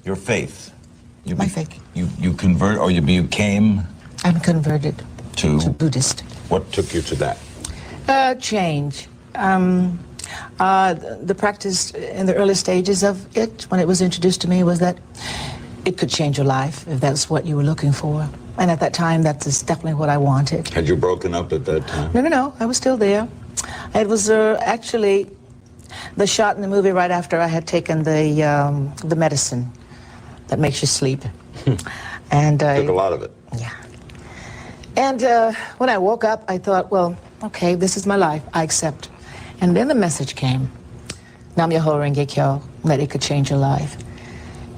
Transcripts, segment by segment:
Your faith. My faith. You convert, or you became? I'm converted to Buddhist. What took you to that? Change. The practice in the early stages of it, when it was introduced to me, was that it could change your life if that's what you were looking for. And at that time, that's definitely what I wanted. Had you broken up at that time? No. I was still there. It was actually the shot in the movie right after I had taken the medicine that makes you sleep. And took a lot of it. Yeah. And when I woke up, I thought, well, okay, this is my life. I accept. And then the message came, Nam Myoho Renge Kyo, that it could change your life.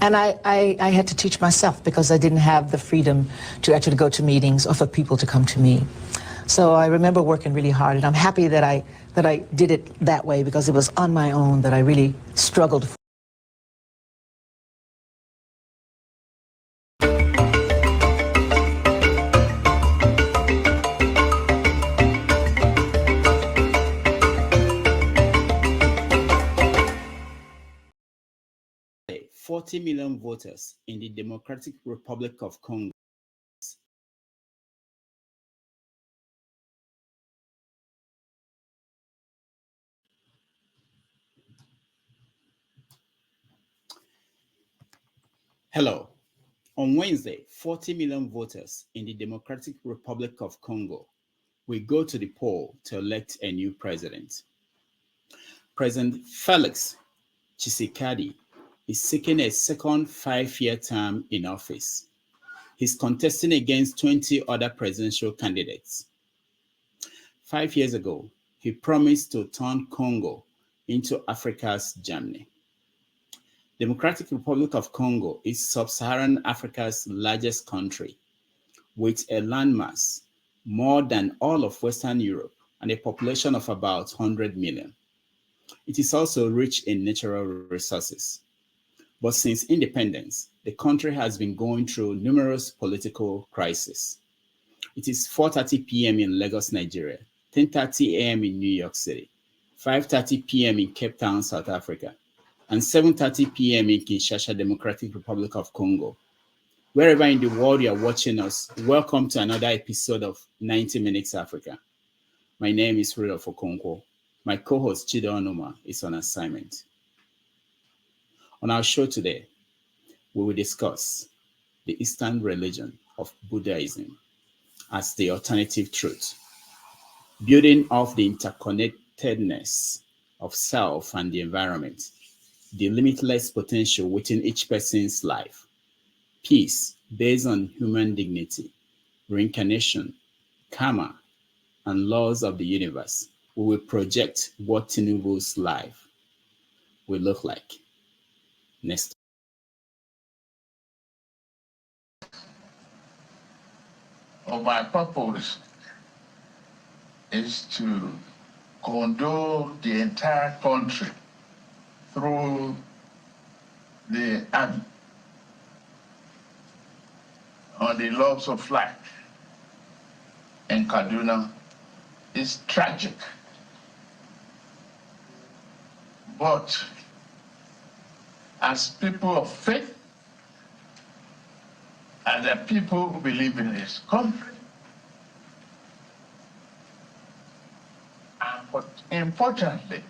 And I had to teach myself because I didn't have the freedom to actually go to meetings or for people to come to me. So I remember working really hard, and I'm happy that I did it that way because it was on my own that I really struggled. Hey, 40 million voters in the Democratic Republic of Congo. Hello. On Wednesday, 40 million voters in the Democratic Republic of Congo will go to the poll to elect a new president. President Felix Tshisekedi is seeking a second 5-year term in office. He's contesting against 20 other presidential candidates. 5 years ago, he promised to turn Congo into Africa's Germany. Democratic Republic of Congo is sub-Saharan Africa's largest country, with a landmass more than all of Western Europe and a population of about 100 million. It is also rich in natural resources. But since independence, the country has been going through numerous political crises. It is 4:30 p.m. in Lagos, Nigeria, 10:30 a.m. in New York City, 5:30 p.m. in Cape Town, South Africa, and 7:30 p.m. in Kinshasa, Democratic Republic of Congo. Wherever in the world you are watching us, welcome to another episode of 90 Minutes Africa. My name is Rudolph Okonkwo. My co-host Chido Onuma is on assignment. On our show today, we will discuss the Eastern religion of Buddhism as the alternative truth, building off the interconnectedness of self and the environment, the limitless potential within each person's life, peace based on human dignity, reincarnation, karma, and laws of the universe. We will project what Tinubu's life will look like. Next. My purpose is to condole the entire country through the army on the loss of life in Kaduna. Is tragic. But as people of faith and the people who believe in this country, and importantly,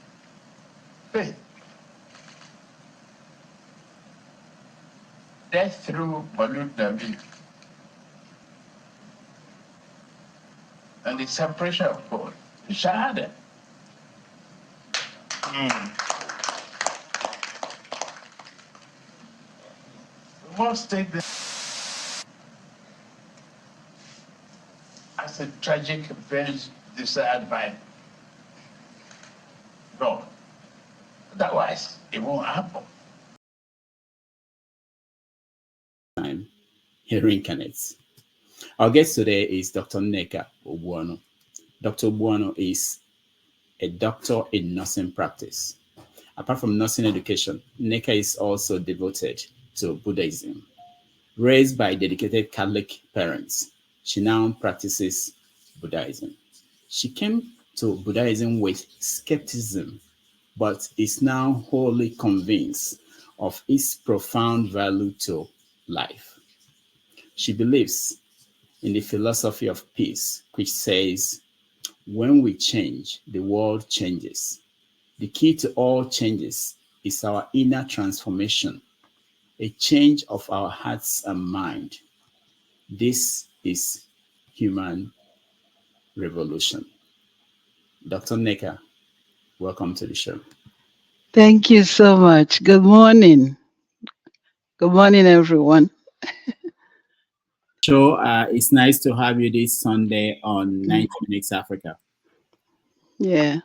faith, death through Maulud Nabi, and the separation of God, the Shahada. We must take this as a tragic event desired by God. Otherwise, it won't happen. Time he reincarnates. Our guest today is Dr. Nneka Egbuonu. Dr. Egbuonu is a doctor in nursing practice. Apart from nursing education, Nneka is also devoted to Buddhism. Raised by dedicated Catholic parents, she now practices Buddhism. She came to Buddhism with skepticism, but is now wholly convinced of its profound value to life. She believes in the philosophy of peace, which says, when we change, the world changes. The key to all changes is our inner transformation, a change of our hearts and mind. This is human revolution. Dr. Nneka, welcome to the show. Thank you so much. Good morning. Good morning, everyone. So it's nice to have you this Sunday on 90 Minutes Africa. Yeah.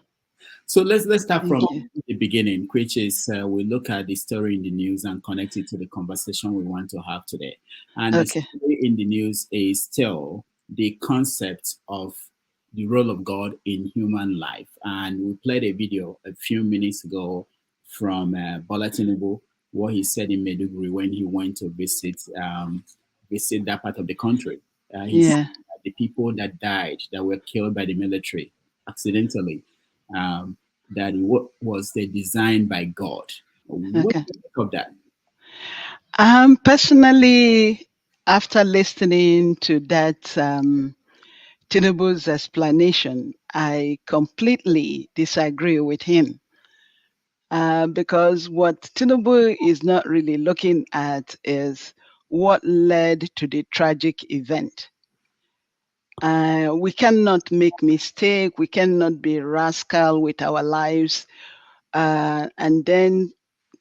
So let's start Thank from you. the beginning, which is we look at the story in the news and connect it to the conversation we want to have today. And the Okay. story in the news is still the concept of the role of God in human life. And we played a video a few minutes ago from Bola Tinubu, what he said in Maiduguri when he went to visit that part of the country. He said Yeah. that the people that died, that were killed by the military accidentally, um, that was the design by God. What do Okay. you think of that? Personally, after listening to that Tinubu's explanation, I completely disagree with him. Because what Tinubu is not really looking at is what led to the tragic event. We cannot make mistake. We cannot be rascal with our lives, and then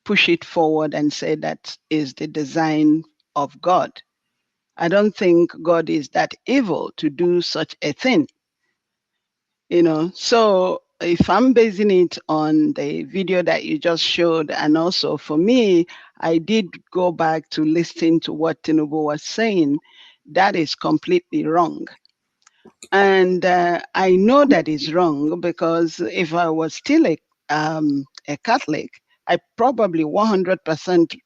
push it forward and say that is the design of God. I don't think God is that evil to do such a thing. So if I'm basing it on the video that you just showed, and also for me, I did go back to listen to what Tinubu was saying, that is completely wrong. And I know that is wrong because if I was still a Catholic, I probably 100%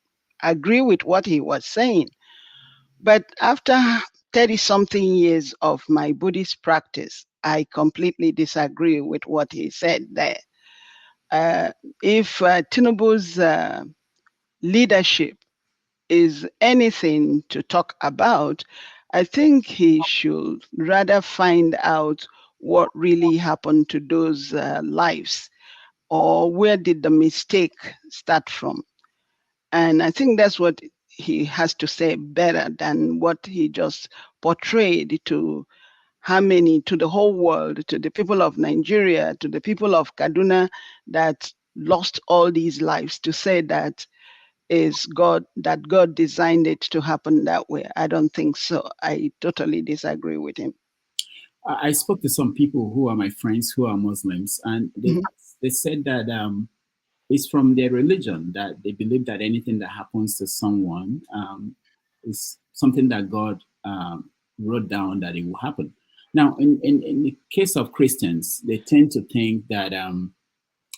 agree with what he was saying. But after 30 something years of my Buddhist practice, I completely disagree with what he said there. If Tinubu's leadership is anything to talk about, I think he should rather find out what really happened to those lives, or where did the mistake start from. And I think that's what he has to say better than what he just portrayed to to the whole world, to the people of Nigeria, to the people of Kaduna that lost all these lives, to say that is God, that God designed it to happen that way. I don't think so. I totally disagree with him. I spoke to some people who are my friends who are Muslims, and Mhm. they said that it's from their religion that they believe that anything that happens to someone is something that God wrote down that it will happen. Now, in the case of Christians, they tend to think that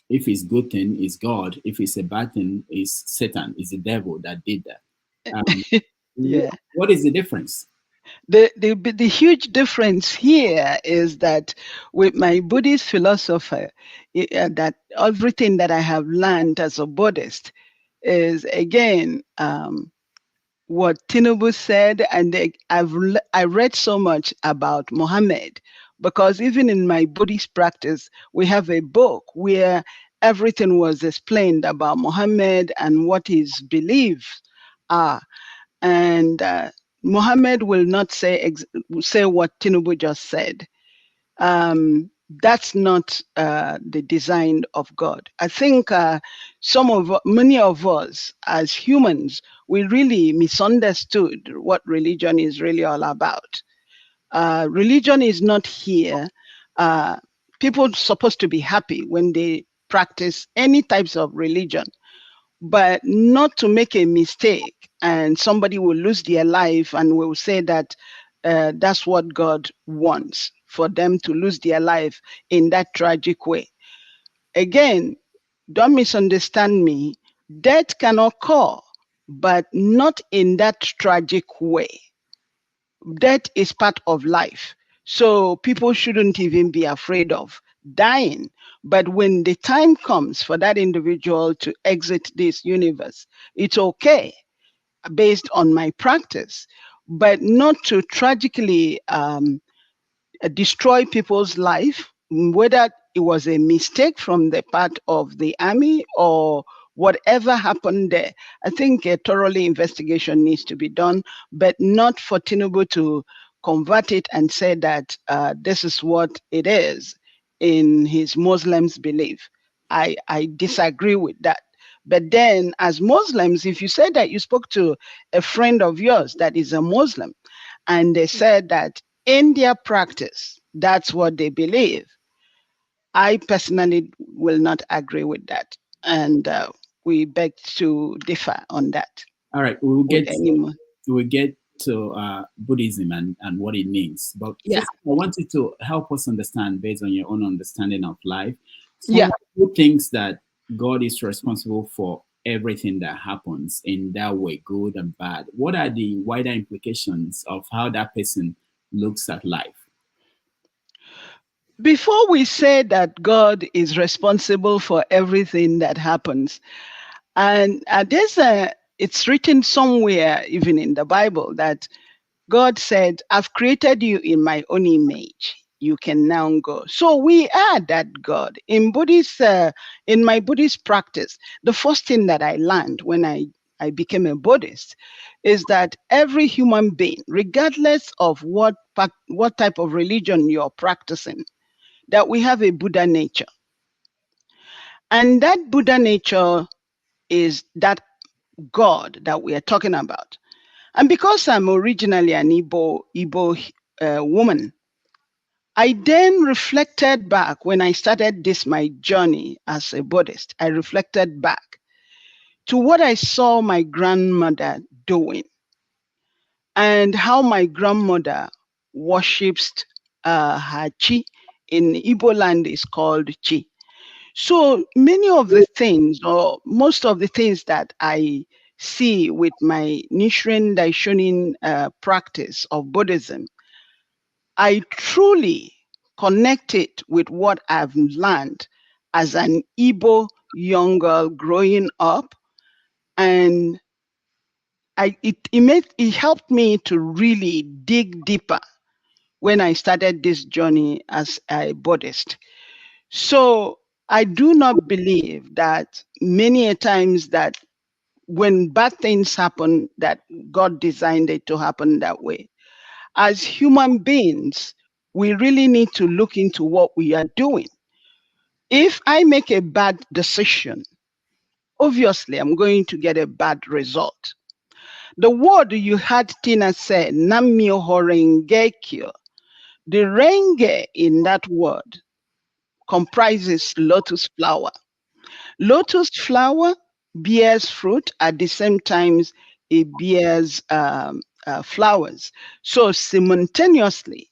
if it's good thing, it's God. If it's a bad thing, it's Satan, it's the devil that did that. Um, Yeah. what is the difference? The huge difference here is that with my Buddhist philosophy, that everything that I have learned as a Buddhist is again what Tinubu said, and I read so much about Muhammad, because even in my Buddhist practice, we have a book where everything was explained about Muhammad and what his beliefs are. And Muhammad will not say what Tinubu just said. That's not the design of God. I think many of us as humans, we really misunderstood what religion is really all about. Religion is not here. Uh, People are supposed to be happy when they practice any types of religion, but not to make a mistake and somebody will lose their life and will say that that's what God wants, for them to lose their life in that tragic way. Again, don't misunderstand me. Death can occur, but not in that tragic way. Death is part of life. So people shouldn't even be afraid of dying. But when the time comes for that individual to exit this universe, it's okay based on my practice, but not to tragically destroy people's life, whether it was a mistake from the part of the army or whatever happened there. I think a thoroughly investigation needs to be done, but not for Tinubu to convert it and say that this is what it is in his Muslims' belief. I disagree with that. But then, as Muslims, if you said that you spoke to a friend of yours that is a Muslim, and they said that in their practice, that's what they believe, I personally will not agree with that. And we beg to differ on that. All right, we will With get any more. we will get to Buddhism and what it means. But Yeah. first, I want you to help us understand, based on your own understanding of life, Yeah. someone who thinks that God is responsible for everything that happens in that way, good and bad. What are the wider implications of how that person looks at life? Before we say that God is responsible for everything that happens, and it's written somewhere, even in the Bible, that God said, I've created you in my own image. You can now go. So we are that God. In in my Buddhist practice, the first thing that I learned when I became a Buddhist is that every human being, regardless of what type of religion you're practicing, that we have a Buddha nature. And that Buddha nature is that God that we are talking about. And because I'm originally an Igbo woman, I then reflected back when I started my journey as a Buddhist. I reflected back to what I saw my grandmother doing and how my grandmother worships her chi. In Igbo land is called chi. So many of the things, or most of the things that I see with my Nichiren Daishonin practice of Buddhism, I truly connect it with what I've learned as an Igbo young girl growing up, and it helped me to really dig deeper when I started this journey as a Buddhist. So I do not believe that many a times that when bad things happen, that God designed it to happen that way. As human beings, we really need to look into what we are doing. If I make a bad decision, obviously I'm going to get a bad result. The word you had Tina say, Namyo Horengekyo, the renge in that word comprises lotus flower. Lotus flower bears fruit at the same time it bears flowers. So simultaneously,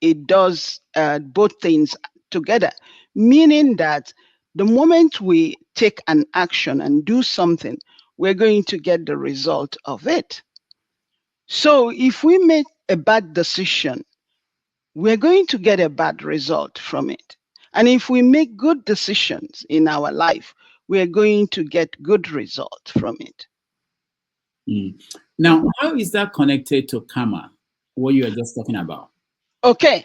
it does both things together, meaning that the moment we take an action and do something, we're going to get the result of it. So if we make a bad decision, we're going to get a bad result from it. And if we make good decisions in our life, we're going to get good result from it. Now, how is that connected to karma, what you are just talking about? Okay,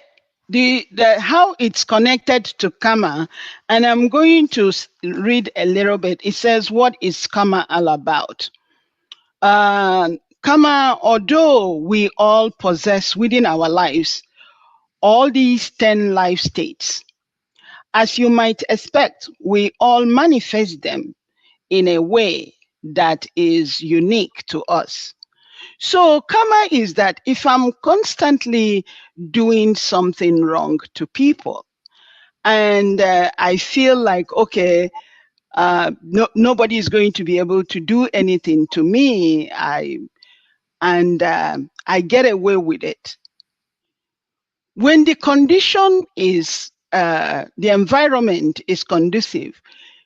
the how it's connected to karma, and I'm going to read a little bit. It says, what is karma all about? Karma, although we all possess within our lives all these 10 life states, as you might expect, we all manifest them in a way that is unique to us. So karma is that if I'm constantly doing something wrong to people, and I feel like, okay, nobody is going to be able to do anything to me, I get away with it. When the condition is, the environment is conducive,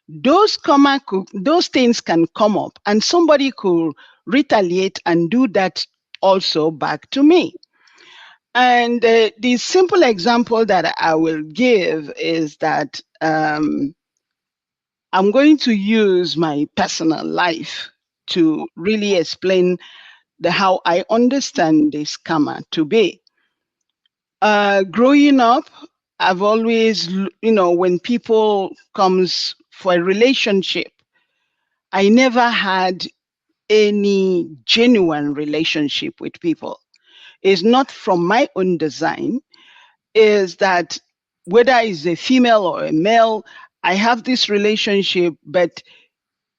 those things can come up, and somebody could retaliate and do that also back to me. And the simple example that I will give is that I'm going to use my personal life to really explain how I understand this karma to be. Growing up, I've always, when people comes for a relationship, I never had any genuine relationship with people. It's not from my own design, is that whether it's a female or a male, I have this relationship, but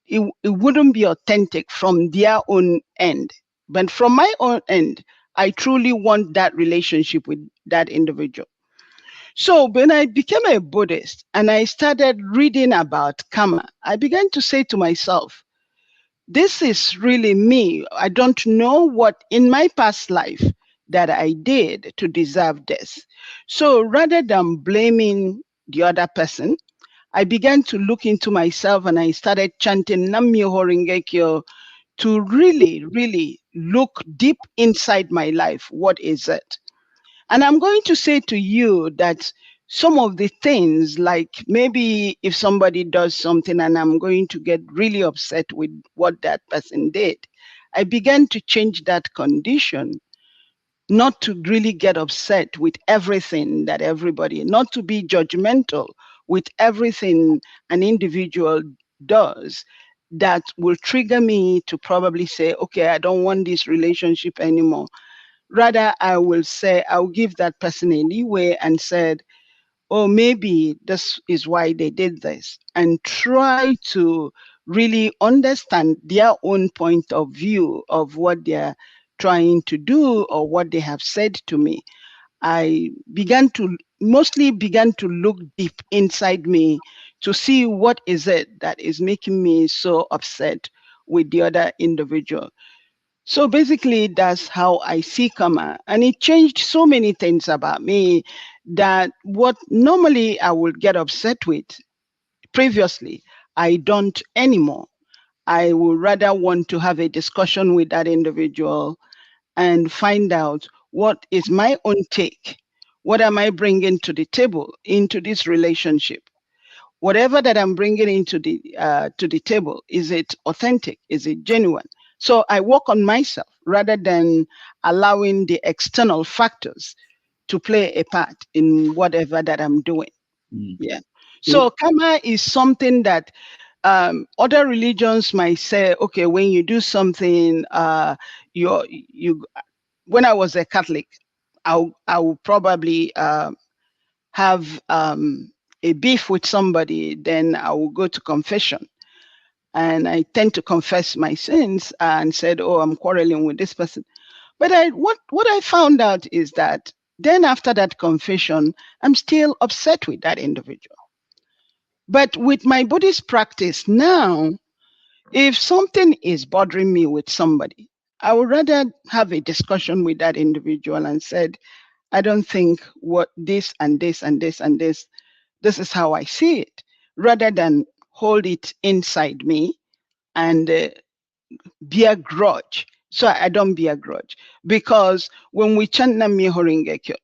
it wouldn't be authentic from their own end. But from my own end, I truly want that relationship with that individual. So when I became a Buddhist and I started reading about karma, I began to say to myself, this is really me. I don't know what in my past life that I did to deserve this. So rather than blaming the other person, I began to look into myself and I started chanting Nam Myoho Renge Kyo to really, really look deep inside my life. What is it? And I'm going to say to you that some of the things, like maybe if somebody does something and I'm going to get really upset with what that person did, I began to change that condition, not to really get upset with everything that everybody, not to be judgmental with everything an individual does that will trigger me to probably say, okay, I don't want this relationship anymore. Rather, I will say, I'll give that person a leeway and said, oh, maybe this is why they did this, and try to really understand their own point of view of what they're trying to do or what they have said to me. I mostly began to look deep inside me to see what is it that is making me so upset with the other individual. So basically, that's how I see karma. And it changed so many things about me that what normally I would get upset with previously, I don't anymore. I would rather want to have a discussion with that individual and find out what is my own take. What am I bringing to the table into this relationship? Whatever that I'm bringing into to the table, is it authentic? Is it genuine? So I work on myself rather than allowing the external factors to play a part in whatever that I'm doing. Yeah. So karma is something that other religions might say, okay, when you do something, you. When I was a Catholic, I would probably have a beef with somebody, then I will go to confession. And I tend to confess my sins and said, oh, I'm quarreling with this person. But what I found out is that then after that confession, I'm still upset with that individual. But with my Buddhist practice now, if something is bothering me with somebody, I would rather have a discussion with that individual and said, I don't think what this and this and this and this is how I see it, rather than hold it inside me and bear grudge. So I don't bear grudge, because when we chant Nam Myoho Renge Kyo,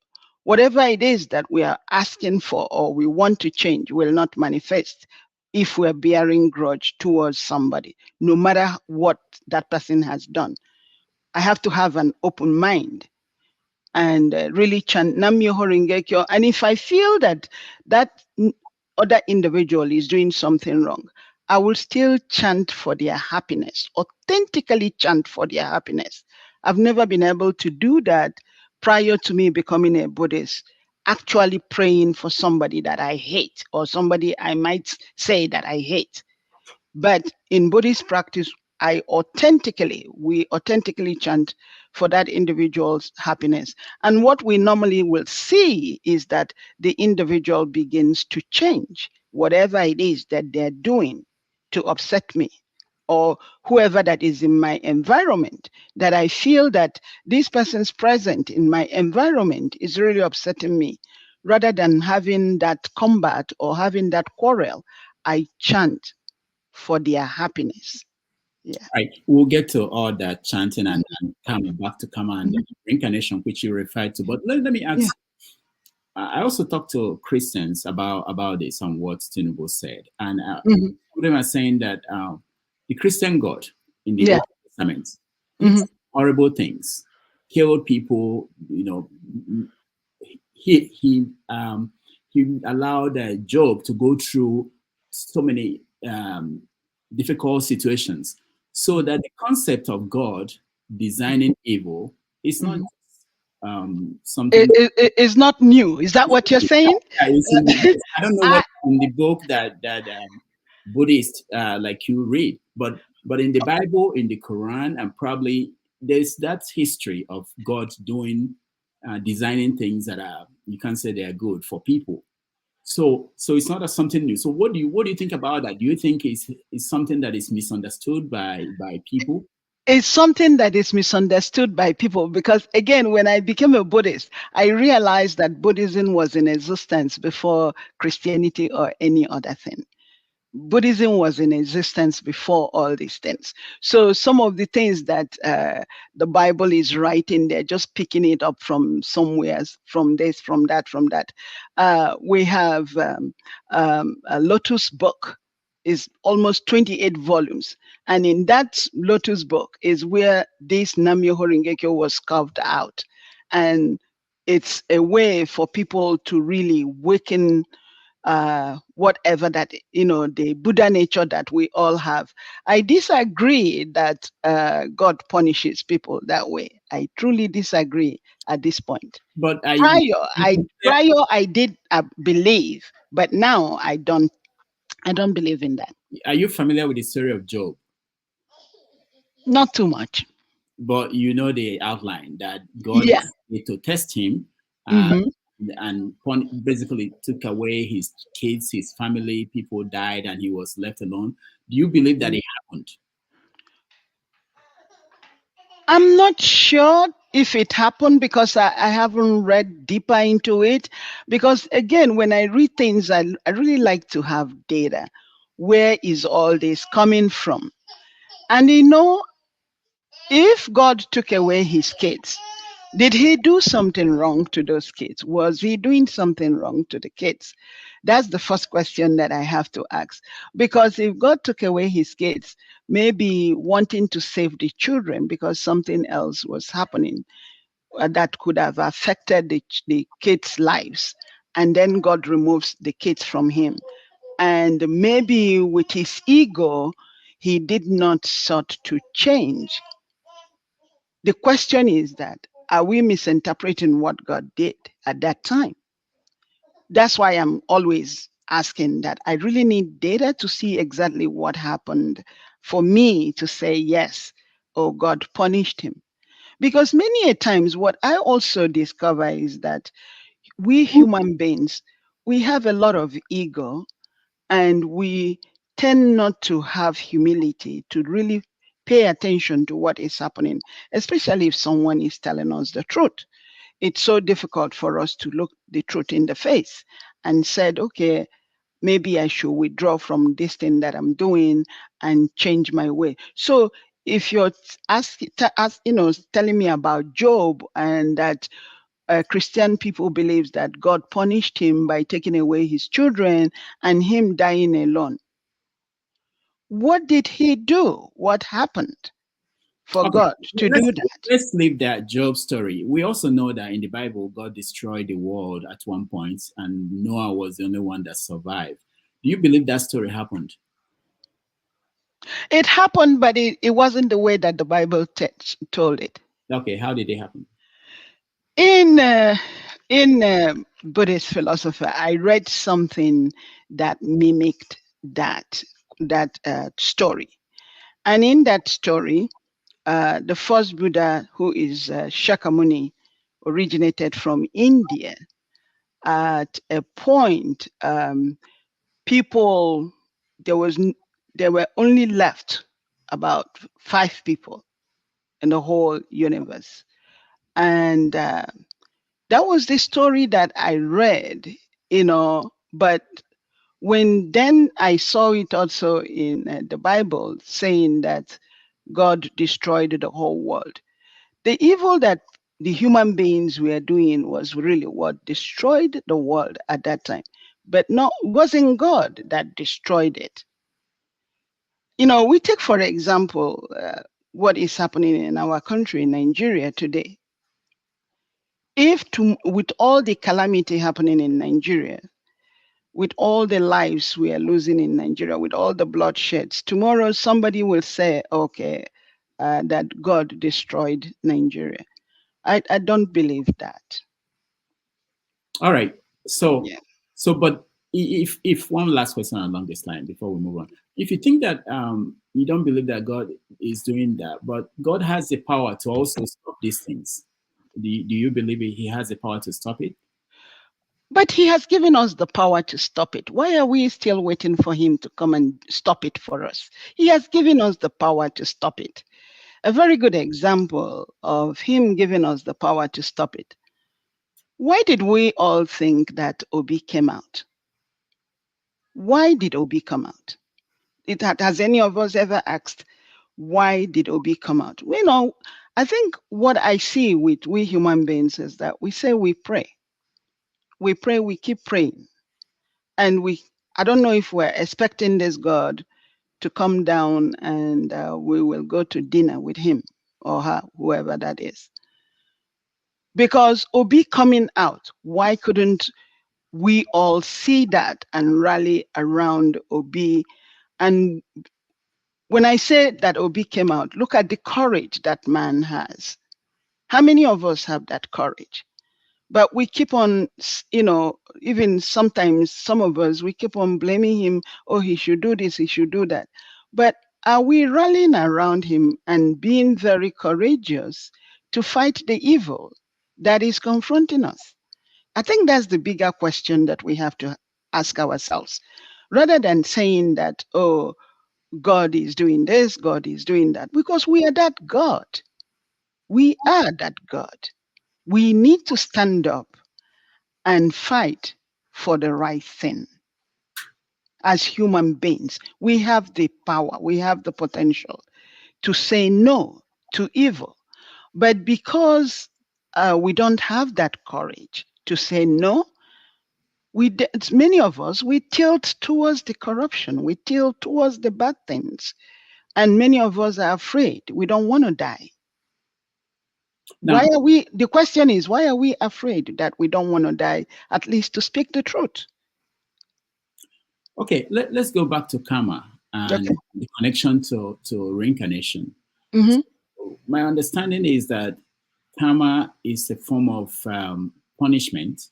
whatever it is that we are asking for or we want to change will not manifest if we're bearing grudge towards somebody, no matter what that person has done. I have to have an open mind and really chant Nam Myoho Renge Kyo. And if I feel that other individual is doing something wrong, I will still chant for their happiness, authentically chant for their happiness. I've never been able to do that prior to me becoming a Buddhist, actually praying for somebody that I hate or somebody I might say that I hate. But in Buddhist practice, we authentically chant for that individual's happiness. And what we normally will see is that the individual begins to change whatever it is that they're doing to upset me, or whoever that is in my environment, that I feel that this person's present in my environment is really upsetting me. Rather than having that combat or having that quarrel, I chant for their happiness. Yeah. Right. We'll get to all that chanting and coming back to command reincarnation, which you referred to. But let me Yeah. ask. I also talked to Christians about this and what Tinubu said, and Hmm. some of them are saying that the Christian God in the Yeah. Old Testament did Hmm. horrible things, killed people. He he um, he allowed Job to go through so many difficult situations, so that the concept of God designing evil is not Hmm. something. It's not new. Is that what you're saying? Yeah, it's in the, I don't know I, what in the book that Buddhist like you read, but in the Bible, in the Quran, and probably there's that history of God doing designing things that are, you can't say they are good for people. So it's not a something new. So what do you think about that? Do you think is something that is misunderstood by people? it's something that is misunderstood by people because, again, when I became a Buddhist, I realized that Buddhism was in existence before Christianity or any other thing. Buddhism was in existence before all these things. So some of the things that the Bible is writing, they're just picking it up from somewhere, from this, from that, from that. We have a Lotus book is almost 28 volumes. And in that Lotus book is where this Nam-myoho Renge-kyo was carved out. And it's a way for people to really waken whatever that, the Buddha nature that we all have. I disagree that God punishes people that way. I truly disagree at this point. But Prior I did believe, but now I don't. I don't believe in that. are you familiar with the story of Job? Not too much. But you know the outline that God Yeah. wanted to test him, uh, Hmm. and basically took away his kids, his family. People died, and he was left alone. Do you believe that it happened? I'm not sure if it happened because I haven't read deeper into it. Because again, when I read things, I really like to have data. Where is all this coming from? And if God took away his kids, did he do something wrong to those kids? Was he doing something wrong to the kids? That's the first question that I have to ask. Because if God took away his kids, maybe wanting to save the children because something else was happening that could have affected the kids' lives, and then God removes the kids from him. And maybe with his ego, he did not sought to change. The question is that, are we misinterpreting what God did at that time? That's why I'm always asking that. I really need data to see exactly what happened for me to say, yes, oh, God punished him. Because many a times, what I also discover is that we human beings, we have a lot of ego, and we tend not to have humility to really pay attention to what is happening, especially if someone is telling us the truth. It's so difficult for us to look the truth in the face and said, okay, maybe I should withdraw from this thing that I'm doing and change my way. So if you're telling me about Job, and that Christian people believes that God punished him by taking away his children and him dying alone, what did he do? What happened for Okay, God to let's do that? let's leave that Job story. We also know that in the Bible, God destroyed the world at one point, and Noah was the only one that survived. Do you believe that story happened? It happened, but it wasn't the way that the Bible told it. Okay, how did it happen? In Buddhist philosophy, I read something that mimicked that story, and in that story, the first Buddha, who is Shakyamuni, originated from India. At a point, people there was there were only left about 5 people in the whole universe, and that was the story that I read, but when then I saw it also in the Bible saying that God destroyed the whole world. The evil that the human beings were doing was really what destroyed the world at that time. But no, it wasn't God that destroyed it. You know, we take, for example, what is happening in our country, Nigeria, today. With all the calamity happening in Nigeria, with all the lives we are losing in Nigeria, with all the bloodsheds, tomorrow somebody will say, okay, that God destroyed Nigeria. I don't believe that. All right. So, Yeah. but if one last question along this line before we move on, if you think that you don't believe that God is doing that, but God has the power to also stop these things, do you believe He has the power to stop it? But he has given us the power to stop it. Why are we still waiting for him to come and stop it for us? He has given us the power to stop it. A very good example of him giving us the power to stop it. Why did we all think that Obi came out? Why did Obi come out? Has any of us ever asked, why did Obi come out? You know, I think what I see with we human beings is that we say we pray. We pray, we keep praying. And I don't know if we're expecting this God to come down and we will go to dinner with him or her, whoever that is. Because Obi coming out, why couldn't we all see that and rally around Obi? And when I say that Obi came out, look at the courage that man has. How many of us have that courage? But we keep on, you know, even sometimes some of us, we keep on blaming him. Oh, he should do this, he should do that. But are we rallying around him and being very courageous to fight the evil that is confronting us? I think that's the bigger question that we have to ask ourselves. Rather than saying that, oh, God is doing this, God is doing that, because we are that God. We are that God. We need to stand up and fight for the right thing. As human beings, we have the power, we have the potential to say no to evil. But because we don't have that courage to say no, many of us, we tilt towards the corruption, we tilt towards the bad things. And many of us are afraid. We don't want to die. Now, The question is, why are we afraid that we don't want to die, at least to speak the truth? okay, let's go back to karma and Okay. the connection to reincarnation. Mm-hmm. My understanding is that karma is a form of punishment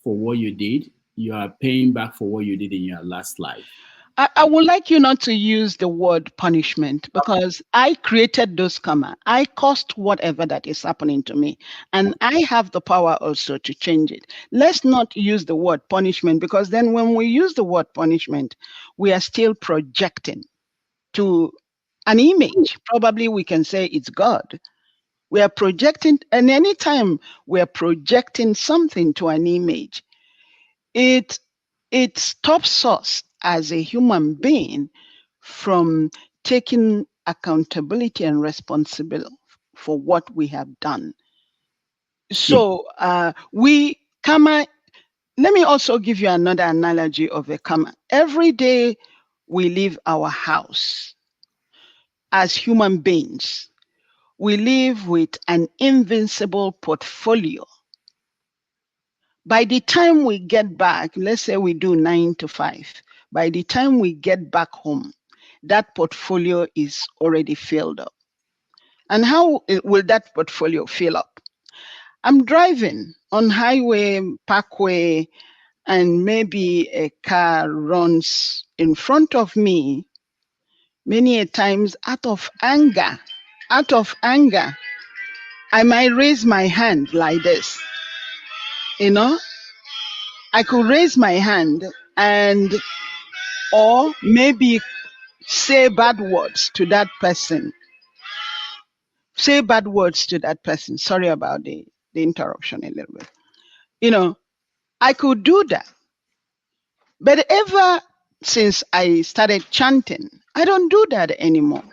for what you did. You are paying back for what you did in your last life. I would like you not to use the word punishment because I created those karma. I caused whatever that is happening to me, and I have the power also to change it. Let's not use the word punishment because then when we use the word punishment, we are still projecting to an image. Probably we can say it's God. We are projecting, and anytime we are projecting something to an image, it stops us as a human being from taking accountability and responsibility for what we have done. Yeah. So karma. Let me also give you another analogy of a karma. Every day we leave our house as human beings, we live with an invincible portfolio. By the time we get back, let's say we do 9 to 5, by the time we get back home, that portfolio is already filled up. And how will that portfolio fill up? I'm driving on highway, parkway, and maybe a car runs in front of me. Many a times out of anger, I might raise my hand like this. You know, I could raise my hand or maybe say bad words to that person. Say bad words to that person. Sorry about the interruption a little bit. You know, I could do that. But ever since I started chanting, I don't do that anymore.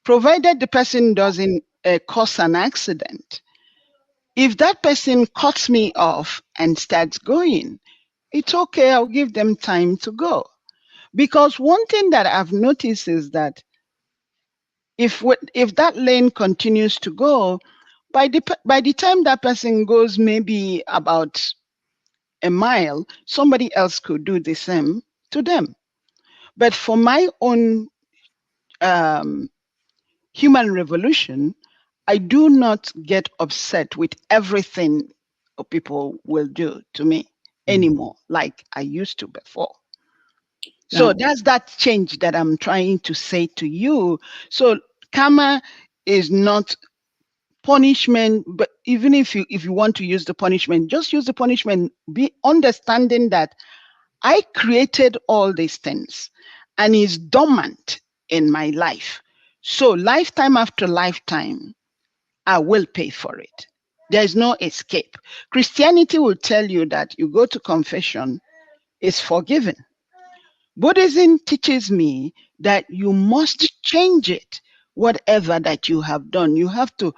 provided the person doesn't cause an accident. If that person cuts me off and starts going, it's okay, I'll give them time to go. Because one thing that I've noticed is that if that lane continues to go, by the time that person goes maybe about a mile, somebody else could do the same to them. But for my own human revolution, I do not get upset with everything people will do to me anymore, like I used to before. So Now, that's that change that I'm trying to say to you. So karma is not punishment, but even if you want to use the punishment, just use the punishment, be understanding that I created all these things and is dormant in my life. So lifetime after lifetime, I will pay for it. There is no escape. Christianity will tell you that you go to confession, it's forgiven. Buddhism teaches me that you must change it. Whatever that you have done, you have to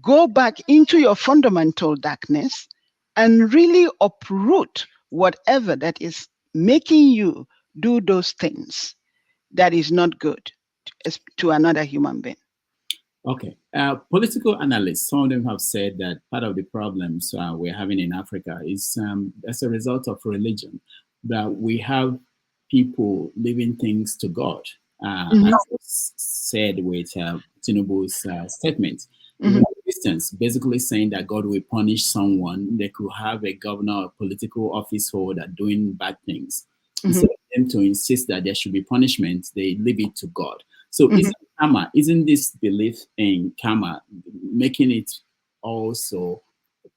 go back into your fundamental darkness and really uproot whatever that is making you do those things that is not good to another human being. okay. Political analysts, some of them have said that part of the problems we're having in Africa is as a result of religion, that we have people leaving things to God, as was said with Tinubu's statement. Christians basically saying that God will punish someone. They could have a governor or political office holder doing bad things. Instead of them to insist that there should be punishment, they leave it to God. So isn't this belief in karma making it also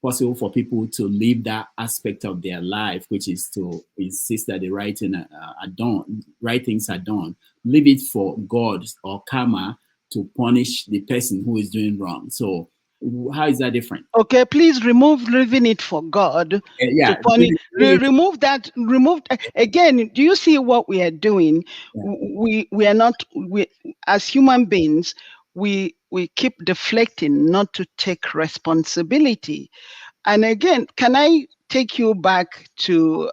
possible for people to live that aspect of their life, which is to insist that the right things are done, leave it for God or karma to punish the person who is doing wrong? So how is that different? Okay, please remove leaving it for God to punish. Remove that. Again. Do you see what we are doing? Yeah. We are not. We as human beings, we keep deflecting, not to take responsibility. And again, can I take you back to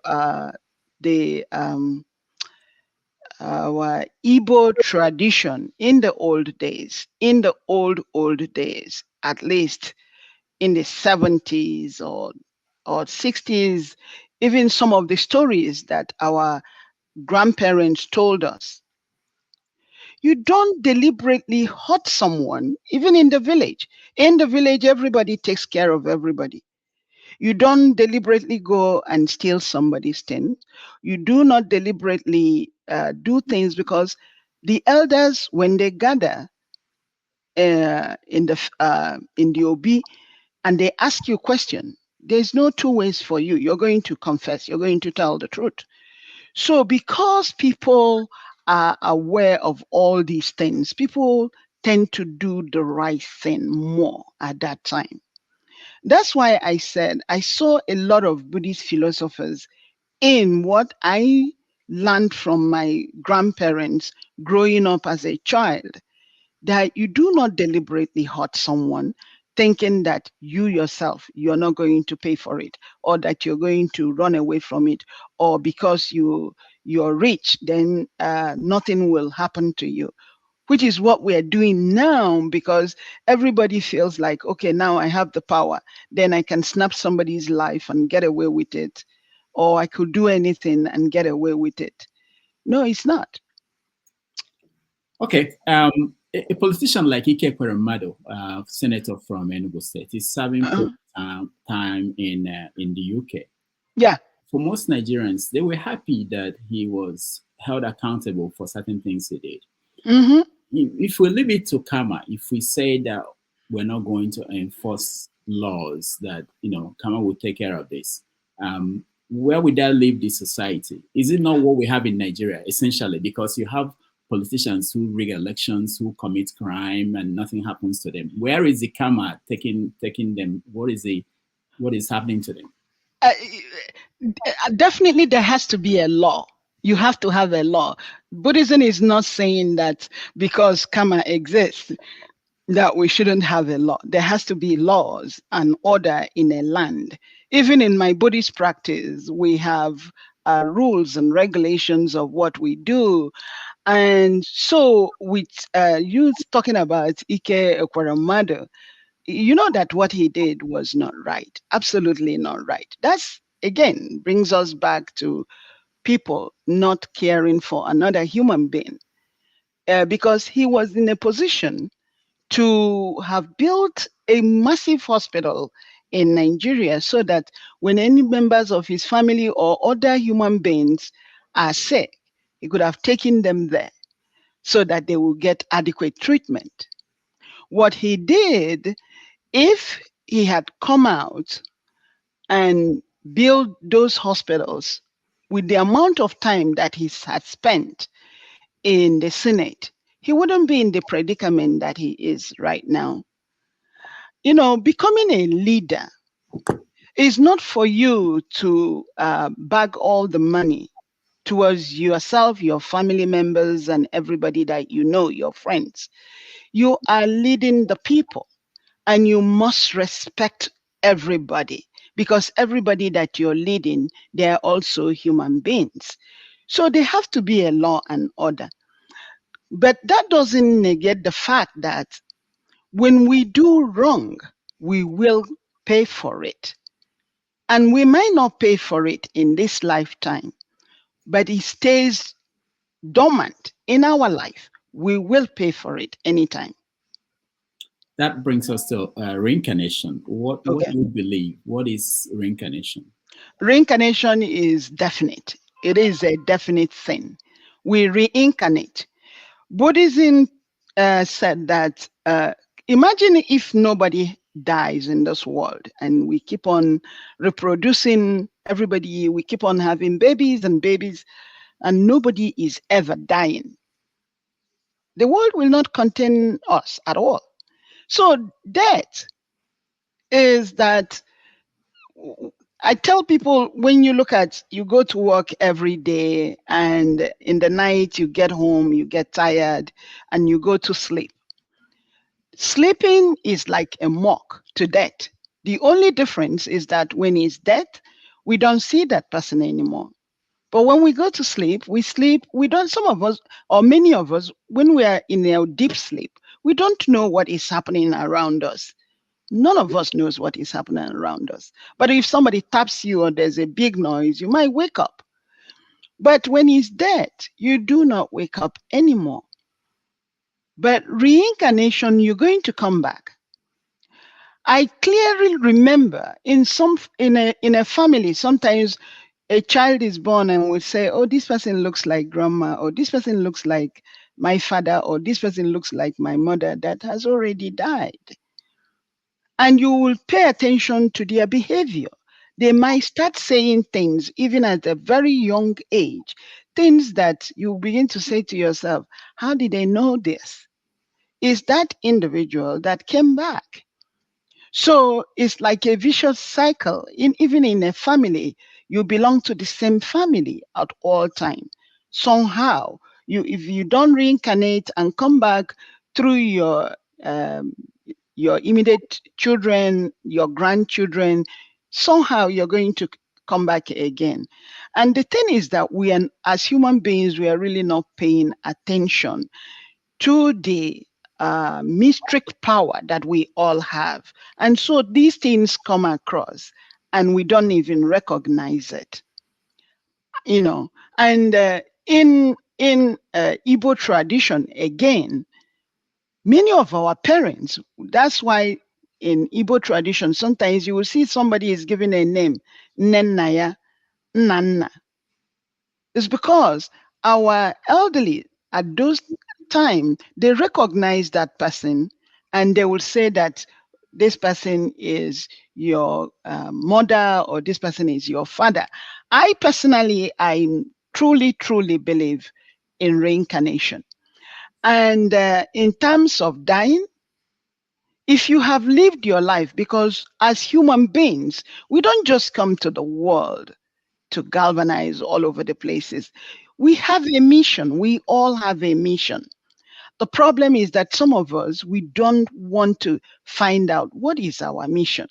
the our Igbo tradition in the old days? In the old days, at least in the 70s or 60s, even some of the stories that our grandparents told us. You don't deliberately hurt someone, even in the village. In the village, everybody takes care of everybody. You don't deliberately go and steal somebody's things. You do not deliberately do things, because the elders, when they gather in the Obi, and they ask you a question, there's no two ways for you. You're going to confess. You're going to tell the truth. So because people are aware of all these things, people tend to do the right thing more at that time. That's why I said I saw a lot of Buddhist philosophers in what I learned from my grandparents growing up as a child, that you do not deliberately hurt someone thinking that you yourself, you're not going to pay for it, or that you're going to run away from it, or because you're rich, then nothing will happen to you, which is what we're doing now, because everybody feels like, okay, now I have the power, then I can snap somebody's life and get away with it, or I could do anything and get away with it. No, it's not. Okay. A politician like Nneka Egbuonu, senator from Enugu State, is serving time in the UK. Yeah. For most Nigerians, they were happy that he was held accountable for certain things he did. If we leave it to karma, if we say that we're not going to enforce laws, that karma will take care of this, where would that leave the society? Is it not what we have in Nigeria, essentially? Because you have politicians who rig elections, who commit crime, and nothing happens to them. Where is the karma taking them? What is happening to them? Definitely, there has to be a law. You have to have a law. Buddhism is not saying that because karma exists, that we shouldn't have a law. There has to be laws and order in a land. Even in my Buddhist practice, we have rules and regulations of what we do. And so with you talking about Ike Ekweremadu, you know that what he did was not right. Absolutely not right. That's, again, brings us back to people not caring for another human being, because he was in a position to have built a massive hospital in Nigeria so that when any members of his family or other human beings are sick, he could have taken them there so that they will get adequate treatment. What he did, if he had come out and built those hospitals with the amount of time that he had spent in the Senate, he wouldn't be in the predicament that he is right now. You know, becoming a leader is not for you to bag all the money towards yourself, your family members, and everybody that you know, your friends. You are leading the people, and you must respect everybody, because everybody that you're leading, they're also human beings. So there have to be a law and order. But that doesn't negate the fact that when we do wrong, we will pay for it. And we might not pay for it in this lifetime, but it stays dormant in our life. We will pay for it anytime. That brings us to reincarnation. What do Okay. you believe? What is reincarnation? Reincarnation is definite. It is a definite thing. We reincarnate. Buddhism said that imagine if nobody dies in this world and we keep on reproducing everybody, we keep on having babies and babies, and nobody is ever dying. The world will not contain us at all. So death is that, I tell people, when you look at, you go to work every day and in the night you get home, you get tired and you go to sleep. Sleeping is like a mock to death. The only difference is that when it's dead, we don't see that person anymore. But when we go to sleep, we don't, some of us, or many of us, when we are in a deep sleep, we don't know what is happening around us. None of us knows what is happening around us. But if somebody taps you or there's a big noise, you might wake up. But when he's dead, you do not wake up anymore. But reincarnation, you're going to come back. I clearly remember in a family, sometimes a child is born and we say, oh, this person looks like grandma, or this person looks like my father, or this person looks like my mother that has already died. And you will pay attention to their behavior. They might start saying things even at a very young age, things that you begin to say to yourself, how did they know this? Is that individual that came back? So it's like a vicious cycle. Even in a family, you belong to the same family at all times. Somehow, if you don't reincarnate and come back through your immediate children, your grandchildren, somehow you're going to come back again. And the thing is that we are, as human beings, we are really not paying attention to the mystic power that we all have. And so these things come across and we don't even recognize it, you know. And in Igbo tradition, again, many of our parents, that's why in Igbo tradition, sometimes you will see somebody is given a name, Nnennaya, Nnanna. It's because our elderly at those time, they recognize that person and they will say that this person is your mother or this person is your father. I personally, I truly, truly believe in reincarnation. And in terms of dying, if you have lived your life, because as human beings, we don't just come to the world to galvanize all over the places. We have a mission. We all have a mission. The problem is that some of us, we don't want to find out what is our mission.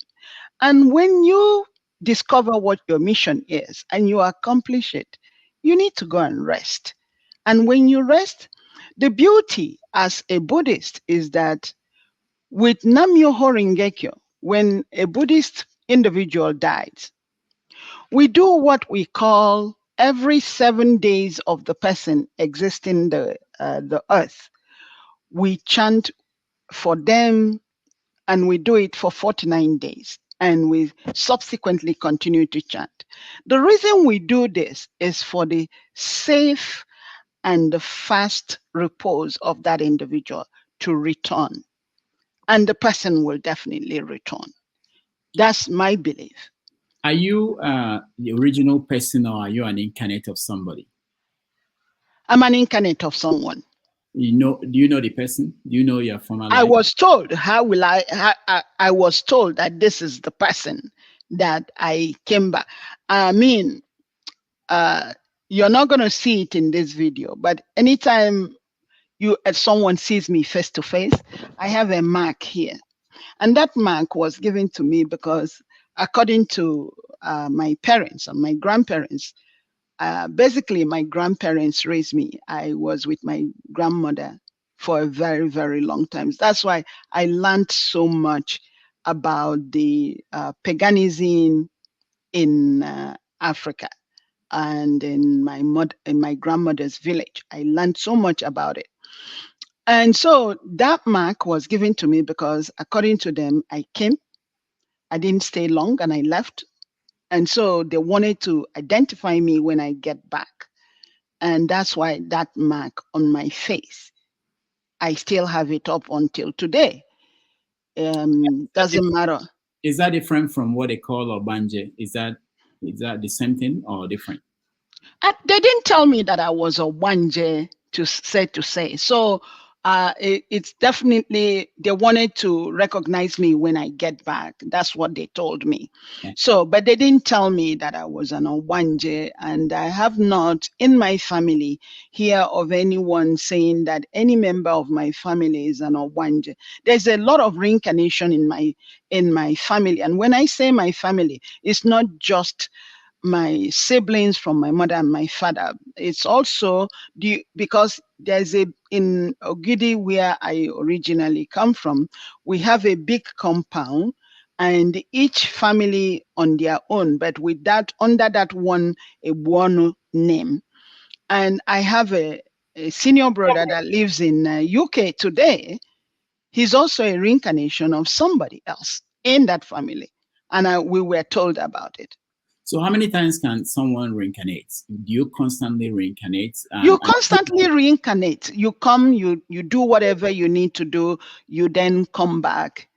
And when you discover what your mission is and you accomplish it, you need to go and rest. And when you rest, the beauty as a Buddhist is that with Nam-myoho Renge-kyo, when a Buddhist individual dies, we do what we call every 7 days of the person existing the earth. We chant for them, and we do it for 49 days. And we subsequently continue to chant. The reason we do this is for the safe and the fast repose of that individual to return. And the person will definitely return. That's my belief. Are you the original person, or are you an incarnate of somebody? I'm an incarnate of someone. Do you know the person? Do you know your former life? I was told, I was told that this is the person that I came back. I mean, you're not going to see it in this video, but anytime someone sees me face to face, I have a mark here. And that mark was given to me because according to my parents and my grandparents, basically my grandparents raised me. I was with my grandmother for a very, very long time. That's why I learned so much about the paganism in Africa and in my grandmother's village. I learned so much about it. And so that mark was given to me because according to them, I came, I didn't stay long, and I left. And so they wanted to identify me when I get back. And that's why that mark on my face, I still have it up until today. Doesn't matter. Is that different from what they call Obanje? Is that the same thing or different? They didn't tell me that I was a Wanje to say. So it's definitely, they wanted to recognize me when I get back. That's what they told me. Okay. So, but they didn't tell me that I was an Wanje, and I have not in my family hear of anyone saying that any member of my family is an Wanje. There's a lot of reincarnation in my family. And when I say my family, it's not just my siblings from my mother and my father. It's also because there's in Ogidi, where I originally come from, we have a big compound and each family on their own, but with that, under that one Egbuonu name. And I have a senior brother that lives in UK today. He's also a reincarnation of somebody else in that family. And we were told about it. So how many times can someone reincarnate? Do you constantly reincarnate? You constantly reincarnate. You come, you do whatever you need to do. You then come back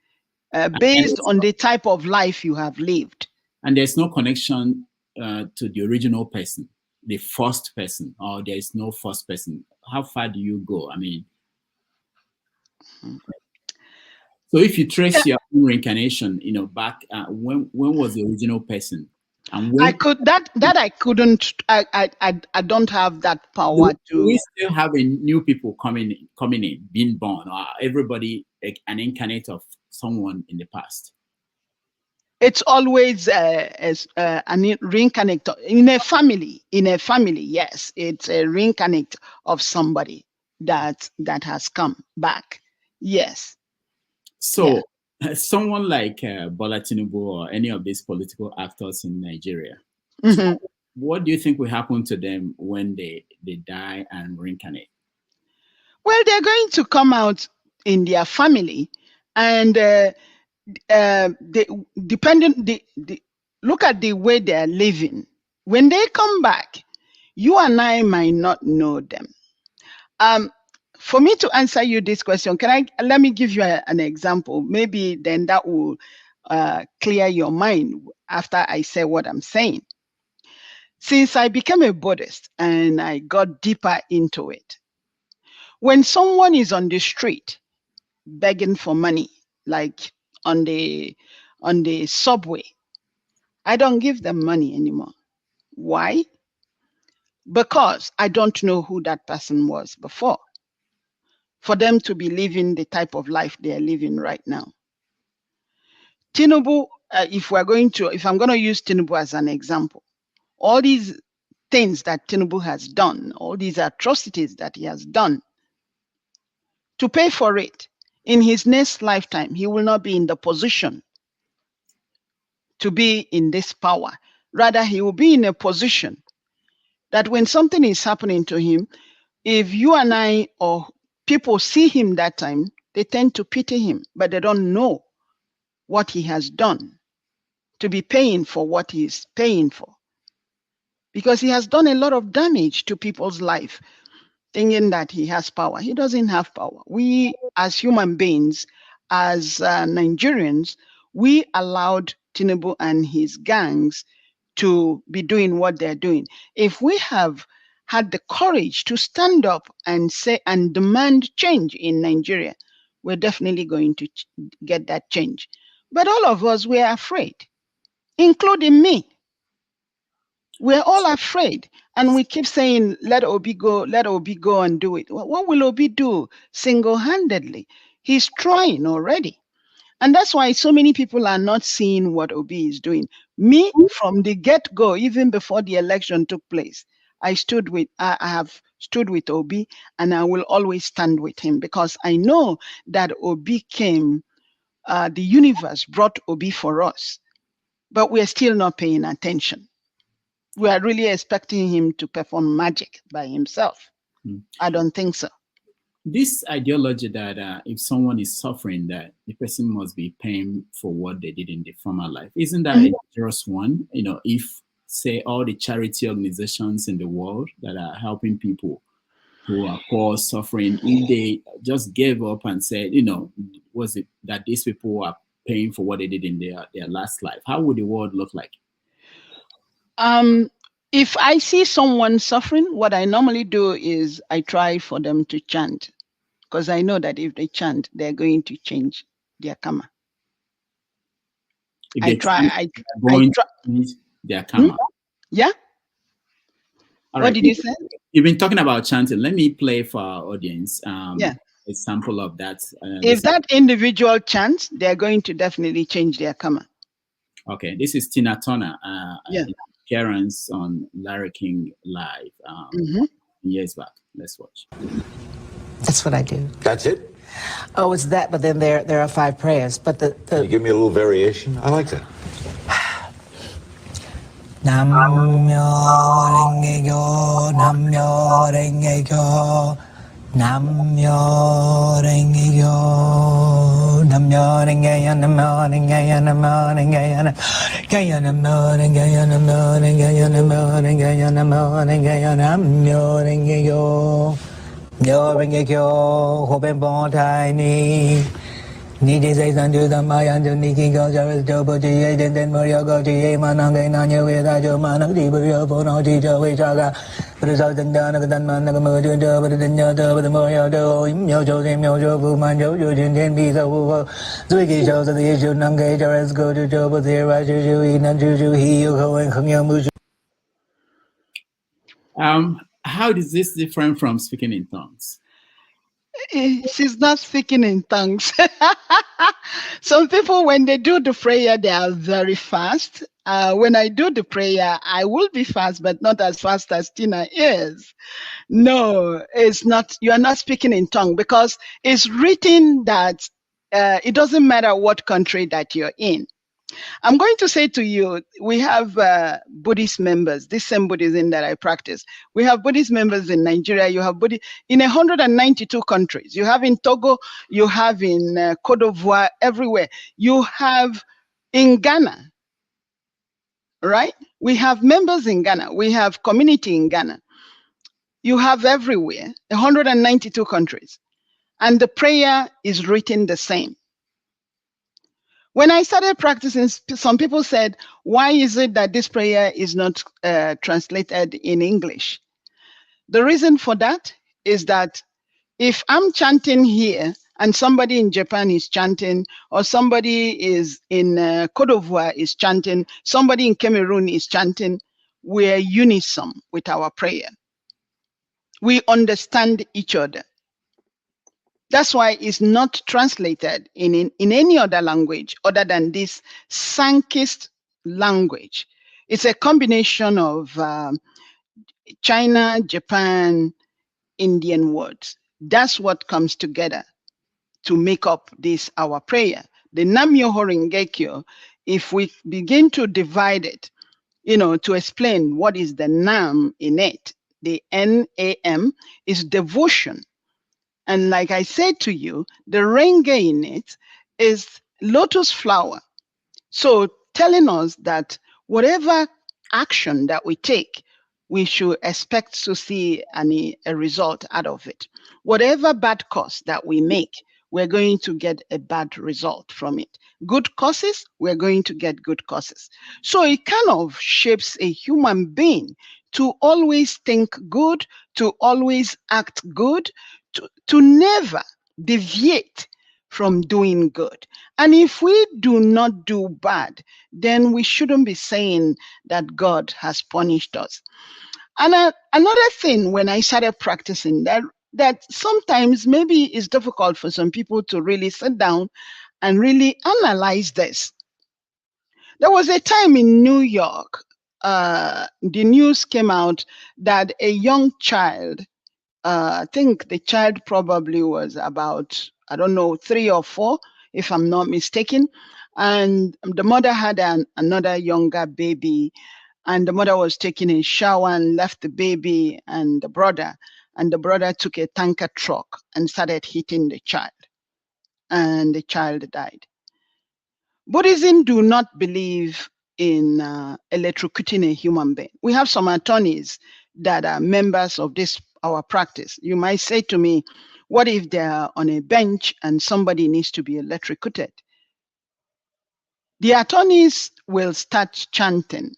based on the type of life you have lived. And there's no connection to the original person, the first person, or there is no first person. How far do you go? I mean, so if you trace your own reincarnation, back, when was the original person? And when, I don't have that power to. We still have new people coming in, being born, or everybody an incarnate of someone in the past. It's always a reincarnate in a family. In a family, yes, it's a reincarnate of somebody that has come back. Yes. So, someone like Bola Tinubu or any of these political actors in Nigeria, so what do you think will happen to them when they die and reincarnate? Well, they're going to come out in their family, and look at the way they're living. When they come back, you and I might not know them. For me to answer you this question, let me give you an example. Maybe then that will clear your mind after I say what I'm saying. Since I became a Buddhist and I got deeper into it, when someone is on the street begging for money, like on the subway, I don't give them money anymore. Why? because I don't know who that person was before, for them to be living the type of life they are living right now. Tinubu, if I'm going to use Tinubu as an example, all these things that Tinubu has done, all these atrocities that he has done, to pay for it in his next lifetime, he will not be in the position to be in this power. Rather, he will be in a position that when something is happening to him, if you and I or people see him that time, they tend to pity him, but they don't know what he has done to be paying for what he is paying for. Because he has done a lot of damage to people's life, thinking that he has power. He doesn't have power. We, as human beings, as Nigerians, we allowed Tinubu and his gangs to be doing what they're doing. If we have had the courage to stand up and say and demand change in Nigeria, we're definitely going to get that change. But all of us, we are afraid, including me. We're all afraid, and we keep saying, let Obi go and do it. What will Obi do single-handedly? He's trying already. And that's why so many people are not seeing what Obi is doing. Me, from the get-go, even before the election took place, I have stood with Obi, and I will always stand with him, because I know that Obi came, the universe brought Obi for us, but we're still not paying attention. We are really expecting him to perform magic by himself. I don't think so. This ideology that if someone is suffering, that the person must be paying for what they did in the former life, isn't that a dangerous one? You know, if, say, all the charity organizations in the world that are helping people who are poor, suffering, if they just gave up and said, you know, was it that these people are paying for what they did in their last life, how would the world look like? If I see someone suffering, what I normally do is I try for them to chant, because I know that if they chant, they're going to change their karma. If I they try. to change their karma. Yeah. All what right. did you say? You've been talking about chanting. Let me play for our audience Yeah. a sample of that. If that individual chants, they're going to definitely change their karma. Okay, this is Tina Turner, Yeah. appearance on Larry King Live years back. Let's watch. That's what I do. That's it? Oh, it's that, but then there are 5 prayers. But Can you give me a little variation? I like that. Nam-myo renge-kyo, Nam-myo renge-kyo, Nam-myo renge-kyo, Nam-myo renge-kyo, Nam-myo renge-kyo, Nam-myo renge-kyo, Nam-myo renge-kyo, Nam-myo renge-kyo, Nam-myo renge-kyo, Nam-myo renge-kyo, Nam-myo renge-kyo, Myo renge-kyo, Hoben bon tai ni. Niji say sanju dhammayan ju niki go javis jo bo ji ye den den muryo go ji ye manang ge na nye we da jo manang ji bu yo bo no ji jo we cha ga bu zo den da na dan man na mo ju jo bu den yo jo bu mo yo jo im yo jo den yo jo bu man jo ju jin den bi so bu zui gi jo so the ju nang ge jo res go ju jo bu the ra ju ju yi nan ju ju hi yo ko en khang yo mu. How is this different from speaking in tongues? She's not speaking in tongues. Some people, when they do the prayer, they are very fast. When I do the prayer, I will be fast, but not as fast as Tina is. No, it's not. You are not speaking in tongue, because it's written that it doesn't matter what country that you're in. I'm going to say to you, we have Buddhist members, this same Buddhism that I practice. We have Buddhist members in Nigeria. You have Buddhist in 192 countries. You have in Togo, you have in Cote d'Ivoire, everywhere. You have in Ghana, right? We have members in Ghana. We have community in Ghana. You have everywhere, 192 countries. And the prayer is written the same. When I started practicing, some people said, why is it that this prayer is not translated in English? The reason for that is that if I'm chanting here and somebody in Japan is chanting, or somebody is in Cote d'Ivoire is chanting, somebody in Cameroon is chanting, we're unison with our prayer. We understand each other. That's why it's not translated in any other language other than this Sankist language. It's a combination of China, Japan, Indian words. That's what comes together to make up this our prayer. The Nam-myoho Renge Kyo, if we begin to divide it, to explain what is the Nam in it, the N-A-M is devotion. And like I said to you, the Renge in it is lotus flower. So telling us that whatever action that we take, we should expect to see a result out of it. Whatever bad course that we make, we're going to get a bad result from it. Good causes, we're going to get good causes. So it kind of shapes a human being to always think good, to always act good, to never deviate from doing good. And if we do not do bad, then we shouldn't be saying that God has punished us. And another thing, when I started practicing that sometimes maybe it's difficult for some people to really sit down and really analyze this. There was a time in New York, the news came out that a young child, I think the child probably was about, I don't know, 3 or 4, if I'm not mistaken. And the mother had another younger baby, and the mother was taking a shower and left the baby and the brother took a tanker truck and started hitting the child, and the child died. Buddhism do not believe in electrocuting a human being. We have some attorneys that are members of this our practice. You might say to me, what if they're on a bench and somebody needs to be electrocuted? The attorneys will start chanting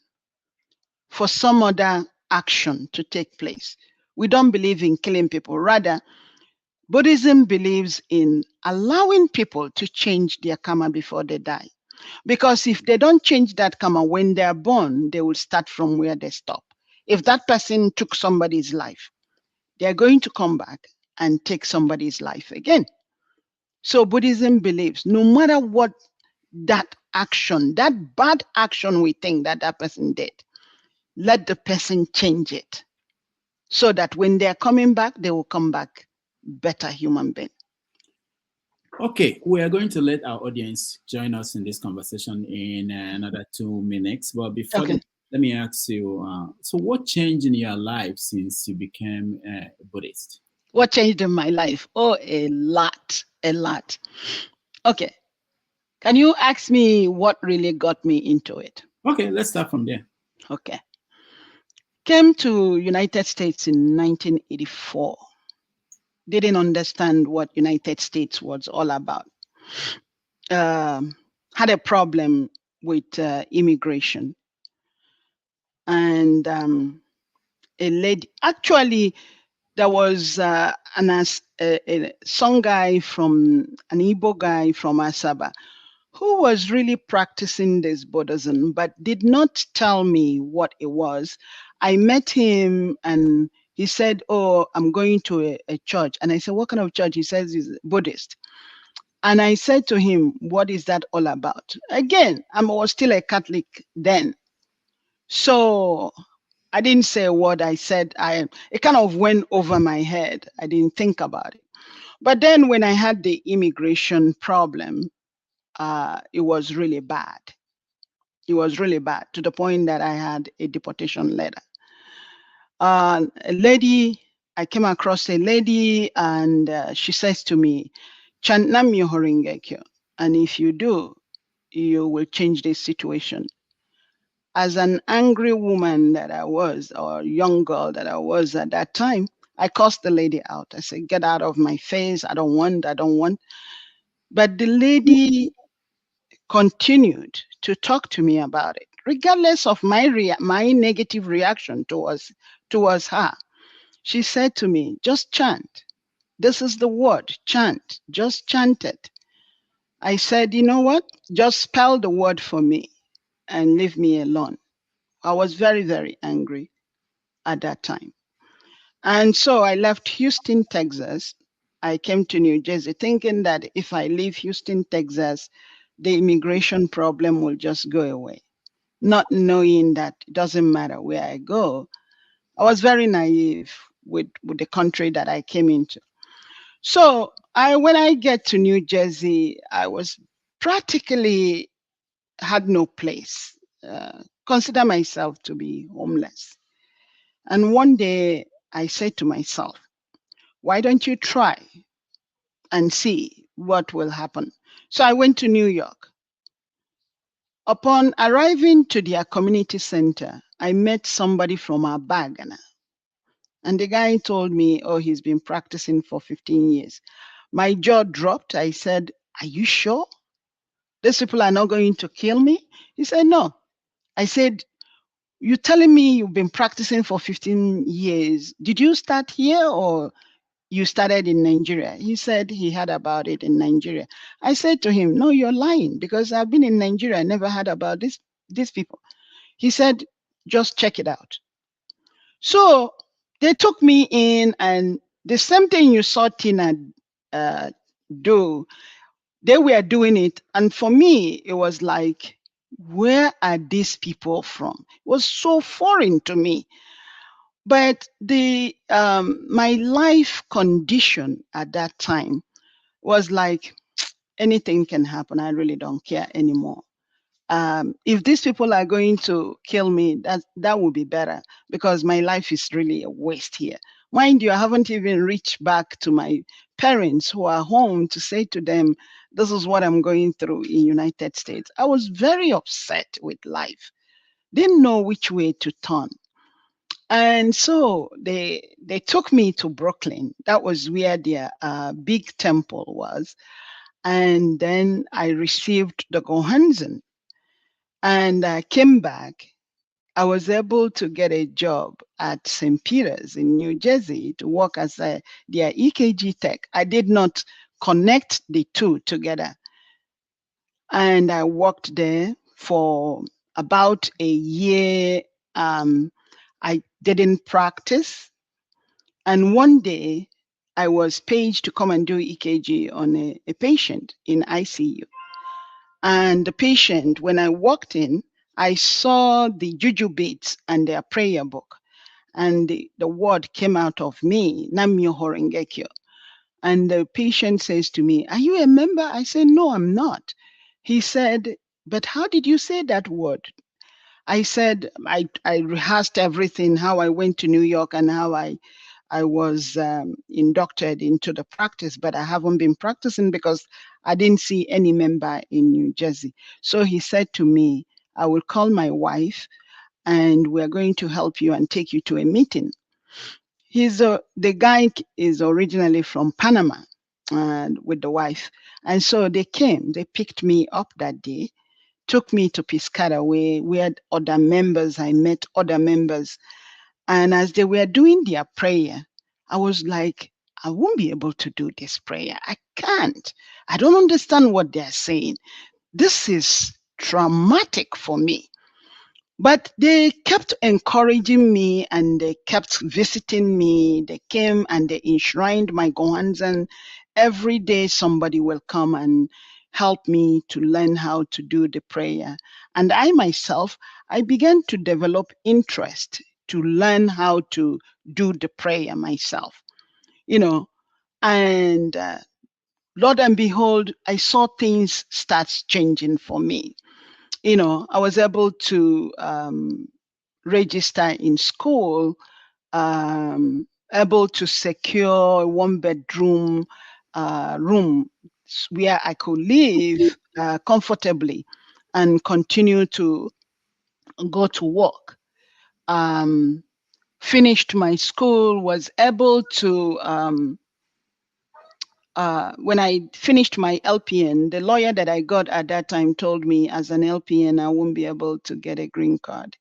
for some other action to take place. We don't believe in killing people. Rather, Buddhism believes in allowing people to change their karma before they die. Because if they don't change that karma when they're born, they will start from where they stop. If that person took somebody's life, they're going to come back and take somebody's life again. So Buddhism believes no matter what that action, that bad action we think that person did, let the person change it so that when they're coming back, they will come back better human being. Okay, we are going to let our audience join us in this conversation in another 2 minutes. But before that, let me ask you, so what changed in your life since you became a Buddhist? What changed in my life? Oh, a lot. Okay. Can you ask me what really got me into it? Okay, let's start from there. Okay. Came to United States in 1984. Didn't understand what United States was all about. Had a problem with immigration. And a lady, actually, there was a song guy from, an Igbo guy from Asaba, who was really practicing this Buddhism, but did not tell me what it was. I met him and he said, oh, I'm going to a church. And I said, what kind of church? He says he's Buddhist. And I said to him, what is that all about? Again, I was still a Catholic then. So I didn't say a word. I said, it kind of went over my head. I didn't think about it. But then when I had the immigration problem, it was really bad. It was really bad to the point that I had a deportation letter. A lady, I came across a lady and she says to me, chant Nam-myoho Renge Kyo. And if you do, you will change this situation. As an angry woman that I was, or young girl that I was at that time, I cursed the lady out. I said, get out of my face. I don't want. But the lady continued to talk to me about it, regardless of my negative reaction towards her. She said to me, just chant. This is the word, chant. Just chant it. I said, you know what? Just spell the word for me and leave me alone. I was very, very angry at that time. And so I left Houston, Texas. I came to New Jersey thinking that if I leave Houston, Texas, the immigration problem will just go away, not knowing that it doesn't matter where I go. I was very naive with the country that I came into. So when I get to New Jersey, I was practically had no place. Consider myself to be homeless. And one day I said to myself, why don't you try and see what will happen? So I went to New York. Upon arriving to their community center, I met somebody from Abagana. And the guy told me, oh, he's been practicing for 15 years. My jaw dropped. I said, are you sure? These people are not going to kill me? He said, no. I said, you're telling me you've been practicing for 15 years. Did you start here or you started in Nigeria? He said he heard about it in Nigeria. I said to him, no, you're lying because I've been in Nigeria. I never heard about these people. He said, just check it out. So they took me in, and the same thing you saw Tina do, they were doing it. And for me, it was like, where are these people from? It was so foreign to me. But my life condition at that time was like, anything can happen. I really don't care anymore. If these people are going to kill me, that would be better because my life is really a waste here. Mind you, I haven't even reached back to my parents who are home to say to them, this is what I'm going through in United States. I was very upset with life. Didn't know which way to turn. And so they took me to Brooklyn. That was where their big temple was. And then I received the Gohanzen. And I came back. I was able to get a job at St. Peter's in New Jersey to work as their EKG tech. I did not connect the two together. And I worked there for about a year. I didn't practice. And one day I was paid to come and do EKG on a patient in ICU. And the patient, when I walked in, I saw the juju beads and their prayer book. And the word came out of me, Namyo Horengekyo. And the patient says to me, are you a member? I said, no, I'm not. He said, but how did you say that word? I said, I rehearsed everything, how I went to New York and how I was inducted into the practice, but I haven't been practicing because I didn't see any member in New Jersey. So he said to me, I will call my wife and we're going to help you and take you to a meeting. The guy is originally from Panama with the wife. And so they came, they picked me up that day, took me to Piscataway. We had other members, I met other members. And as they were doing their prayer, I was like, I won't be able to do this prayer. I can't. I don't understand what they're saying. This is traumatic for me. But they kept encouraging me and they kept visiting me. They came and they enshrined my Gohanzen. Every day somebody will come and help me to learn how to do the prayer. And I myself, I began to develop interest to learn how to do the prayer myself, and Lord and behold, I saw things start changing for me. I was able to register in school, able to secure a 1-bedroom room where I could live comfortably and continue to go to work. Finished my school, was able to, when I finished my LPN, the lawyer that I got at that time told me as an LPN, I won't be able to get a green card,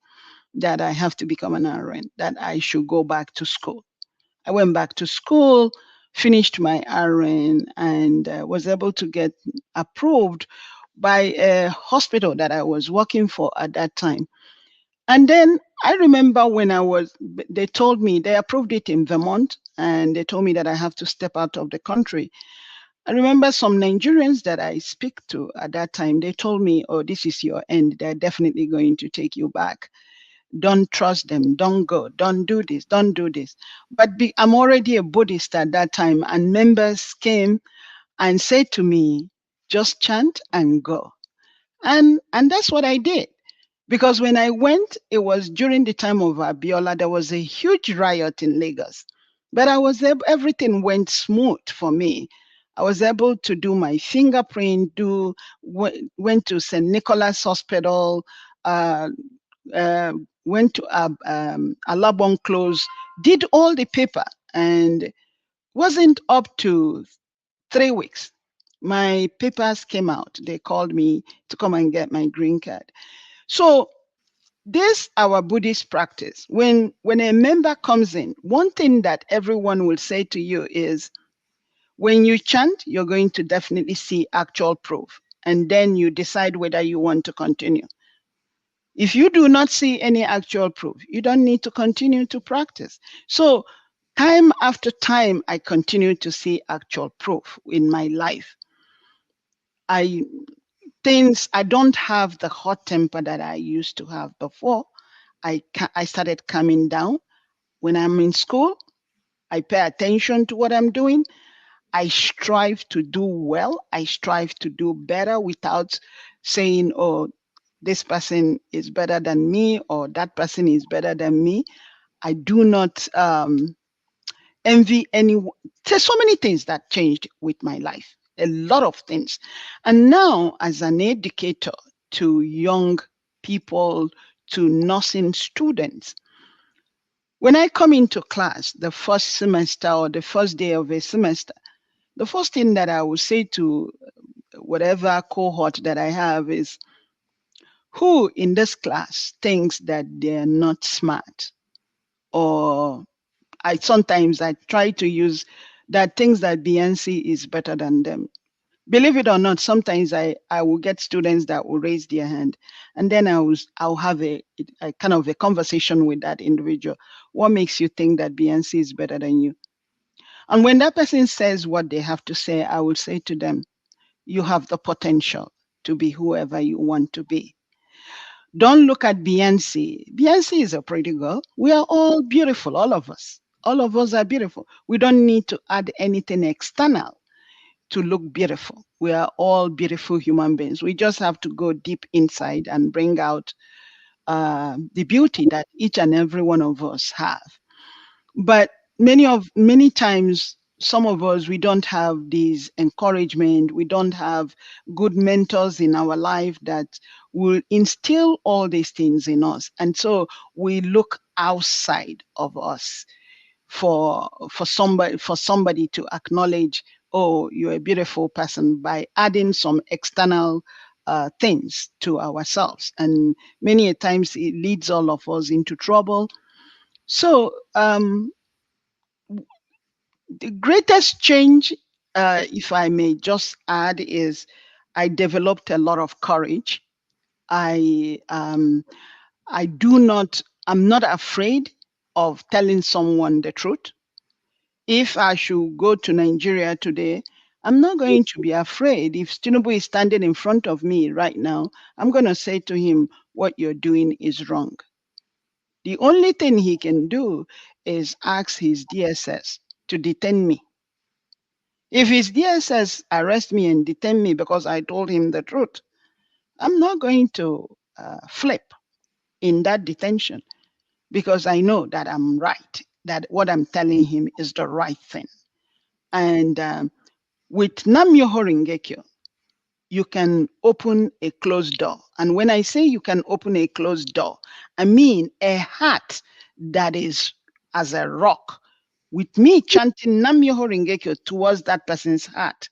that I have to become an RN, that I should go back to school. I went back to school, finished my RN, and was able to get approved by a hospital that I was working for at that time. And then I remember when they told me, they approved it in Vermont, and they told me that I have to step out of the country. I remember some Nigerians that I speak to at that time, they told me, oh, this is your end. They're definitely going to take you back. Don't trust them. Don't go. Don't do this. Don't do this. But I'm already a Buddhist at that time, and members came and said to me, just chant and go. And that's what I did. Because when I went, it was during the time of Abiola. There was a huge riot in Lagos, but everything went smooth for me. I was able to do my fingerprint, went to St. Nicholas Hospital, uh, went to Alabon Close, did all the paper, and wasn't up to 3 weeks. My papers came out. They called me to come and get my green card. So this our Buddhist practice. When a member comes in, one thing that everyone will say to you is, when you chant, you're going to definitely see actual proof, and then you decide whether you want to continue. If you do not see any actual proof, you don't need to continue to practice. So time after time, I continue to see actual proof in my life. I don't have the hot temper that I used to have before. I started calming down. When I'm in school, I pay attention to what I'm doing. I strive to do well. I strive to do better without saying, oh, this person is better than me or that person is better than me. I do not envy anyone. There's so many things that changed with my life, a lot of things. And now, as an educator to young people, to nursing students, when I come into class the first semester or the first day of a semester, the first thing that I will say to whatever cohort that I have is, who in this class thinks that they're not smart? Or sometimes I try to use that things that Beyonce is better than them. Believe it or not, sometimes I will get students that will raise their hand, and then I'll have a kind of a conversation with that individual. What makes you think that Beyonce is better than you? And when that person says what they have to say, I will say to them, you have the potential to be whoever you want to be. Don't look at Beyonce. Beyonce is a pretty girl. We are all beautiful, all of us. All of us are beautiful. We don't need to add anything external to look beautiful. We are all beautiful human beings. We just have to go deep inside and bring out the beauty that each and every one of us have. But many times, some of us, we don't have these encouragement. We don't have good mentors in our life that will instill all these things in us. And so we look outside of us for somebody to acknowledge, oh, you're a beautiful person, by adding some external things to ourselves. And many a times it leads all of us into trouble. So the greatest change, if I may just add, is I developed a lot of courage. I'm not afraid of telling someone the truth. If I should go to Nigeria today, I'm not going to be afraid. If Tinubu is standing in front of me right now, I'm going to say to him, what you're doing is wrong. The only thing he can do is ask his DSS to detain me. If his DSS arrest me and detain me because I told him the truth, I'm not going to flip in that detention, because I know that I'm right, that what I'm telling him is the right thing. And with Nam Myoho Renge Kyo, you can open a closed door. And when I say you can open a closed door, I mean a heart that is as a rock. With me chanting Nam Myoho Renge Kyo towards that person's heart,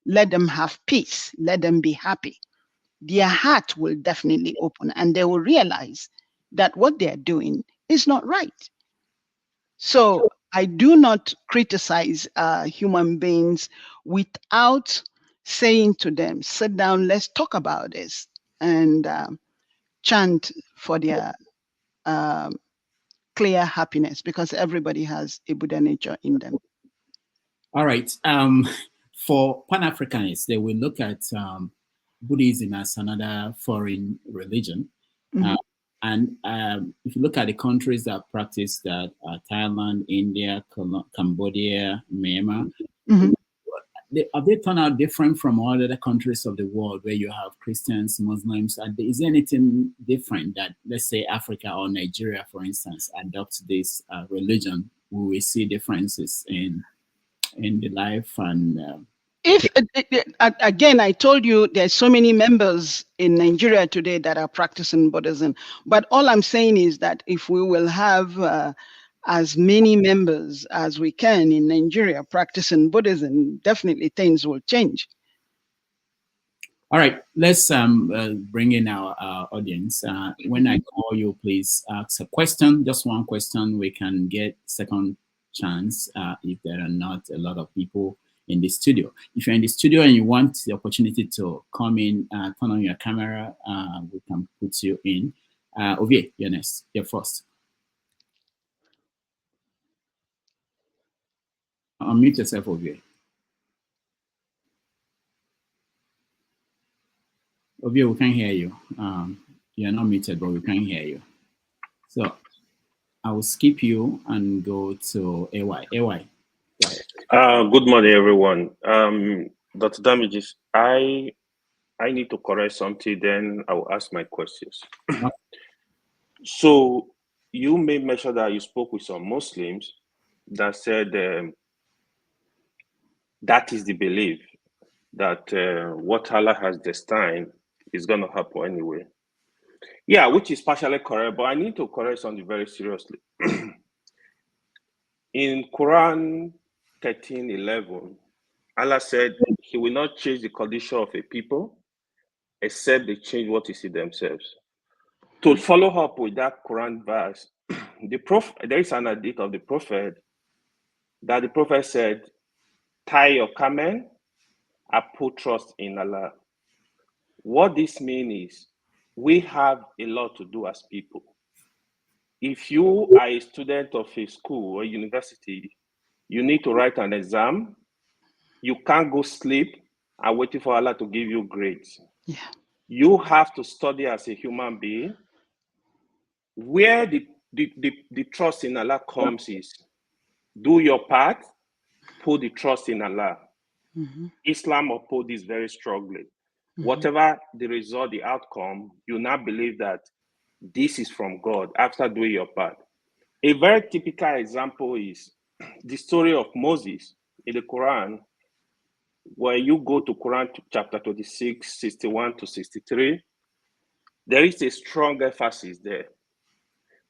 let them have peace, let them be happy. Their heart will definitely open, and they will realize that what they're doing is not right. So I do not criticize human beings without saying to them, sit down, let's talk about this, and chant for their clear happiness, because everybody has a Buddha nature in them. All right. For Pan-Africanists, they will look at Buddhism as another foreign religion. Mm-hmm. And if you look at the countries that practice that, Thailand, India, Cambodia, Myanmar, Mm-hmm. have they turned out different from all other countries of the world where you have Christians, Muslims? Is there anything different that, let's say, Africa or Nigeria, for instance, adopt this religion? Will we see differences in the life and if again, I told you there's so many members in Nigeria today that are practicing Buddhism, but all I'm saying is that if we will have as many members as we can in Nigeria practicing Buddhism, definitely things will change. All right, let's bring in our audience. When I call you, please ask a question, just one question. We can get second chance if there are not a lot of people in the studio. If you're in the studio and you want the opportunity to come in, turn on your camera, we can put you in. Ovie, you're next. You're first. Unmute yourself, Ovie. Ovie, we can't hear you. You're not muted, but we can't hear you. So I will skip you and go to AY. AY. Good morning, everyone. Dr. Damages, I need to correct something, then I will ask my questions. So you made mention that you spoke with some Muslims that said that is the belief that what Allah has destined is going to happen anyway. Yeah, which is partially correct, but I need to correct something very seriously. In Quran 13:11, Allah said he will not change the condition of a people except they change what is in themselves. To follow up with that Quran verse, there is an hadith of the Prophet that the Prophet said, tie your camel and put trust in Allah. What this means is we have a lot to do as people. If you are a student of a school or university, you need to write an exam. You can't go sleep and waiting for Allah to give you grades. Yeah. You have to study as a human being. Where the trust in Allah comes is do your part, put the trust in Allah. Mm-hmm. Islam uphold this very strongly. Mm-hmm. Whatever the result, the outcome, you now believe that this is from God after doing your part. A very typical example is the story of Moses in the Quran, where you go to Quran chapter 26, 61 to 63, there is a strong emphasis there.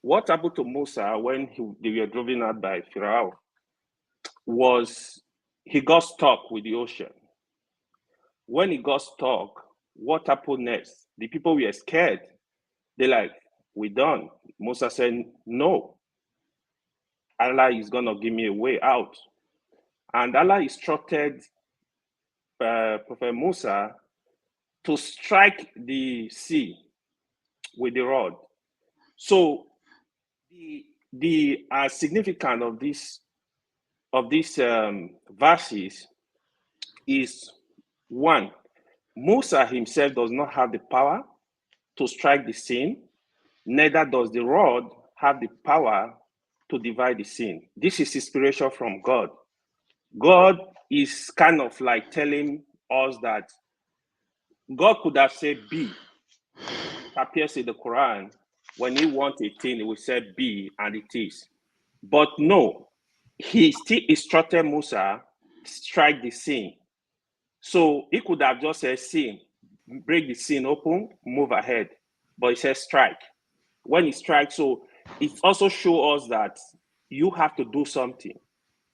What happened to Musa when they were driven out by Pharaoh was he got stuck with the ocean. When he got stuck, what happened next? The people were scared. They're like, we're done. Musa said, no. Allah is going to give me a way out. And Allah instructed Prophet Musa to strike the sea with the rod. So the significance of these verses is, one, Musa himself does not have the power to strike the sea, neither does the rod have the power to divide the sea. This is inspiration from God. God is kind of like telling us that God could have said be. It appears in the Quran, when he wants a thing, he will say be, and it is. But no, he still instructed Musa to strike the sea. So he could have just said sin, break the sin open, move ahead. But he says strike. When he strikes, so it also shows us that you have to do something.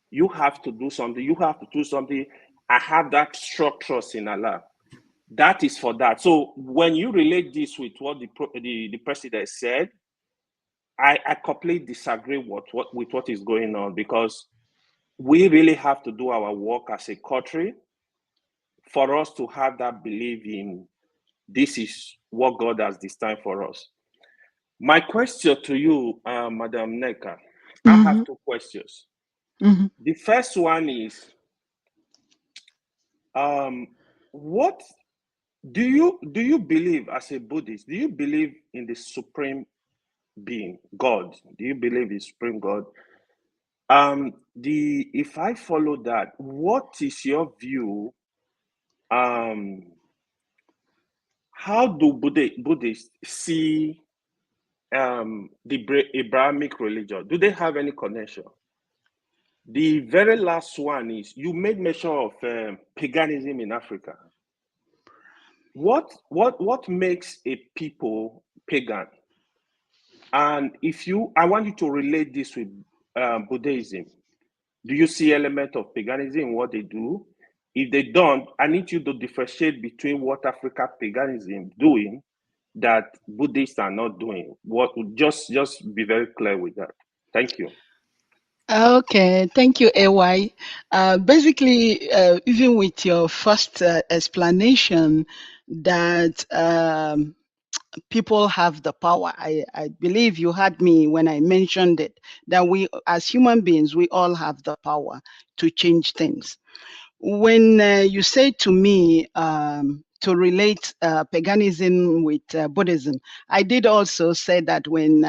You have to do something. You have to do something. I have that structure in Allah. That is for that. So when you relate this with what the president said, I completely disagree with what is going on, because we really have to do our work as a country for us to have that belief in this is what God has destined for us. My question to you, Madam Nneka, I have two questions. The first one is, what do you believe as a Buddhist? Do you believe in the supreme being, God? Do you believe in supreme God? If I follow that, what is your view? How do Buddhists see the Abrahamic religion? Do they have any connection? The very last one is, you made mention of paganism in Africa. What makes a people pagan? And I want you to relate this with Buddhism. Do you see element of paganism in what they do? If they don't, I need you to differentiate between what Africa paganism doing that Buddhists are not doing. Just be very clear with that. Thank you. Okay, thank you, AY. Basically, even with your first explanation that people have the power, I believe you had me when I mentioned it, that we, as human beings, we all have the power to change things. When you say to me to relate paganism with Buddhism, I did also say that when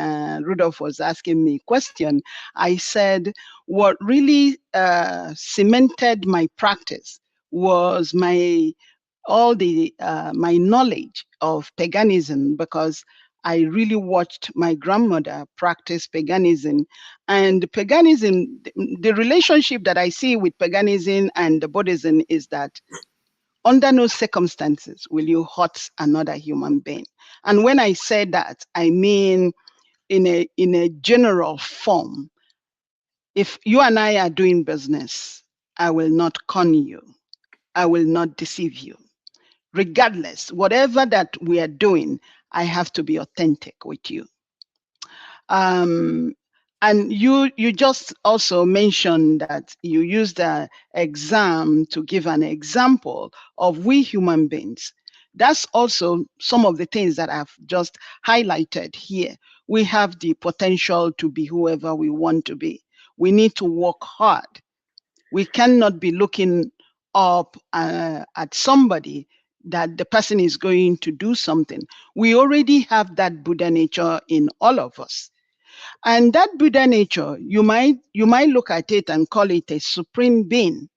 Rudolph was asking me question, I said what really cemented my practice was my knowledge of paganism, because I really watched my grandmother practice paganism. And paganism, the relationship that I see with paganism and the Buddhism is that under no circumstances will you hurt another human being. And when I say that, I mean in a general form. If you and I are doing business, I will not con you. I will not deceive you. Regardless, whatever that we are doing, I have to be authentic with you. And you just also mentioned that you used the exam to give an example of we human beings. That's also some of the things that I've just highlighted here. We have the potential to be whoever we want to be. We need to work hard. We cannot be looking up at somebody that the person is going to do something. We already have that Buddha nature in all of us. And that Buddha nature, you might look at it and call it a supreme being.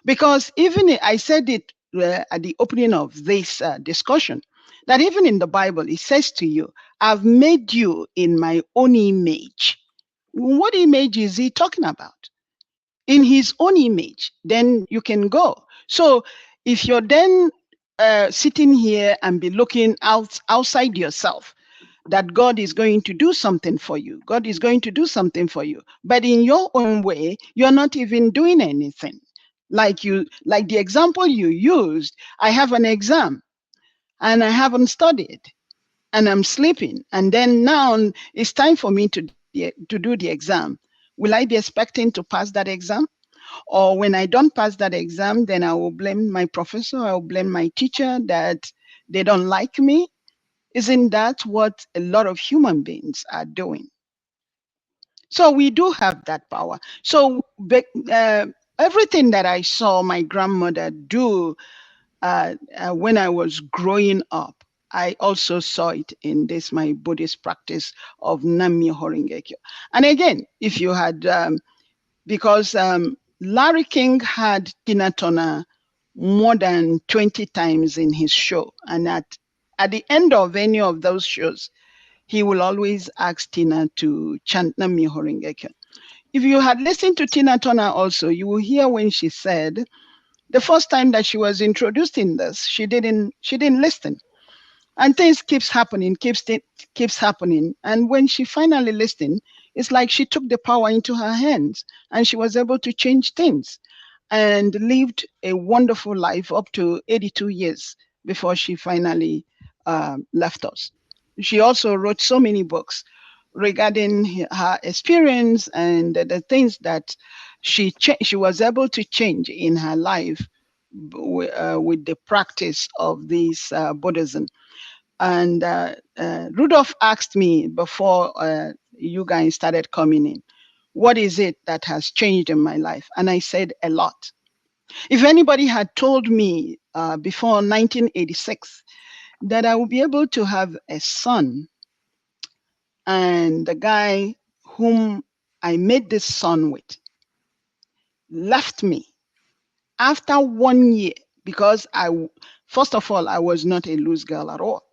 Because even I said it at the opening of this discussion, that even in the Bible, it says to you, I've made you in my own image. What image is he talking about? In his own image, then you can go. So if you're then sitting here and be looking outside yourself, that God is going to do something for you. God is going to do something for you. But in your own way, you're not even doing anything. Like the example you used, I have an exam and I haven't studied and I'm sleeping. And then now it's time for me to do the exam. Will I be expecting to pass that exam? Or when I don't pass that exam, then I will blame my professor, I will blame my teacher that they don't like me. Isn't that what a lot of human beings are doing? So we do have that power. So everything that I saw my grandmother do when I was growing up, I also saw it in this, my Buddhist practice of Nam-myoho Renge-kyo. And again, if you had, because Larry King had Tina Turner more than 20 times in his show. And at the end of any of those shows, he will always ask Tina to chant Nam-myoho Renge-kyo. If you had listened to Tina Turner also, you will hear when she said, the first time that she was introduced in this, she didn't listen. And things keeps happening. And when she finally listened, it's like she took the power into her hands and she was able to change things and lived a wonderful life up to 82 years before she finally left us. She also wrote so many books regarding her experience and the things that she was able to change in her life with the practice of this Buddhism. And Rudolph asked me before you guys started coming in, what is it that has changed in my life? And I said a lot. If anybody had told me before 1986 that I would be able to have a son, and the guy whom I made this son with left me after 1 year, because first of all, I was not a loose girl at all.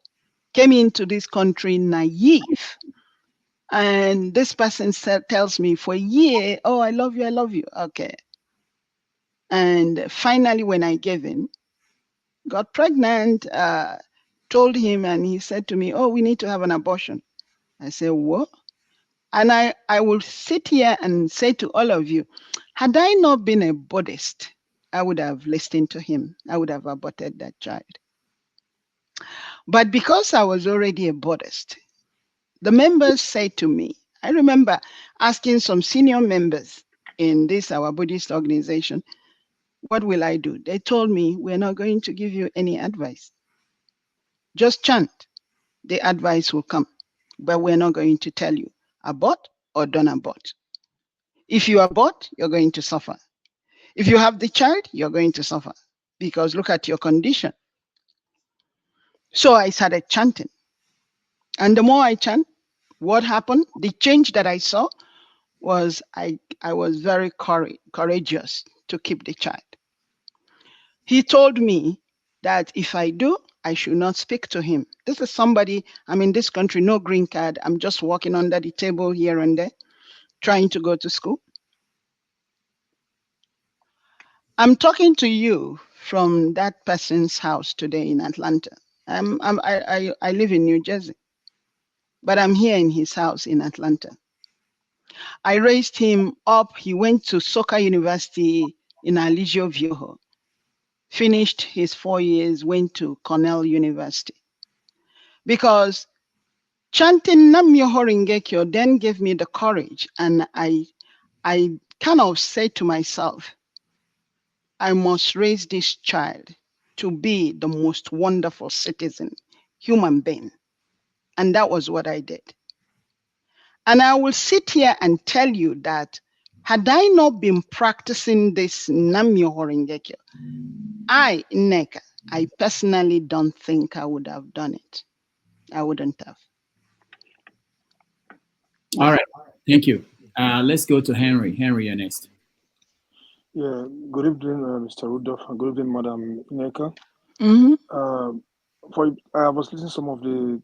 Came into this country naive. And this person tells me for a year, oh, I love you, I love you. Okay. And finally, when I gave in, got pregnant, told him, and he said to me, oh, we need to have an abortion. I said, what? And I will sit here and say to all of you, had I not been a Buddhist, I would have listened to him. I would have aborted that child. But because I was already a Buddhist, the members said to me, I remember asking some senior members in this, our Buddhist organization, what will I do? They told me, we're not going to give you any advice. Just chant. The advice will come. But we're not going to tell you, abort or don't abort. If you abort, you're going to suffer. If you have the child, you're going to suffer, because look at your condition. So I started chanting. And the more I chant, what happened? The change that I saw was I was very courageous to keep the child. He told me that if I do, I should not speak to him. This is somebody, I'm in this country, no green card. I'm just walking under the table here and there, trying to go to school. I'm talking to you from that person's house today in Atlanta. I live in New Jersey, but I'm here in his house in Atlanta. I raised him up. He went to Soka University in Aligio Viejo, finished his 4 years, went to Cornell University. Because chanting Nam Myoho Renge Kyo then gave me the courage, and I kind of said to myself, I must raise this child to be the most wonderful citizen, human being. And that was what I did. And I will sit here and tell you that had I not been practicing this Nam Myoho Renge Kyo, I, Nneka, I personally don't think I would have done it. I wouldn't have. All right. Thank you. Let's go to Henry. Henry, you're next. Yeah, good evening, Mr. Rudolph, and good evening, Madam Nneka. I was listening to some of the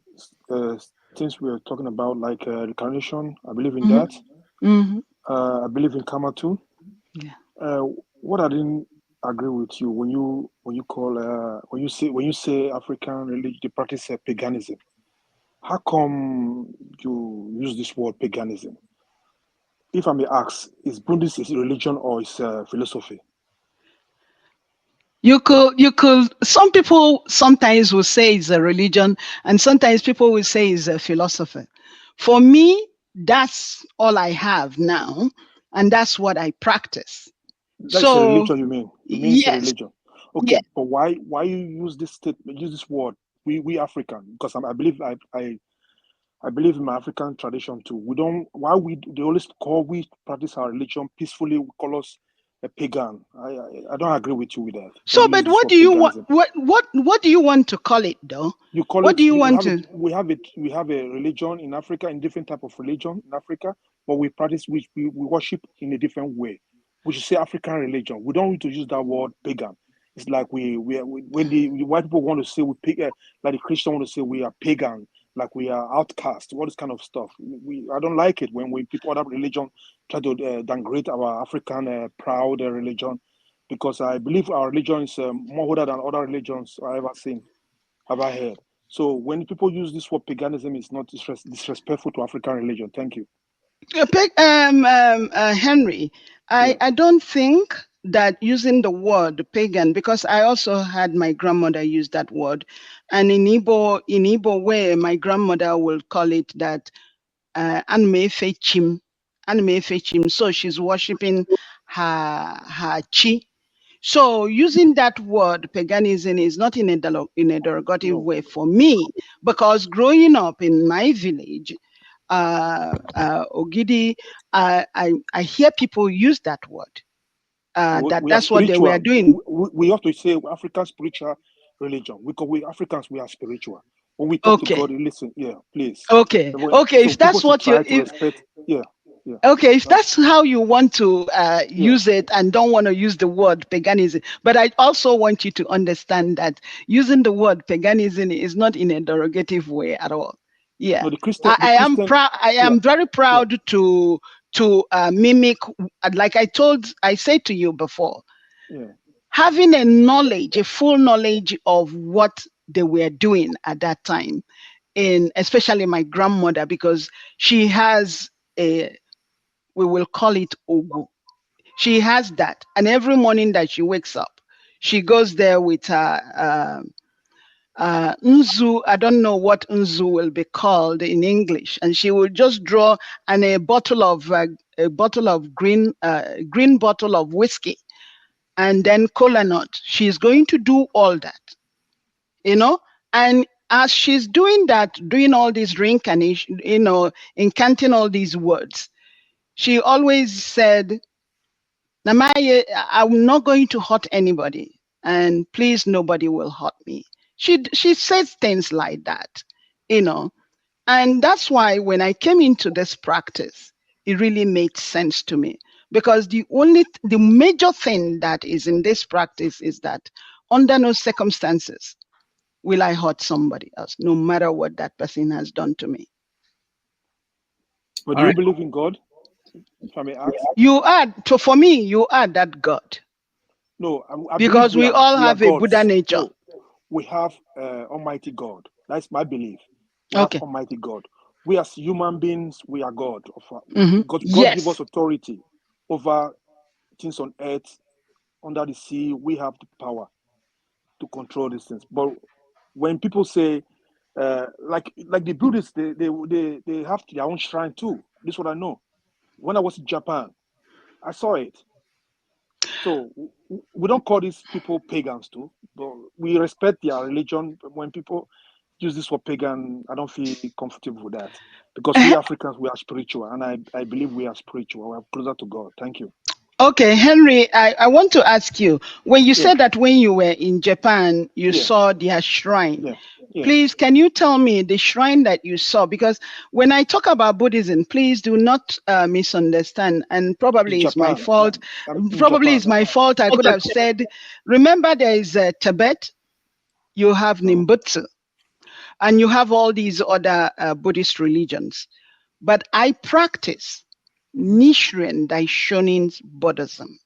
things we were talking about, like reincarnation. I believe in that. I believe in karma too. Yeah. What I didn't agree with you when you say African religion, they practice paganism. How come you use this word paganism? If I may ask, is Buddhism a religion or is philosophy? You could, some people sometimes will say it's a religion, and sometimes people will say it's a philosophy. For me, that's all I have now, and that's what I practice. That's a religion, you mean? You mean yes, it's a religion. Okay, yeah. but why you use this statement, use this word, we African? Because I believe I believe in my African tradition too. They always we practice our religion peacefully, we call us a pagan. I don't agree with you with that. So, but what do you want? What do you want to call it, though? You call what it. Do you want to? We have a religion in Africa, in different type of religion in Africa, but we practice we worship in a different way. We should say African religion. We don't need to use that word pagan. It's like when the white people want to say we pagan, like the Christian want to say we are pagan, like we are outcast. All this kind of stuff. I don't like it when people other religion try to downgrade our African proud religion, because I believe our religion is more older than other religions I've ever seen, ever heard. So when people use this word paganism, it's not disrespectful to African religion. Thank you. Henry, I don't think that using the word pagan, because I also had my grandmother use that word, and in Igbo way, my grandmother will call it that anmefe chim. So she's worshiping her chi. So using that word paganism is not in a derogative way for me, because growing up in my village, Ogidi, I hear people use that word. That's what they were doing. We have to say African spiritual religion. We Africans, we are spiritual. When we talk to God, listen, please. Okay. So if that's what you respect, Okay, if that's how you want to use it and don't want to use the word paganism, but I also want you to understand that using the word paganism is not in a derogative way at all. Yeah, no, I am proud. I am very proud to mimic, like I said to you before, having a full knowledge of what they were doing at that time, especially my grandmother, because she has we will call it Ogu. She has that. And every morning that she wakes up, she goes there with her Nzu. I don't know what Nzu will be called in English. And she will just draw a bottle of green bottle of whiskey, and then cola nut. She's going to do all that, and as she's doing that, doing all this reincarnation, incanting all these words, she always said, Namaye, I'm not going to hurt anybody, and please, nobody will hurt me. She says things like that, and that's why when I came into this practice, it really made sense to me, because the major thing that is in this practice is that under no circumstances will I hurt somebody else, no matter what that person has done to me. But do you believe in God? If I may ask. For me, you are that God. No, I because we all have a Buddha nature. No, we have Almighty God. That's my belief. We have Almighty God. We as human beings, we are God. God gives us authority over things on earth, under the sea. We have the power to control these things. But when people say, like the Buddhists, they have their own shrine too. This is what I know. When I was in Japan, I saw it. So we don't call these people pagans too, but we respect their religion. When people use this word pagan, I don't feel comfortable with that, because we Africans, we are spiritual, and I believe we are spiritual. We are closer to God. Thank you. Okay, Henry, I want to ask you, when you said that when you were in Japan, you saw their shrine. Please, can you tell me the shrine that you saw? Because when I talk about Buddhism, please do not misunderstand. And probably it's my fault. It's my fault. I could have said, remember there is Tibet, you have Nimbutsu, and you have all these other Buddhist religions. But I practice Nichiren Daishonin's Buddhism.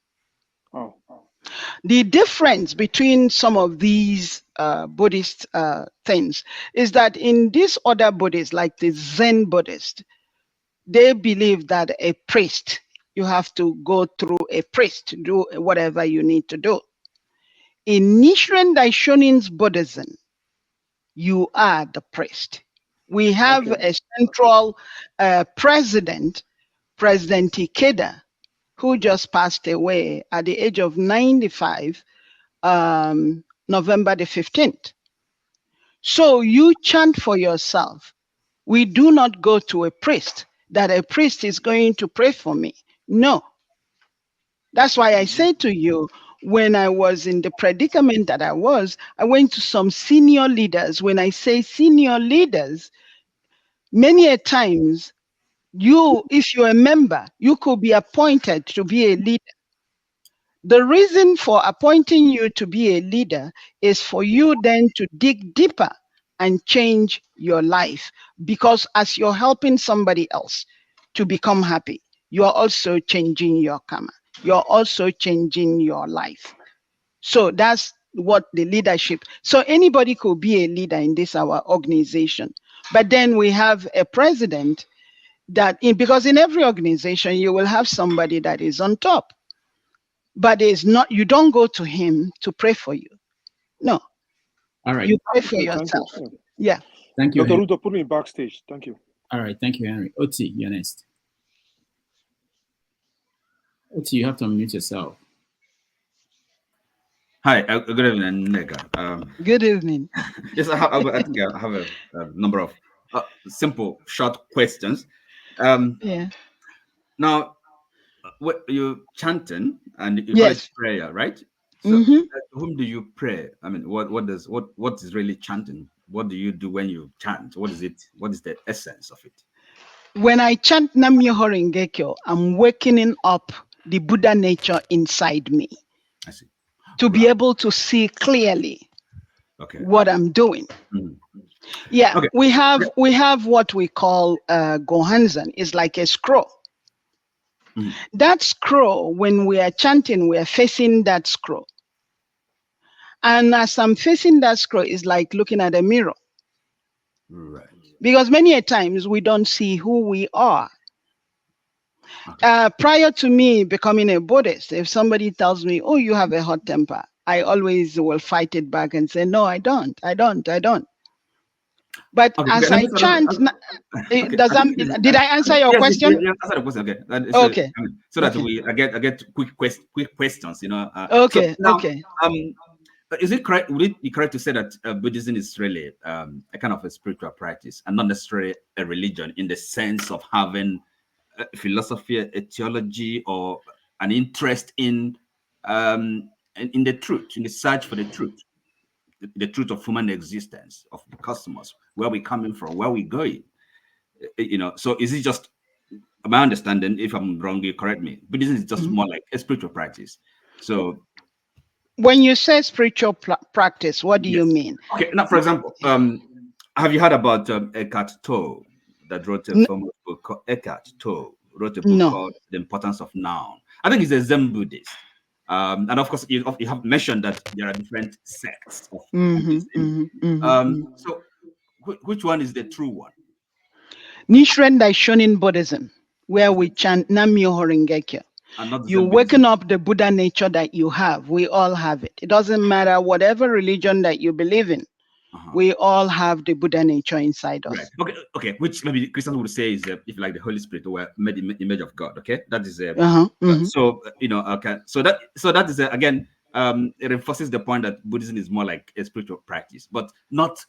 The difference between some of these Buddhist things is that in these other Buddhists, like the Zen Buddhist, they believe that a priest, you have to go through a priest to do whatever you need to do. In Nichiren Daishonin's Buddhism, you are the priest. We have a central president, President Ikeda, who just passed away at the age of 95, November the 15th. So you chant for yourself. We do not go to a priest, that a priest is going to pray for me. No. That's why I say to you, when I was in the predicament that I went to some senior leaders. When I say senior leaders, many a times, if you're a member, you could be appointed to be a leader. The reason for appointing you to be a leader is for you then to dig deeper and change your life. Because as you're helping somebody else to become happy, you're also changing your karma. You're also changing your life. So that's what the leadership. So anybody could be a leader in our organization. But then we have a president because in every organization, you will have somebody that is on top. But you don't go to him to pray for you. No. All right. You pray for yourself. Yeah. Thank you. Dr. Ruto, put me backstage. Thank you. All right. Thank you, Henry. Oti, you're next. Oti, you have to unmute yourself. Hi, good evening, Nneka. Good evening. Yes, I think I have a number of simple, short questions. Yeah. Now, what you chanting and you call it Yes. prayer, right? So, Hmm. to whom do you pray? I mean, what is really chanting? What do you do when you chant? What is it? What is the essence of it? When I chant Nam Myoho Renge Kyo, I'm wakening up the Buddha nature inside me I see. to be Right. able to see clearly Okay. what I'm doing. Mhm. Yeah, Okay. we have what we call Gohanzan. It's like a scroll. Mhm. That scroll, when we are chanting, we are facing that scroll. And as I'm facing that scroll, it's like looking at a mirror. Right. Because many a times we don't see who we are. Okay. Prior to me becoming a Buddhist, if somebody tells me, "Oh, you have a hot temper," I always will fight it back and say, "No, I don't. I don't. I don't." But Okay. as I chant, Okay. does I that, think this is, did I answer your yes, yes, question? yes, answer the question. Okay. Okay. I mean, so that Okay. I get quick questions. So Okay. now, Okay. um, is it correct? Would it be correct to say that Buddhism is really a kind of a spiritual practice and not necessarily a religion in the sense of having a philosophy, a theology, or an interest in the truth, in the search for the truth, the truth of human existence, of the cosmos, where we're coming from, where we're going. So is it just my understanding? If I'm wrong, you correct me. Buddhism is just Mhm. more like a spiritual practice. So When you say spiritual practice, what do you yes. mean? Okay. Now, for example, have you heard about Eckhart Tolle that wrote a N- famous book called Eckhart Tolle wrote a book no. called The Importance of Noun. I think he's a Zen Buddhist. And of course, you have mentioned that there are different sects of Mm-hmm, Buddhism. mm-hmm, mm-hmm. So which one is the true one? Nichiren Daishonin Buddhism, where we chant Nam Myoho Renge Kyo. And not the You Zen Buddhism. waken up the Buddha nature that you have. We all have it. It doesn't matter whatever religion that you believe in. Uh-huh. We all have the Buddha nature inside Right. us. Okay. Which maybe Christians would say is, if you like, the Holy Spirit or made in the image of God. Okay. That is Uh-huh. Mm-hmm. Okay. So that is again, it reinforces the point that Buddhism is more like a spiritual practice, but not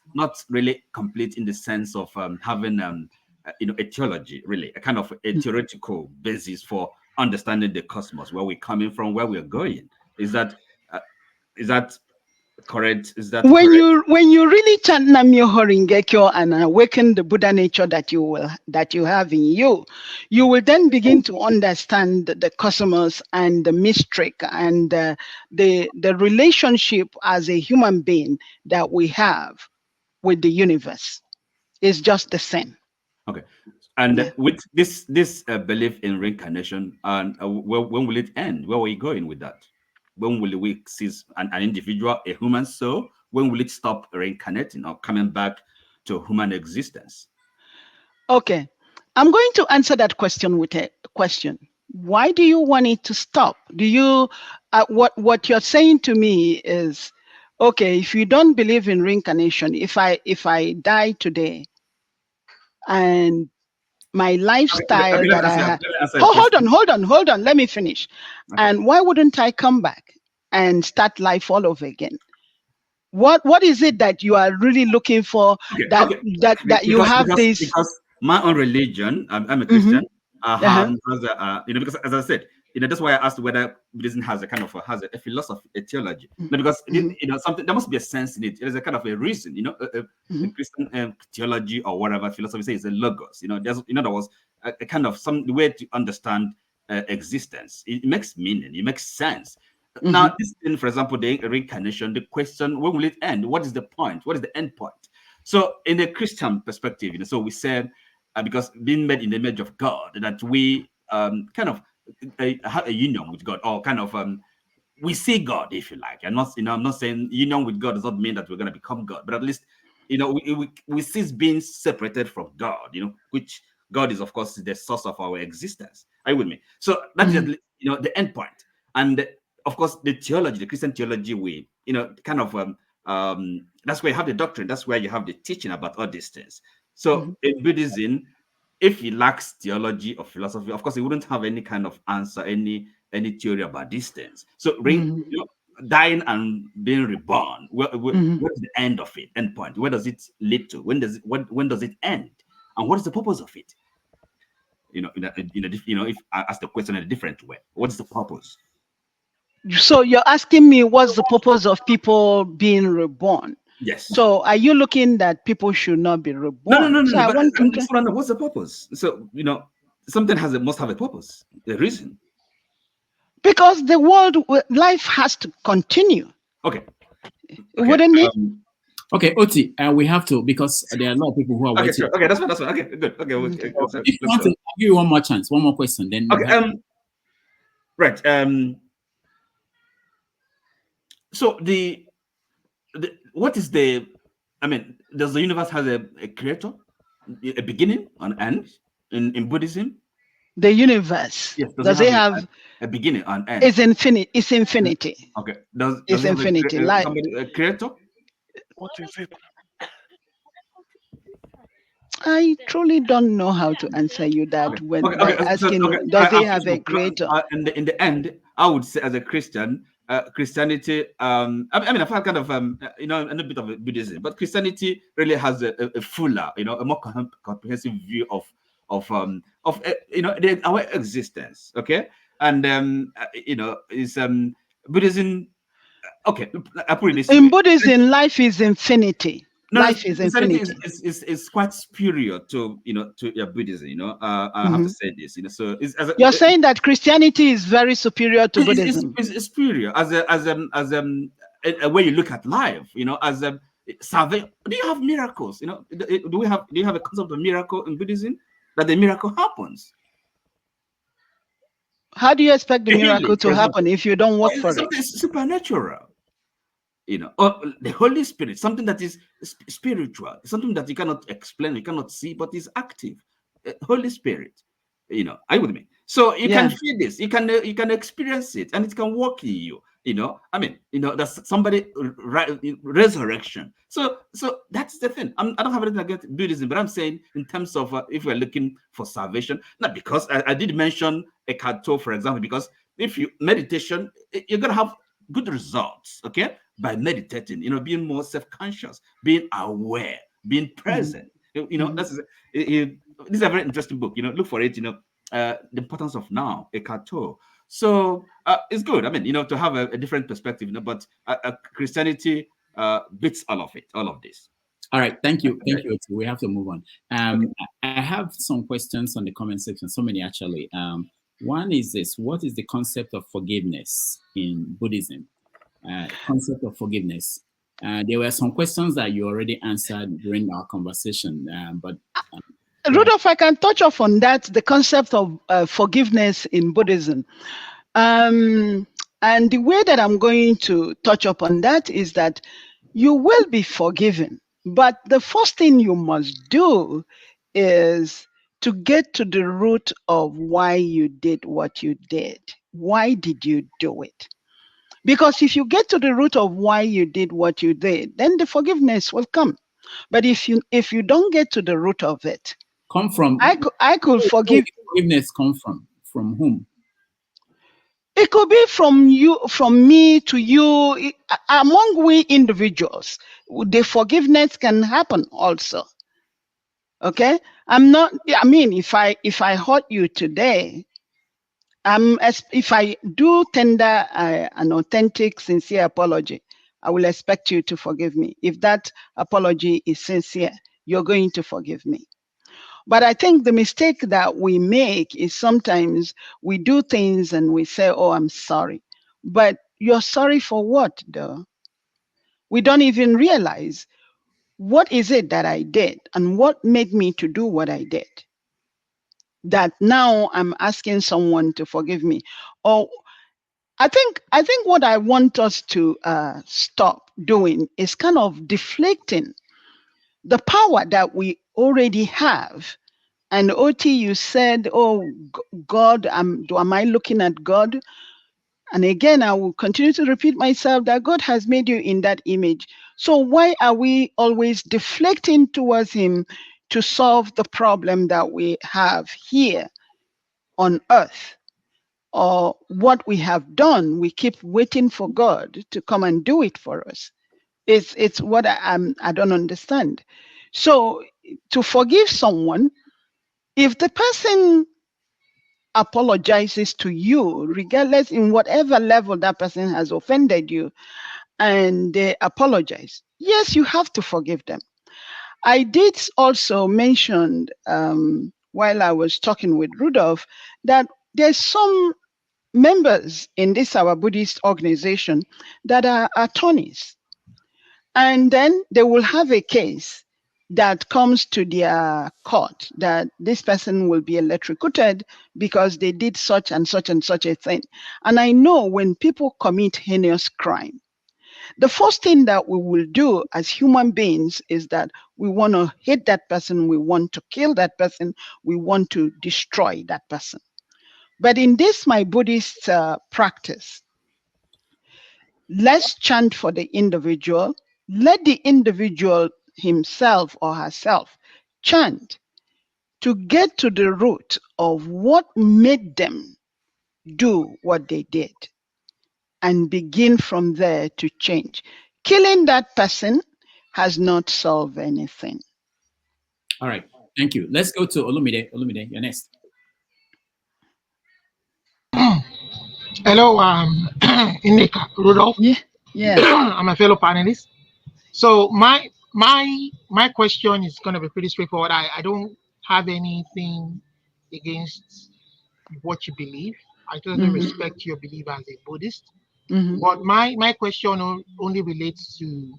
really complete in the sense of having a theology, really, a kind of a theoretical basis for understanding the cosmos, where we're coming from, where we're going. Is that correct? Is that When correct? you really chant Nam Myoho Renge Kyo and awaken the Buddha nature that you have in you, you will then begin to understand the cosmos and the mystic and the relationship as a human being that we have with the universe. Is just the same. Okay. And Yeah. with this belief in reincarnation, and when will it end? Where are we going with that? When will we see an individual, a human soul? When will it stop reincarnating or coming back to human existence? Okay. I'm going to answer that question with a question. Why do you want it to stop? Do you what you're saying to me is, okay, if you don't believe in reincarnation, if I die today and my Okay, lifestyle let me that I answer, have, a question. hold on, let me finish. Okay. And why wouldn't I come back and start life all over again? What is it that you are really looking for, that Okay. that you Because have this? my own religion, I'm a Mhm. Christian. Uh-huh. Because as I said, that's why I asked whether Buddhism has a kind of a philosophy, a theology. No, because Mhm. something, there must be a sense in it. There's a kind of a reason. A Mhm. Christian theology or whatever philosophy says a logos. There's there was a kind of some way to understand existence. It makes meaning. It makes sense. Mhm. Now, this thing, for example, the reincarnation, the question, when will it end? What is the point? What is the end point? So, in a Christian perspective, so we said, because being made in the image of God, that we kind of have a union with God, or kind of we see God, if you like. I'm not saying union with God does not mean that we're going to become God, but at least, we cease being separated from God, which God is, of course, the source of our existence. Are you with me? So that is, Mhm. the end point. And of course, the theology, the Christian theology, we, kind of, that's where you have the doctrine. That's where you have the teaching about all these things. So Mhm. in Buddhism, if he lacks theology or philosophy, of course, he wouldn't have any kind of answer, any theory about these things. So Mhm. dying and being reborn. What is the end of it? End point. Where does it lead to? When does it end? And what is the purpose of it? If I ask the question in a different way, what's the purpose? So you're asking me what's the purpose of people being reborn? Yes. So are you looking that people should not be reborn? No. So I want to know what's the purpose. So something must have a purpose, a reason. Because the world, life has to continue. Okay. Wouldn't it? Okay, Oti, we have to, because there are a lot of people who are waiting. Sure. Okay, that's fine. Okay, good. Okay, if you want to, I'll give you one more chance, one more question. Then okay. Right. So what is the? I mean, does the universe have a creator, a beginning, an end in Buddhism? The universe. Yes. Does it have a beginning and end? It's infinite. It's infinity. Okay. Does it's it infinity? Have a creator? What is it? I truly don't know how to answer you that by asking, does it have a creator? In the end, I would say, as a Christian, Christianity, I mean, I've had kind of, a bit of a Buddhism, but Christianity really has a fuller, a more comprehensive view of our existence. Okay, and is Buddhism. Okay, I put it this way. In Buddhism, life is infinity. Life is infinity. Is quite superior to Buddhism. I have to say this. So you're saying that Christianity is very superior to Buddhism. It's superior as a way you look at life. As a salvation. Do you have miracles? Do you have a concept of miracle in Buddhism? That the miracle happens. How do you expect the miracle to happen if you don't work for it? It's supernatural. Or the Holy Spirit, something that is spiritual, something that you cannot explain, you cannot see, but is active. Holy Spirit, are you with me? So you can feel this, you can experience it, and it can work in you. I mean, that's somebody resurrection. So that's the thing. I don't have anything against Buddhism, but I'm saying in terms of if we're looking for salvation, not because I did mention Eckhart Tolle, for example, because if you meditation, you're gonna have good results, okay, by meditating, being more self-conscious, being aware, being present. This is a very interesting book. Look for it. The importance of now, Eckhart Tolle. So it's good. I mean, to have a different perspective. But Christianity beats all of it, all of this. All right, thank you. We have to move on. I have some questions on the comment section. So many actually. One is this: what is the concept of forgiveness in Buddhism? Concept of forgiveness. There were some questions that you already answered during our conversation, but Rudolph, I can touch off on that, the concept of forgiveness in Buddhism. And the way that I'm going to touch upon that is that you will be forgiven, but the first thing you must do is to get to the root of why you did what you did. Why did you do it? Because if you get to the root of why you did what you did, then the forgiveness will come. But if you don't get to the root of it, I could forgive. Forgiveness come from whom? It could be from you, from me to you, among we individuals. The forgiveness can happen also. Okay, if I hurt you today, if I do tender an authentic, sincere apology, I will expect you to forgive me. If that apology is sincere, you're going to forgive me. But I think the mistake that we make is sometimes we do things and we say, oh, I'm sorry. But you're sorry for what, though? We don't even realize what is it that I did and what made me to do what I did, that now I'm asking someone to forgive me. Or I think what I want us to stop doing is kind of deflecting the power that we already have. And Oti, you said, oh, God, am I looking at God? And again, I will continue to repeat myself that God has made you in that image. So why are we always deflecting towards him to solve the problem that we have here on earth? or what we have done, we keep waiting for God to come and do it for us. It's what I don't understand. So to forgive someone, if the person apologizes to you, regardless in whatever level that person has offended you, and they apologize, yes, you have to forgive them. I did also mention while I was talking with Rudolph that there's some members in this our Buddhist organization that are attorneys, and then they will have a case that comes to their court that this person will be electrocuted because they did such and such and such a thing. And I know when people commit heinous crime, the first thing that we will do as human beings is that we want to hate that person, we want to kill that person, we want to destroy that person. But in this, my Buddhist practice, let's chant for the individual. Let the individual himself or herself chant to get to the root of what made them do what they did and begin from there to change. Killing that person has not solved anything. All right. Thank you. Let's go to Olumide. Olumide, you're next. Hello, Nneka, Rudolph. Yeah. I'm a fellow panelist. So my question is going to be pretty straightforward. I don't have anything against what you believe. I totally respect your belief as a Buddhist. But my question only relates to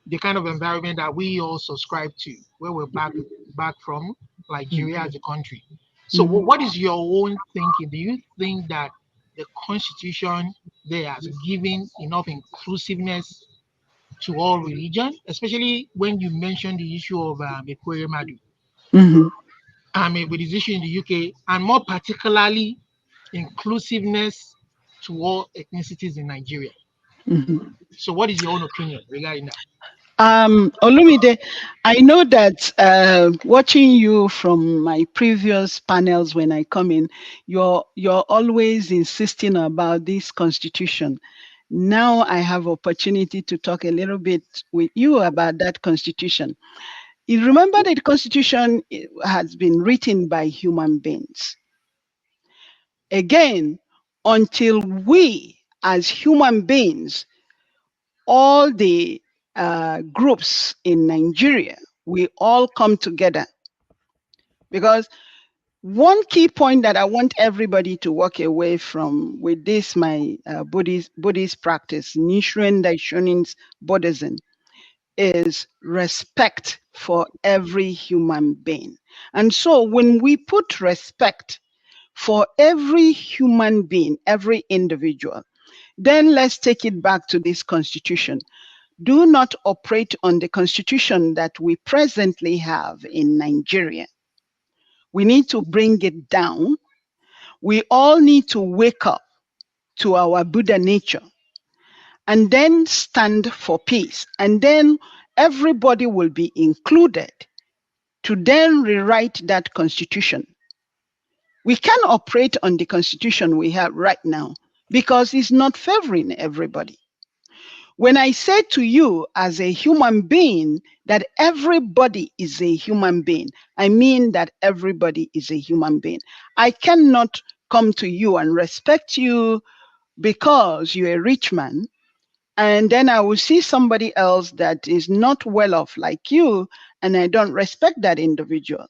the kind of environment that we all subscribe to, where we're back from Nigeria as a country. So what is your own thinking? Do you think that the Constitution there has given enough inclusiveness to all religion, especially when you mention the issue of Ekwere Madu, with this issue in the UK, and more particularly inclusiveness to all ethnicities in Nigeria? So what is your own opinion regarding that? Olumide, I know that watching you from my previous panels when I come in, you're always insisting about this constitution. Now I have opportunity to talk a little bit with you about that constitution. You remember that the constitution has been written by human beings. Again, until we as human beings, all the groups in Nigeria, we all come together. Because one key point that I want everybody to walk away from with this, my Buddhist practice, Nichiren Daishonin's Buddhism, is respect for every human being. And so when we put respect for every human being, every individual, then let's take it back to this constitution. Do not operate on the constitution that we presently have in Nigeria. We need to bring it down. We all need to wake up to our Buddha nature and then stand for peace. And then everybody will be included to then rewrite that constitution. We can operate on the constitution we have right now because it's not favoring everybody. When I say to you as a human being that everybody is a human being, I mean that everybody is a human being. I cannot come to you and respect you because you're a rich man, and then I will see somebody else that is not well off like you, and I don't respect that individual.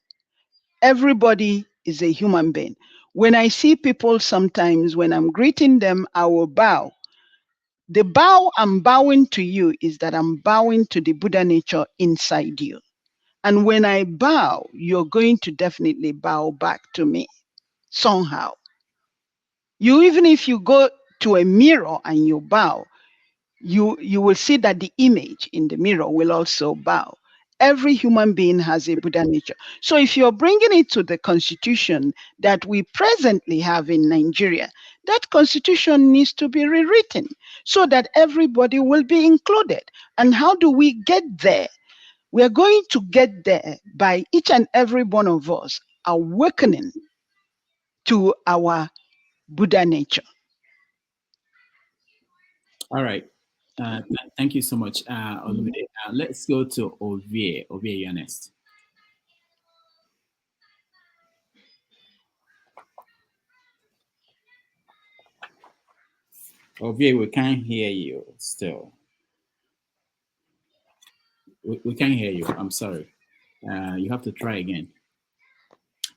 Everybody is a human being. When I see people sometimes, when I'm greeting them, I will bow. The bow I'm bowing to you is that I'm bowing to the Buddha nature inside you. And when I bow, you're going to definitely bow back to me somehow. Even if you go to a mirror and you bow, you will see that the image in the mirror will also bow. Every human being has a Buddha nature. So if you're bringing it to the constitution that we presently have in Nigeria, that constitution needs to be rewritten so that everybody will be included. And how do we get there? We're going to get there by each and every one of us awakening to our Buddha nature. All right. Thank you so much, Olumide. Let's go to Ovie. Ovie, you're next. Ovie, we can't hear you still. We can't hear you. I'm sorry. You have to try again.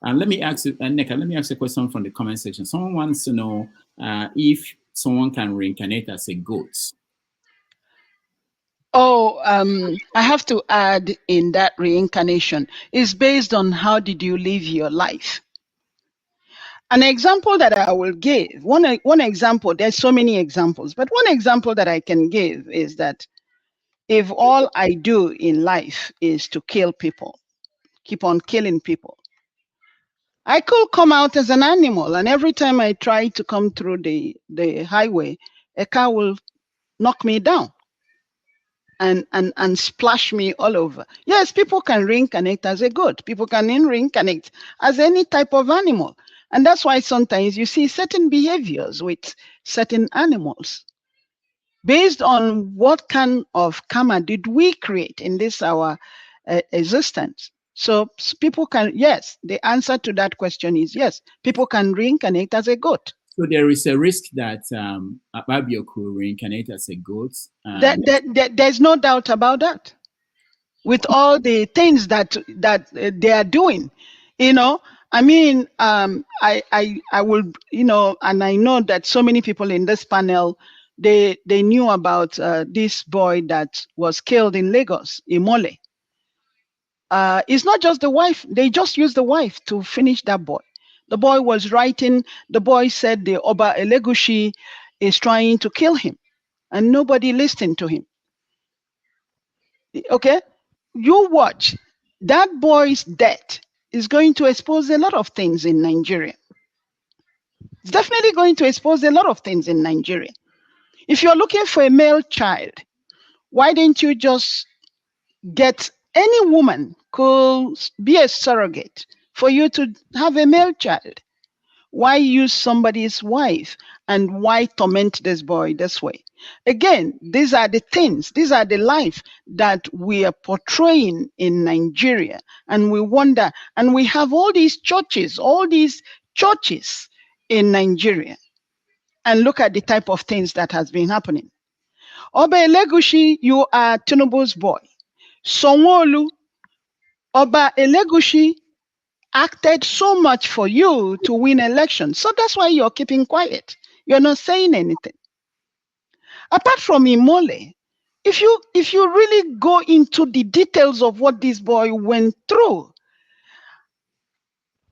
And let me ask you, Nneka, let me ask you a question from the comment section. Someone wants to know if someone can reincarnate as a goat. Oh, I have to add in that reincarnation is based on how did you live your life. An example that I will give, one example, there's so many examples, but one example that I can give is that if all I do in life is to kill people, keep on killing people, I could come out as an animal, and every time I try to come through the highway, a car will knock me down and splash me all over. Yes, people can reincarnate as a goat. People can reincarnate as any type of animal. And that's why sometimes you see certain behaviors with certain animals. Based on what kind of karma did we create in this our existence? So people can, yes, the answer to that question is yes, people can reincarnate as a goat. So there is a risk that Ababio could reincarnate as a goat. There's no doubt about that. With all the things that they are doing, you know, I mean, I will, you know, and I know that so many people in this panel, they knew about this boy that was killed in Lagos, Imole. It's not just the wife; they just used the wife to finish that boy. The boy was writing. The boy said the Oba Elegushi is trying to kill him, and nobody listened to him. Okay, you watch. That boy's death is going to expose a lot of things in Nigeria. It's definitely going to expose a lot of things in Nigeria. If you're looking for a male child, why didn't you just get any woman could be a surrogate for you to have a male child? Why use somebody's wife, and why torment this boy this way? Again, these are the things, these are the life that we are portraying in Nigeria. And we wonder, and we have all these churches in Nigeria. And look at the type of things that has been happening. Oba Elegushi, you are Tinubu's boy. Sonwolu, Oba Elegushi acted so much for you to win elections. So that's why you're keeping quiet. You're not saying anything. Apart from Imole, if you really go into the details of what this boy went through,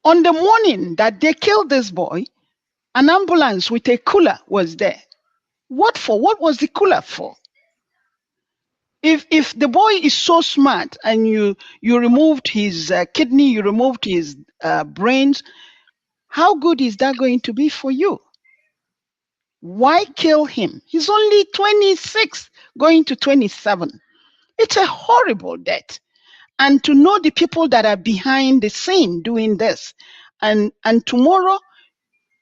on the morning that they killed this boy, an ambulance with a cooler was there. What for? What was the cooler for? If the boy is so smart and you removed his kidney, you removed his brains, how good is that going to be for you? Why kill him? He's only 26, going to 27. It's a horrible death. And to know the people that are behind the scene doing this, and tomorrow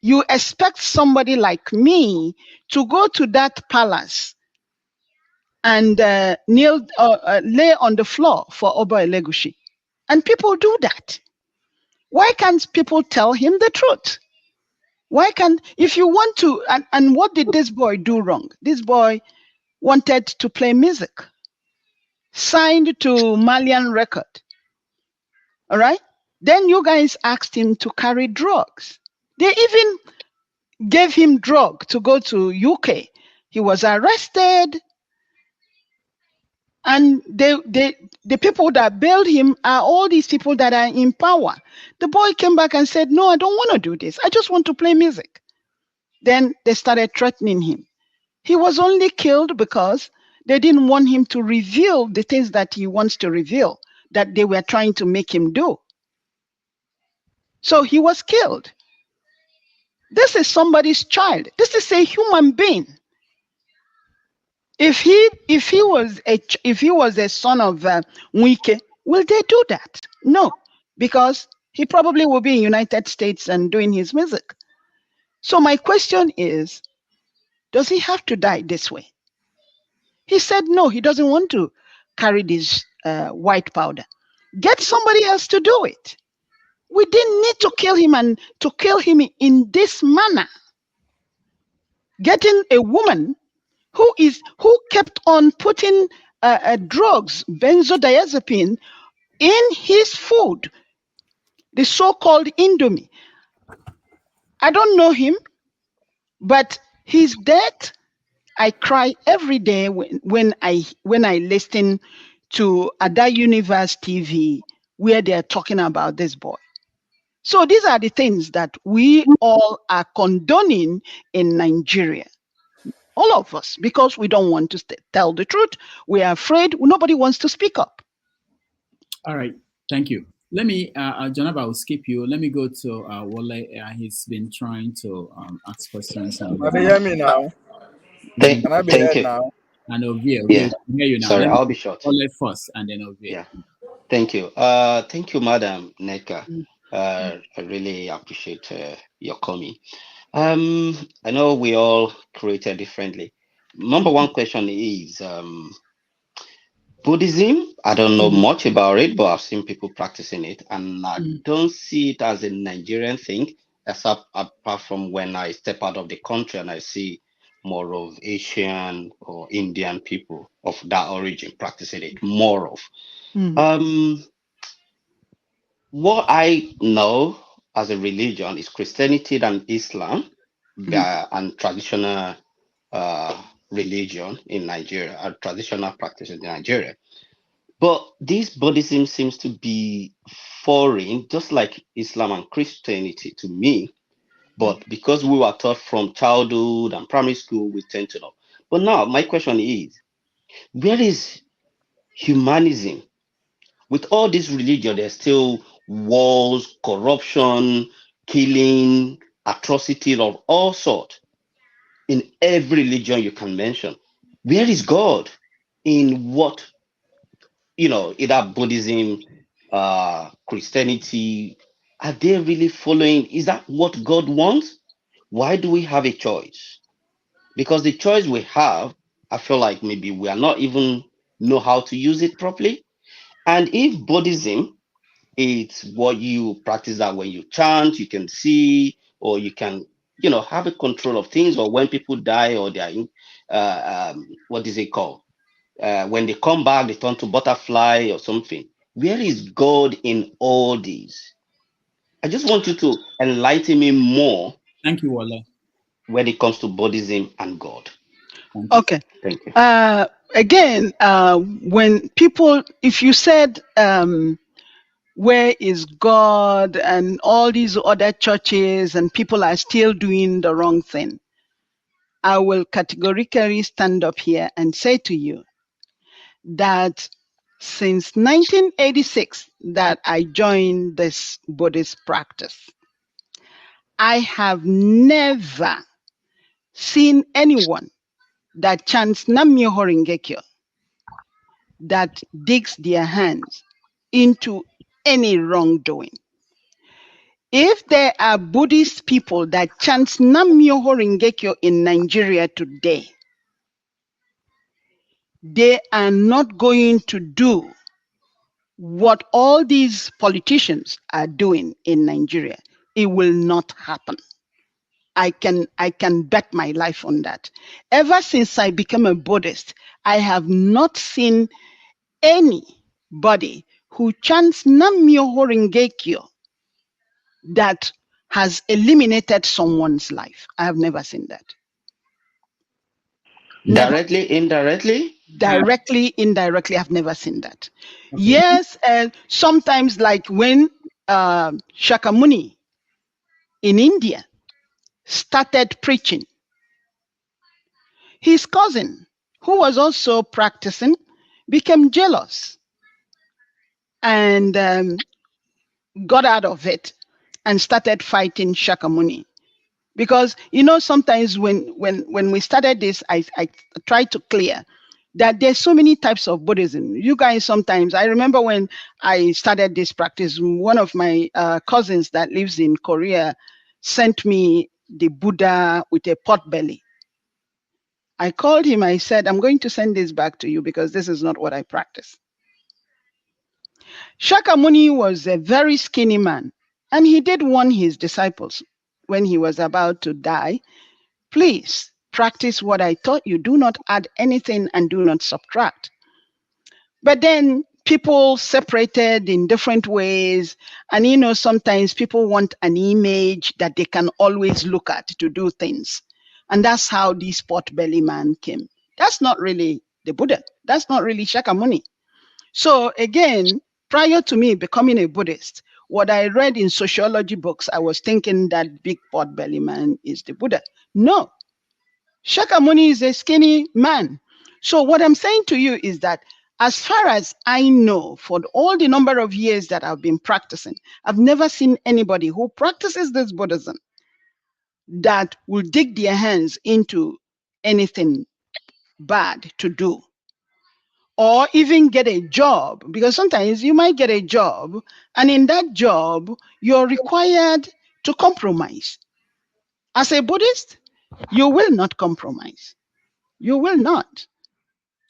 you expect somebody like me to go to that palace and kneel, lay on the floor for Oba Elegushi. And people do that. Why can't people tell him the truth? Why can't, if you want to, and what did this boy do wrong? This boy wanted to play music, signed to Malian record. All right. Then you guys asked him to carry drugs. They even gave him drug to go to UK. He was arrested. And the people that bailed him are all these people that are in power. The boy came back and said, no, I don't want to do this. I just want to play music. Then they started threatening him. He was only killed because they didn't want him to reveal the things that he wants to reveal, that they were trying to make him do. So he was killed. This is somebody's child. This is a human being. If he was a son of Nwike, will they do that? No, because he probably will be in United States and doing his music. So my question is, does he have to die this way? He said no, he doesn't want to carry this white powder. Get somebody else to do it. We didn't need to kill him, and to kill him in this manner. Getting a woman who kept on putting drugs, benzodiazepine, in his food, the so-called Indomie. I don't know him, but his death, I cry every day when I listen to Ada Universe TV where they are talking about this boy. So these are the things that we all are condoning in Nigeria. All of us, because we don't want to tell the truth. We are afraid. Nobody wants to speak up. All right. Thank you. Let me, Janab, I will skip you. Let me go to Wale. He's been trying to ask questions. Can you hear me now? Can I be thank heard you. now? And Ovia, Yeah. we hear you now. Sorry, I'll be short. Wale first, and then Ovia. Yeah. Thank you. Thank you, Madam Nneka. I really appreciate your coming. I know we all created differently. Number one question is Buddhism. I don't know much about it, but I've seen people practicing it, and I don't see it as a Nigerian thing, except apart from when I step out of the country and I see more of Asian or Indian people of that origin practicing it more of. What I know as a religion is Christianity and Islam, and traditional religion in Nigeria, and traditional practices in Nigeria. But this Buddhism seems to be foreign, just like Islam and Christianity to me. But because we were taught from childhood and primary school, we tend to know. But now my question is, where is humanism? With all this religion, there's still wars, corruption, killing, atrocity of all sorts in every religion you can mention. Where is God in what, either Buddhism, Christianity? Are they really following? Is that what God wants? Why do we have a choice? Because the choice we have, I feel like maybe we are not even know how to use it properly. And if Buddhism, it's what you practice, that when you chant, you can see, or you can, have a control of things, or when people die, or they are in, what is it called? When they come back, they turn to butterfly or something. Where is God in all these? I just want you to enlighten me more. Thank you, Wale. When it comes to Buddhism and God. Okay. Thank you. Again, when people, if you said, where is God, and all these other churches and people are still doing the wrong thing, I will categorically stand up here and say to you that since 1986 that I joined this Buddhist practice, I have never seen anyone that chants Nam Myoho Renge Kyo that digs their hands into any wrongdoing. If there are Buddhist people that chant Nam Myoho Renge Kyo in Nigeria today, they are not going to do what all these politicians are doing in Nigeria. It will not happen. I can bet my life on that. Ever since I became a Buddhist, I have not seen anybody who chants Nam Myoho Renge Kyo that has eliminated someone's life. I have never seen that. Never. Directly, indirectly? Directly, indirectly, I've never seen that. Okay. Yes, sometimes like when Shakyamuni in India started preaching, his cousin, who was also practicing, became jealous and got out of it and started fighting Shakyamuni. Because, sometimes when we started this, I tried to clear that there's so many types of Buddhism. You guys sometimes, I remember when I started this practice, one of my cousins that lives in Korea sent me the Buddha with a pot belly. I called him, I said, I'm going to send this back to you because this is not what I practice. Shakyamuni was a very skinny man, and he did warn his disciples when he was about to die, please practice what I taught you. Do not add anything and do not subtract. But then people separated in different ways. And sometimes people want an image that they can always look at to do things. And that's how this pot-belly man came. That's not really the Buddha. That's not really Shakyamuni. So again, prior to me becoming a Buddhist, what I read in sociology books, I was thinking that big pot-belly man is the Buddha. No, Shakyamuni is a skinny man. So what I'm saying to you is that as far as I know, for all the number of years that I've been practicing, I've never seen anybody who practices this Buddhism that will dig their hands into anything bad to do, or even get a job, because sometimes you might get a job, and in that job, you're required to compromise. As a Buddhist, you will not compromise. You will not.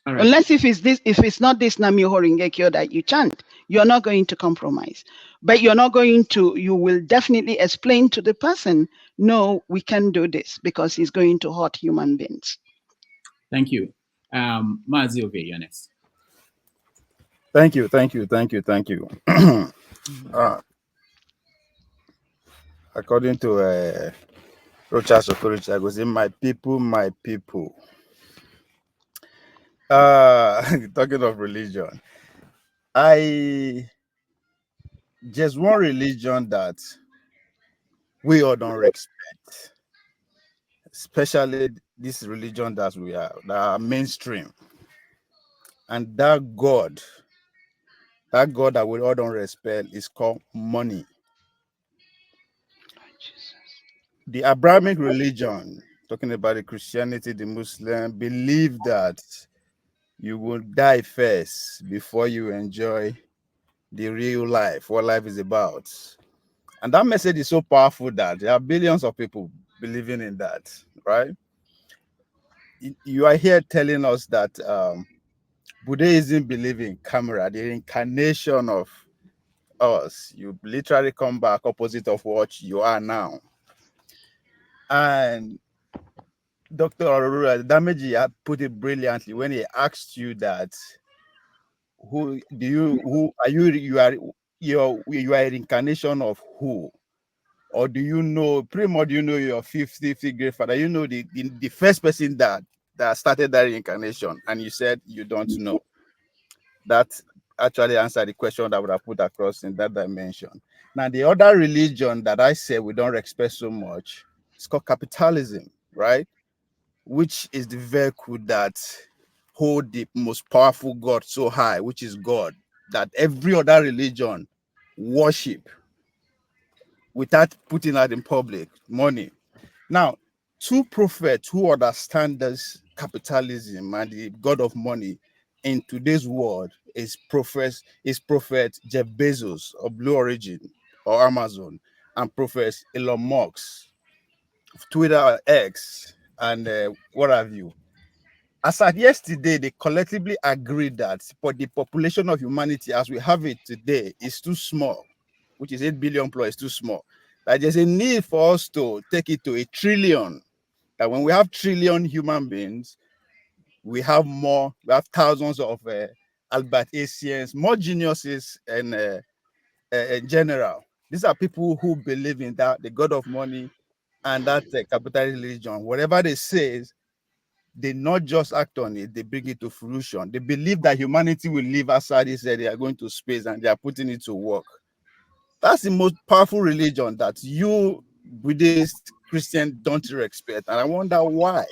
All right. Unless if it's not this Nam-myoho Renge-kyo that you chant, you're not going to compromise. But you will definitely explain to the person, no, we can't do this because he's going to hurt human beings. Thank you. Mazi Ove, you're next. Thank you. According to Rocha Sokorichi, I was in my people. Talking of religion, just one religion that we all don't respect, especially this religion that are mainstream, and that God that we all don't respect is called money. The Abrahamic religion, talking about the Christianity, the Muslim, believe that you will die first before you enjoy the real life, what life is about. And that message is so powerful that there are billions of people believing in that, right? You are here telling us that Buddhism believes in camera, the incarnation of us. You literally come back opposite of what you are now. And Dr. Aurora Dameji had put it brilliantly when he asked you that you are an incarnation of who? Or do you know pretty much your 50th great father? You know the first person that started that reincarnation, and you said you don't know. That actually answered the question that I would have put across in that dimension. Now, the other religion that I say we don't respect so much is called capitalism, right? Which is the vehicle that hold the most powerful God so high, which is God, that every other religion worship without putting out in public money. Now, two prophets who understand this capitalism and the God of money in today's world is Prophet Jeff Bezos of Blue Origin or Amazon, and Prophet Elon Musk of Twitter or X and what have you. As at yesterday, they collectively agreed that for the population of humanity as we have it today is too small, which is 8 billion plus, is too small. That there's a need for us to take it to 1 trillion. That when we have trillion human beings, we have thousands of Albert Einsteins, more geniuses and in general. These are people who believe in that, the God of money and that capitalist religion. Whatever they say, they not just act on it, they bring it to fruition. They believe that humanity will live outside this, they are going to space and they are putting it to work. That's the most powerful religion that you Buddhist Christian don't respect. And I wonder why.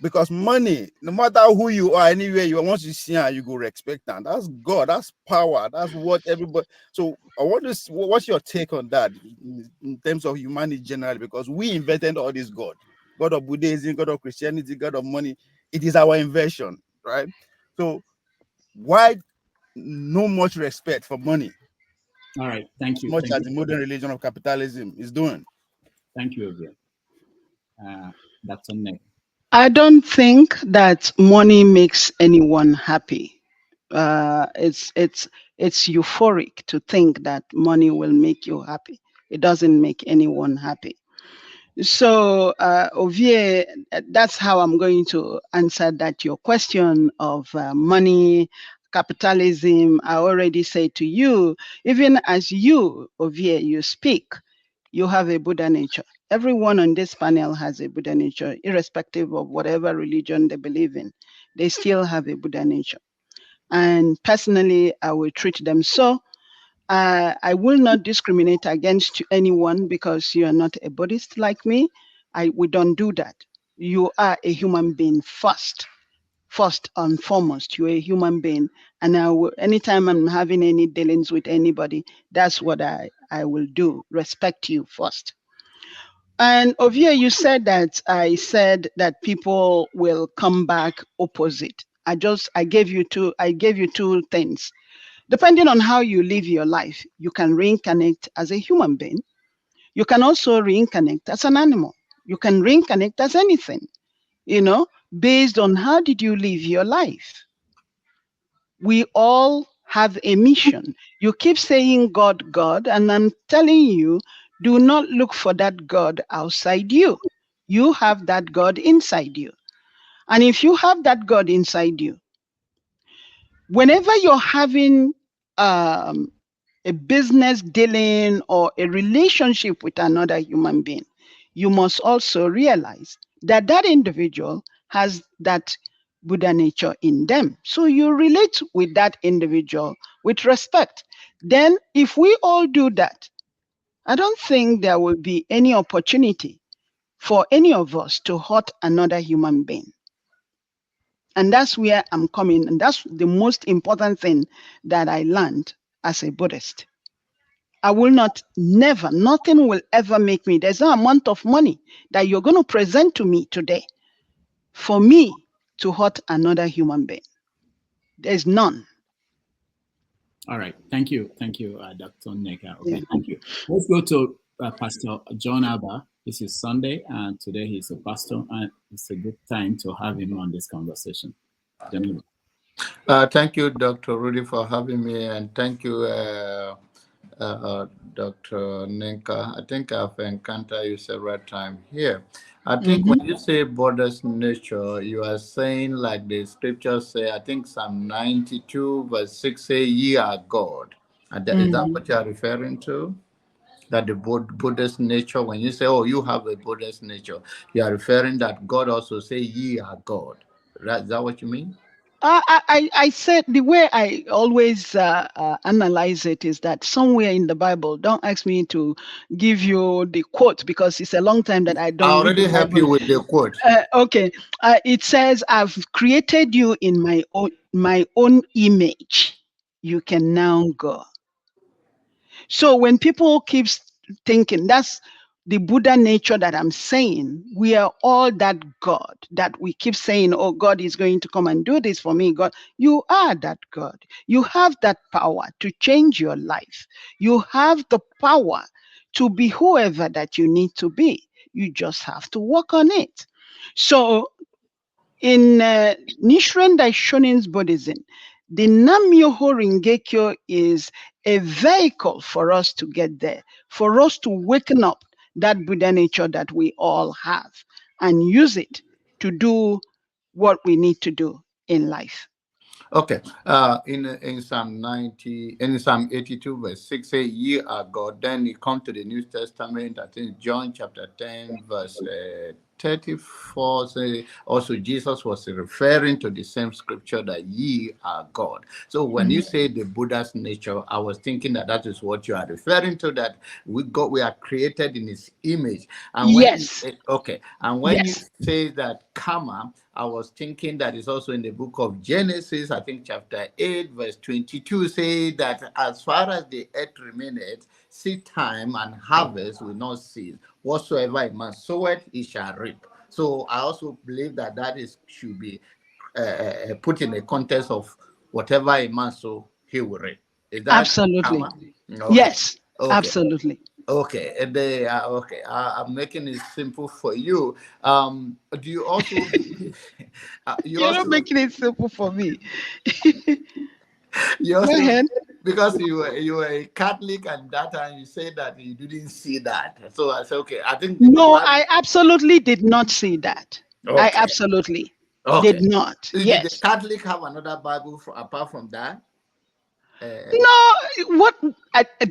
Because money, no matter who you are, anywhere you are, once you see her, you go respect that. That's God, that's power, that's what everybody. So I want to see, what's your take on that in terms of humanity generally? Because we invented all this God of Buddhism, God of Christianity, God of money. It is our invention, right? So why no much respect for money? All right, thank you. As much as the modern religion of capitalism is doing. Thank you, Ovia. Dr. Nneka? I don't think that money makes anyone happy. It's euphoric to think that money will make you happy. It doesn't make anyone happy. So, Ovie, that's how I'm going to answer that your question of money, capitalism. I already said to you, even as you, Ovie, you speak, you have a Buddha nature. Everyone on this panel has a Buddha nature, irrespective of whatever religion they believe in. They still have a Buddha nature. And personally, I will treat them so. I will not discriminate against anyone because you are not a Buddhist like me. We don't do that. You are a human being first and foremost. You're a human being. And anytime I'm having any dealings with anybody, that's what I will do. Respect you first. And Ovia, you said that I said that people will come back opposite. I gave you two things. Depending on how you live your life, you can reincarnate as a human being. You can also reincarnate as an animal. You can reincarnate as anything, based on how did you live your life. We all have a mission. You keep saying God, God, and I'm telling you, do not look for that God outside you. You have that God inside you. And if you have that God inside you, whenever you're having a business dealing or a relationship with another human being, you must also realize that that individual has that Buddha nature in them. So you relate with that individual with respect. Then if we all do that, I don't think there will be any opportunity for any of us to hurt another human being. And that's where I'm coming. And that's the most important thing that I learned as a Buddhist. I will nothing will ever make me. There's no amount of money that you're going to present to me today for me to hurt another human being. There's none. All right. Thank you. Thank you, Dr. Nneka. Okay, thank you. Let's go to Pastor John Abba. This is Sunday, and today he's a pastor, and it's a good time to have him on this conversation. John Abba. Thank you, Dr. Rudy, for having me, and thank you, Dr. Nneka. I think I've encountered you several times here. I think when you say Buddhist nature, you are saying like the scriptures say, I think Psalm 92 verse 6 say, ye are God. And is that what you are referring to? That the Buddhist nature, when you say, oh, you have a Buddhist nature, you are referring that God also say, ye are God. Is that what you mean? I said the way I always analyze it is that somewhere in the Bible, don't ask me to give you the quote because it's a long time that I don't. I already help you with the quote. Okay, it says, "I've created you in my own image. You can now go." So when people keep thinking that's the Buddha nature that I'm saying, we are all that God that we keep saying, oh, God is going to come and do this for me. God, you are that God. You have that power to change your life. You have the power to be whoever that you need to be. You just have to work on it. So in Nichiren Daishonin's Buddhism, the Nam-myoho Renge-kyo is a vehicle for us to get there, for us to waken up that Buddha nature that we all have and use it to do what we need to do in life. Okay. In Psalm 82 verse 6 say, ye are God. Then you come to the New Testament, I think John chapter 10 verse 34 say, also Jesus was referring to the same scripture that ye are God. So when you say the Buddha's nature, I was thinking that is what you are referring to, that we are created in his image. And yes. And when you say that karma, I was thinking that is also in the book of Genesis, I think chapter 8, verse 22, say that as far as the earth remaineth, seed time and harvest will not cease. Whatsoever a man soweth, he shall reap. So I also believe that should be put in the context of whatever a man sow, he will reap. Is that absolutely? karma? Okay. Yes, Okay. absolutely. Okay, they okay. I'm making it simple for you. Do you also you You're not also making it simple for me. you Go also ahead. because you were a Catholic and that time you said that you didn't see that. So I said, okay, I think the No, Bible. I absolutely did not see that. I Okay, absolutely did okay. not. Did the Yes. Catholic have another Bible apart from that? No, what?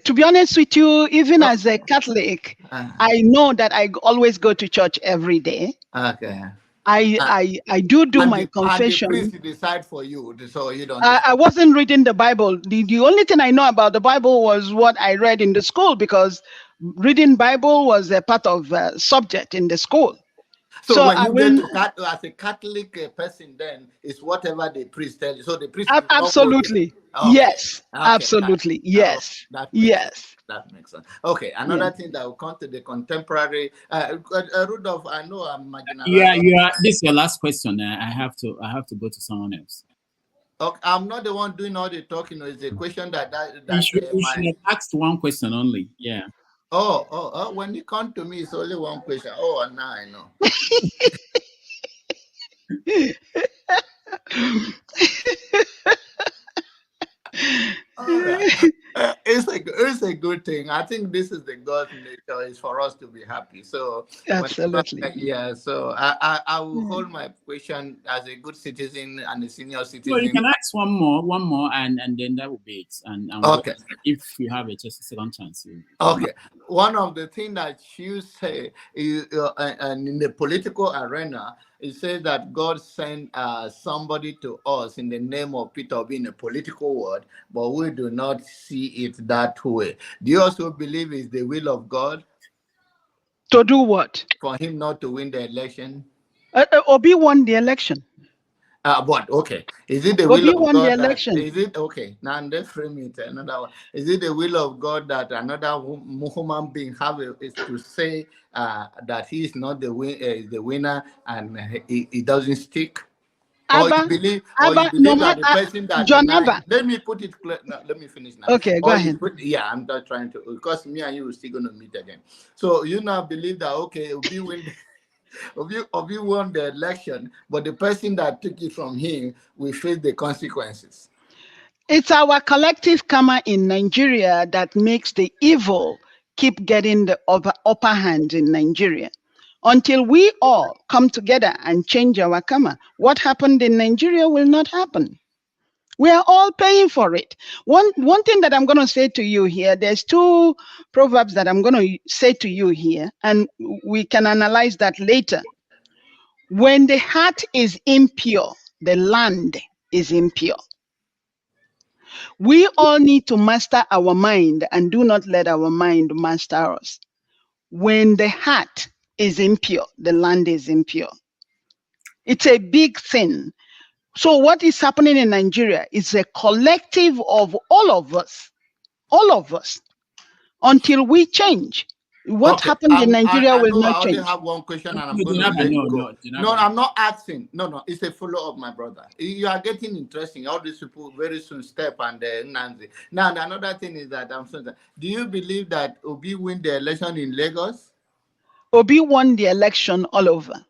To be honest with you, even Oh, as a Catholic, uh, I know that I always go to church every day. okay. I do And my the confession. priest decide for you, so you don't I decide. wasn't reading the Bible. The only thing I know about the Bible was what I read in the school, because reading Bible was a part of subject in the school. So So when I you get will to as a Catholic person, then it's whatever the priest tells you. So the priest will not go there. absolutely Okay, yes, okay, absolutely oh, yes, that makes sense. yes, That makes sense. Okay, yeah. another thing that will come to the contemporary. Rudolph, I know I'm Yeah, marginalized. you are. This is your last question. I have to go to someone else. Okay, I'm not the one doing all the talking. It's a question You should my. have asked one question only. Yeah. Oh, when you come to me, it's only one question. Oh, now I know. All right. It's a good thing. I think this is the God's nature is for us to be happy. So whenever, Absolutely. yeah. So I will Yeah. hold my question as a good citizen and a senior So you citizen. can ask one more, and then that will be it. And Okay. if you have just a second chance, you Okay. One of the things that you say is, and in the political arena, it says that God sent somebody to us in the name of Peter being a political word, but we do not see it that way. Do you also believe it's the will of God To do what? for him not to win the election? Obi won the election. But okay, is it the will Obi of won the God that election. is it okay? Now let's frame it another one. Is it the will of God that another human being is to say that he is not the winner and he doesn't stick? Abba, Or you Abba, no believe that the matter, person that John denied? Abba. Let me put it clear. No, let me finish now. Okay, go Or you ahead. put, yeah, I'm not trying to, because me and you are still going to meet again. So you now believe that okay, Obi win. Obi won the election, but the person that took it from him will face the consequences. It's our collective karma in Nigeria that makes the evil keep getting the upper hand in Nigeria. Until we all come together and change our karma, what happened in Nigeria will not happen. We are all paying for it. One thing that I'm going to say to you here, there's two proverbs that I'm going to say to you here, and we can analyze that later. When the heart is impure, the land is impure. We all need to master our mind and do not let our mind master us. When the heart is impure, the land is impure. It's a big thing. So what is happening in Nigeria is a collective of all of us, until we change. What Okay, happened in Nigeria I will know not I only change. have one question and I'm No, going to Janaba, let no, go. no, No, Janaba. I'm not asking. No, it's a follow up, my brother. You are getting interesting. All these people very soon step and Nancy. Now, another thing is that I'm saying that, do you believe that Obi win the election in Lagos? Obi won the election all over.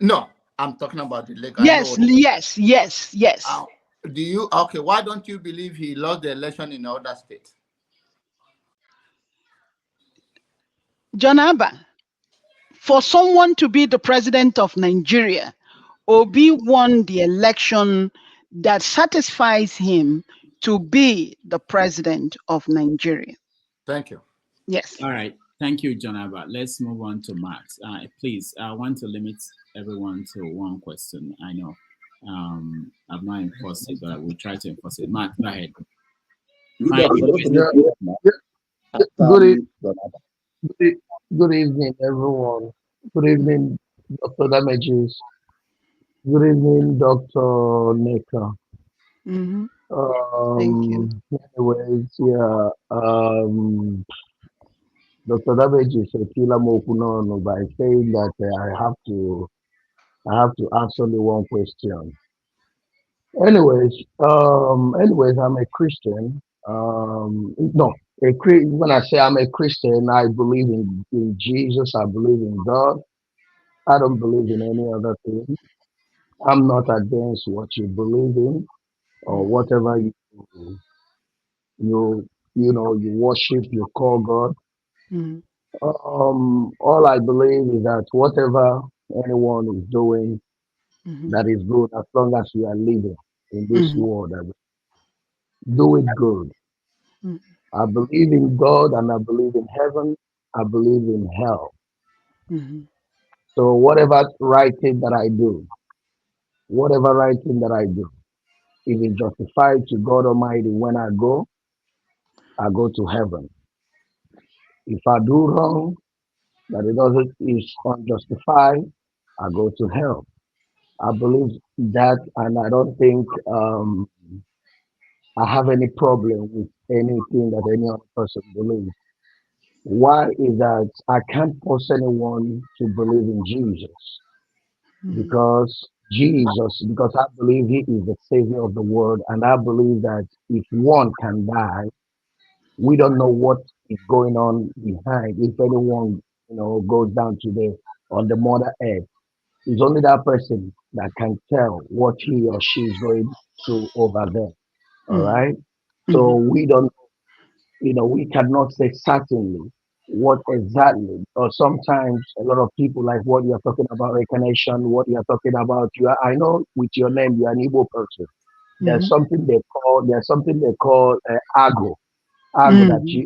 No, I'm talking about the Lagos. I Yes, know. yes. Do you okay? Why don't you believe he lost the election in other states? John Abba, for someone to be the president of Nigeria, Obi won the election that satisfies him to be the president of Nigeria. Thank you. Yes. All right. Thank you, Janaba. Let's move on to Max. Please, I want to limit everyone to one question. I know I've not enforced it, but I will try to enforce it. Max, go ahead. Good evening, everyone. Good evening, Dr. Damages. Good evening, Dr. Nneka. Mm-hmm. Thank you. Anyways, yeah, Dr. Damages Kila Mokunono by saying that I have to ask only one question. Anyways, I'm a Christian. No, when I say I'm a Christian, I believe in Jesus. I believe in God. I don't believe in any other thing. I'm not against what you believe in or whatever you you worship, you call God. Mm, All I believe is that whatever anyone is doing mhm, that is good, as long as we are living in this mhm, world, that we do it good. mhm, I believe in God and I believe in heaven. I believe in hell. mhm, So whatever right thing that I do, whatever right thing that I do, if it's justified to God Almighty when I go to heaven. If I do wrong, that it doesn't is unjustified, I go to hell. I believe that, and I don't think I have any problem with anything that any other person believes. Why is that I can't force anyone to believe in Jesus mhm, because I believe he is the savior of the world, and I believe that if one can die, we don't know what is going on behind. If anyone, goes down to the on the mother earth, it's only that person that can tell what he or she is going through over there. All mhm, right. So mhm, we don't, we cannot say certainly what exactly. Or sometimes a lot of people like what you're talking about reincarnation, what you're talking about. I know with your name, you're an Igbo person. mhm, There's something they call ago that mhm,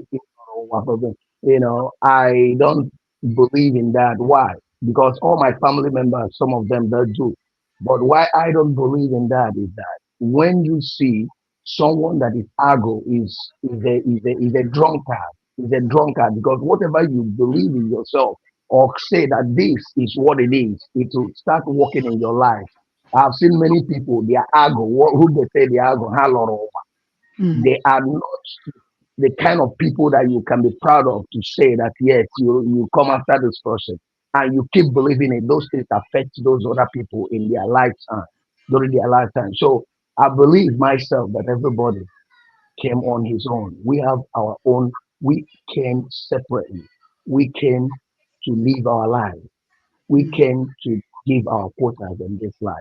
I don't believe in that. Why? Because all my family members, some of them they do. But why I don't believe in that is that when you see someone that is argo is a drunkard, is a drunkard because whatever you believe in yourself or say that this is what it is, it will start working in your life. I've seen many people, they are argo, who they say they are argo, mhm, they are not the kind of people that you can be proud of to say that yes, you come after this person and you keep believing it. Those things affect those other people in their lifetime, during their lifetime. So I believe myself that everybody came on his own. We have our own, we came separately. We came to live our life. We mhm, came to give our quotas in this life.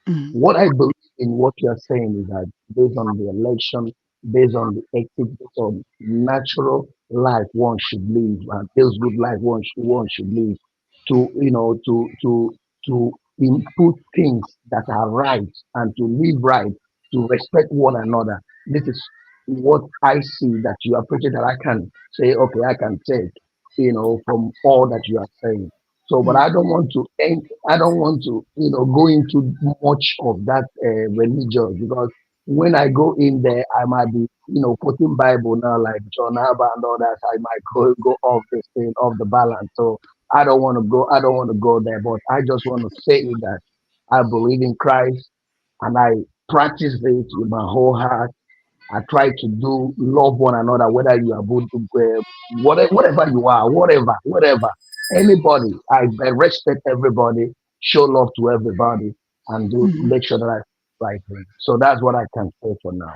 mhm, What I believe in what you're saying is that based on the election, based on the ethics, based on natural life one should live, and feels good life one should live, to to input things that are right and to live right, to respect one another. This is what I see that you are preaching that I can say, okay, I can take, from all that you are saying. So, but mhm, I don't want to end. I don't want to, go into much of that religion because when I go in there, I might be, quoting Bible now like John Abba and all that. I might go off this thing, off the balance. So I don't want to go. I don't want to go there. But I just want to say that I believe in Christ and I practice it with my whole heart. I try to do love one another, whether you are whatever you are, whatever. Anybody, I respect everybody, show love to everybody, and do mhm. make sure that I right thing. So that's what I can say for now.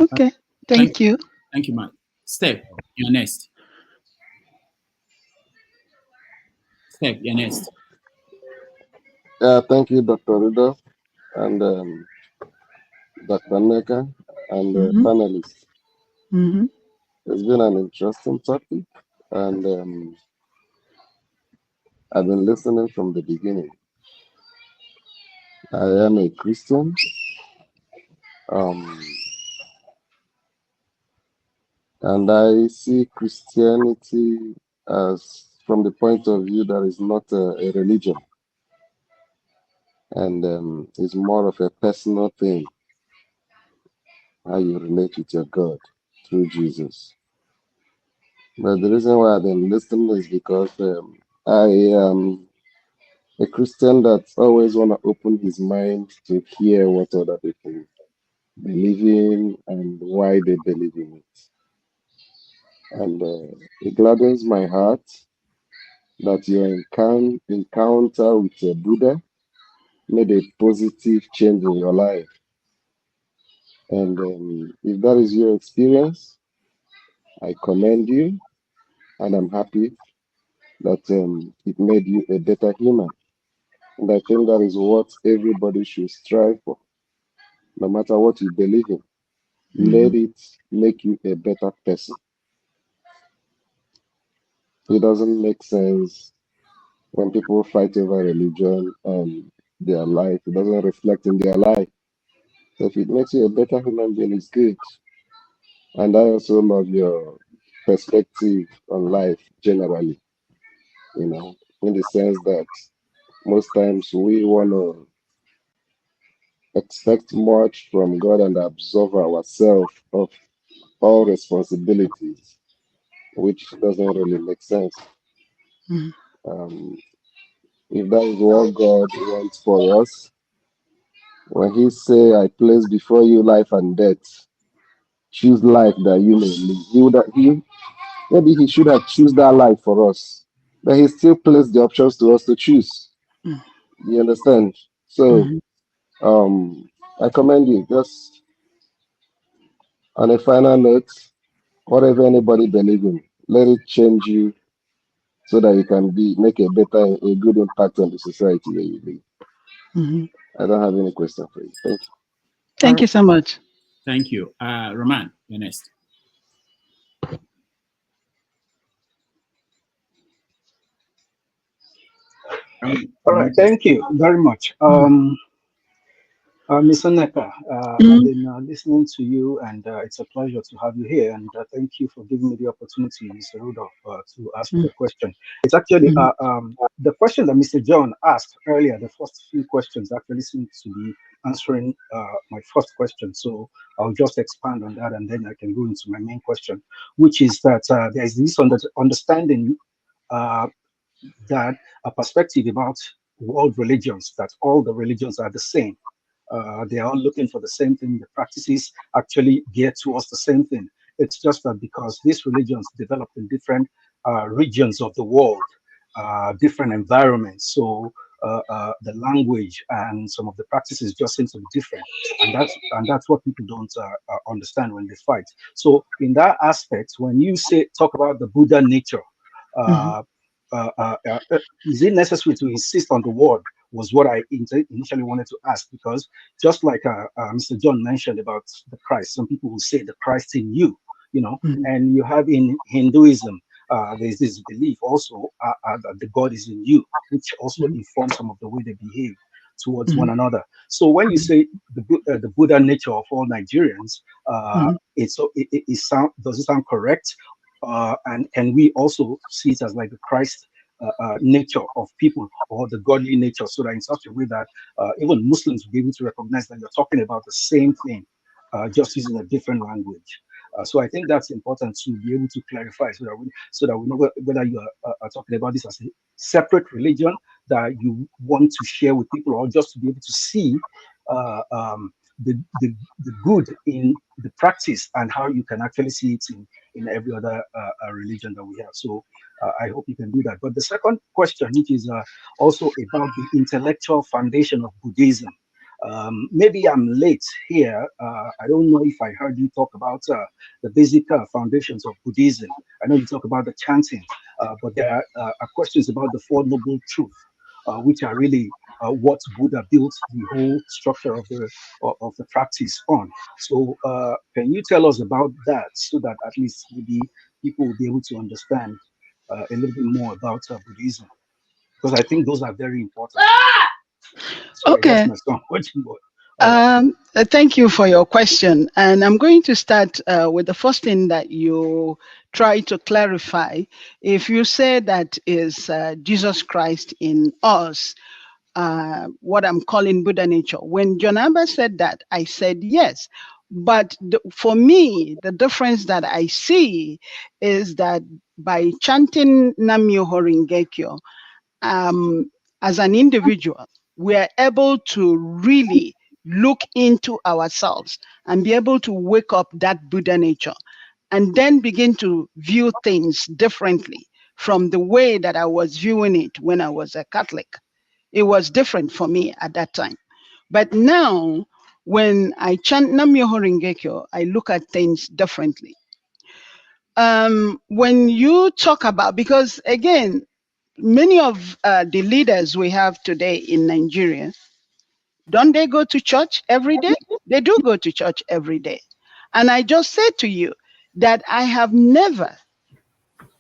Okay, Thank thank you. thank you, Mike. Step, you're next. Step, you're next. Thank you, Dr. Rudolph and Dr. Nneka and Mhm, panelists. mhm, It's been an interesting topic, and I've been listening from the beginning. I am a Christian, um, and I see Christianity as from the point of view that is not a religion, and it's more of a personal thing, how you relate with your God through Jesus. But the reason why I've been listening is because I am a Christian that always want to open his mind to hear what other people believe in and why they believe in it. And it gladdens my heart that your encounter with a Buddha made a positive change in your life. And if that is your experience, I commend you, and I'm happy that it made you a better human. And I think that is what everybody should strive for, no matter what you believe in. Let it make you a better person. It doesn't make sense when people fight over religion and their life. It doesn't reflect in their life. So if it makes you a better human being, it's good. And I also love your perspective on life generally, in the sense that most times we want to expect much from God and absolve ourselves of all responsibilities, which doesn't really make sense. Um, if that is what God wants for us, when He say, "I place before you life and death, choose life that you may live," maybe He should have choose that life for us, but He still placed the options to us to choose. You understand? So, I commend you. Just on a final note, whatever anybody believe in, let it change you so that you can make a good impact on the society where you live. I don't have any question for you. Thank you. Thank you so much. Thank you. Roman, you're next. All right, thank you very much. Ms. Nneka, I've been listening to you, and it's a pleasure to have you here. And thank you for giving me the opportunity, Mr. Rudolph, to ask the question. It's actually the question that Mr. John asked earlier. The first few questions actually seem to be answering my first question. So I'll just expand on that, and then I can go into my main question, which is that there is this understanding that a perspective about world religions, that all the religions are the same. They are all looking for the same thing. The practices actually geared towards the same thing. It's just that because these religions developed in different regions of the world, different environments, so the language and some of the practices just seem to be different, and that's what people don't understand when they fight. So in that aspect, when you talk about the Buddha nature, is it necessary to insist on the word? Was what I initially wanted to ask, because just like Mr. John mentioned about the Christ, some people will say the Christ in you, and you have in Hinduism, there's this belief also that the God is in you, which also informs some of the way they behave towards one another. So when you say the Buddha nature of all Nigerians, does it sound correct? And can we also see it as like the Christ nature of people, or the godly nature, so that in such a way that even Muslims will be able to recognize that you're talking about the same thing, just using a different language. So I think that's important to be able to clarify, so that we know whether you are talking about this as a separate religion that you want to share with people, or just to be able to see the good in the practice, and how you can actually see it in every other religion that we have. So I hope you can do that. But the second question, which is also about the intellectual foundation of Buddhism. Maybe I'm late here. I don't know if I heard you talk about the basic foundations of Buddhism. I know you talk about the chanting, but there are questions about the Four Noble Truths, which are really what Buddha built the whole structure of the practice on. So can you tell us about that, so that at least maybe people will be able to understand a little bit more about Buddhism? Because I think those are very important. Sorry, Okay. that's my son watching. Thank you for your question. And I'm going to start with the first thing that you try to clarify. If you say that is Jesus Christ in us, what I'm calling Buddha nature. When John Abba said that, I said yes. But for me, the difference that I see is that by chanting Nam-myoho Renge-kyo, as an individual, we are able to really look into ourselves and be able to wake up that Buddha nature, and then begin to view things differently from the way that I was viewing it when I was a Catholic. It was different for me at that time. But now, when I chant Nam-myoho Renge-kyo, I look at things differently. when you talk about, because again, many of the leaders we have today in Nigeria, don't they go to church every day? They do go to church every day. And I just said to you that I have never,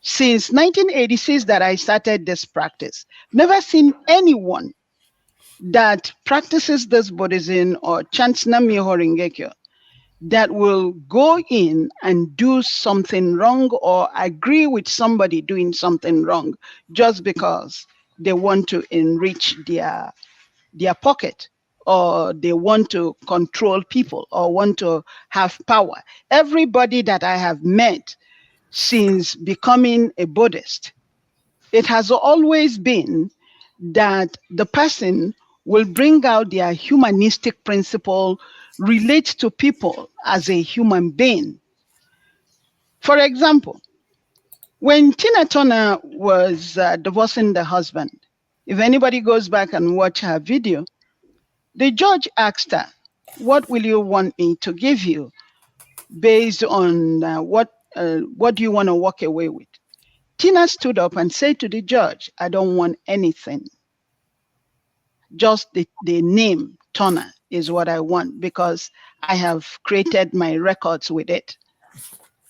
since 1986 that I started this practice, never seen anyone that practices this Buddhism or chants Nam Myoho Renge Kyo that will go in and do something wrong or agree with somebody doing something wrong just because they want to enrich their pocket, or they want to control people or want to have power. Everybody that I have met since becoming a Buddhist, it has always been that the person will bring out their humanistic principle, relate to people as a human being. For example, when Tina Turner was divorcing the husband, if anybody goes back and watch her video, the judge asked her, "What will you want me to give you based on what do you want to walk away with?" Tina stood up and said to the judge, "I don't want anything. Just the name Turner is what I want because I have created my records with it."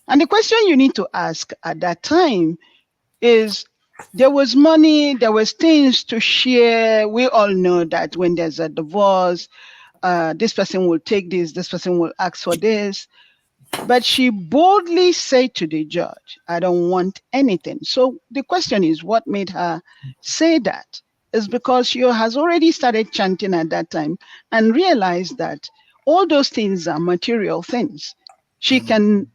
And the question you need to ask at that time is, there was money, there was things to share. We all know that when there's a divorce, this person will take this person will ask for this. But she boldly said to the judge, "I don't want anything." So the question is, what made her say that? Is because she has already started chanting at that time and realized that all those things are material things. She can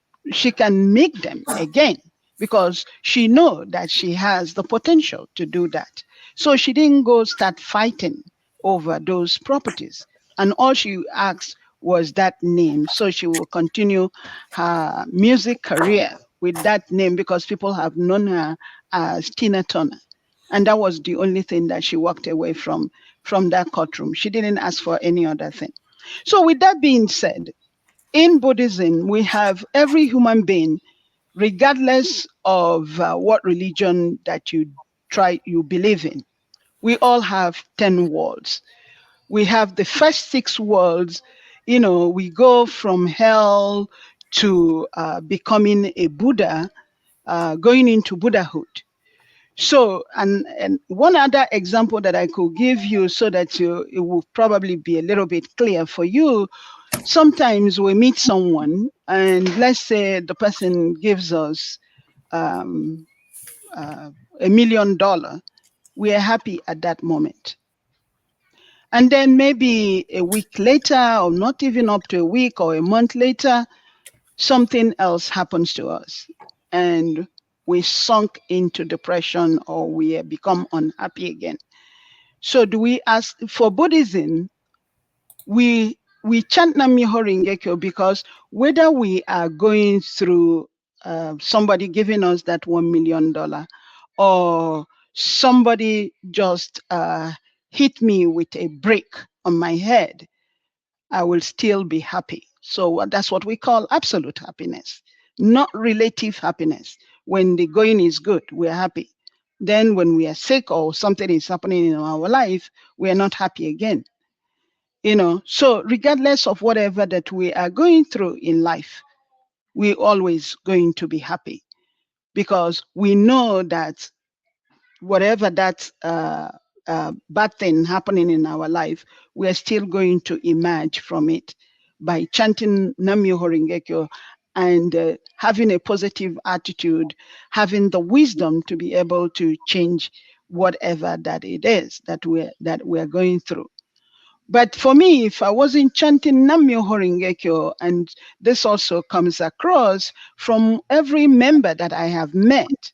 make them again because she know that she has the potential to do that. So she didn't go start fighting over those properties. And all she asked was that name. So she will continue her music career with that name because people have known her as Tina Turner. And that was the only thing that she walked away from that courtroom. She didn't ask for any other thing. So with that being said, in Buddhism, we have every human being, regardless of what religion that you believe in, we all have 10 worlds. We have the first 6 worlds. We go from hell to becoming a Buddha, going into Buddhahood. So, and one other example that I could give you so that it will probably be a little bit clear for you. Sometimes we meet someone and let's say the person gives us $1 million. We are happy at that moment. And then maybe a week later, or not even up to a week or a month later, something else happens to us and we sunk into depression or we become unhappy again. So do we ask for Buddhism? We chant Nam Myoho Renge Kyo because whether we are going through somebody giving us that $1 million or somebody just hit me with a brick on my head, I will still be happy. So that's what we call absolute happiness, not relative happiness. When the going is good, we're happy. Then when we are sick or something is happening in our life, we are not happy again. So regardless of whatever that we are going through in life, we're always going to be happy because we know that whatever that bad thing happening in our life, we are still going to emerge from it by chanting Nam Myoho Renge Kyo and having a positive attitude, having the wisdom to be able to change whatever that it is that we're going through. But for me, if I wasn't chanting Nam Myoho Renge Kyo, and this also comes across from every member that I have met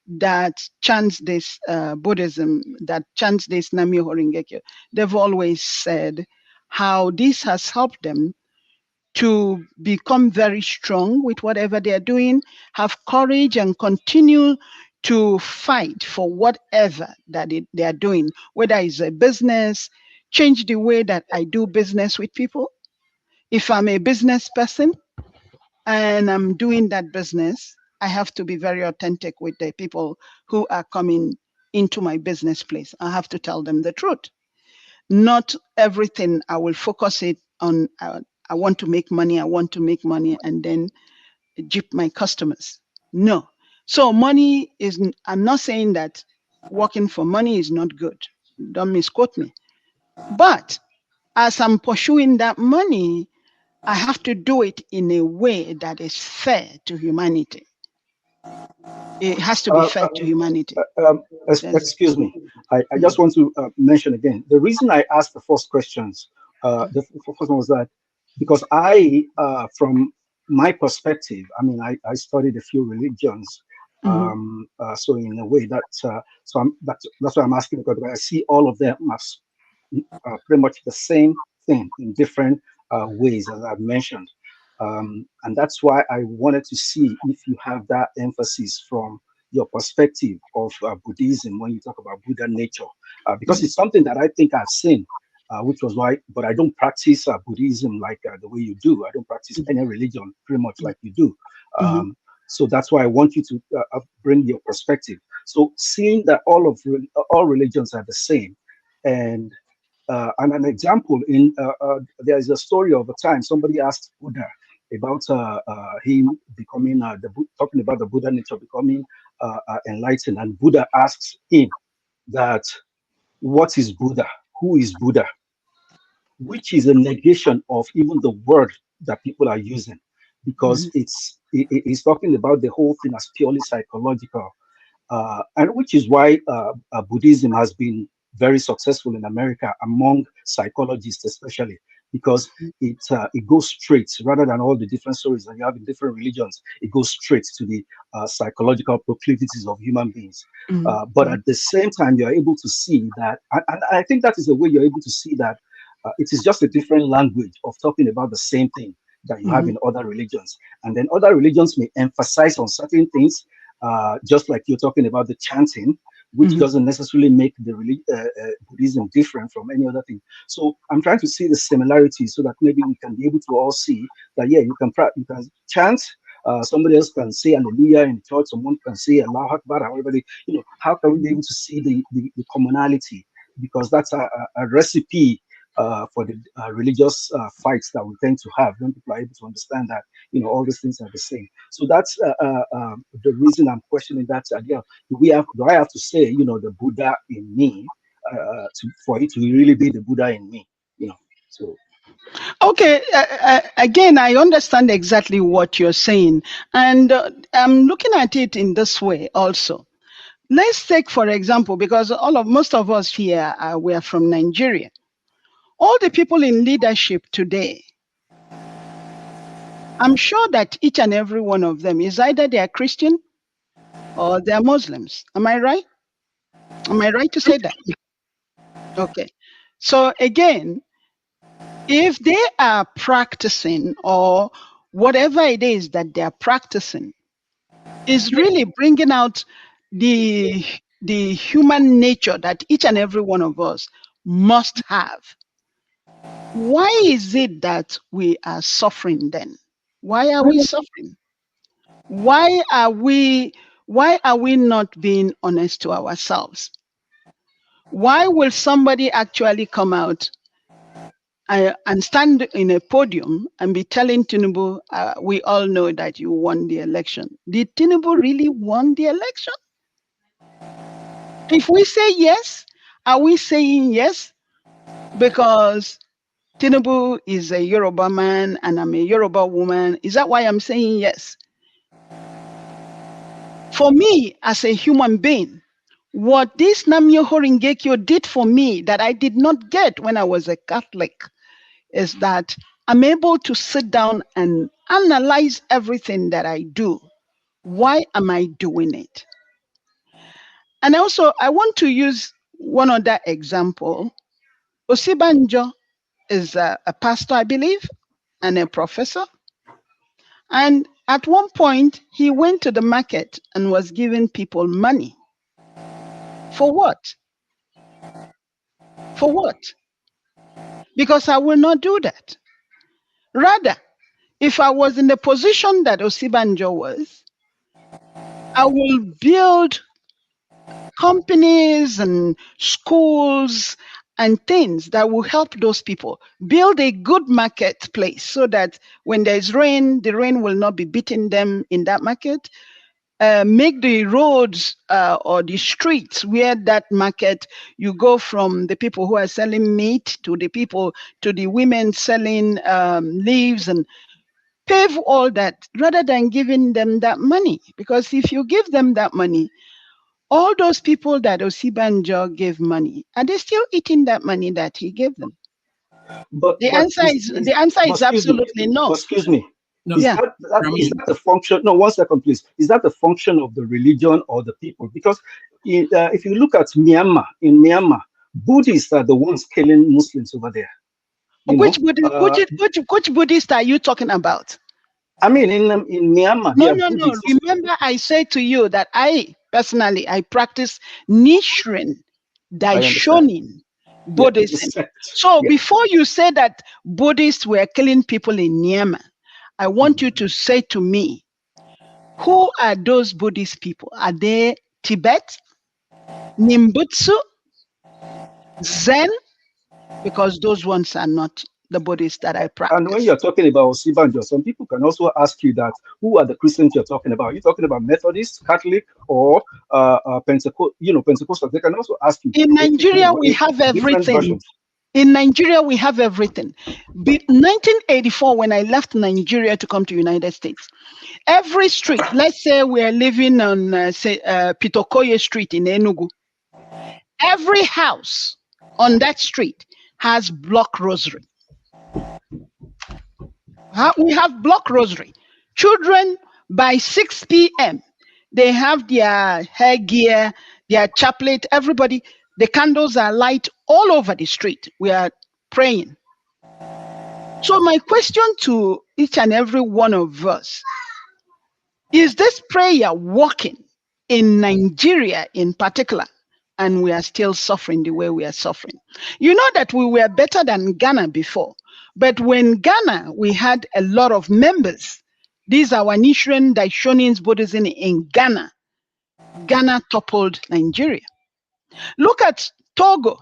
that chants this Buddhism, that chants this Nam Myoho Renge Kyo, they've always said how this has helped them to become very strong with whatever they're doing, have courage and continue to fight for whatever that they are doing, whether it's a business, change the way that I do business with people. If I'm a business person and I'm doing that business, I have to be very authentic with the people who are coming into my business place. I have to tell them the truth. Not everything I will focus it on. I want to make money. I want to make money and then jeep my customers. No. So money is, I'm not saying that working for money is not good. Don't misquote me. But as I'm pursuing that money, I have to do it in a way that is fair to humanity. It has to be fair to humanity. Excuse me. I just want to mention again, the reason I asked the first questions, the first one was that because from my perspective, I mean, I studied a few religions. So in a way that's why I'm asking, because I see all of them as pretty much the same thing in different ways, as I've mentioned. And that's why I wanted to see if you have that emphasis from your perspective of Buddhism when you talk about Buddha nature, because it's something that I think I've seen, which was why, but I don't practice Buddhism like the way you do. I don't practice any religion pretty much like you do. So that's why I want you to bring your perspective. So seeing that all religions are the same, and an example in there is a story of a time somebody asked Buddha about him becoming talking about the Buddha nature becoming enlightened, and Buddha asks him that what is Buddha? Who is Buddha? Which is a negation of even the word that people are using, because it's talking about the whole thing as purely psychological, and which is why Buddhism has been very successful in America among psychologists, especially because it goes straight, rather than all the different stories that you have in different religions. It goes straight to the psychological proclivities of human beings. But at the same time, you are able to see that, and I think that is the way you're able to see that it is just a different language of talking about the same thing that you have in other religions. And then other religions may emphasize on certain things, just like you're talking about the chanting, which doesn't necessarily make the Buddhism different from any other thing. So I'm trying to see the similarities so that maybe we can be able to all see that, yeah, you can chant. Somebody else can say Hallelujah in church. Someone can say Allah Akbar. However, how can we be able to see the commonality? Because that's a recipe for the religious fights that we tend to have when people are able to understand that all these things are the same. So that's the reason I'm questioning that idea. Do I have to say the Buddha in me for it to really be the Buddha in me? So. Okay, again, I understand exactly what you're saying, and I'm looking at it in this way also. Let's take, for example, because most of us here we are from Nigeria. All the people in leadership today, I'm sure that each and every one of them is either they are Christian or they are Muslims. Am I right? Am I right to say that? Okay. So again, if they are practicing or whatever it is that they are practicing is really bringing out the human nature that each and every one of us must have, why is it that we are suffering then? Why are we suffering? Why are we not being honest to ourselves? Why will somebody actually come out and stand in a podium and be telling Tinubu, we all know that you won the election? Did Tinubu really won the election? If we say yes, are we saying yes because Tinubu is a Yoruba man and I'm a Yoruba woman? Is that why I'm saying yes? For me, as a human being, what this Namyo Horingekyo did for me that I did not get when I was a Catholic is that I'm able to sit down and analyze everything that I do. Why am I doing it? And also, I want to use one other example. Osibanjo is a pastor, I believe, and a professor. And at one point, he went to the market and was giving people money. For what? For what? Because I will not do that. Rather, if I was in the position that Osibanjo was, I will build companies and schools and things that will help those people. Build a good marketplace so that when there's rain, the rain will not be beating them in that market. Make the roads or the streets where that market, you go from the people who are selling meat to the people, to the women selling leaves, and pave all that rather than giving them that money. Because if you give them that money, all those people that Osibanjo gave money, are they still eating that money that he gave them? But The answer is absolutely no. Excuse me. No, Is Yeah. that the function? No, 1 second, please. Is that the function of the religion or the people? Because if you look at Myanmar, in Myanmar, Buddhists are the ones killing Muslims over there. Which Buddhist are you talking about? I mean, in Myanmar, No, they are no, no. Buddhists. Remember, I said to you that I personally practice Nichiren Daishonin Buddhism. So before you say that Buddhists were killing people in Myanmar, I want you to say to me, who are those Buddhist people? Are they Tibet, Nimbutsu, Zen? Because those ones are not the Buddhists that I practice. And when you're talking about Osibanjo, some people can also ask you that, who are the Christians you're talking about? Are you talking about Methodist, Catholic, or Pentecostal? They can also ask you. In Nigeria, we have everything. In Nigeria, we have everything. 1984, when I left Nigeria to come to United States, every street, let's say we are living on Pitokoye Street in Enugu, every house on that street has block rosary. We have block rosary. Children, by 6 p.m., they have their hair gear, their chaplet, everybody. The candles are light all over the street. We are praying. So my question to each and every one of us, is this prayer working in Nigeria in particular? And we are still suffering the way we are suffering. You know that we were better than Ghana before. But when Ghana, we had a lot of members. These are our Nichiren Daishonin's Buddhism in Ghana. Ghana toppled Nigeria. Look at Togo,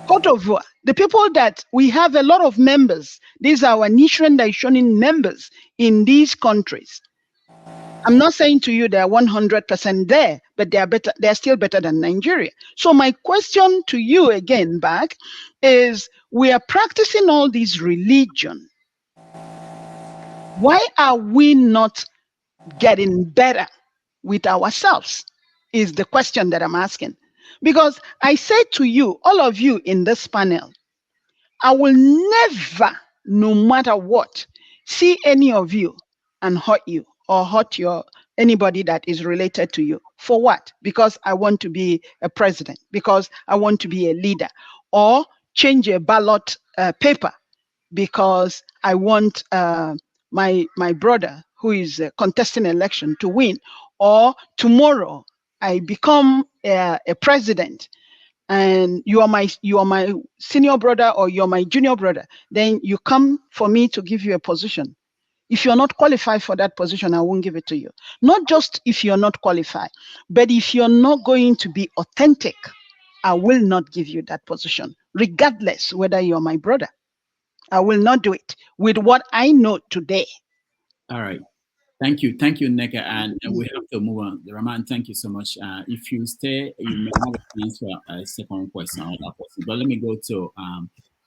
Cote d'Ivoire. The people that we have a lot of members. These are our Nichiren Daishonin members in these countries. I'm not saying to you they're 100% there, but they are better. They're still better than Nigeria. So my question to you again back is, we are practicing all these religion. Why are we not getting better with ourselves? Is the question that I'm asking. Because I say to you, all of you in this panel, I will never, no matter what, see any of you and hurt you or hurt anybody that is related to you. For what? Because I want to be a president, because I want to be a leader, or change a ballot paper because I want my brother who is contesting election to win, or tomorrow I become a president and you are my senior brother or you're my junior brother, then you come for me to give you a position. If you're not qualified for that position, I won't give it to you. Not just if you're not qualified, but if you're not going to be authentic, I will not give you that position, regardless whether you're my brother. I will not do it with what I know today. All right. Thank you, Nneka, and we have to move on. Raman, thank you so much. If you stay, you may have a chance for a second question or that question. But let me go to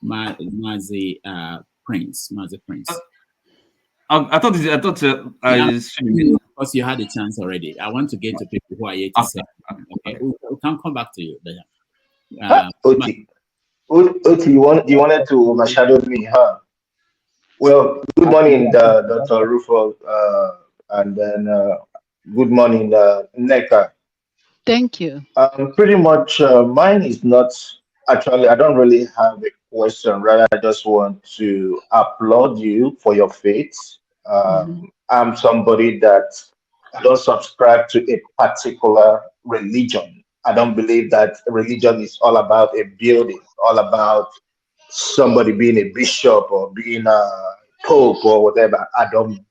Mazi Prince. I thought because you had a chance already. I want to get to people who are here to say. Okay, we can come back to you. Oti, you wanted to overshadow me, huh? Well, good morning, Dr. Rufo, and then good morning, Nneka. Thank you. Pretty much, mine is not actually. I don't really have a question. Rather, I just want to applaud you for your faith. I'm somebody that don't subscribe to a particular religion. I don't believe that religion is all about a building, all about somebody being a bishop or being a pope or whatever. I don't,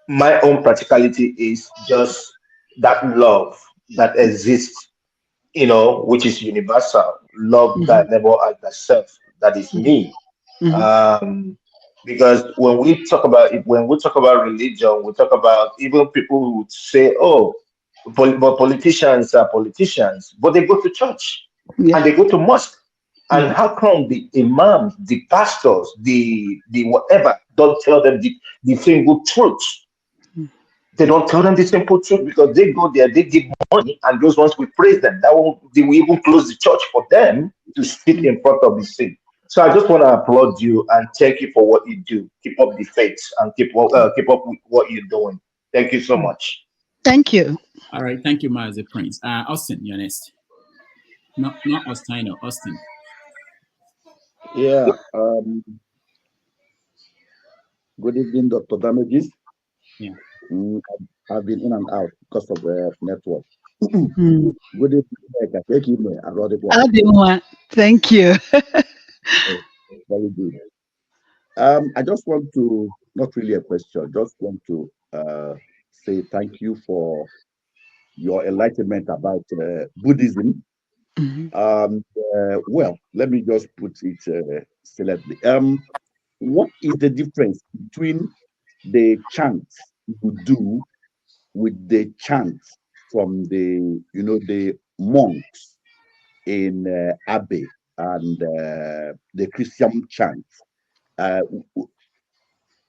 my own practicality is just that love that exists, which is universal. Love Mhm. that never as thyself, that is me. Mhm. Um, because when we talk about religion, we talk about even people who would say, "Oh, but politicians are politicians," but they go to church Yeah. and they go to mosque. And Mhm. how come the imams, the pastors, the whatever don't tell them the single truth? They don't tell them the simple truth because they go there, they give money, and those ones we praise them. That won't they will even close the church for them to sit in front of the sin. So I just want to applaud you and thank you for what you do. Keep up the faith and keep up with what you're doing. Thank you so much. Thank you. All right, thank you, Master Prince. Austin, you're next. Not Austino, Austin. Yeah. Good evening, Dr. Damages. Yeah. I've been in and out because of the network. Mm. Good evening, Nneka. Thank you, I wrote it well. Thank you. Very good. I just want to, not really a question, just want to say thank you for your enlightenment about Buddhism. Well, let me just put it selectly. What is the difference between the chants you do with the chants from the monks in Abbey and the Christian chants? Uh,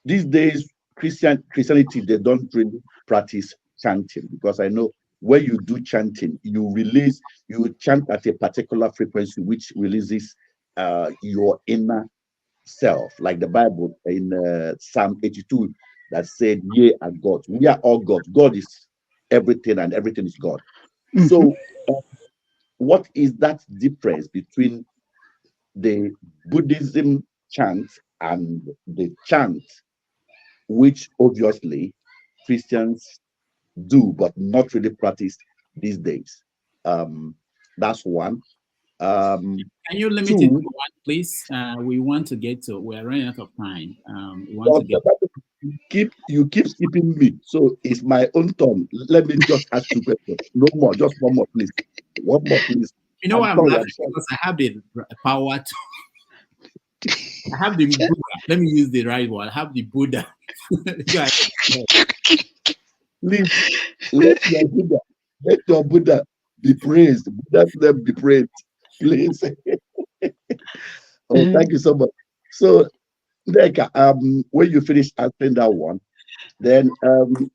these days, Christianity, they don't really practice chanting, because I know when you do chanting, you chant at a particular frequency which releases your inner self, like the Bible in Psalm 82 that said, "Ye are gods." We are all gods. God is everything, and everything is God. Mhm. So, what is that difference between the Buddhism chant and the chant which obviously Christians do but not really practice these days? That's one. Can you limit it to Two, one, please? We want to get to. We're running out of time. We want to get. you keep skipping me, so it's my own turn. Let me just ask two questions. No more, just one more, please. One more, please. You know I'm why I'm sorry. laughing? Because I have the power to. I have the Buddha. Let me use the right one. I have the Buddha. Please let your Buddha be praised. Buddha's name be praised, please. Oh, thank you so much. So, Nneka, when you finish answering that one, then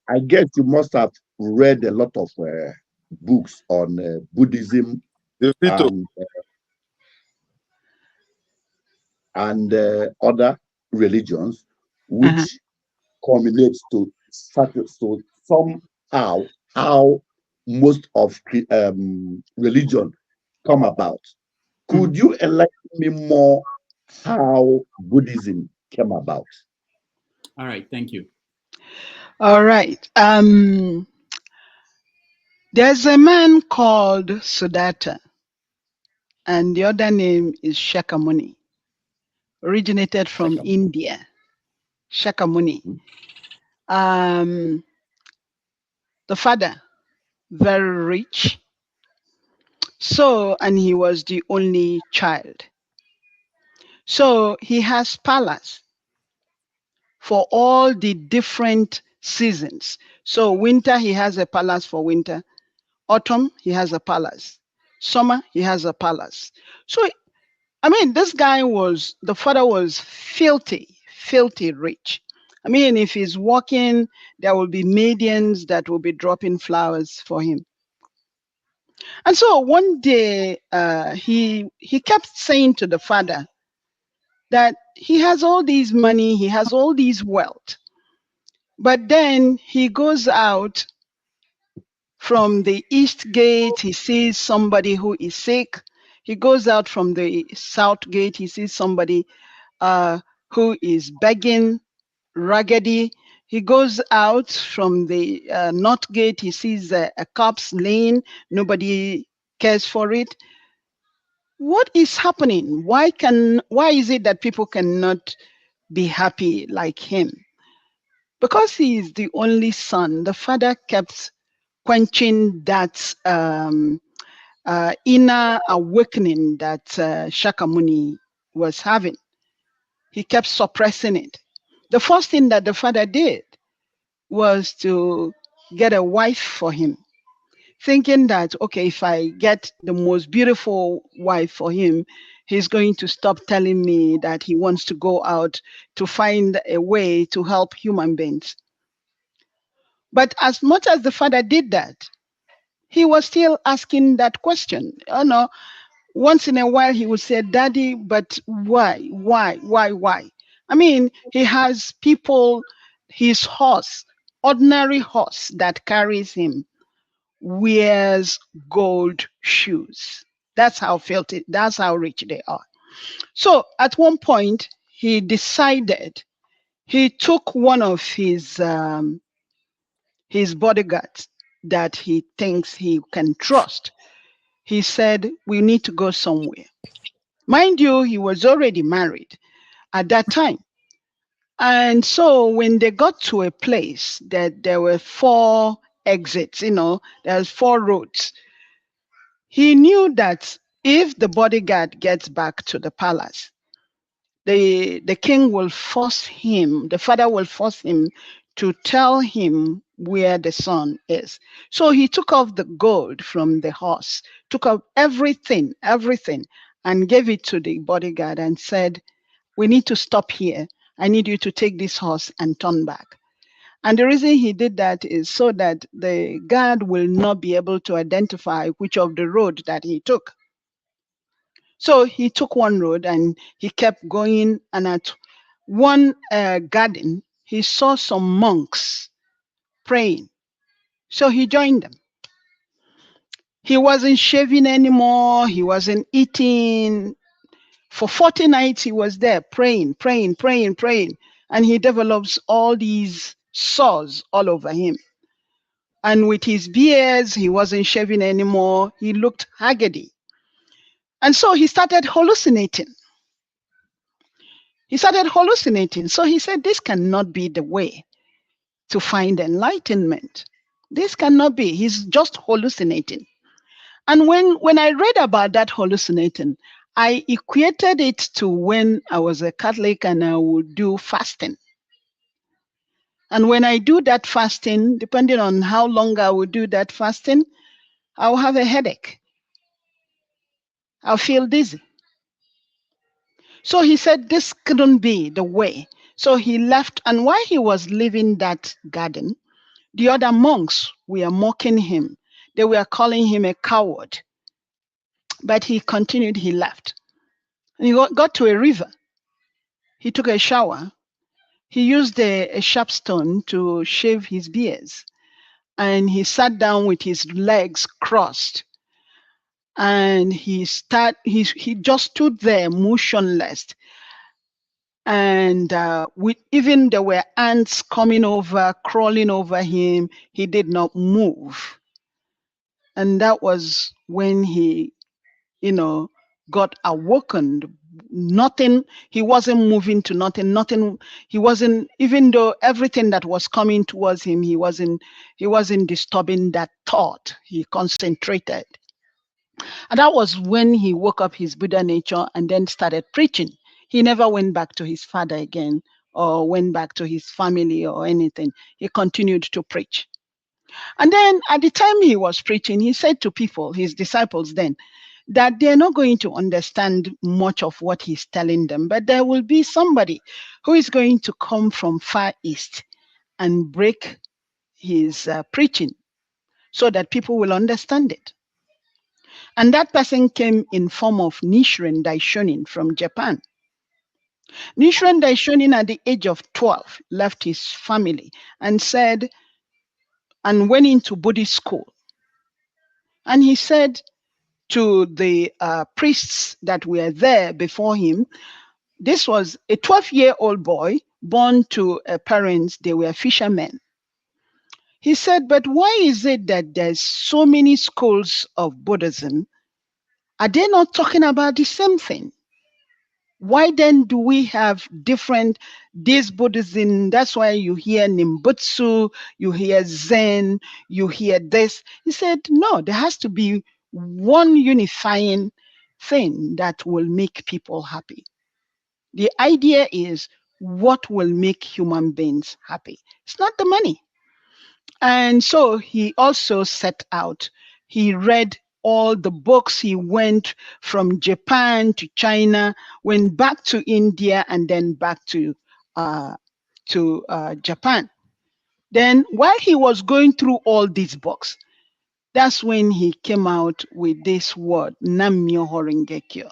I guess you must have read a lot of books on Buddhism and other religions, which culminates to somehow how most of religion come about. Could you enlighten me more how Buddhism came about? All right, thank you. All right. There's a man called Siddhartha, and the other name is Shakyamuni, originated from India. Shakyamuni. The father, very rich. So, and he was the only child. So he has palace for all the different seasons. So winter, he has a palace for winter. Autumn, he has a palace. Summer, he has a palace. So, I mean, the father was filthy rich. I mean, if he's walking, there will be maidens that will be dropping flowers for him. And so one day, he kept saying to the father that he has all these money, he has all these wealth, but then he goes out from the east gate, he sees somebody who is sick. He goes out from the south gate, he sees somebody who is begging, raggedy. He goes out from the north gate, he sees a corpse laying, nobody cares for it. What is happening? Why is it that people cannot be happy like him? Because he is the only son, the father kept quenching that inner awakening that Shakyamuni was having. He kept suppressing it. The first thing that the father did was to get a wife for him, thinking that, okay, if I get the most beautiful wife for him, he's going to stop telling me that he wants to go out to find a way to help human beings. But as much as the father did that, he was still asking that question. You know, once in a while he would say, Daddy, but why? Why? I mean, he has people, his horse, ordinary horse that carries him, wears gold shoes. That's how filthy, that's how rich they are. So at one point, he decided, he took one of his bodyguards that he thinks he can trust. He said, we need to go somewhere. Mind you, he was already married at that time. And so when they got to a place that there were 4 exits, you know, there's 4 roads, he knew that if the bodyguard gets back to the palace, the king will force him, the father will force him to tell him where the son is. So he took off the gold from the horse, took off everything, and gave it to the bodyguard and said, we need to stop here. I need you to take this horse and turn back. And the reason he did that is so that the guard will not be able to identify which of the road that he took. So he took one road and he kept going, and at one garden, he saw some monks praying. So he joined them. He wasn't shaving anymore. He wasn't eating. For 40 nights, he was there praying. And he develops all these sores all over him. And with his beards, he wasn't shaving anymore. He looked haggard. And so he started hallucinating. So he said, this cannot be the way to find enlightenment. This cannot be. He's just hallucinating. And when I read about that hallucinating, I equated it to when I was a Catholic and I would do fasting. And when I do that fasting, depending on how long I would do that fasting, I'll have a headache. I'll feel dizzy. So he said this couldn't be the way. So he left, and while he was leaving that garden, the other monks were mocking him. They were calling him a coward. But he continued, he left. And he got to a river. He took a shower. He used a sharp stone to shave his beards. And he sat down with his legs crossed. And he just stood there motionless. And even there were ants coming over, crawling over him, he did not move. And that was when he, got awoken. Nothing, he wasn't moving to nothing, he wasn't, even though everything that was coming towards him, he wasn't disturbing that thought. He concentrated. And that was when he woke up his Buddha nature and then started preaching. He never went back to his father again or went back to his family or anything. He continued to preach. And then at the time he was preaching, he said to people, his disciples then, that they're not going to understand much of what he's telling them, but there will be somebody who is going to come from Far East and break his preaching so that people will understand it. And that person came in form of Nichiren Daishonin from Japan. Nichiren Daishonin at the age of 12 left his family and went into Buddhist school. And he said to the priests that were there before him, this was a 12-year-old boy born to parents, they were fishermen. He said, but why is it that there's so many schools of Buddhism? Are they not talking about the same thing? Why then do we have different, this Buddhism, that's why you hear Nimbutsu, you hear Zen, you hear this. He said, no, there has to be one unifying thing that will make people happy. The idea is what will make human beings happy. It's not the money. And so he also set out, he read all the books. He went from Japan to China, went back to India, and then back to Japan. Then while he was going through all these books, that's when he came out with this word, Nam-myoho Renge Kyo.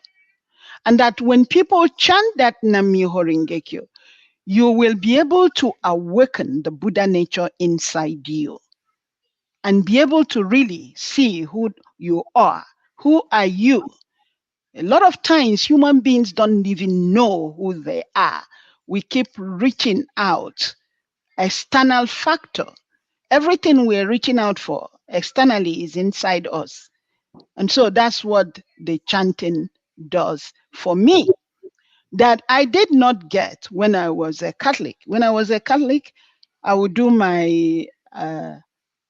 And that when people chant that Nam-myoho Renge Kyo, you will be able to awaken the Buddha nature inside you and be able to really see who you are. Who are you? A lot of times, human beings don't even know who they are. We keep reaching out. External factor. Everything we're reaching out for externally is inside us. And so that's what the chanting does for me, that I did not get when I was a Catholic. When I was a Catholic, I would do my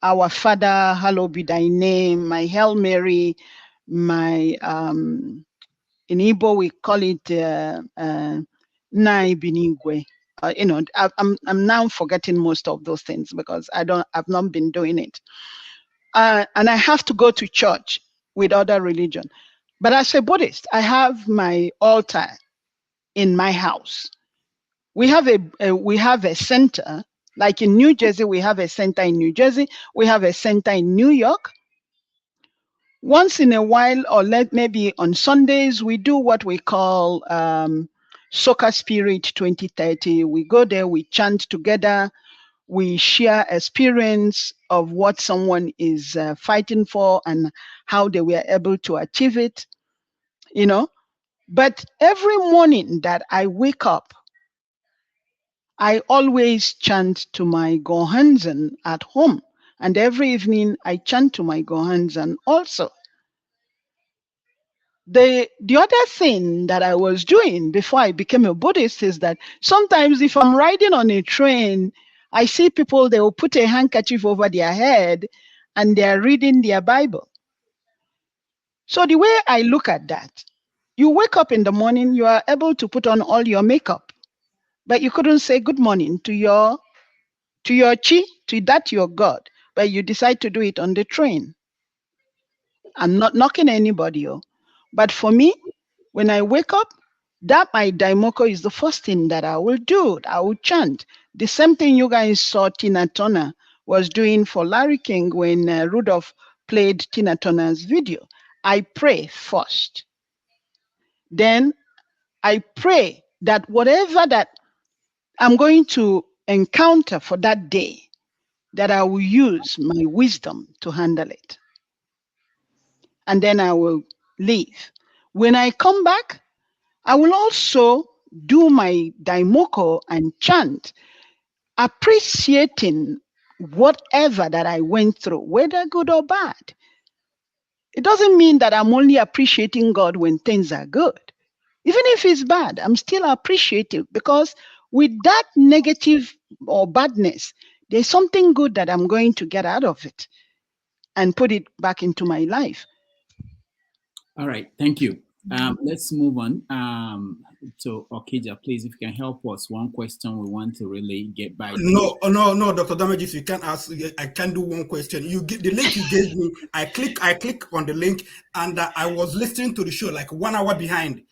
Our Father, hallowed be thy name, my Hail Mary, my, in Igbo we call it Nai Binigwe. I'm now forgetting most of those things because I've not been doing it. And I have to go to church with other religion. But as a Buddhist, I have my altar in my house. We have a center, like in New Jersey, we have a center in New Jersey. We have a center in New York. Once in a while, or maybe on Sundays, we do what we call Soccer Spirit 2030. We go there, we chant together, we share experience of what someone is fighting for and how they were able to achieve it, But every morning that I wake up, I always chant to my Gohanzen at home. And every evening I chant to my Gohanzen also. The other thing that I was doing before I became a Buddhist is that sometimes if I'm riding on a train, I see people, they will put a handkerchief over their head and they're reading their Bible. So the way I look at that, you wake up in the morning, you are able to put on all your makeup, but you couldn't say good morning to your chi, to that your God, but you decide to do it on the train. I'm not knocking anybody, but for me, when I wake up, that my daimoko is the first thing that I will do. I will chant. The same thing you guys saw Tina Turner was doing for Larry King when Rudolph played Tina Turner's video. I pray first. Then I pray that whatever that I'm going to encounter for that day, that I will use my wisdom to handle it. And then I will leave. When I come back, I will also do my daimoko and chant, appreciating whatever that I went through, whether good or bad. It doesn't mean that I'm only appreciating God when things are good. Even if it's bad, I'm still appreciative, because with that negative or badness, there's something good that I'm going to get out of it and put it back into my life. All right, thank you. Let's move on to Okija, please. If you can help us, one question we want to really get back to. No, Dr. Damages, you can't ask. I can't do one question. You get the link you gave me. I click on the link, and I was listening to the show like 1 hour behind.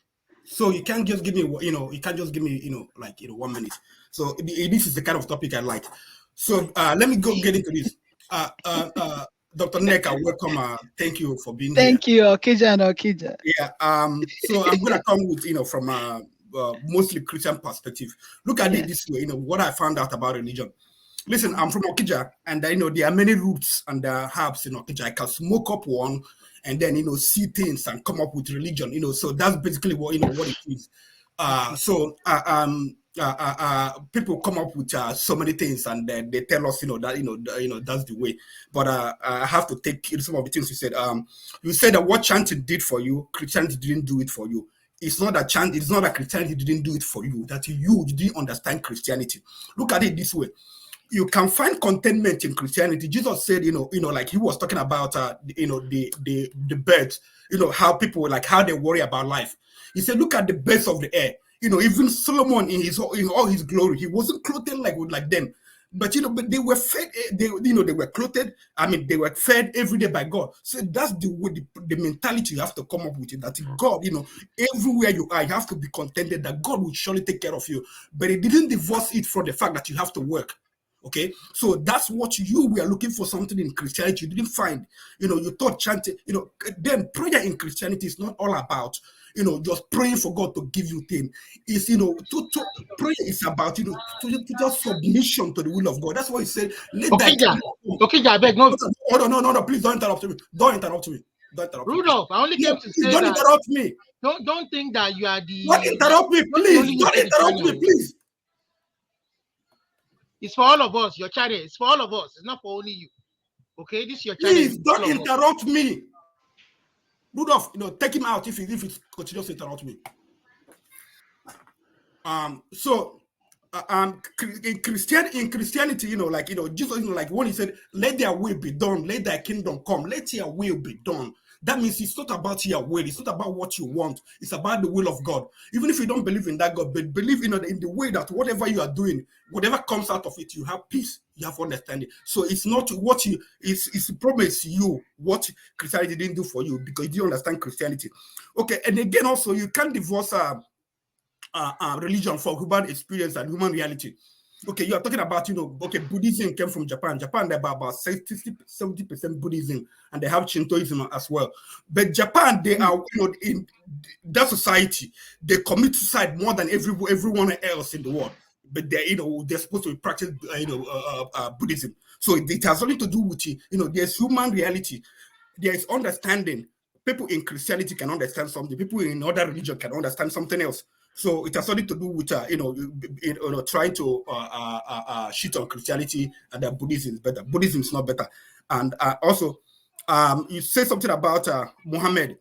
So you can't just give me, you can't just give me, 1 minute. So this is the kind of topic I like. So let me go get into this. Dr. Nneka, welcome. Thank you for being here. Thank you, Okija and Okija. Yeah. So I'm gonna come with, from a mostly Christian perspective. Look at it this way. What I found out about religion. Listen, I'm from Okija, and there are many roots and herbs in Okija. I can smoke up one, and then see things and come up with religion. So that's basically what what it is. People come up with so many things, and they tell us that that's the way. But I have to take some of the things you said. You said that what chanting did for you, Christianity didn't do it for you. it's not that it's not that Christianity didn't do it for you, that you didn't understand Christianity. Look at it this way. You can find contentment in Christianity. Jesus said, like he was talking about, the birds, how people, like how they worry about life. He said, look at the birds of the air. Even Solomon in all his glory, he wasn't clothed like them. But but they were fed. They were clothed. I mean, they were fed every day by God. So that's the mentality you have to come up with. That God, everywhere you are, you have to be contented that God will surely take care of you. But it didn't divorce it from the fact that you have to work. Okay, so that's what you were looking for, something in Christianity you didn't find. You thought chanting. Then prayer in Christianity is not all about just praying for God to give you things. It's prayer is about total submission to the will of God. That's why he said, "Let thy kingdom come." Okay, I beg no. No, please don't interrupt me. Don't interrupt me. Rudolph, I only came to say don't that. Interrupt me. Don't think that you are the. Don't interrupt me, please. Don't interrupt me, please. It's for all of us. Your channel. It's for all of us. It's not for only you. Okay, this is your channel. Please don't interrupt me. Rudolph, take him out if he continues to interrupt me. In Christianity, Jesus, like when he said, "Let their will be done, let thy kingdom come, let your will be done." That means it's not about your will, it's not about what you want, it's about the will of God. Even if you don't believe in that God, but believe in the way that whatever you are doing, whatever comes out of it, you have peace, you have understanding. So it's not what it's the problem is you, what Christianity didn't do for you because you didn't understand Christianity. Okay, and again, also you can't divorce religion for human experience and human reality. Okay, you are talking about, Buddhism came from Japan. Japan, they're about 70% Buddhism, and they have Shintoism as well. But Japan, they are, in that society, they commit suicide more than everyone else in the world. But they're supposed to practice, Buddhism. So it has something to do with, there's human reality, there is understanding. People in Christianity can understand something. People in other religion can understand something else. So it has something to do with trying to shit on Christianity and that Buddhism is better. Buddhism is not better. And also, you say something about Muhammad.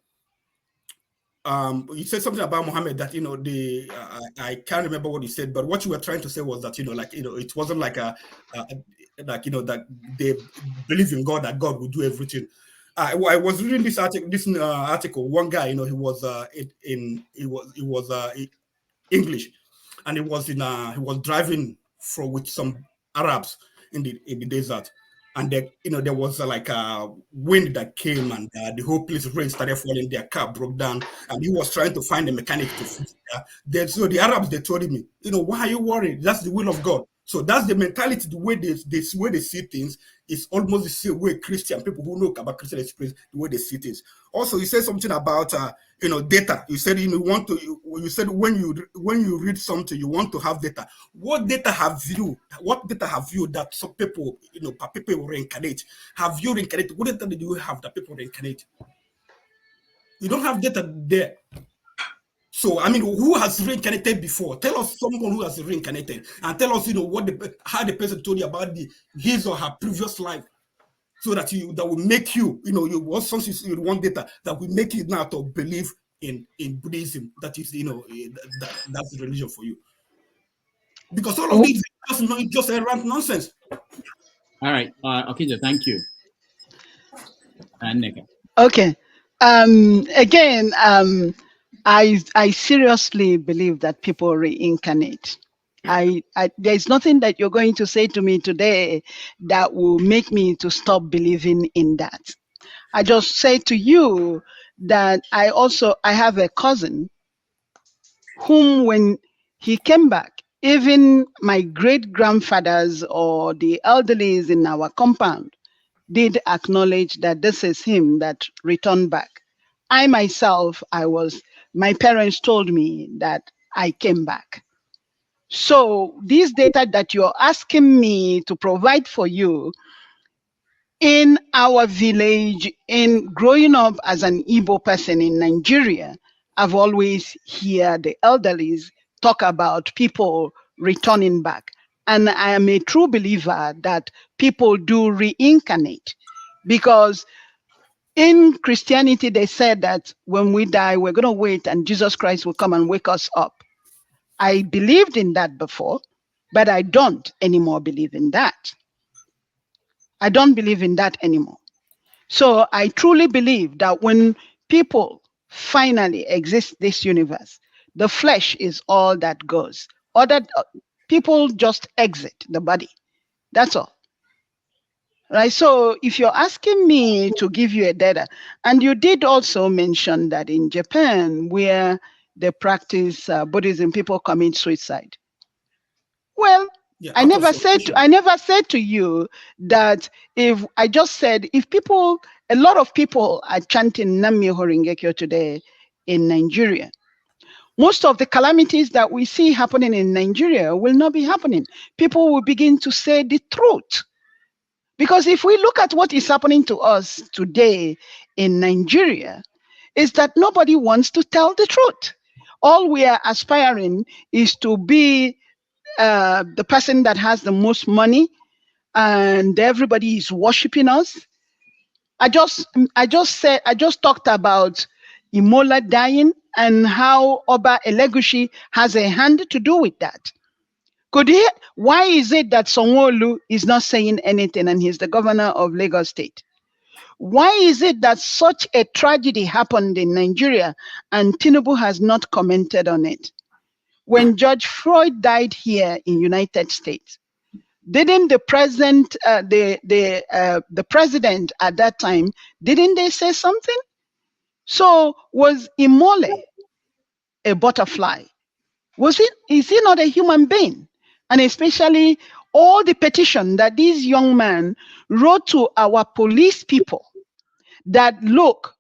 You said something about Muhammad that I can't remember what you said, but what you were trying to say was that it wasn't like that they believe in God, that God will do everything. I was reading this article. One guy, he was English, and he was driving with some Arabs in the desert, and there was like a wind that came, and the whole place, rain started falling. Their car broke down, and he was trying to find a mechanic to fix it. So the Arabs, they told him, why are you worried? That's the will of God. So that's the mentality, the way they see things is almost the same way Christian people who know about Christian experience, the way they see things. Also, you said something about data. You said you said when you read something, you want to have data. What data have you that some people people reincarnate? Have you reincarnated? What data do you have that people reincarnate? You don't have data there. So, I mean, who has reincarnated before? Tell us someone who has reincarnated, and tell us, how the person told you about his or her previous life, so that that will make you, you want data that will make you now to believe in Buddhism. That is, that's the religion for you. Because all of this is just errant nonsense. All right, Okinjo, thank you. And Nneka. Okay. Again, I seriously believe that people reincarnate. There's nothing that you're going to say to me today that will make me to stop believing in that. I just say to you that I have a cousin whom, when he came back, even my great grandfathers or the elderlies in our compound did acknowledge that this is him that returned back. I myself, my parents told me that I came back. So this data that you're asking me to provide for you, in our village, in growing up as an Igbo person in Nigeria, I've always heard the elderlies talk about people returning back. And I am a true believer that people do reincarnate, because In Christianity, they said that when we die, we're going to wait and Jesus Christ will come and wake us up. I believed in that before, but I don't anymore believe in that. I don't believe in that anymore. So I truly believe that when people finally exist this universe, the flesh is all that goes. Other people just exit the body. That's all. Right. So if you're asking me to give you a data, and you did also mention that in Japan, where they practice Buddhism, people commit suicide. Well, Yeah, I out of never said frustration. to you that I just said if people, a lot of people are chanting Nam-myoho Renge-kyo today in Nigeria. Most of the calamities that we see happening in Nigeria will not be happening. People will begin to say the truth. Because if we look at what is happening to us today in Nigeria, is that nobody wants to tell the truth. All we are aspiring is to be the person that has the most money, and everybody is worshiping us. I just talked about Imola dying and how Oba Elegushi has a hand to do with that. Why is it that Sanwo-Olu is not saying anything and he's the governor of Lagos State? Why is it that such a tragedy happened in Nigeria and Tinubu has not commented on it? When George Floyd died here in United States, didn't the president, the president at that time, didn't they say something? So was Imole a butterfly? Is he not a human being? And especially all the petition that this young man wrote to our police people that look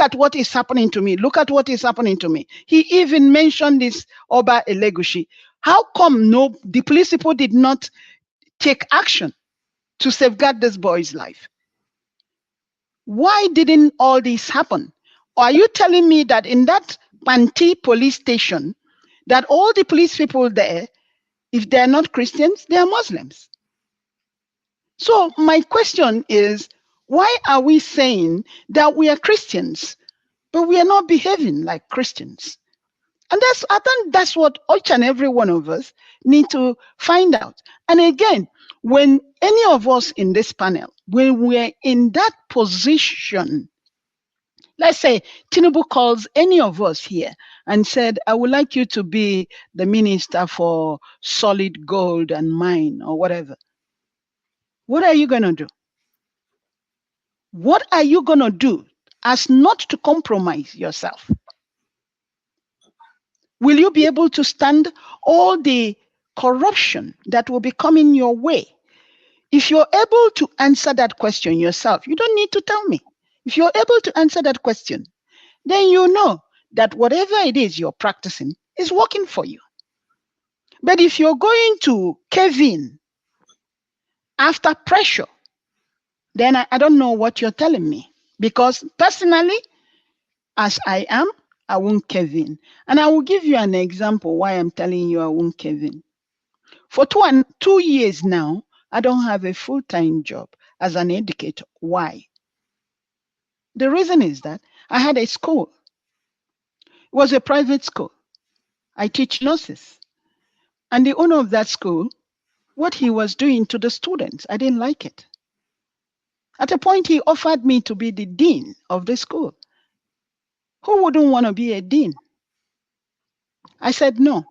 at what is happening to me. Look at what is happening to me. He even mentioned this Oba Elegushi. How come the police people did not take action to safeguard this boy's life? Why didn't all this happen? Or are you telling me that in that Panti police station, that all the police people there, if they're not Christians, they are Muslims? So my question is, why are we saying that we are Christians, but we are not behaving like Christians? And I think that's what each and every one of us need to find out. And again, when any of us in this panel, when we're in that position, let's say Tinubu calls any of us here and said, I would like you to be the minister for solid gold and mine or whatever. What are you going to do? What are you going to do as not to compromise yourself? Will you be able to stand all the corruption that will be coming your way? If you're able to answer that question yourself, you don't need to tell me. If you're able to answer that question, then you know that whatever it is you're practicing is working for you. But if you're going to cave in after pressure, then I don't know what you're telling me. Because personally, as I am, I won't cave in. And I will give you an example why I'm telling you I won't cave in. For 2 years now, I don't have a full-time job as an educator. Why? The reason is that I had a school. It was a private school. I teach nurses. And the owner of that school, what he was doing to the students, I didn't like it. At a point, he offered me to be the dean of the school. Who wouldn't want to be a dean? I said, no.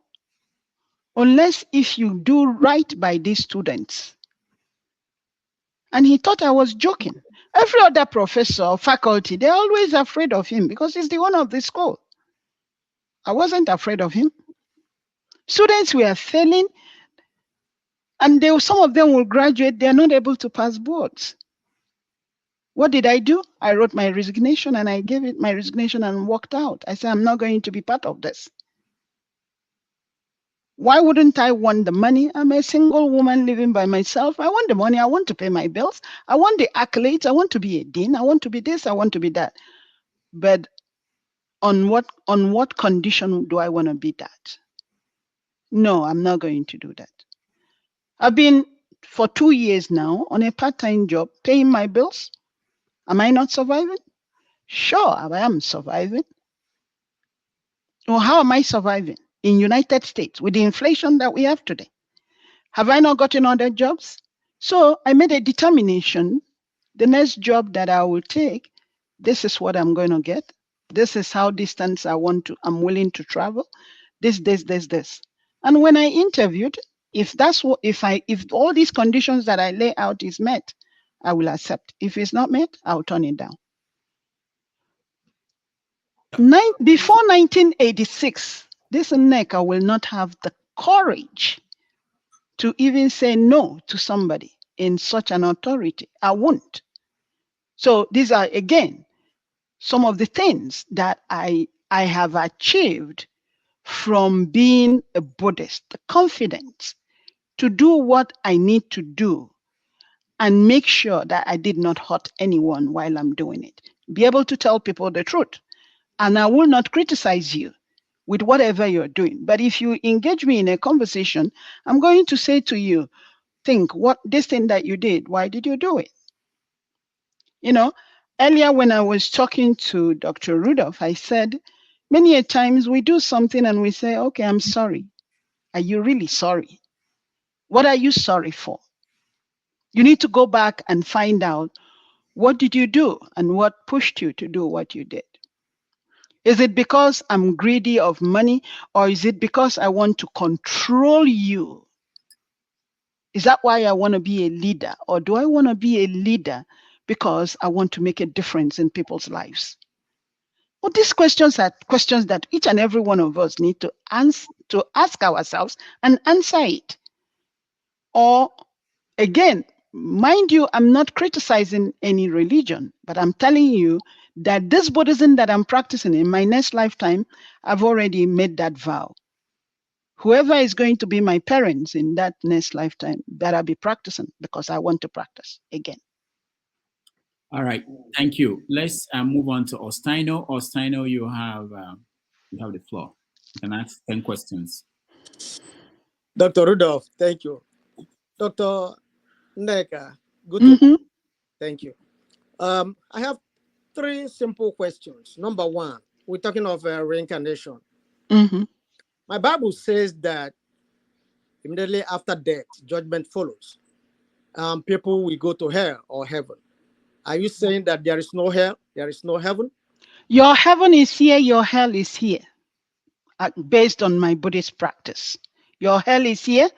Unless if you do right by these students. And he thought I was joking. Every other professor or faculty, they're always afraid of him because he's the owner of the school. I wasn't afraid of him. Students were failing, and some of them will graduate, they're not able to pass boards. What did I do? I wrote my resignation and I gave it my resignation and walked out. I said, I'm not going to be part of this. Why wouldn't I want the money? I'm a single woman living by myself. I want the money. I want to pay my bills. I want the accolades. I want to be a dean. I want to be this. I want to be that. But on what condition do I want to be that? No, I'm not going to do that. I've been for 2 years now on a part-time job, paying my bills. Am I not surviving? Sure, I am surviving. Well, how am I surviving? In United States, with the inflation that we have today. Have I not gotten other jobs? So I made a determination. The next job that I will take, this is what I'm going to get. This is how distance I'm willing to travel. This. And when I interviewed, if all these conditions that I lay out is met, I will accept. If it's not met, I'll turn it down. Before 1986, this Nneka will not have the courage to even say no to somebody in such an authority. I won't. So these are, again, some of the things that I have achieved from being a Buddhist, the confidence to do what I need to do and make sure that I did not hurt anyone while I'm doing it. Be able to tell people the truth. And I will not criticize you with whatever you're doing. But if you engage me in a conversation, I'm going to say to you, think, this thing that you did, why did you do it? You know, earlier when I was talking to Dr. Rudolph, I said, many a times we do something and we say, okay, I'm sorry. Are you really sorry? What are you sorry for? You need to go back and find out, what did you do and what pushed you to do what you did? Is it because I'm greedy of money, or is it because I want to control you? Is that why I want to be a leader? Or do I want to be a leader because I want to make a difference in people's lives? Well, these questions are questions that each and every one of us need to ask ourselves and answer it. Or again, mind you, I'm not criticizing any religion, but I'm telling you that this Buddhism that I'm practicing in my next lifetime, I've already made that vow. Whoever is going to be my parents in that next lifetime, better be practicing, because I want to practice again. All right, thank you. Let's move on to Ostaino. Ostaino, you have the floor. You can ask 10 questions. Dr. Rudolph, thank you. Dr. Nneka, good. Thank you. I have 3 simple questions. Number 1, we're talking of reincarnation. My Bible says that immediately after death, judgment follows. People will go to hell or heaven. Are you saying that there is no hell, there is no heaven? Your heaven is here, your hell is here, based on my Buddhist practice. Your hell is here.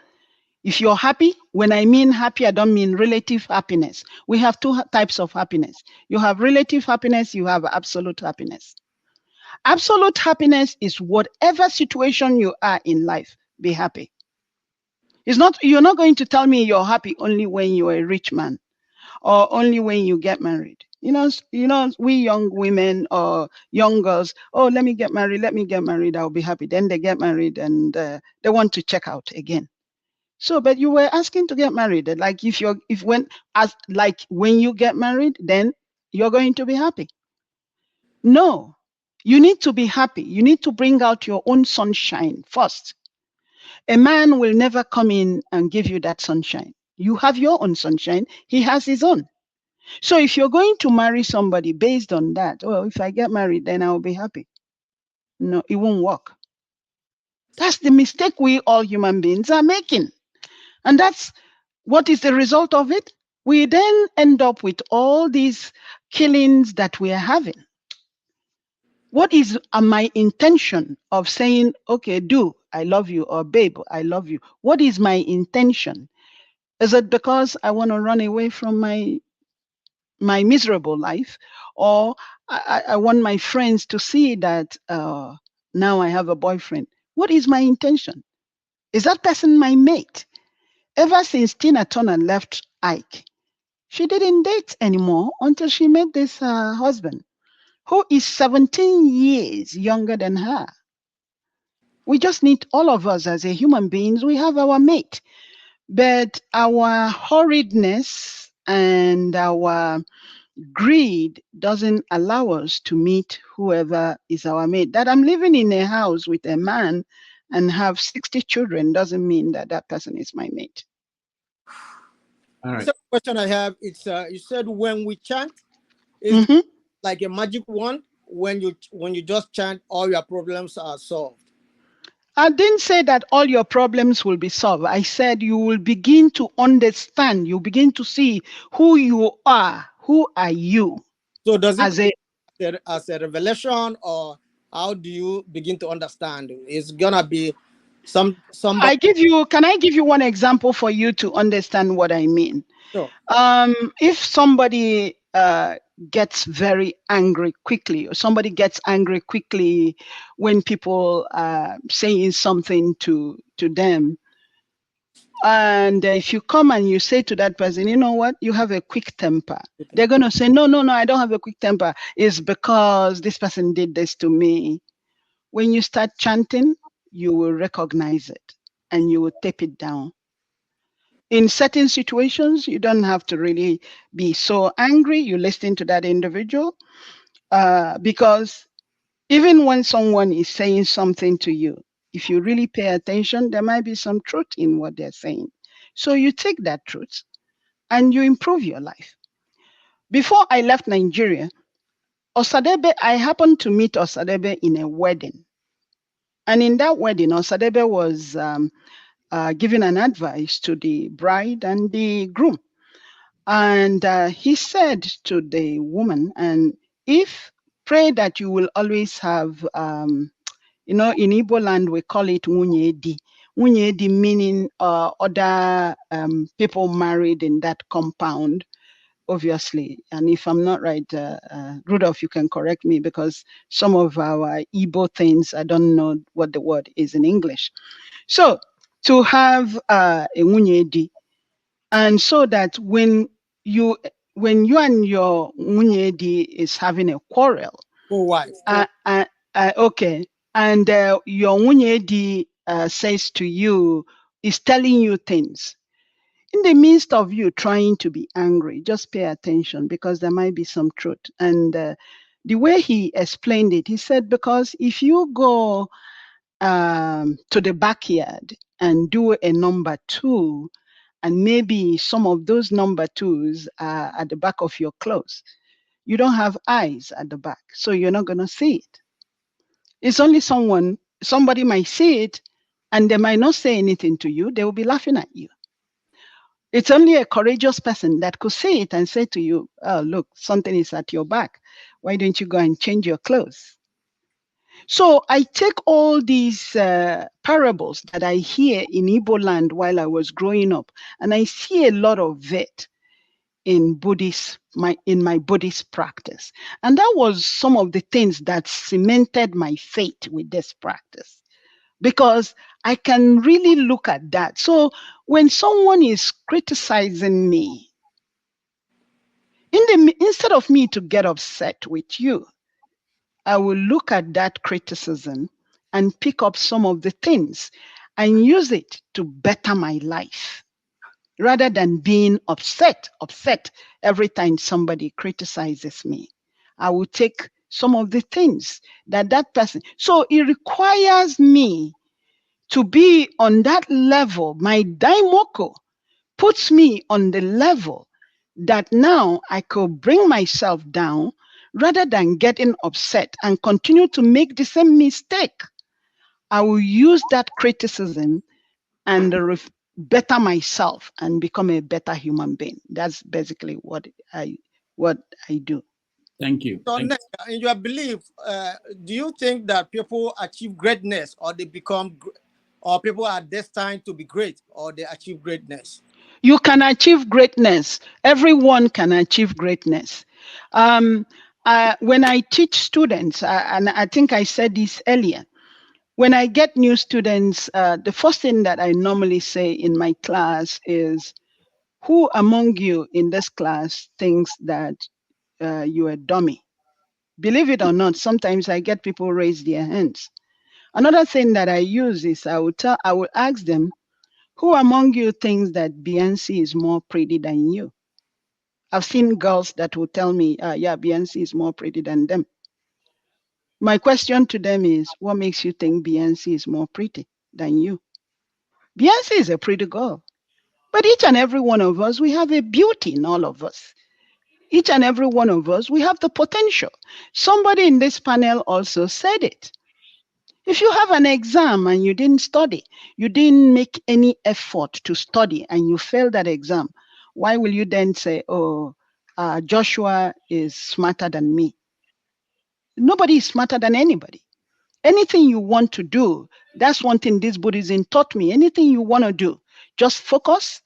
If you're happy, when I mean happy, I don't mean relative happiness. We have 2 types of happiness. You have relative happiness, you have absolute happiness. Absolute happiness is whatever situation you are in life, be happy. You're not going to tell me you're happy only when you're a rich man or only when you get married. You know, we young women or young girls, oh, let me get married, I'll be happy. Then they get married and they want to check out again. So, but you were asking to get married. Like when you get married, then you're going to be happy. No, you need to be happy. You need to bring out your own sunshine first. A man will never come in and give you that sunshine. You have your own sunshine. He has his own. So if you're going to marry somebody based on that, well, if I get married, then I'll be happy. No, it won't work. That's the mistake we all human beings are making. And that's what is the result of it. We then end up with all these killings that we are having. What is my intention of saying, okay, I love you, or babe, I love you? What is my intention? Is it because I want to run away from my miserable life, or I want my friends to see that now I have a boyfriend? What is my intention? Is that person my mate? Ever since Tina Turner left Ike, she didn't date anymore until she met this husband, who is 17 years younger than her. We just need, all of us as a human beings, we have our mate. But our horridness and our greed doesn't allow us to meet whoever is our mate. That I'm living in a house with a man and have 60 children doesn't mean that that person is my mate. All right. The second question I have, it's you said when we chant, like a magic wand? When you just chant, all your problems are solved. I didn't say that all your problems will be solved. I said you will begin to understand. You begin to see who you are. Who are you? So does it as a revelation, or how do you begin to understand? It's gonna be somebody. Can I give you one example for you to understand what I mean? Sure. If somebody gets very angry quickly, or somebody gets angry quickly when people are saying something to them, and if you come and you say to that person, you know what, you have a quick temper, they're going to say, no, I don't have a quick temper. It's because this person did this to me. When you start chanting, you will recognize it and you will tape it down. In certain situations, you don't have to really be so angry. You listen to that individual because even when someone is saying something to you, if you really pay attention, there might be some truth in what they're saying. So you take that truth and you improve your life. Before I left Nigeria, I happened to meet Osadebe in a wedding. And in that wedding, Osadebe was giving an advice to the bride and the groom. And he said to the woman, and if pray that you will always have, in Igbo land, we call it Wunyedi. Wunyedi meaning other people married in that compound, obviously. And if I'm not right, Rudolph, you can correct me, because some of our Igbo things, I don't know what the word is in English. So to have a Wunyedi, and so that when you and your Munyedi is having a quarrel, wife. Okay, and your Munyedi says to you, is telling you things. In the midst of you trying to be angry, just pay attention, because there might be some truth. And the way he explained it, he said, because if you go to the backyard and do a number 2, and maybe some of those number 2s are at the back of your clothes, you don't have eyes at the back, so you're not going to see it. It's only somebody might see it, and they might not say anything to you. They will be laughing at you. It's only a courageous person that could see it and say to you, oh, look, something is at your back. Why don't you go and change your clothes? So I take all these parables that I hear in Igbo land while I was growing up, and I see a lot of it in my Buddhist practice. And that was some of the things that cemented my faith with this practice, because I can really look at that. So when someone is criticizing me, instead of me to get upset with you, I will look at that criticism and pick up some of the things and use it to better my life, rather than being upset every time somebody criticizes me. I will take some of the things that person. So it requires me to be on that level. My daimoko puts me on the level that now I could bring myself down rather than getting upset and continue to make the same mistake. I will use that criticism and better myself and become a better human being. That's basically what I do. Thank you. So, in your belief, do you think that people achieve greatness, or they become, or people are destined to be great, or they achieve greatness? You can achieve greatness. Everyone can achieve greatness. When I teach students, and I think I said this earlier, when I get new students, the first thing that I normally say in my class is, who among you in this class thinks that you're a dummy? Believe it or not, sometimes I get people raise their hands. Another thing that I use is I will ask them, who among you thinks that Beyonce is more pretty than you? I've seen girls that will tell me, yeah, Beyonce is more pretty than them. My question to them is, what makes you think Beyonce is more pretty than you? Beyonce is a pretty girl, but each and every one of us, we have a beauty in all of us. Each and every one of us, we have the potential. Somebody in this panel also said it. If you have an exam and you didn't study, you didn't make any effort to study, and you failed that exam, why will you then say, oh, Joshua is smarter than me? Nobody is smarter than anybody. Anything you want to do, that's one thing this Buddhism taught me. Anything you want to do, just focus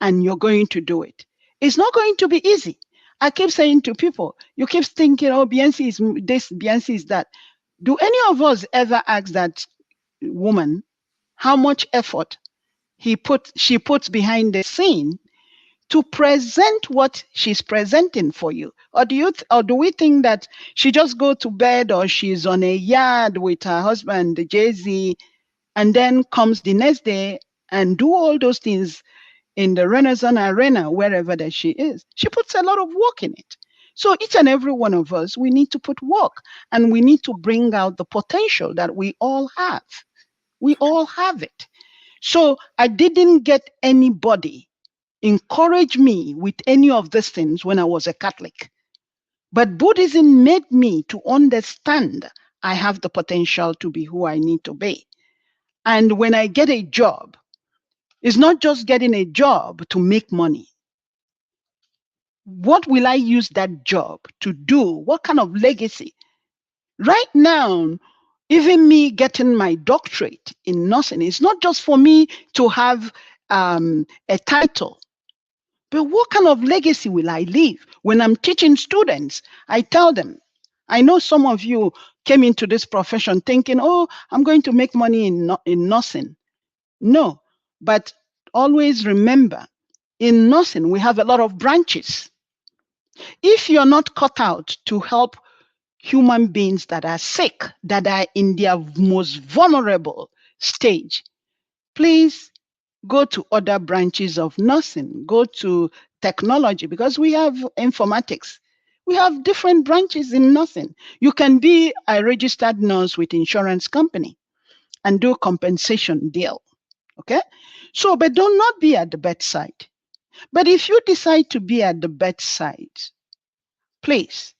and you're going to do it. It's not going to be easy. I keep saying to people, you keep thinking, oh, Beyonce is this, Beyonce is that. Do any of us ever ask that woman how much effort she puts behind the scene to present what she's presenting for you? Or do we think that she just go to bed, or she's on a yard with her husband, Jay-Z, and then comes the next day and do all those things in the Renaissance Arena, wherever that she is? She puts a lot of work in it. So each and every one of us, we need to put work, and we need to bring out the potential that we all have. We all have it. So I didn't get anybody encourage me with any of these things when I was a Catholic. But Buddhism made me to understand I have the potential to be who I need to be. And when I get a job, it's not just getting a job to make money. What will I use that job to do? What kind of legacy? Right now, even me getting my doctorate in nursing, it's not just for me to have a title, but what kind of legacy will I leave? When I'm teaching students, I tell them, I know some of you came into this profession thinking, oh, I'm going to make money in nursing. No, but always remember, in nursing, we have a lot of branches. If you're not cut out to help human beings that are sick, that are in their most vulnerable stage, please go to other branches of nursing, go to technology, because we have informatics. We have different branches in nursing. You can be a registered nurse with insurance company and do compensation deal, okay? So, but do not be at the bedside. But if you decide to be at the bedside, please,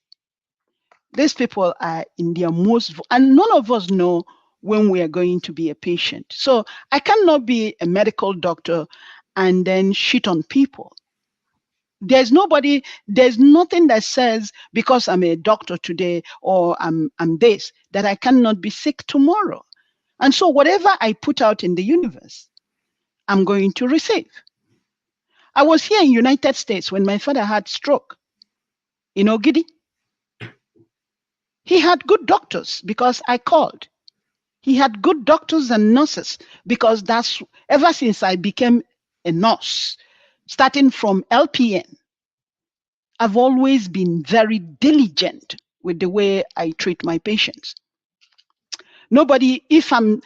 these people are in their most, and none of us know when we are going to be a patient. So I cannot be a medical doctor and then shit on people. There's nothing that says because I'm a doctor today or I'm this, that I cannot be sick tomorrow. And so whatever I put out in the universe, I'm going to receive. I was here in United States when my father had stroke in Ogidi. He had good doctors because I called. He had good doctors and nurses because that's ever since I became a nurse, starting from LPN, I've always been very diligent with the way I treat my patients. Nobody, if I'm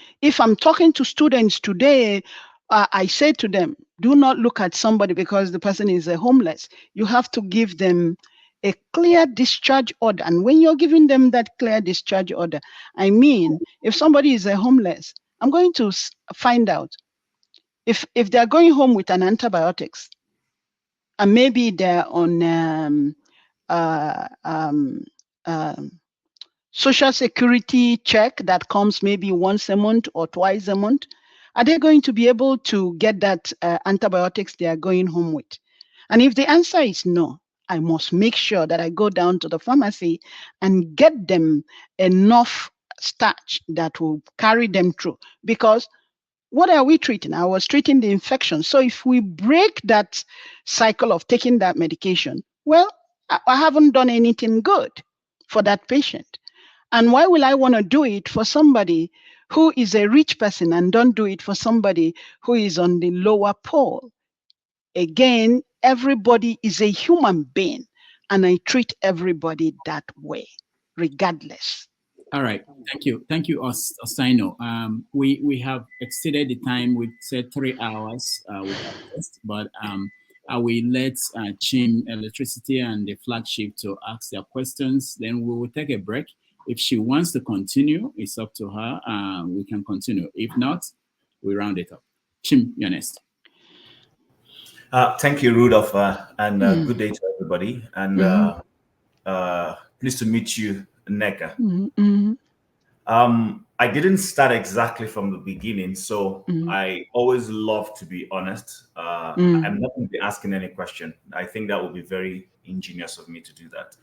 talking to students today, I say to them, do not look at somebody because the person is a homeless. You have to give them a clear discharge order. And when you're giving them that clear discharge order, I mean, if somebody is a homeless, I'm going to find out if they're going home with an antibiotics, and maybe they're on social security check that comes maybe once a month or twice a month, are they going to be able to get that antibiotics they are going home with? And if the answer is no, I must make sure that I go down to the pharmacy and get them enough starch that will carry them through. Because what are we treating? I was treating the infection. So if we break that cycle of taking that medication, well, I haven't done anything good for that patient. And why will I want to do it for somebody who is a rich person and don't do it for somebody who is on the lower pole? Again, everybody is a human being, and I treat everybody that way, regardless. All right, thank you, Osaino. We have exceeded the time. We said 3 hours with our guest, but I will let Chim Electricity and the flagship to ask their questions. Then we will take a break. If she wants to continue, it's up to her. We can continue. If not, we round it up. Chim, you're next. Thank you, Rudolph, and good day to everybody. everybody, and pleased to meet you, Nneka. I didn't start exactly from the beginning, so I always love to be honest. I'm not going to be asking any question. I think that would be very ingenious of me to do that.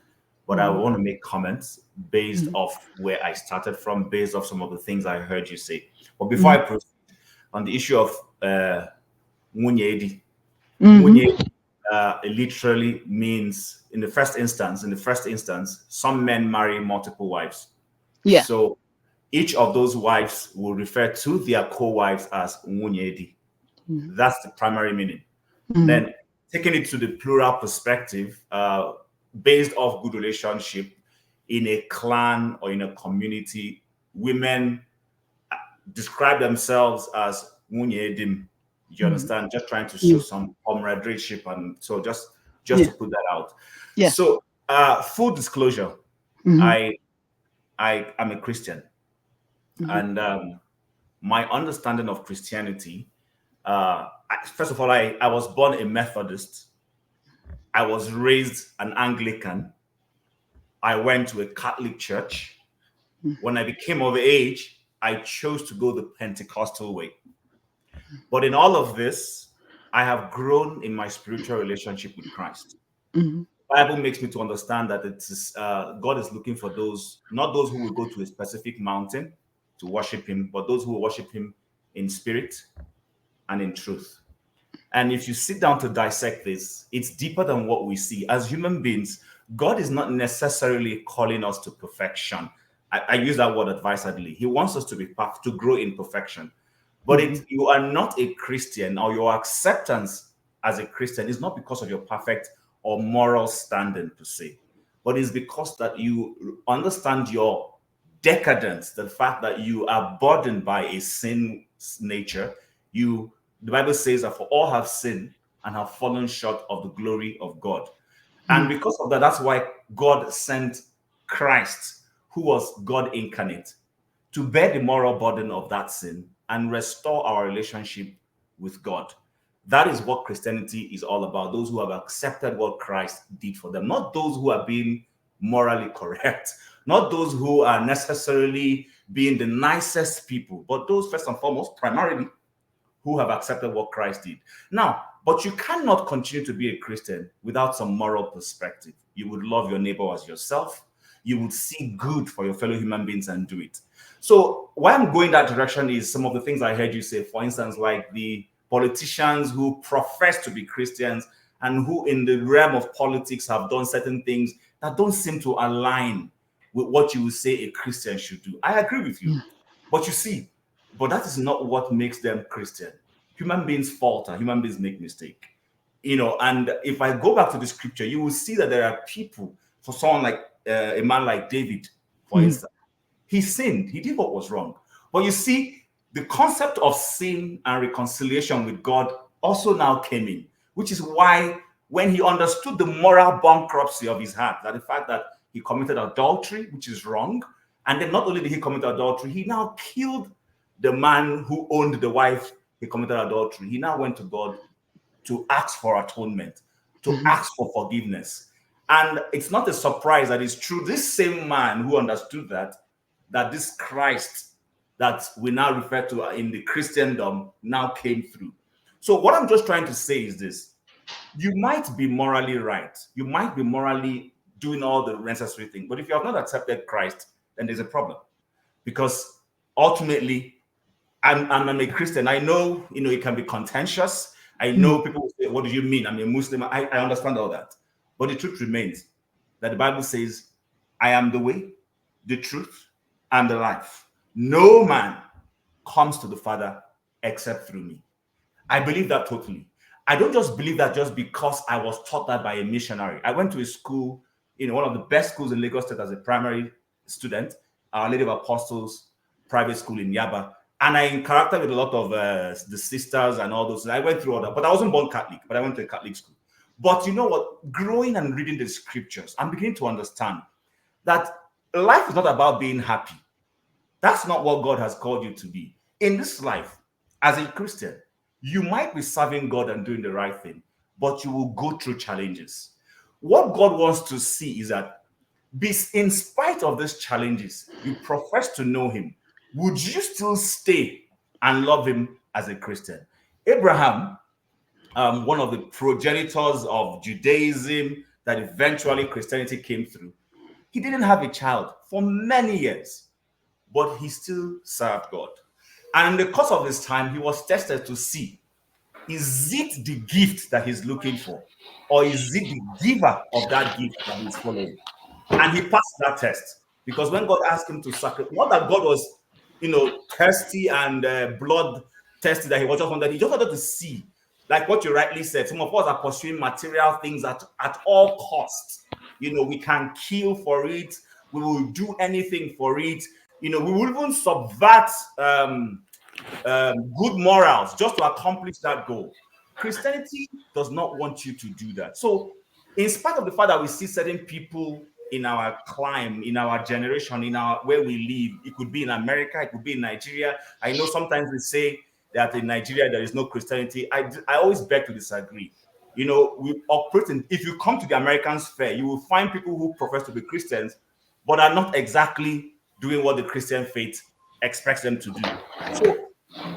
But I want to make comments based off where I started from, based off some of the things I heard you say. But before I proceed, on the issue of Munyedi, literally means in the first instance, some men marry multiple wives. Yeah. So each of those wives will refer to their co-wives as Munyedi. That's the primary meaning. Then taking it to the plural perspective, based off good relationship in a clan or in a community, women describe themselves as Munyedim. You understand? Just trying to show some comradeship, and so just to put that out. So full disclosure, I am a Christian, and my understanding of Christianity, first of all, I was born a Methodist. I was raised an Anglican. I went to a Catholic church. When I became of age, I chose to go the Pentecostal way. But in all of this, I have grown in my spiritual relationship with Christ. The Bible makes me to understand that God is looking for those, not those who will go to a specific mountain to worship him, but those who will worship him in spirit and in truth. And if you sit down to dissect this, it's deeper than what we see. As human beings, God is not necessarily calling us to perfection. I use that word advisedly. He wants us to grow in perfection. But you are not a Christian, or your acceptance as a Christian is not because of your perfect or moral standing per se, but it's because that you understand your decadence, the fact that you are burdened by a sin nature. The Bible says that for all have sinned and have fallen short of the glory of God. And because of that, that's why God sent Christ, who was God incarnate, to bear the moral burden of that sin and restore our relationship with God. That is what Christianity is all about. Those who have accepted what Christ did for them, not those who are being morally correct, not those who are necessarily being the nicest people, but those first and foremost, primarily, who have accepted what Christ did. Now, but you cannot continue to be a Christian without some moral perspective. You would love your neighbor as yourself. You would see good for your fellow human beings and do it. So why I'm going that direction is some of the things I heard you say, for instance, like the politicians who profess to be Christians and who in the realm of politics have done certain things that don't seem to align with what you would say a Christian should do. I agree with you. But you see, but that is not what makes them Christian. Human beings falter, human beings make mistakes. And if I go back to the scripture, you will see that there are people, for someone like a man like David, for instance, he sinned, he did what was wrong. But you see, the concept of sin and reconciliation with God also now came in, which is why when he understood the moral bankruptcy of his heart, that the fact that he committed adultery, which is wrong, and then not only did he commit adultery, he now killed the man who owned the wife he committed adultery. He now went to God to ask for atonement, to ask for forgiveness. And it's not a surprise that it's true. This same man who understood that this Christ that we now refer to in the Christendom now came through. So what I'm just trying to say is this. You might be morally right. You might be morally doing all the necessary things. But if you have not accepted Christ, then there's a problem. Because ultimately, I'm a Christian. I know, it can be contentious. I know people will say, what do you mean? I'm a Muslim. I understand all that. But the truth remains that the Bible says, I am the way, the truth, and the life. No man comes to the Father except through me. I believe that totally. I don't just believe that just because I was taught that by a missionary. I went to a school, one of the best schools in Lagos State as a primary student, Our Lady of Apostles private school in Yaba. And I interacted with a lot of the sisters and all those. I went through all that, but I wasn't born Catholic, but I went to a Catholic school. But you know what? Growing and reading the scriptures, I'm beginning to understand that life is not about being happy. That's not what God has called you to be. In this life, as a Christian, you might be serving God and doing the right thing, but you will go through challenges. What God wants to see is that, in spite of these challenges, you profess to know him. Would you still stay and love him as a Christian? Abraham, one of the progenitors of Judaism that eventually Christianity came through, he didn't have a child for many years, but he still served God. And in the course of his time, he was tested to see, is it the gift that he's looking for, or is it the giver of that gift that he's following? And he passed that test, because when God asked him to sacrifice, not that God was, thirsty and blood thirsty, that he was just wanted, he just wanted to see, like what you rightly said. Some of us are pursuing material things at all costs. We can kill for it. We will do anything for it. We will even subvert good morals just to accomplish that goal. Christianity does not want you to do that. So, in spite of the fact that we see certain people in our climb, in our generation, where we live, it could be in America, it could be in Nigeria. I know sometimes we say that in Nigeria there is no Christianity. I always beg to disagree. We operate in, if you come to the American sphere, you will find people who profess to be Christians, but are not exactly doing what the Christian faith expects them to do. So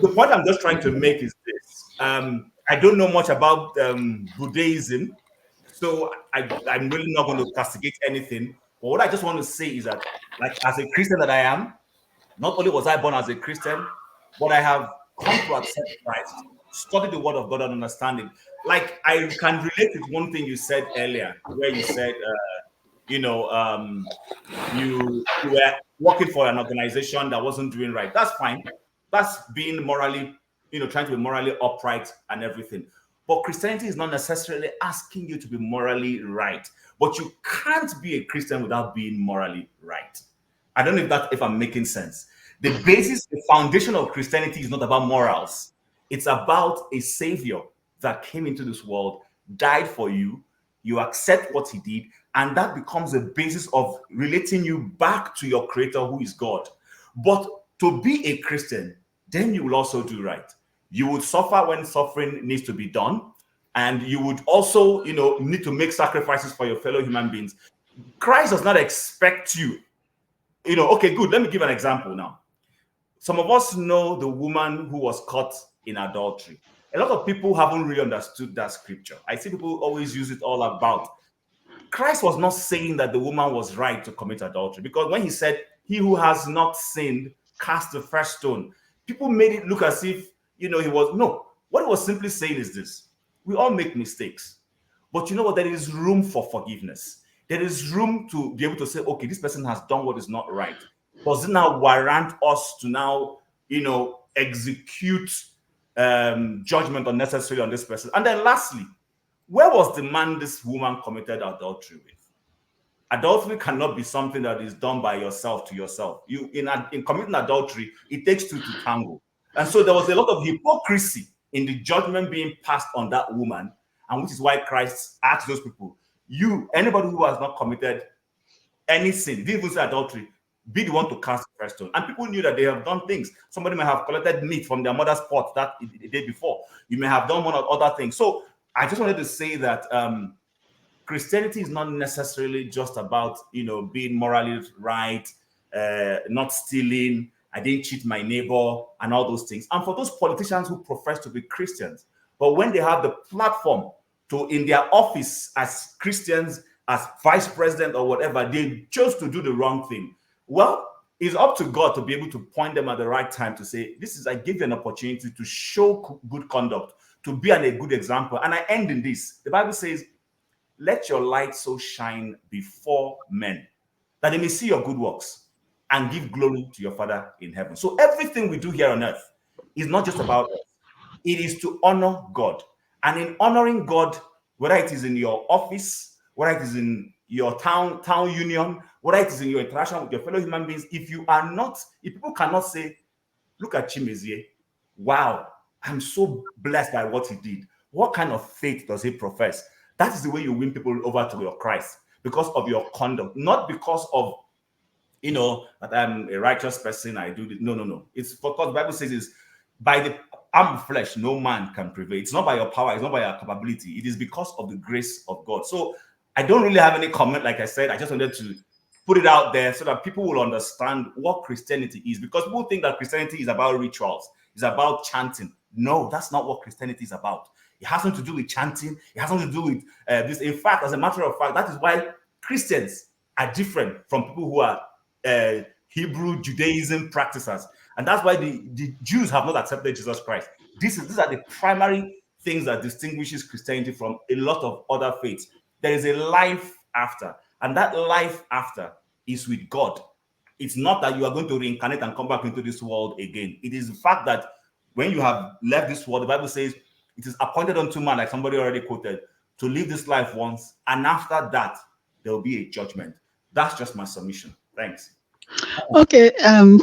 the point I'm just trying to make is this. I don't know much about Buddhism, so I'm really not going to castigate anything. But what I just want to say is that, like, as a Christian that I am, not only was I born as a Christian, but I have come to accept Christ, study the Word of God and understand it. Like, I can relate with one thing you said earlier, where you said, you were working for an organization that wasn't doing right. That's fine. That's being morally, trying to be morally upright and everything. But Christianity is not necessarily asking you to be morally right. But you can't be a Christian without being morally right. I don't know if I'm making sense. The basis, the foundation of Christianity is not about morals. It's about a savior that came into this world, died for you, you accept what he did, and that becomes a basis of relating you back to your creator, who is God. But to be a Christian, then you will also do right. You would suffer when suffering needs to be done, and you would also, need to make sacrifices for your fellow human beings. Christ does not expect you, okay, good. Let me give an example now. Some of us know the woman who was caught in adultery. A lot of people haven't really understood that scripture. I see people always use it all about. Christ was not saying that the woman was right to commit adultery, because when he said, "He who has not sinned, cast the first stone," people made it look as if, he was, no. What he was simply saying is this: we all make mistakes, but you know what? There is room for forgiveness. There is room to be able to say, okay, this person has done what is not right. Does it now warrant us to now, execute judgment unnecessarily on this person? And then lastly, where was the man this woman committed adultery with? Adultery cannot be something that is done by yourself to yourself. In committing adultery, it takes two to tango. And so there was a lot of hypocrisy in the judgment being passed on that woman, and which is why Christ asked those people, anybody who has not committed any sin, didn't even say adultery, be the one to cast the first stone. And people knew that they have done things. Somebody may have collected meat from their mother's pot that the day before. You may have done one or other things. So I just wanted to say that Christianity is not necessarily just about, being morally right, not stealing, I didn't cheat my neighbor, and all those things. And for those politicians who profess to be Christians, but when they have the platform to, in their office as Christians, as vice president or whatever, they chose to do the wrong thing. Well, it's up to God to be able to point them at the right time to say, I give you an opportunity to show good conduct, to be a good example. And I end in this. The Bible says, let your light so shine before men, that they may see your good works and give glory to your Father in heaven. So everything we do here on earth is not just about us. It is to honor God. And in honoring God, whether it is in your office, whether it is in your town union, whether it is in your interaction with your fellow human beings, if people cannot say, look at Chimezie, wow, I'm so blessed by what he did. What kind of faith does he profess? That is the way you win people over to your Christ, because of your conduct, not because of, that I'm a righteous person, I do this. No. It's because the Bible says is by the arm of flesh, no man can prevail. It's not by your power, it's not by your capability. It is because of the grace of God. So I don't really have any comment. Like I said, I just wanted to put it out there so that people will understand what Christianity is, because people think that Christianity is about rituals, it's about chanting. No, that's not what Christianity is about. It has nothing to do with chanting. It has nothing to do with this. In fact, as a matter of fact, that is why Christians are different from people who are Hebrew Judaism practitioners. And that's why the Jews have not accepted Jesus Christ. These are the primary things that distinguishes Christianity from a lot of other faiths. There is a life after, and that life after is with God. It's not that you are going to reincarnate and come back into this world again. It is the fact that when you have left this world, the Bible says it is appointed unto man, like somebody already quoted, to live this life once, and after that, there will be a judgment. That's just my submission. Thanks. Okay,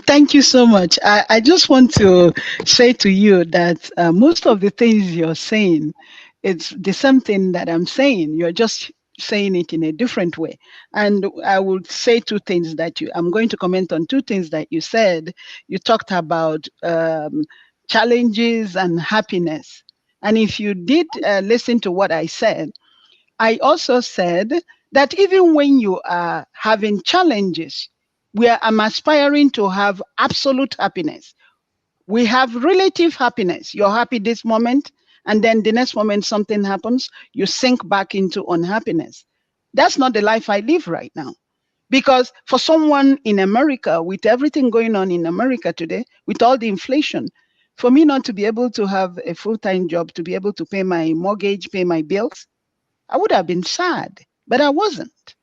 thank you so much. I just want to say to you that most of the things you're saying, it's the same thing that I'm saying. You're just saying it in a different way. And I would say two things I'm going to comment on two things that you said. You talked about challenges and happiness. And if you did listen to what I said, I also said that even when you are having challenges, I'm aspiring to have absolute happiness. We have relative happiness. You're happy this moment, and then the next moment something happens, you sink back into unhappiness. That's not the life I live right now. Because for someone in America, with everything going on in America today, with all the inflation, for me not to be able to have a full-time job, to be able to pay my mortgage, pay my bills, I would have been sad, but I wasn't,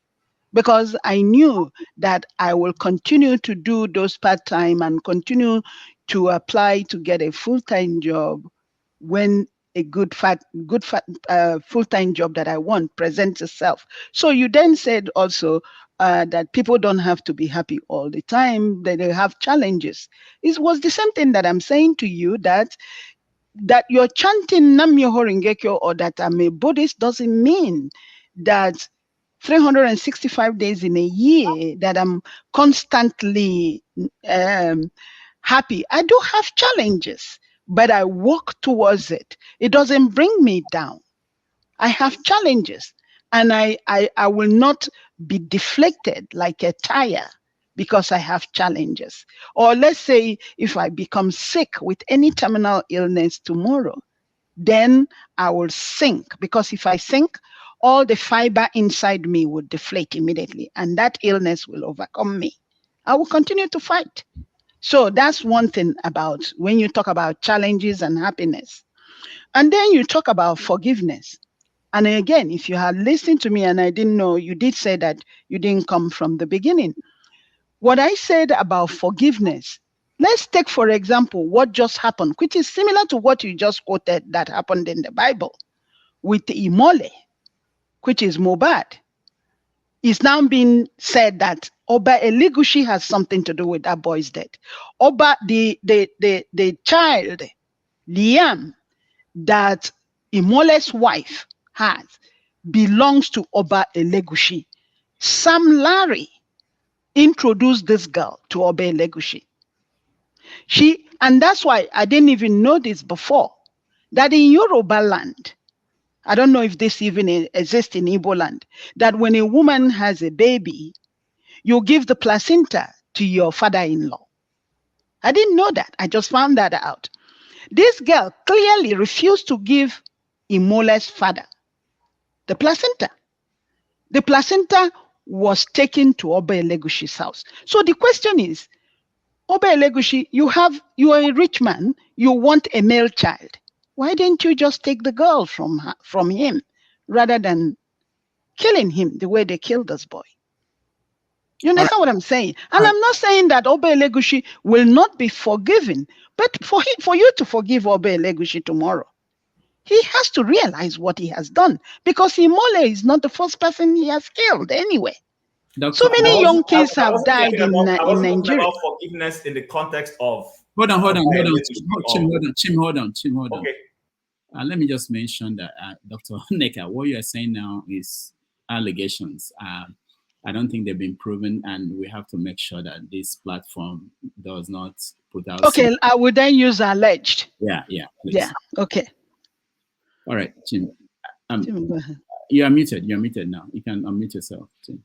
because I knew that I will continue to do those part-time and continue to apply to get a full-time job when a good full-time job that I want presents itself. So you then said also that people don't have to be happy all the time, that they have challenges. It was the same thing that I'm saying to you, that you're chanting Nam Myoho Renge Kyo or that I'm a Buddhist doesn't mean that 365 days in a year that I'm constantly happy. I do have challenges, but I walk towards it. It doesn't bring me down. I have challenges, and I will not be deflected like a tire because I have challenges. Or let's say if I become sick with any terminal illness tomorrow, then I will sink, because if I sink, all the fiber inside me would deflate immediately, and that illness will overcome me. I will continue to fight. So that's one thing about when you talk about challenges and happiness. And then you talk about forgiveness. And again, if you had listened to me and I didn't know, you did say that you didn't come from the beginning. What I said about forgiveness, let's take, for example, what just happened, which is similar to what you just quoted that happened in the Bible with Imole, which is Mobad. It's now being said that Oba Eligushi has something to do with that boy's death. Oba, the child, Liam, that Imole's wife has, belongs to Oba Elegushi. Sam Larry introduced this girl to Oba Elegushi. And that's why I didn't even know this before, that in Yoruba land, I don't know if this even exists in Igbo land, that when a woman has a baby, you give the placenta to your father-in-law. I didn't know that. I just found that out. This girl clearly refused to give Imole's father the placenta. The placenta was taken to Oba Elegushi's house. So the question is, Oba Elegushi, you are a rich man, you want a male child. Why didn't you just take the girl from him rather than killing him the way they killed this boy? You understand what I'm saying? And I'm not saying that Oba Elegushi will not be forgiven, but for you to forgive Oba Elegushi tomorrow, he has to realize what he has done, because Imole is not the first person he has killed anyway. So many young kids have died in Nigeria. I wasn't talking about forgiveness in the context of... Hold on. Chim, hold on. Okay. Let me just mention that, Dr. Nneka, what you are saying now is allegations. I don't think they've been proven, and we have to make sure that this platform does not put out... Okay, I would then use alleged. Yeah, please. Yeah, okay. All right, Chim. Chim, go ahead. You're muted. You're muted now. You can unmute yourself. Too.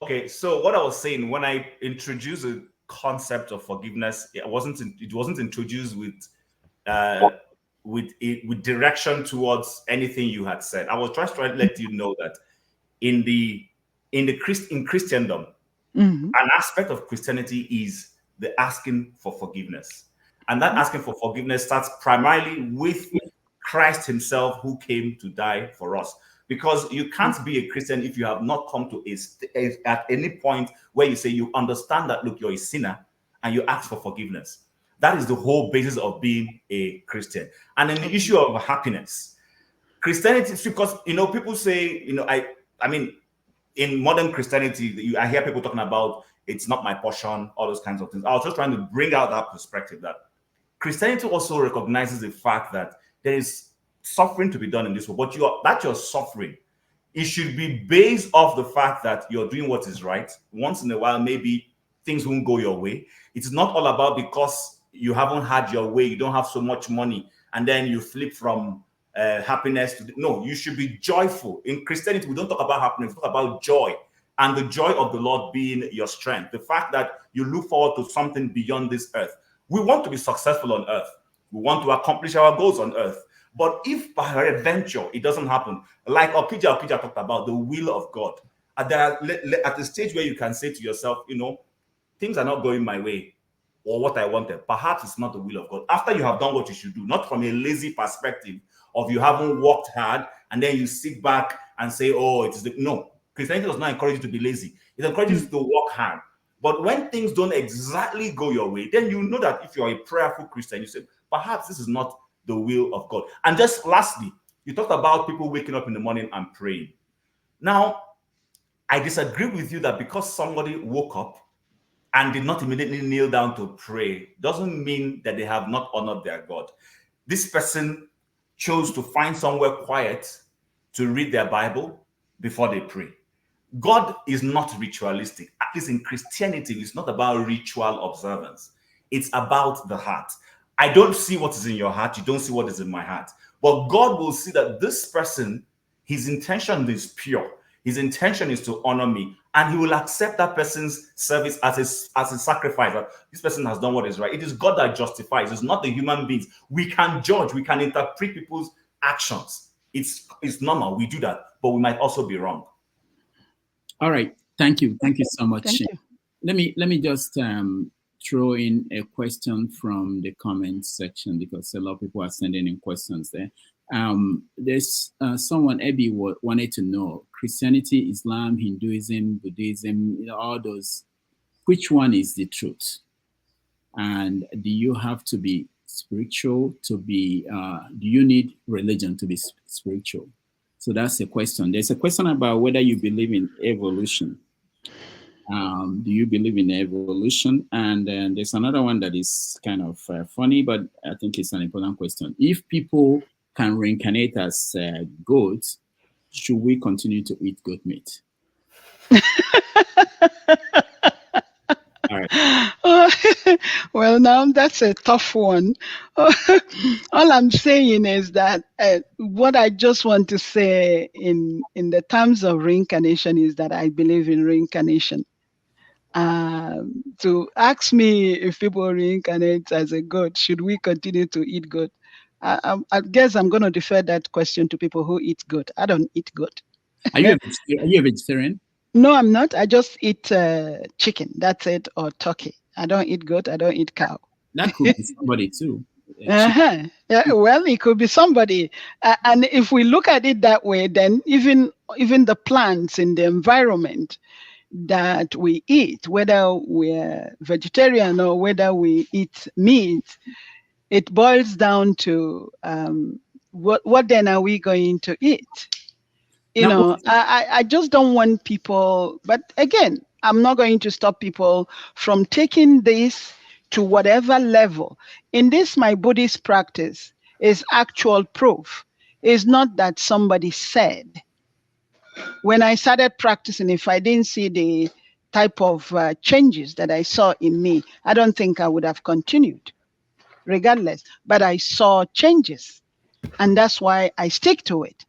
Okay, so what I was saying when I introduced the concept of forgiveness, it wasn't introduced with direction towards anything you had said. I was just trying to let you know that in Christendom, an aspect of Christianity is the asking for forgiveness. And that asking for forgiveness starts primarily with Christ himself, who came to die for us. Because you can't be a Christian if you have not come to at any point where you say you understand that, look, you're a sinner and you ask for forgiveness. That is the whole basis of being a Christian. And then the issue of happiness. Christianity, because, people say, I mean, in modern Christianity, I hear people talking about it's not my portion, all those kinds of things. I was just trying to bring out that perspective that Christianity also recognizes the fact that there is suffering to be done in this world, but you're suffering, it should be based off the fact that you're doing what is right. Once in a while, maybe things won't go your way. It's not all about because you haven't had your way, you don't have so much money, and then you flip from happiness to no. You should be joyful. In Christianity, we don't talk about happiness, we talk about joy, and the joy of the Lord being your strength. The fact that you look forward to something beyond this earth. We want to be successful on earth. We want to accomplish our goals on earth. But if by adventure it doesn't happen, like Okija talked about, the will of God, at the stage where you can say to yourself, things are not going my way or what I wanted, perhaps it's not the will of God. After you have done what you should do, not from a lazy perspective of you haven't worked hard and then you sit back and say, oh, it is no. Christianity does not encourage you to be lazy. It encourages you to work hard. But when things don't exactly go your way, then you know that if you're a prayerful Christian, you say, perhaps this is not the will of God. And just lastly, you talked about people waking up in the morning and praying. Now, I disagree with you that because somebody woke up and did not immediately kneel down to pray doesn't mean that they have not honored their God. This person chose to find somewhere quiet to read their Bible before they pray. God is not ritualistic. At least in Christianity, it's not about ritual observance. It's about the heart. I don't see what is in your heart. You don't see what is in my heart. But God will see that this person, his intention is pure. His intention is to honor me. And he will accept that person's service as a sacrifice. That this person has done what is right. It is God that justifies. It's not the human beings. We can judge. We can interpret people's actions. It's normal. We do that. But we might also be wrong. All right. Thank you. Thank you so much. Thank you. Let me just throw in a question from the comments section because a lot of people are sending in questions there. There's someone, Abby, wanted to know Christianity, Islam, Hinduism, Buddhism, all those. Which one is the truth? And do you have to be spiritual to be? Do you need religion to be spiritual? So that's the question. There's a question about whether you believe in evolution. Do you believe in evolution? And then there's another one that is kind of funny, but I think it's an important question. If people can reincarnate as goats, should we continue to eat goat meat? All right. Well, now that's a tough one. All I'm saying is that what I just want to say in the terms of reincarnation is that I believe in reincarnation. To ask me if people reincarnate as a goat, should we continue to eat goat? I guess I'm going to defer that question to people who eat goat. I don't eat goat. Are you a vegetarian? No, I'm not. I just eat chicken. That's it, or turkey. I don't eat goat. I don't eat cow. That could be somebody too. Yeah, well, it could be somebody. And if we look at it that way, then even the plants in the environment that we eat, whether we're vegetarian or whether we eat meat, it boils down to what then are we going to eat? I just don't want people, but again, I'm not going to stop people from taking this to whatever level. In this, my Buddhist practice is actual proof. It's not that somebody said. When I started practicing, if I didn't see the type of changes that I saw in me, I don't think I would have continued, regardless. But I saw changes, and that's why I stick to it.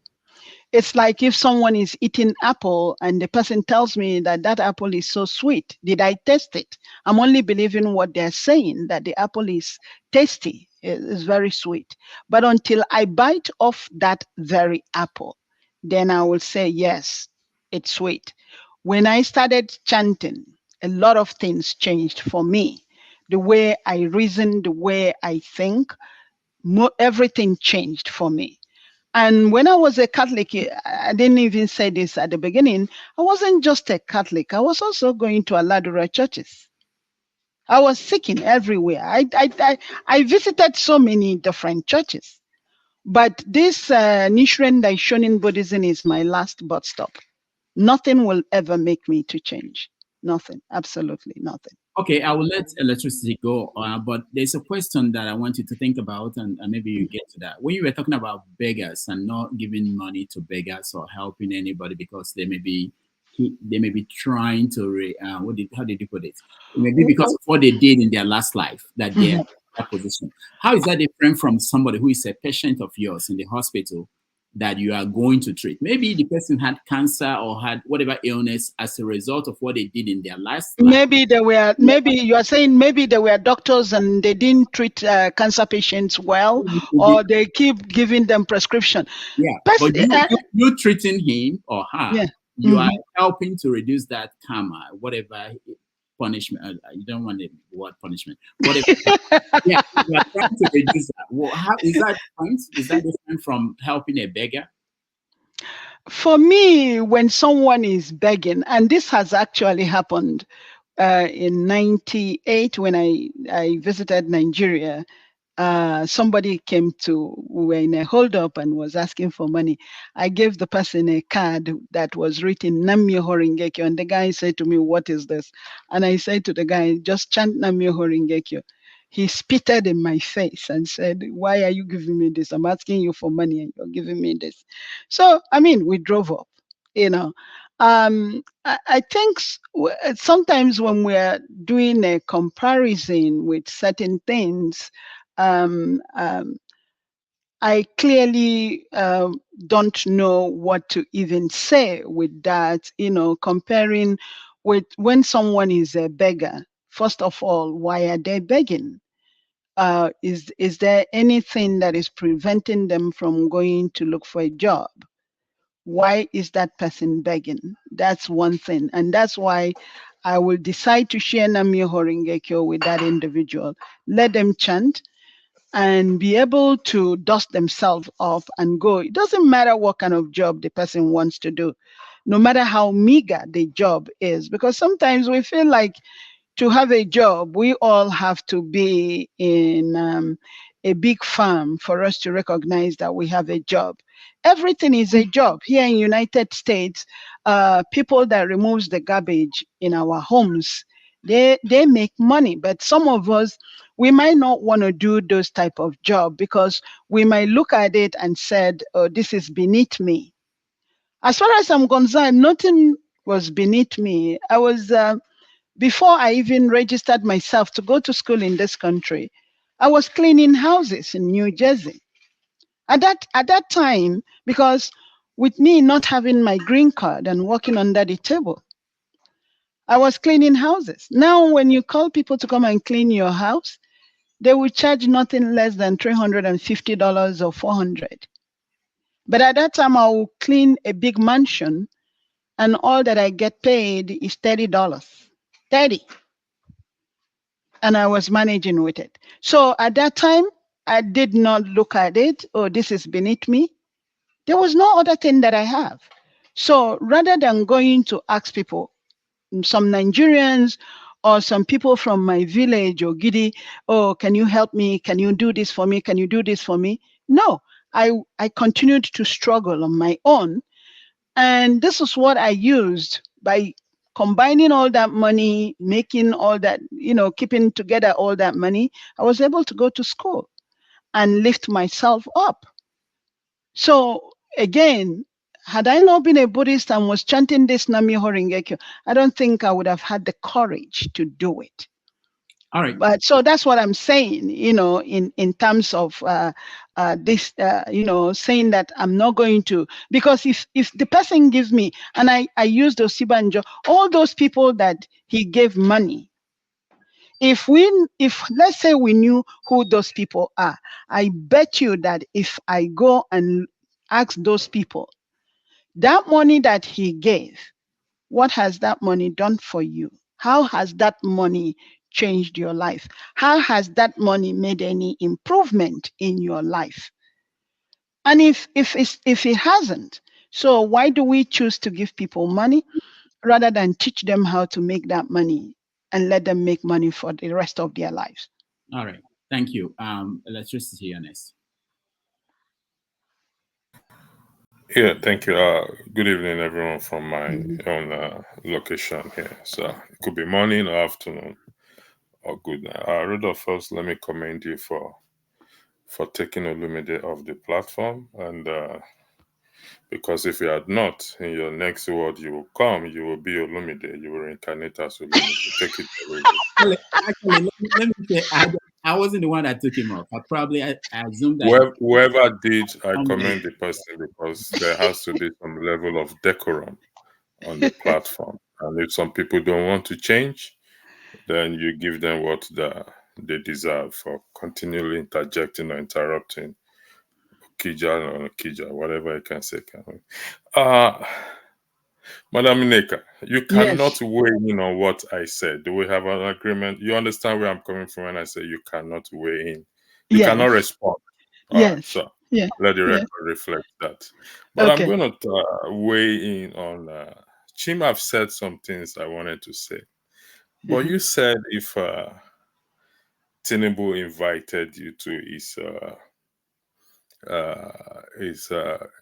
It's like if someone is eating apple and the person tells me that that apple is so sweet. Did I taste it? I'm only believing what they're saying, that the apple is tasty, is very sweet. But until I bite off that very apple, then I will say, yes, it's sweet. When I started chanting, a lot of things changed for me. The way I reason, the way I think, everything changed for me. And when I was a Catholic, I didn't even say this at the beginning, I wasn't just a Catholic, I was also going to Aladura churches. I was seeking everywhere. I visited so many different churches. But this Nichiren Daishonin Buddhism is my last bus stop. Nothing will ever make me to change. Nothing, absolutely nothing. Okay, I will let electricity go, but there's a question that I want you to think about, and maybe you get to that. When you were talking about beggars and not giving money to beggars or helping anybody because they may be trying to how did you put it? It may be because of what they did in their last life that they're in that position. How is that different from somebody who is a patient of yours in the hospital that you are going to treat? Maybe the person had cancer or had whatever illness as a result of what they did in their last life. Maybe you are saying maybe there were doctors and they didn't treat cancer patients well, or they keep giving them prescription. Yeah, but you treating him or her, you are helping to reduce that karma, whatever punishment. You don't want the word punishment. Whatever. Yeah, you are trying to reduce that. Well, how is that different? Is that different from helping a beggar? For me, when someone is begging, and this has actually happened in '98 when I visited Nigeria, somebody came we were in a holdup and was asking for money. I gave the person a card that was written Nam-myoho Renge-kyo, and the guy said to me, "What is this?" And I said to the guy, "Just chant Nam-myoho Renge-kyo." He spitted in my face and said, "Why are you giving me this? I'm asking you for money and you're giving me this." So, I mean, we drove up, you know. I think sometimes when we're doing a comparison with certain things, I clearly don't know what to even say with that, comparing with when someone is a beggar. First of all, why are they begging? Is there anything that is preventing them from going to look for a job? Why is that person begging? That's one thing. And that's why I will decide to share Nam-myoho Renge-kyo with that individual. Let them chant and be able to dust themselves off and go. It doesn't matter what kind of job the person wants to do, no matter how meager the job is, because sometimes we feel like to have a job, we all have to be in a big farm for us to recognize that we have a job. Everything is a job. Here in United States, people that removes the garbage in our homes, they make money. But some of us, we might not want to do those type of job because we might look at it and said, "Oh, this is beneath me." As far as I'm concerned, nothing was beneath me. I was before I even registered myself to go to school in this country, I was cleaning houses in New Jersey. At that time, because with me not having my green card and working under the table, I was cleaning houses. Now, when you call people to come and clean your house, they will charge nothing less than $350 or $400. But at that time, I will clean a big mansion, and all that I get paid is $30. 30. And I was managing with it. So at that time, I did not look at it, "Oh, this is beneath me." There was no other thing that I have. So rather than going to ask people, some Nigerians or some people from my village or Gidi, "Oh, can you help me? Can you do this for me? Can you do this for me?" No, I continued to struggle on my own. And this is what I used by combining all that money, making all that, keeping together all that money. I was able to go to school and lift myself up. So again, had I not been a Buddhist and was chanting this Nam-myoho Renge-kyo, I don't think I would have had the courage to do it. All right. But so that's what I'm saying, in terms of this, saying that I'm not going to, because if the person gives me, and I use those Sibanjo, all those people that he gave money, if let's say we knew who those people are, I bet you that if I go and ask those people, that money that he gave, what has that money done for you? How has that money changed your life? How has that money made any improvement in your life? And if it hasn't, so why do we choose to give people money rather than teach them how to make that money and let them make money for the rest of their lives? All right. Thank you. Electricity, Ernest. Yeah, thank you. Good evening, everyone, from my own location here. So it could be morning or afternoon or good night. Rudolph, first, let me commend you for taking Olumide off the platform, and because if you had not, in your next word you will come, you will be Olumide, you will reincarnate as Olumide. Take it away. Actually, let me say, I wasn't the one that took him off. I assumed that Whoever did, I commend the person, because there has to be some level of decorum on the platform. And if some people don't want to change, then you give them what they deserve for continually interjecting or interrupting. Kija or Kija, whatever I can say. Madam Nneka, you cannot Yes. weigh in on what I said. Do we have an agreement? You understand where I'm coming from when I say you cannot weigh in? You cannot Yes. respond. All right, Yes. so Yeah. let the Yeah. record reflect that. But I'm Okay. going to weigh in on Chim. I've said some things I wanted to say. But you said if Tinubu invited you to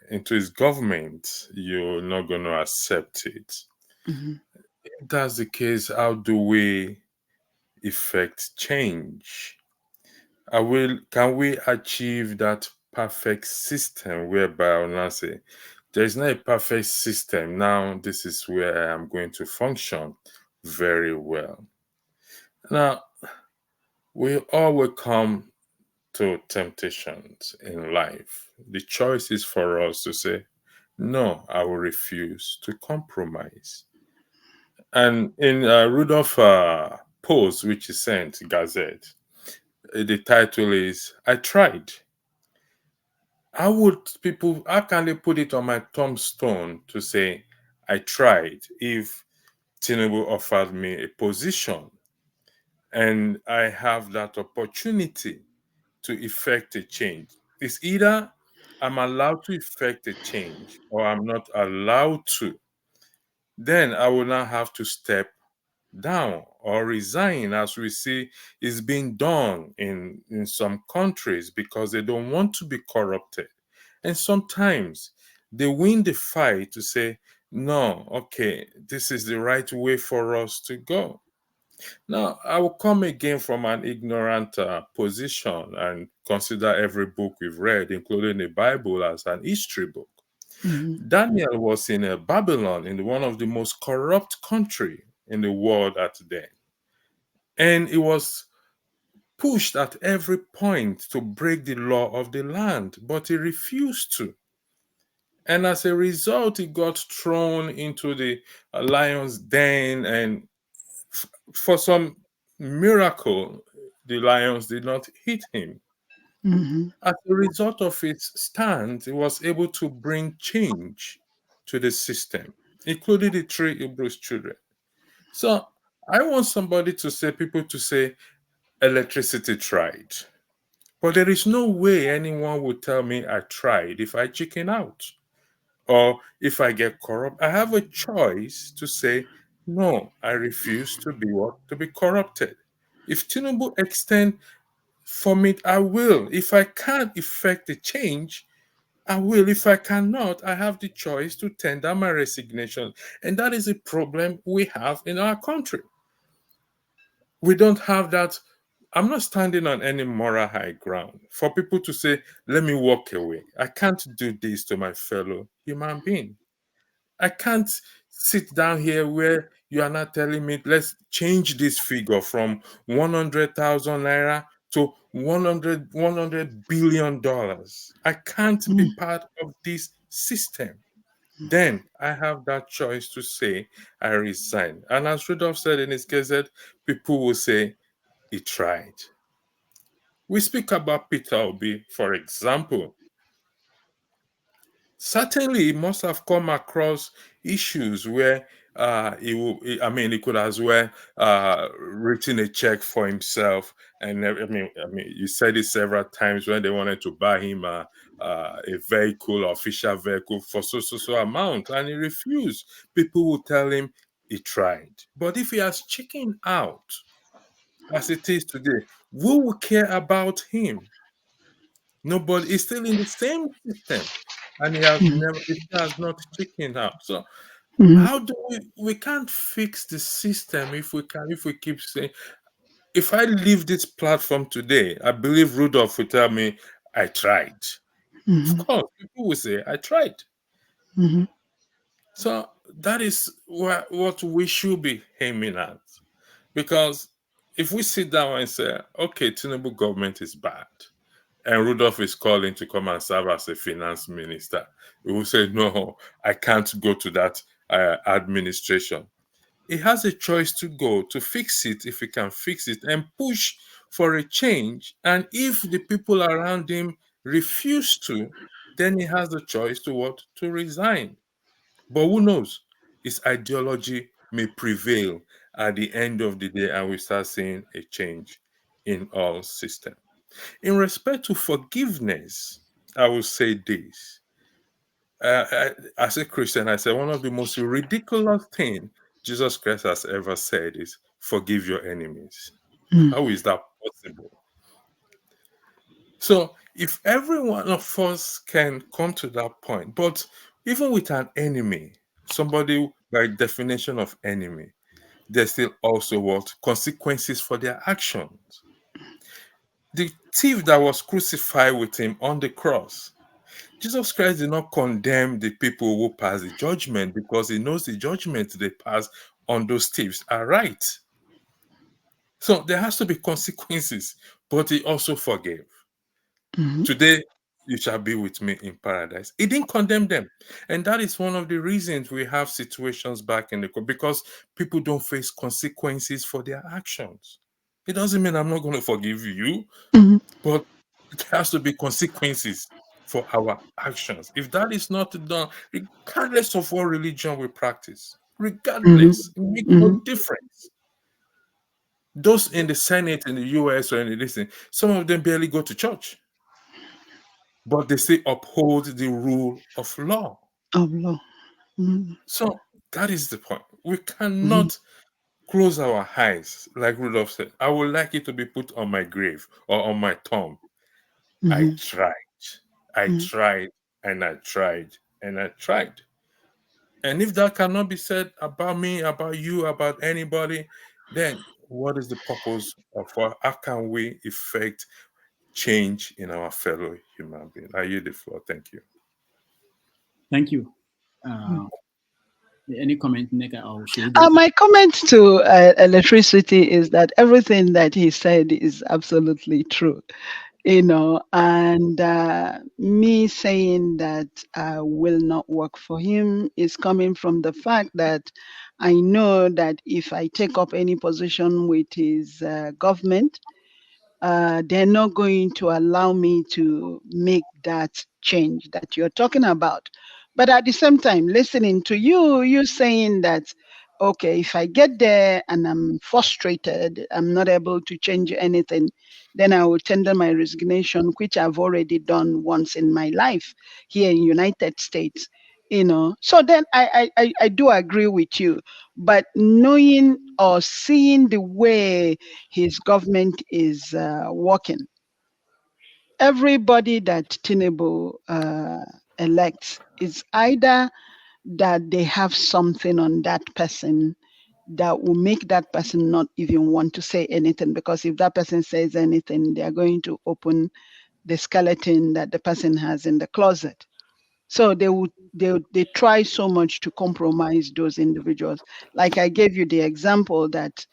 into his government, you're not going to accept it. If that's the case, how do we effect change? Can we achieve that perfect system whereby I'll now say, there's not a perfect system. Now, this is where I'm going to function very well. Now, we all will come to temptations in life. The choice is for us to say, no, I will refuse to compromise. And in Rudolph post, which is sent Gazette, the title is "I Tried." How can they put it on my tombstone to say I tried if Tinubu offered me a position and I have that opportunity to effect a change? It's either I'm allowed to effect a change or I'm not allowed to. Then I will not have to step down or resign, as we see is being done in some countries because they don't want to be corrupted. And sometimes they win the fight to say, no, okay, this is the right way for us to go. Now, I will come again from an ignorant position and consider every book we've read, including the Bible, as an history book. Daniel was in Babylon, in one of the most corrupt country in the world at then. And he was pushed at every point to break the law of the land, but he refused to. And as a result, he got thrown into the lion's den, and for some miracle, the lions did not hit him. As a result of his stand, he was able to bring change to the system, including the 3 Hebrew children. So I want somebody to say, people to say, electricity tried. But there is no way anyone would tell me I tried if I chicken out or if I get corrupt. I have a choice to say, no, I refuse to be corrupted. If Tinubu extend from it, I will. If I can't effect a change, I will. If I cannot, I have the choice to tender my resignation. And that is a problem we have in our country. We don't have that. I'm not standing on any moral high ground for people to say, let me walk away. I can't do this to my fellow human being. I can't sit down here where you are not telling me, let's change this figure from 100,000 naira to 100 billion dollars. I can't be part of this system. Then I have that choice to say I resign. And as Rudolph said in his gazette, people will say he tried. We speak about Peter Obi, for example. Certainly, he must have come across issues where he could as well written a check for himself. And you said it several times when they wanted to buy him a vehicle, official vehicle for so amount, and he refused. People will tell him he tried. But if he has chickened out, as it is today, who will care about him? Nobody is still in the same system, and he has not chickened out. So how do we can't fix the system if we keep saying, if I leave this platform today, I believe Rudolph will tell me I tried. Of course, people will say I tried. So that is what we should be aiming at. Because if we sit down and say, okay, Tinubu government is bad, and Rudolph is calling to come and serve as a finance minister, we will say, no, I can't go to that administration. He has a choice to go to fix it if he can fix it and push for a change. And if the people around him refuse to, then he has the choice to what? To resign. But who knows? His ideology may prevail at the end of the day, and we start seeing a change in all systems. In respect to forgiveness, I will say this. As a Christian, I say one of the most ridiculous things Jesus Christ has ever said is, forgive your enemies. How is that possible? So if every one of us can come to that point, but even with an enemy, somebody by definition of enemy, there's still also what? Consequences for their actions. The thief that was crucified with him on the cross, Jesus Christ did not condemn the people who pass the judgment because he knows the judgment they pass on those thieves are right. So there has to be consequences, but he also forgave. Today, you shall be with me in paradise. He didn't condemn them. And that is one of the reasons we have situations back in the court, because people don't face consequences for their actions. It doesn't mean I'm not going to forgive you, but it has to be consequences for our actions. If that is not done, regardless of what religion we practice, regardless, it makes no difference. Those in the Senate in the US or in this, some of them barely go to church, but they still uphold the rule of law. Of law. So that is the point. We cannot close our eyes, like Rudolph said. I would like it to be put on my grave or on my tomb. I tried. I tried and I tried and I tried. And if that cannot be said about me, about you, about anybody, then what is the purpose of what? How can we effect change in our fellow human being? I yield the floor. Thank you. Thank you. Any comment, Nneka? My comment to electricity is that everything that he said is absolutely true, and me saying that will not work for him is coming from the fact that I know that if I take up any position with his government, they're not going to allow me to make that change that you're talking about. But at the same time, listening to you saying that, okay, if I get there and I'm frustrated, I'm not able to change anything, then I will tender my resignation, which I've already done once in my life here in United States. So then I do agree with you, but knowing or seeing the way his government is working, everybody that Tinubu elects is either that they have something on that person that will make that person not even want to say anything, because if that person says anything, they are going to open the skeleton that the person has in the closet. So they try so much to compromise those individuals. Like I gave you the example that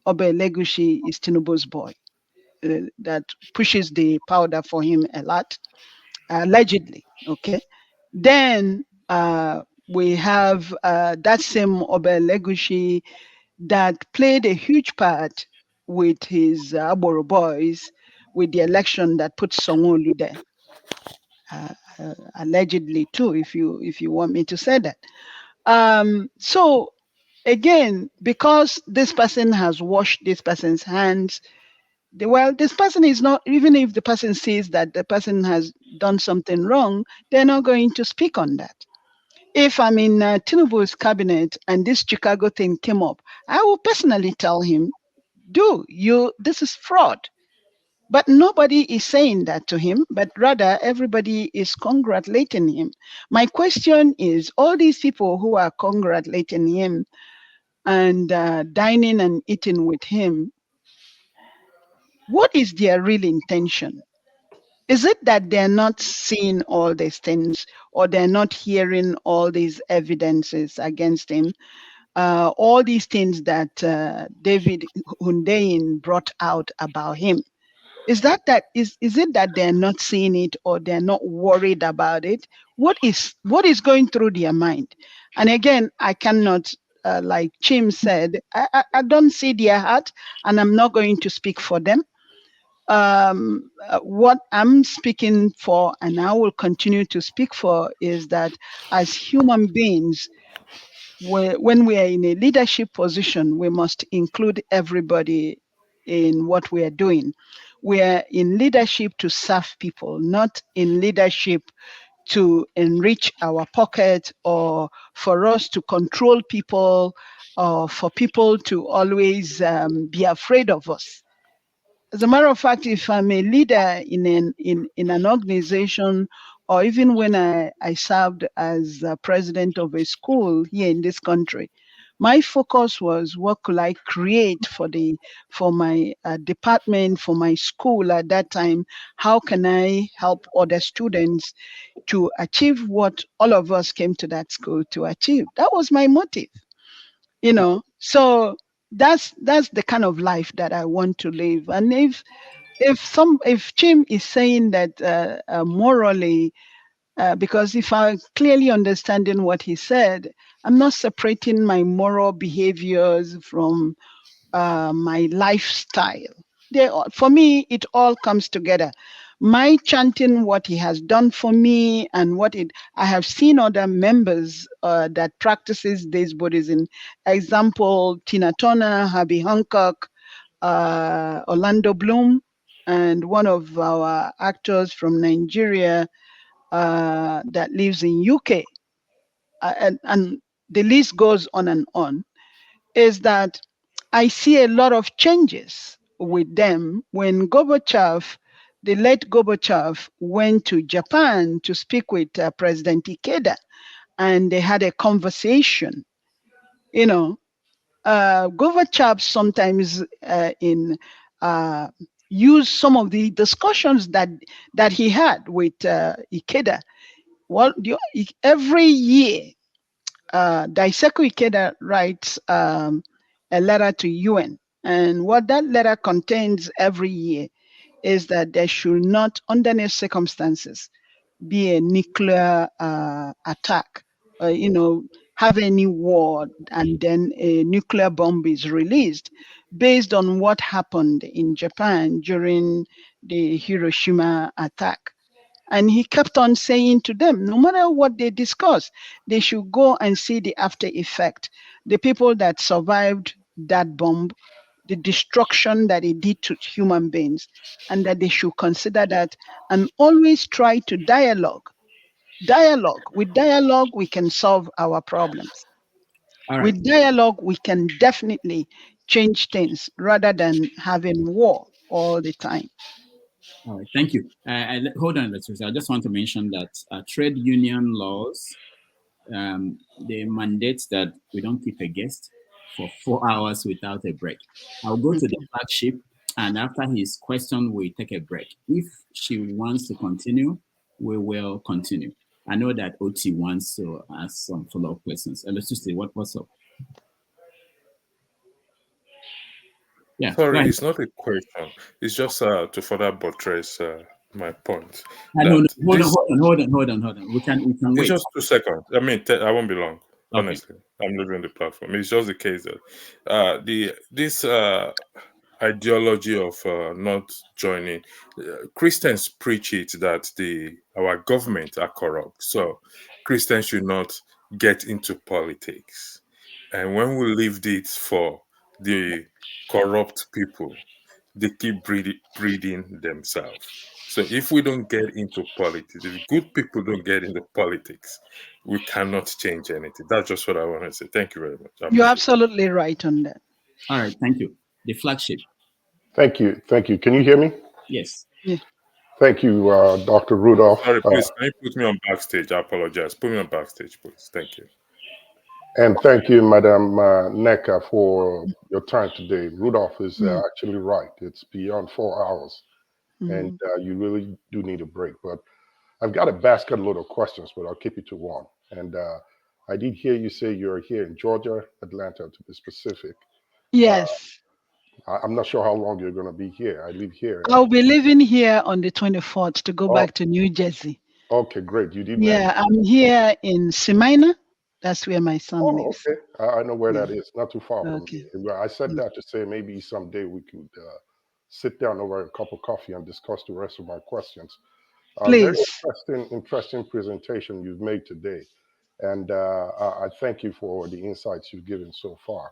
Obe Legushi is Tinubu's boy, that pushes the powder for him a lot, allegedly. Okay. Then we have that same Obe Legushi that played a huge part with his Aboro boys with the election that put Songolu there. Allegedly too, if you want me to say that. So again, because this person has washed this person's hands, well, this person is not, even if the person says that the person has done something wrong, they're not going to speak on that. If I'm in Tinubu's cabinet and this Chicago thing came up, I will personally tell him, this is fraud. But nobody is saying that to him, but rather everybody is congratulating him. My question is, all these people who are congratulating him and dining and eating with him, what is their real intention? Is it that they're not seeing all these things, or they're not hearing all these evidences against him? All these things that David Hundeyin brought out about him. Is it that they're not seeing it, or they're not worried about it? What is going through their mind? And again, I cannot, like Chim said, I don't see their heart, and I'm not going to speak for them. What I'm speaking for, and I will continue to speak for, is that as human beings, when we are in a leadership position, we must include everybody in what we are doing. We are in leadership to serve people, not in leadership to enrich our pocket, or for us to control people, or for people to always be afraid of us. As a matter of fact, if I'm a leader in an organization, or even when I served as president of a school here in this country, my focus was, what could I create for my department, for my school at that time? How can I help other students to achieve what all of us came to that school to achieve? That was my motive, So that's the kind of life that I want to live. And if Jim is saying that morally, because if I'm clearly understanding what he said, I'm not separating my moral behaviors from my lifestyle. For me, it all comes together. My chanting, what he has done for me, and I have seen other members that practices this Buddhism. Example, Tina Turner, Herbie Hancock, Orlando Bloom, and one of our actors from Nigeria that lives in UK, and the list goes on and on, is that I see a lot of changes with them. When the late Gorbachev went to Japan to speak with President Ikeda, and they had a conversation, Gorbachev sometimes use some of the discussions that he had with Ikeda. Well, every year, Daisaku Ikeda writes a letter to UN, and what that letter contains every year is that there should not, under any circumstances, be a nuclear attack, have any war, and then a nuclear bomb is released, based on what happened in Japan during the Hiroshima attack. And he kept on saying to them, no matter what they discuss, they should go and see the after effect. The people that survived that bomb, the destruction that it did to human beings, and that they should consider that, and always try to dialogue. With dialogue, we can solve our problems. All right. With dialogue, we can definitely change things rather than having war all the time. All right, thank you. Hold on, let's. I just want to mention that trade union laws, they mandate that we don't keep a guest for 4 hours without a break. I'll go to the flagship, and after his question, we take a break. If she wants to continue, we will continue. I know that OT wants to ask some follow-up questions. Let's just say what's up. Yeah. Sorry, it's not a question. It's just to further buttress my point. No, That hold this on. We can It's wait. just 2 seconds. I mean, I won't be long. Okay. Honestly, I'm leaving the platform. It's just the case that this ideology of not joining Christians preach it that our government are corrupt, so Christians should not get into politics, and when we leave it for the corrupt people, they keep breeding themselves. So if we don't get into politics, if good people don't get into politics, we cannot change anything. That's just what I want to say. Thank you very much. You're absolutely right on that. All right, thank you. The flagship. Thank you. Thank you. Can you hear me? Yes. Yeah. Thank you, Dr. Rudolph. Sorry, please, can you put me on backstage? I apologize. Put me on backstage, please. Thank you. And thank you, Madam Nneka, for your time today. Rudolph is actually right. It's beyond 4 hours, and you really do need a break. But I've got a basket load of questions, but I'll keep it to one. And I did hear you say you're here in Georgia, Atlanta, to be specific. Yes. I'm not sure how long you're going to be here. I live here. I'll be living here on the 24th to go back to New Jersey. Okay, great. You did. Yeah, I'm here in Semina. That's where my son lives. Okay. I know where that is. Not too far from Okay. me. I said that to say maybe someday we could sit down over a cup of coffee and discuss the rest of my questions. Please. Very interesting presentation you've made today. And I thank you for the insights you've given so far.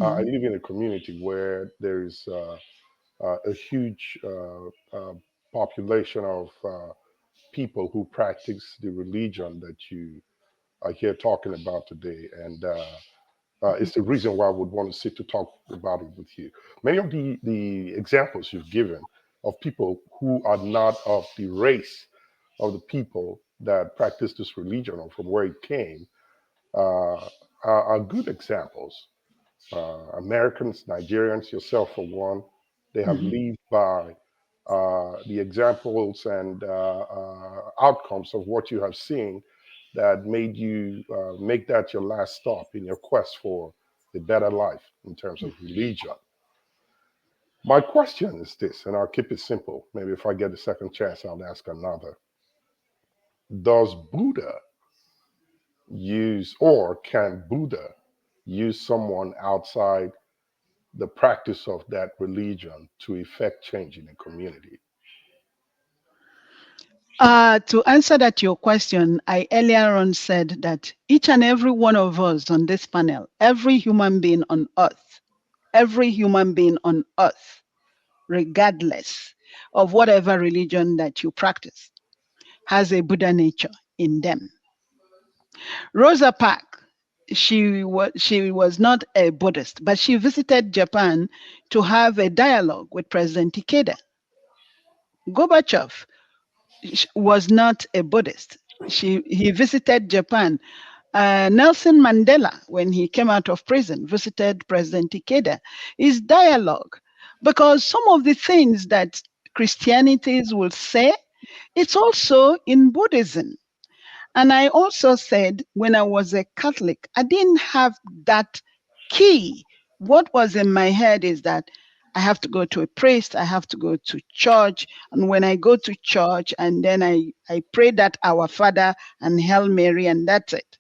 I live in a community where there is a huge population of people who practice the religion that you are here talking about today. And it's the reason why I would want to sit to talk about it with you. Many of the examples you've given of people who are not of the race of the people that practice this religion or from where it came are good examples. Americans, Nigerians, yourself for one, they have lived by the examples and outcomes of what you have seen that made you make that your last stop in your quest for a better life in terms of religion. My question is this, and I'll keep it simple. Maybe if I get a second chance, I'll ask another. Does Buddha use, or can Buddha use someone outside the practice of that religion to effect change in a community? To answer that your question, I earlier on said that each and every one of us on this panel, every human being on earth, regardless of whatever religion that you practice, has a Buddha nature in them. Rosa Parks, she was not a Buddhist, but she visited Japan to have a dialogue with President Ikeda. Gorbachev was not a Buddhist. He visited Japan. Nelson Mandela, when he came out of prison, visited President Ikeda. Is dialogue, because some of the things that Christianities will say, it's also in Buddhism. And I also said, when I was a Catholic, I didn't have that key. What was in my head is that I have to go to a priest, I have to go to church. And when I go to church and then I pray that Our Father and Hail Mary, and that's it.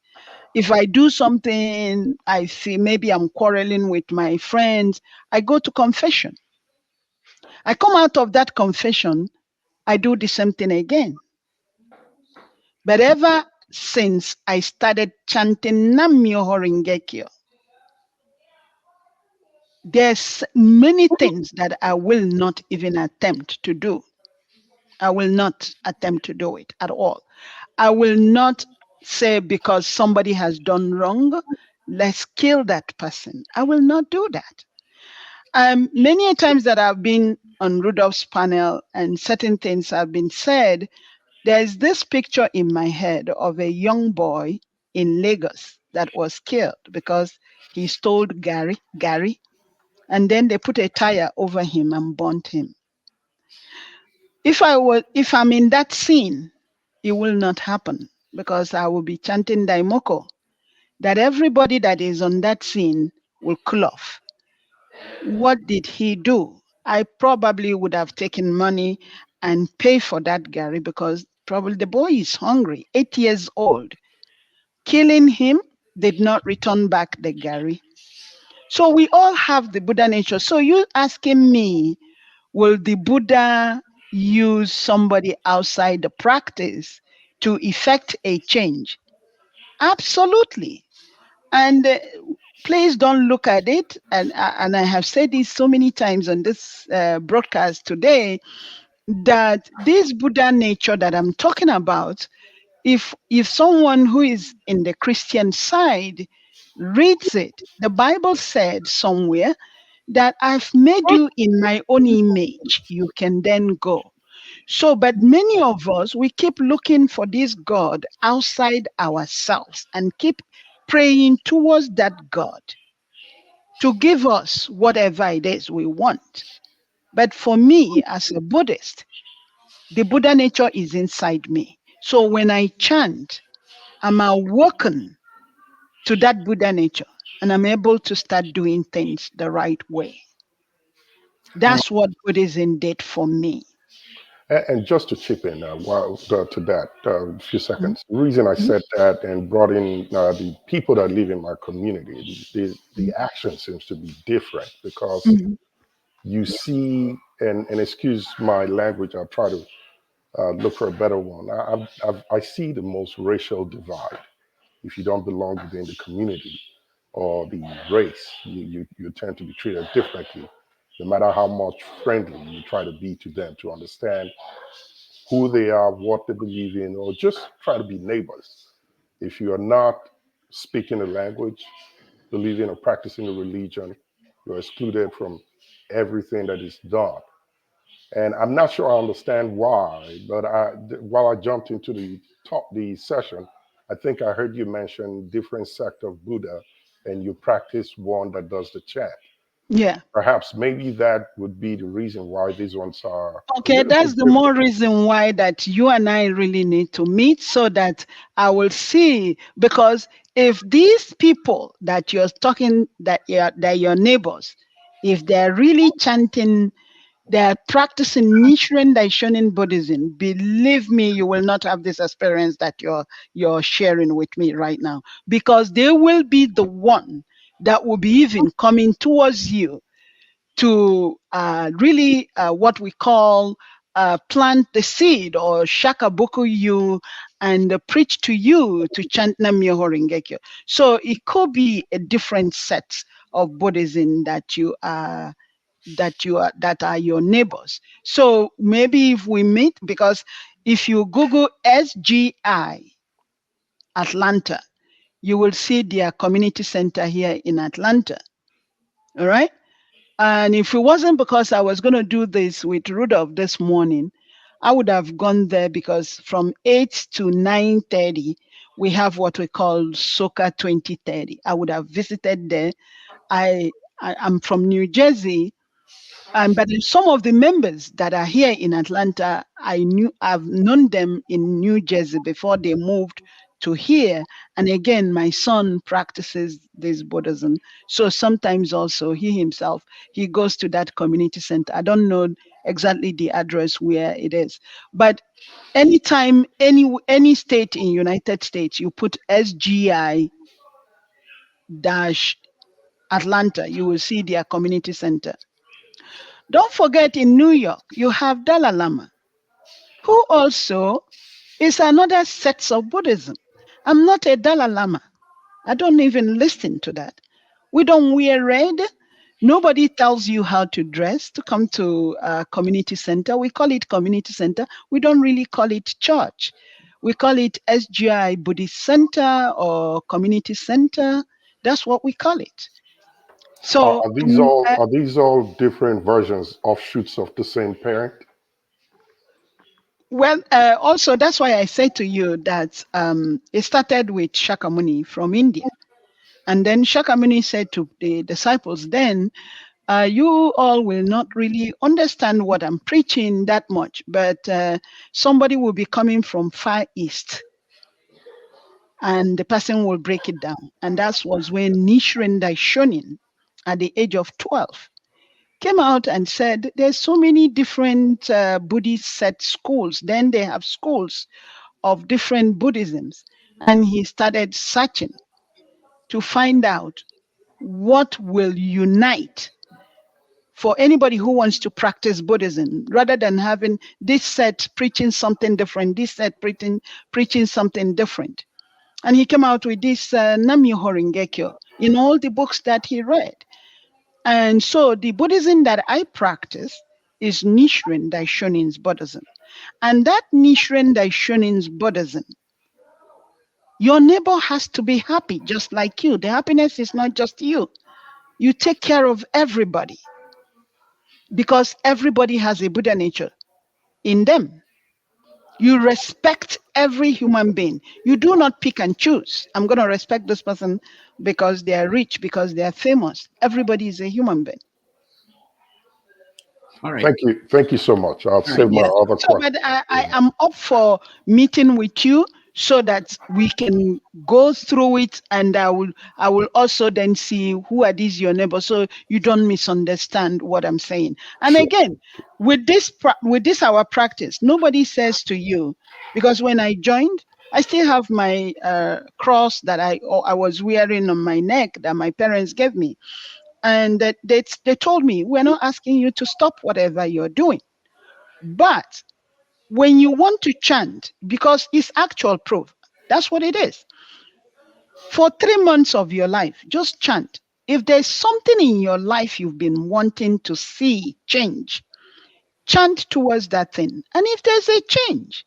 If I do something, I see maybe I'm quarreling with my friends, I go to confession. I come out of that confession, I do the same thing again. But ever since I started chanting Nam-myoho Renge-kyo, there's many things that I will not even attempt to do. I will not attempt to do it at all. I will not say because somebody has done wrong, let's kill that person. I will not do that. Many times that I've been on Rudolph's panel and certain things have been said, there's this picture in my head of a young boy in Lagos that was killed because he stole Gary, and then they put a tire over him and burnt him. If I'm in that scene, it will not happen. because I will be chanting Daimoko, that everybody that is on that scene will cool off. What did he do? I probably would have taken money and pay for that Gary, because probably the boy is hungry, 8 years old. Killing him did not return back the Gary. So we all have the Buddha nature. So you asking me, will the Buddha use somebody outside the practice to effect a change? Absolutely. And please don't look at it. And I have said this so many times on this broadcast today, that this Buddha nature that I'm talking about, if someone who is in the Christian side reads it, the Bible said somewhere that I've made you in my own image, you can then go. So, but many of us, we keep looking for this God outside ourselves and keep praying towards that God to give us whatever it is we want. But for me, as a Buddhist, the Buddha nature is inside me. So when I chant, I'm awoken to that Buddha nature and I'm able to start doing things the right way. That's what Buddhism did for me. And just to chip in to that, a few seconds. The reason I said that and brought in the people that live in my community, the action seems to be different because you see, and excuse my language, I'll try to look for a better one. I see the most racial divide. If you don't belong within the community or the race, you tend to be treated differently, no matter how much friendly you try to be to them, to understand who they are, what they believe in, or just try to be neighbors. If you are not speaking the language, believing or practicing the religion, you're excluded from everything that is done. And I'm not sure I understand why, but while I jumped into the session, I think I heard you mention different sect of Buddha, and you practice one that does the chant. Yeah. Perhaps maybe that would be the reason why these ones are a Okay, little that's bit the different. more reason why that you and I really need to meet, so that I will see. Because if these people that you're talking, that your neighbors, if they're really chanting, they're practicing Nichiren Daishonin Buddhism, believe me, you will not have this experience that you're sharing with me right now, because they will be the one that will be even coming towards you to really what we call plant the seed or shakabuku you and preach to you to chant Nam-myoho Renge-kyo. So it could be a different set of Buddhism that are your neighbors. So maybe if we meet, because if you Google SGI Atlanta, you will see their community center here in Atlanta. All right. And if it wasn't because I was going to do this with Rudolph this morning, I would have gone there, because from 8 to 9:30, we have what we call Soka 2030. I would have visited there. I'm from New Jersey, but some of the members that are here in Atlanta, I've known them in New Jersey before they moved to here. And again, my son practices this Buddhism. So sometimes also he himself, he goes to that community center. I don't know exactly the address where it is, but anytime, any state in United States, you put SGI dash Atlanta, you will see their community center. Don't forget, in New York, you have Dalai Lama, who also is another sect of Buddhism. I'm not a Dalai Lama. I don't even listen to that. We don't wear red. Nobody tells you how to dress to come to a community center. We call it community center. We don't really call it church. We call it SGI Buddhist Center or Community Center. That's what we call it. So Are these all different versions, offshoots of the same parent? well, also that's why I say to you that it started with Shakyamuni from India, and then Shakyamuni said to the disciples, "Then you all will not really understand what I'm preaching that much, but somebody will be coming from Far East, and the person will break it down. And that was when Nichiren Daishonin, at the age of 12, came out and said, there's so many different Buddhist set schools. Then they have schools of different Buddhisms. And he started searching to find out what will unite for anybody who wants to practice Buddhism, rather than having this set preaching something different, this set preaching something different. And he came out with this Nam-myoho Renge-kyo in all the books that he read. And so the Buddhism that I practice is Nichiren Daishonin's Buddhism. And that Nichiren Daishonin's Buddhism, your neighbor has to be happy just like you. The happiness is not just you. You take care of everybody because everybody has a Buddha nature in them. You respect every human being. You do not pick and choose. I'm going to respect this person because they are rich, because they are famous. Everybody is a human being. All right. Thank you so much. I'll save my other So, question. but I am up for meeting with you so that we can go through it, and I will also then see who are these your neighbors, so you don't misunderstand what I'm saying. And again, with this our practice, nobody says to you, because when I joined, I still have my cross that I was wearing on my neck that my parents gave me, and that they told me, we're not asking you to stop whatever you're doing, but when you want to chant, because it's actual proof, that's what it is. For 3 months of your life, just chant. If there's something in your life you've been wanting to see change, chant towards that thing. And if there's a change,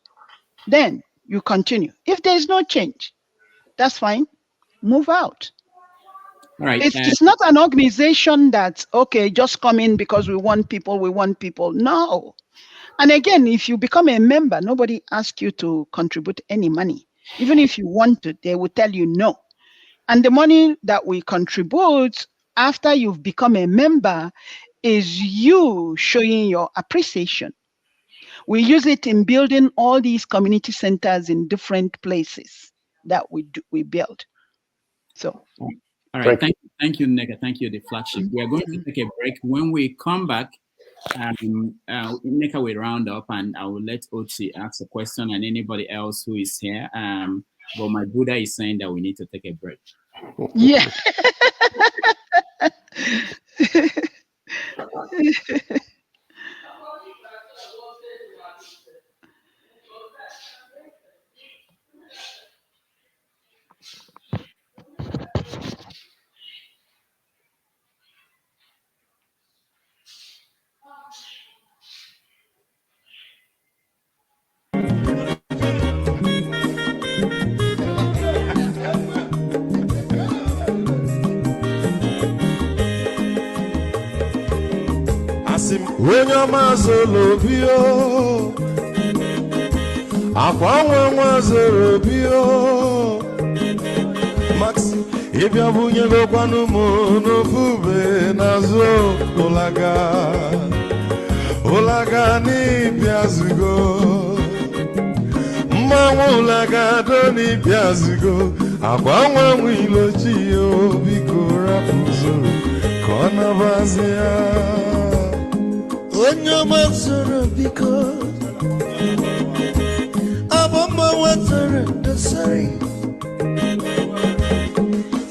then you continue. If there's no change, that's fine. Move out. All right. It's not an organization that's, okay, just come in because we want people. No. And again, if you become a member, nobody asks you to contribute any money. Even if you want to, they will tell you no. And the money that we contribute after you've become a member is you showing your appreciation. We use it in building all these community centers in different places that we build. So. All right. Thank you, Nneka. Thank you, the flagship. We are going to take a break. When we come back, Nneka will round up, and I will let Ochi ask a question, and anybody else who is here. But my Buddha is saying that we need to take a break. Yeah. When your mazolo bio, akwa mazolo bio, Max, if you have unye lo kwanu mono fube nazo olaga ni biazugo, mama olaga do ni biazugo, akwa mwilo chiyo bikora puzo, kona bazia. Onyo mazoro biko abamba watara dasari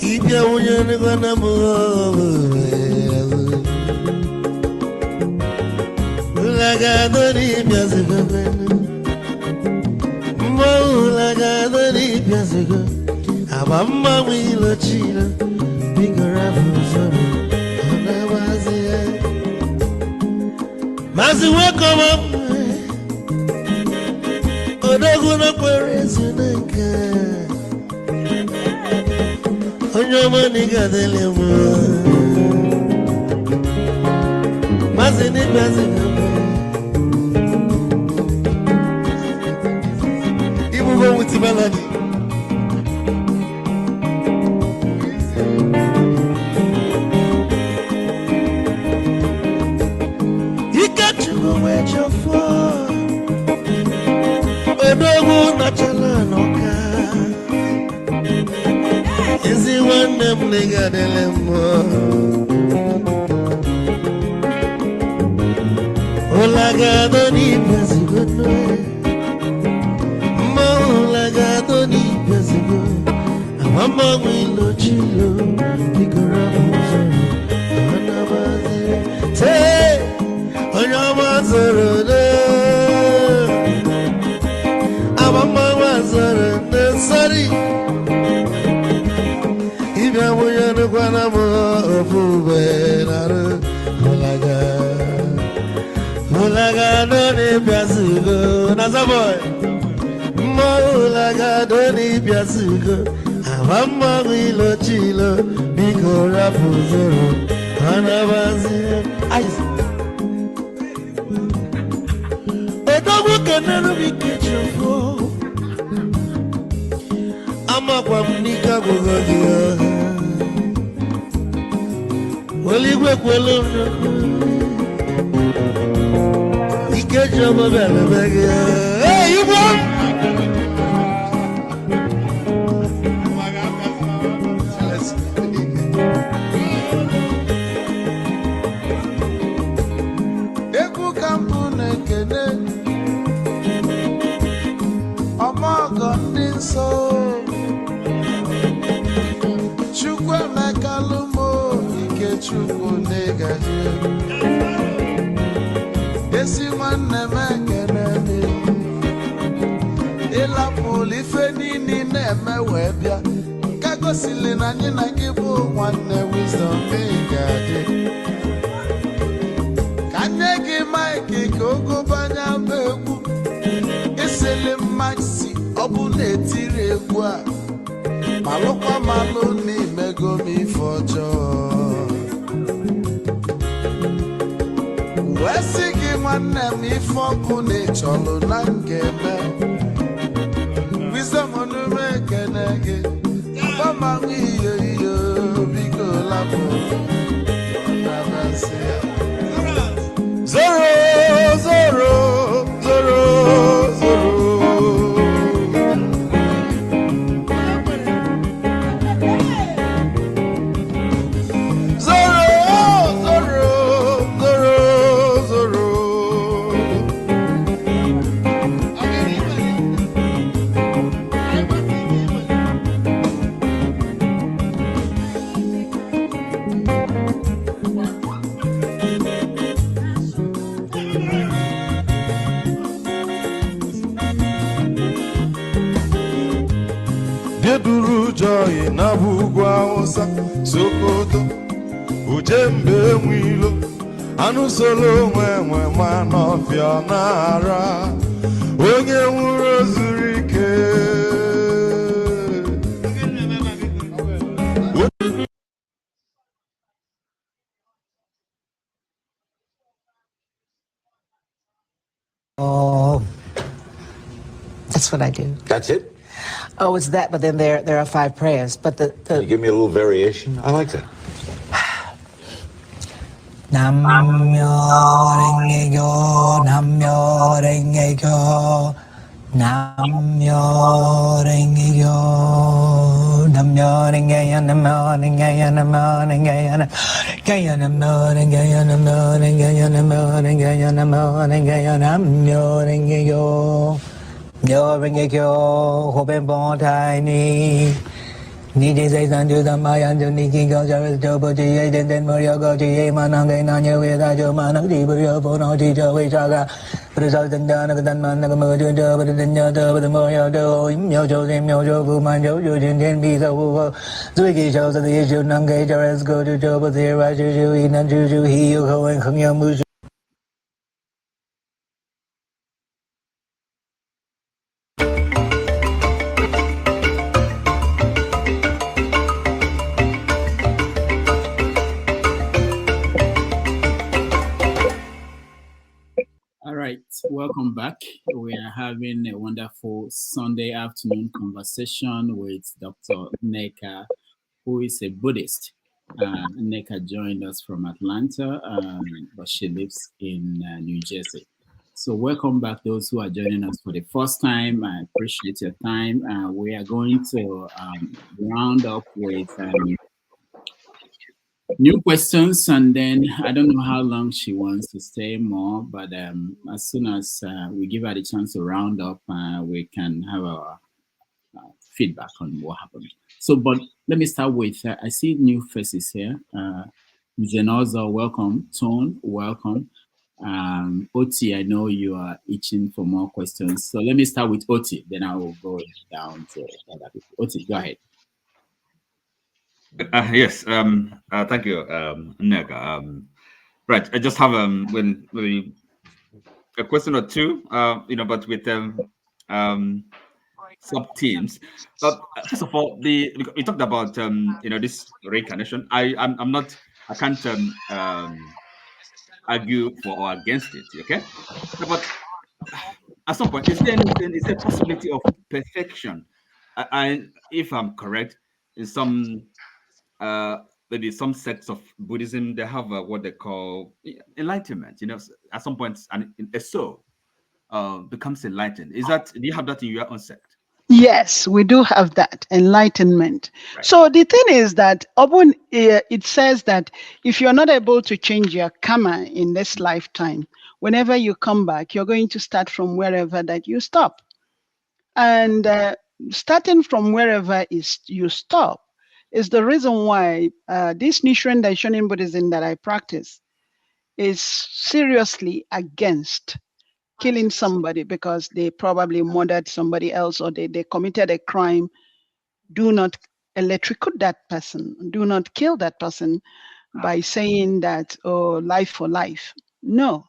ibya unyane gana mo laga dori biazego mo laga dori biazego abamba wilo chila bigora fuzoro ona wazia. Mazi welcome up. Odoguna kwerezi neka. Onyo niga dele mo. Mazi ni mazi. Ibu go with the melody. Where you're from, Odogu Nachala Noka, nigga delemo. Olagado ni pesigono. Mo olagado ni pesigono. Mama wilo chilo. Bigora buzoro. Anabazi. Say, Onyamazoro ne. Mama wazoro ne. Sorry. Ibya muyano kwa na mo ofube naro. Olaga doni biasugo, nasa boy. Olaga doni biasugo, amama wilo chilo, biko rapuzoro, anabazi. Ayes. Odogu kenero bikechofo, ama kwa mnika gogodia. Oligwe kwelo. Get your mobile back. Hey, you won! Eku kampune kene Omogo ninso Chukwe mekalumo Ike chukwu negaji Esi nwanne m ekene dị ịlapụlụ ife niile na-eme wee bịa nke gosili na anyị na gị bụ nwanne wisdom ga-adị ka nye gị maịkị ka ogobanya bụ egwu esili mmaksi ọ bụ na-etiri egwu a malụkwa malụ n'imego m ife ọjọọ wee sị gị nwanne m ife ọkụ na-echọlụ na ngeme wisdom onume ekene gị gbamanwụ iyo iyo biko lapụ nabasị ya zoro zoro zoro zoro Joy na bugwa osa Sokoto Ujembe mwilo Anu solo mwe ma nofia nara Onye nwuro zurike Oh, that's what I do. That's it? Oh, it's that, but then there are 5 prayers. But the Can you give me a little variation? I like that. Namyo renge kyo, Namyo renge kyo, Namyo renge kyo, Namyo renge kyo, Namyo renge kyo, Namyo renge kyo, Namyo renge kyo, Namyo renge kyo, Namyo renge kyo, Namyo renge kyo, Namyo renge kyo. Myo renge kyo, hoben bon tai ni. Ni de say san ju sam ma yan ju ni ki go ja jo bo ji ye den mo yo go ji ye ma nang ge na nye we da jo ma nang ji bu yo bo no ji jo we cha ga. But so den da na dan man na mo ju jo but den yo do but mo yo do myo jo zen myo jo gu man jo ju jin den bi so wu zui ki shou so the ju nang ge jo res go ju jo bo the ra ju ju yi nan ju ju hi yu ko en khang yo mu. Welcome back. We are having a wonderful Sunday afternoon conversation with Dr. Nneka, who is a Buddhist. Nneka joined us from Atlanta, but she lives in New Jersey. So welcome back those who are joining us for the first time. I appreciate your time. We are going to round up with New questions, and then I don't know how long she wants to stay more, but as soon as we give her the chance to round up, we can have our feedback on what happened. So, but let me start with, I see new faces here. Zenoza, welcome. Tone, welcome. Oti, I know you are itching for more questions. So let me start with Oti, then I will go down to other people. Oti, go ahead. Yes. Thank you, Nneka. Right. I just have maybe a question or two. But with sub teams. But first of all, we talked about this reincarnation. I can't argue for or against it. Okay, but at some point, is there a possibility of perfection? If I'm correct, in some maybe some sects of Buddhism, they have what they call enlightenment. At some point, a soul becomes enlightened. Do you have that in your own sect? Yes, we do have that enlightenment. Right. So the thing is that it says that if you're not able to change your karma in this lifetime, whenever you come back, you're going to start from wherever that you stop. And starting from wherever you stop is the reason why this Nichiren Daishonin Buddhism that I practice is seriously against killing somebody because they probably murdered somebody else or they committed a crime. Do not electrocute that person. Do not kill that person by saying that, oh, life for life. No,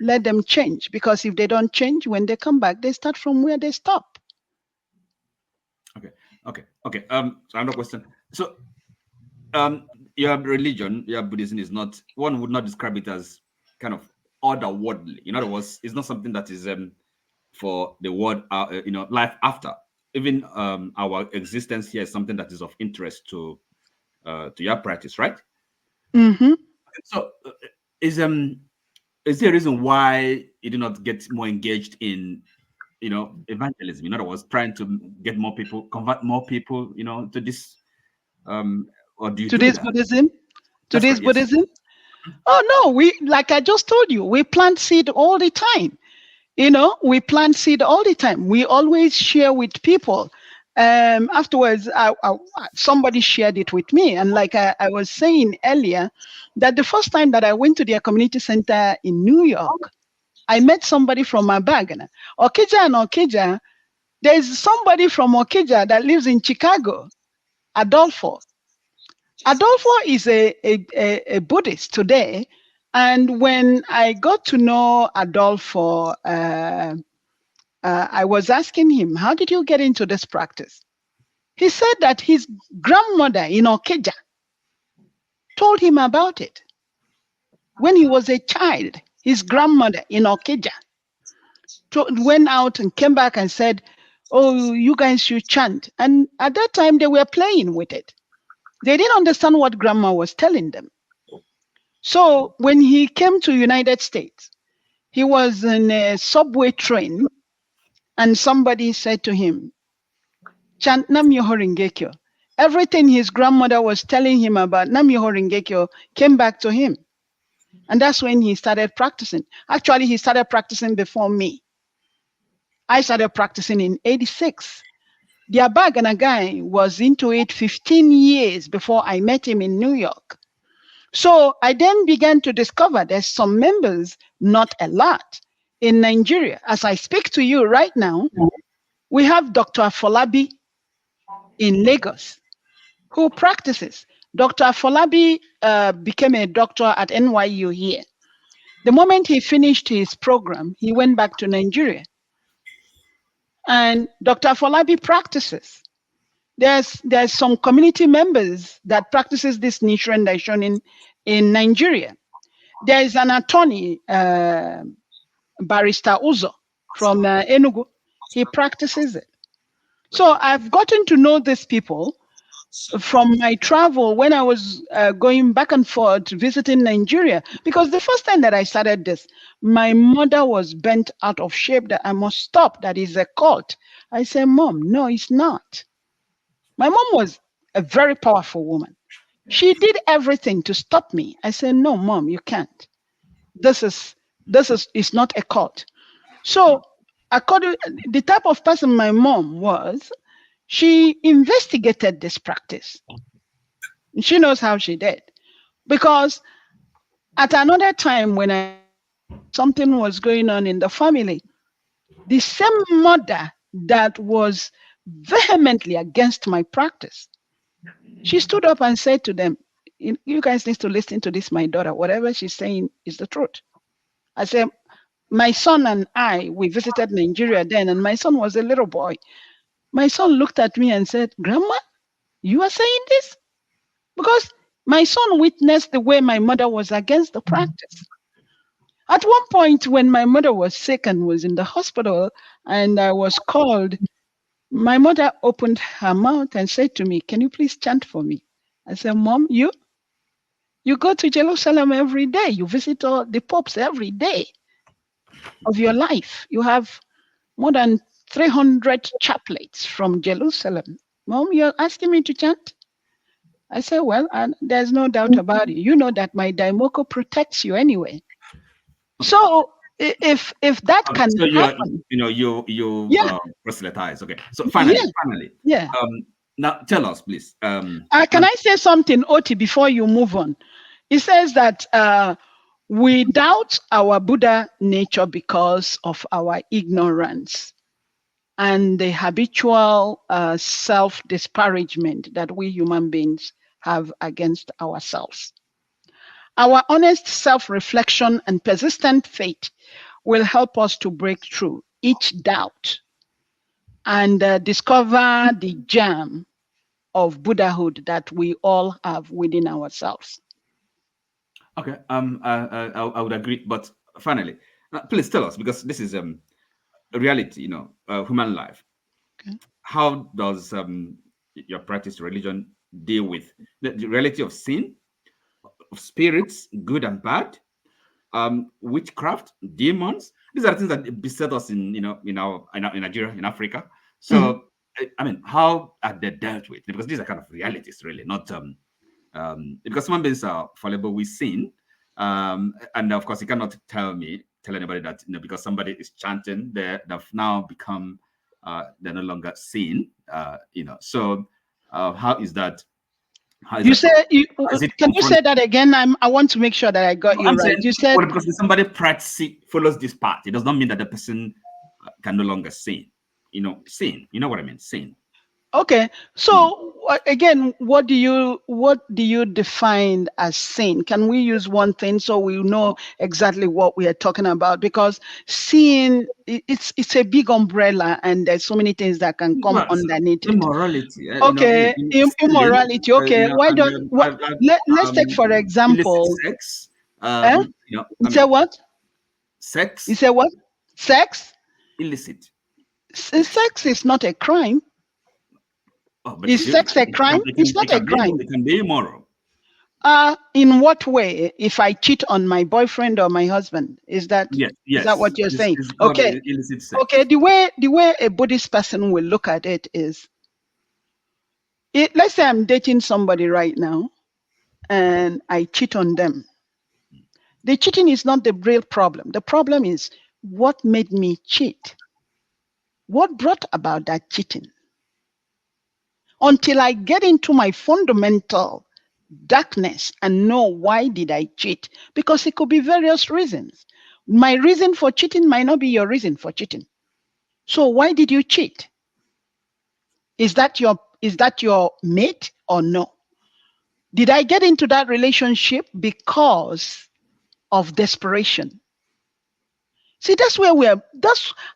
let them change, because if they don't change, when they come back, they start from where they stop. Okay. So another question. So your religion, your Buddhism is not, one would not describe it as kind of otherworldly. In other words, it's not something that is for the world, life after. Even our existence here is something that is of interest to your practice, right? Mm-hmm. So is there a reason why you do not get more engaged in evangelism? In other words, trying to get more people, convert more people, to this or do you do that? Buddhism? That's Today's right, yes. Buddhism? Oh no, we, like I just told you, we plant seed all the time. We plant seed all the time. We always share with people. Afterwards, somebody shared it with me. And like I was saying earlier, that the first time that I went to their community center in New York, I met somebody from Abagana. Okija and Okija, there's somebody from Okija that lives in Chicago, Adolfo. Adolfo is a Buddhist today. And when I got to know Adolfo, I was asking him, how did you get into this practice? He said that his grandmother in Okija told him about it. When he was a child, his grandmother in Okija went out and came back and said, oh, you guys should chant. And at that time, they were playing with it. They didn't understand what grandma was telling them. So when he came to United States, he was in a subway train, and somebody said to him, chant Nam Myoho Renge Kyo. Everything his grandmother was telling him about Nam Myoho Renge Kyo came back to him. And that's when he started practicing. Actually, he started practicing before me. I started practicing in 86. The Abagana guy was into it 15 years before I met him in New York. So I then began to discover there's some members, not a lot, in Nigeria. As I speak to you right now, we have Dr. Afolabi in Lagos who practices. Dr. Afolabi became a doctor at NYU here. The moment he finished his program, he went back to Nigeria. And Dr. Afolabi practices. There's some community members that practices this Nichiren Daishonin in Nigeria. There is an attorney, Barrister Uzo from Enugu. He practices it. So I've gotten to know these people from my travel when I was going back and forth visiting Nigeria. Because the first time that I started this, my mother was bent out of shape that I must stop, that is a cult. I said, Mom, no, it's not. My mom was a very powerful woman, She did everything to stop me. I said, no, Mom, you can't. This is it's not a cult. So according the type of person my mom was, she investigated this practice. She knows how she did. Because at another time when something was going on in the family, the same mother that was vehemently against my practice, she stood up and said to them, you guys need to listen to this, my daughter. Whatever she's saying is the truth. I said, my son and we visited Nigeria then, and my son was a little boy. My son looked at me and said, Grandma, you are saying this? Because my son witnessed the way my mother was against the practice. At one point, when my mother was sick and was in the hospital, and I was called, my mother opened her mouth and said to me, can you please chant for me? I said, Mom, you go to Jerusalem every day. You visit all the popes every day of your life. You have more than 300 chaplets from Jerusalem. Mom, you're asking me to chant? I said, well, there's no doubt about it. You know that my daimoko protects you anyway. So if that can so you happen, you proselytize. Okay. So finally, now tell us, please. Can I say something, Oti, before you move on? It says that we doubt our Buddha nature because of our ignorance and the habitual self-disparagement that we human beings have against ourselves. Our honest self-reflection and persistent faith will help us to break through each doubt and discover the gem of Buddhahood that we all have within ourselves. Okay, I would agree, but finally, please tell us, because this is a reality, human life. Okay. How does your practice religion deal with the reality of sin, of spirits, good and bad, witchcraft, demons? These are things that beset us in Nigeria, in Africa. So I mean, how are they dealt with? Because these are kind of realities, really, not because human beings are fallible, we sin, and of course you cannot tell anybody that because somebody is chanting, they've now become they're no longer sin. So how is that? Can you say that again? I want to make sure that I got you right. You said, well, because somebody follows this path, it does not mean that the person can no longer sin. Sin. You know what I mean? Sin. Okay. So again, what do you define as sin? Can we use one thing so we know exactly what we are talking about? Because sin, it's a big umbrella, and there's so many things that can come underneath it. Immorality. Okay, immorality. Okay, why don't let's take for example sex. You say what? Sex. You say what? Sex? Illicit. Sex is not a crime. Is sex a crime? It's not a crime. It can be immoral. In what way? If I cheat on my boyfriend or my husband, is that what you're saying? Okay. Illicit sex. Okay. The way a Buddhist person will look at it is, let's say I'm dating somebody right now, and I cheat on them. The cheating is not the real problem. The problem is what made me cheat. What brought about that cheating? Until I get into my fundamental darkness and know why did I cheat, because it could be various reasons. My reason for cheating might not be your reason for cheating. So why did you cheat? Is that your mate or no? Did I get into that relationship because of desperation? See, that's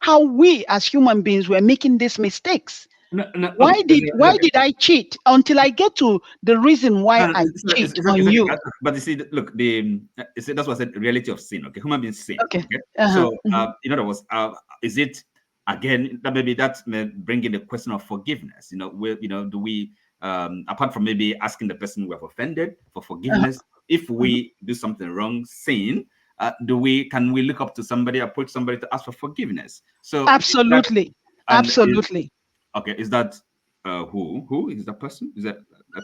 how we as human beings were making these mistakes. Why did I cheat? Until I get to the reason why I cheat on you. But you see, look, that's what I said. Reality of sin. Okay, human beings sin. Okay. So, in other words, is it again that maybe that may bring in the question of forgiveness? Do we apart from maybe asking the person we have offended for forgiveness, if we do something wrong, sin, can we look up to somebody, approach somebody to ask for forgiveness? So absolutely. Okay, is that who is that person? Is that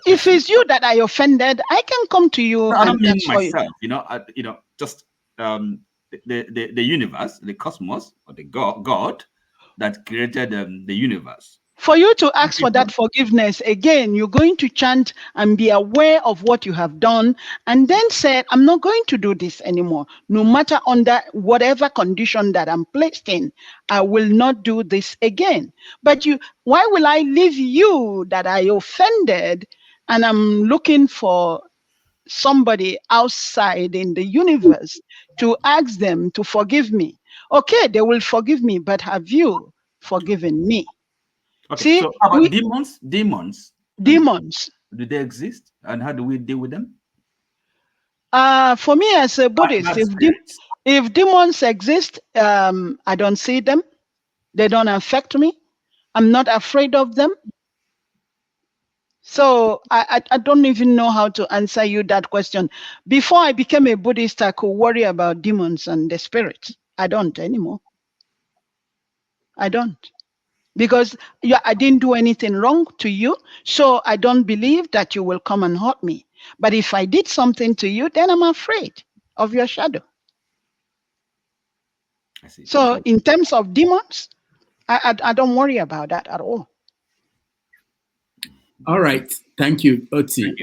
If it's you that I offended, I can come to you No, I don't and mean ask for you. myself. Just the universe, the cosmos, or the God that created the universe. For you to ask for that forgiveness again, you're going to chant and be aware of what you have done, and then say, I'm not going to do this anymore. No matter under whatever condition that I'm placed in, I will not do this again. But why will I leave you that I offended, and I'm looking for somebody outside in the universe to ask them to forgive me? Okay, they will forgive me, but have you forgiven me? Okay, See, so how about demons? Demons. Do they exist, and how do we deal with them? For me as a Buddhist, if demons exist, I don't see them. They don't affect me. I'm not afraid of them. So I don't even know how to answer you that question. Before I became a Buddhist, I could worry about demons and the spirits. I don't anymore. I don't. Because I didn't do anything wrong to you, so I don't believe that you will come and hurt me. But if I did something to you, then I'm afraid of your shadow. I see. So in terms of demons, I don't worry about that at all. All right. Thank you, Oti.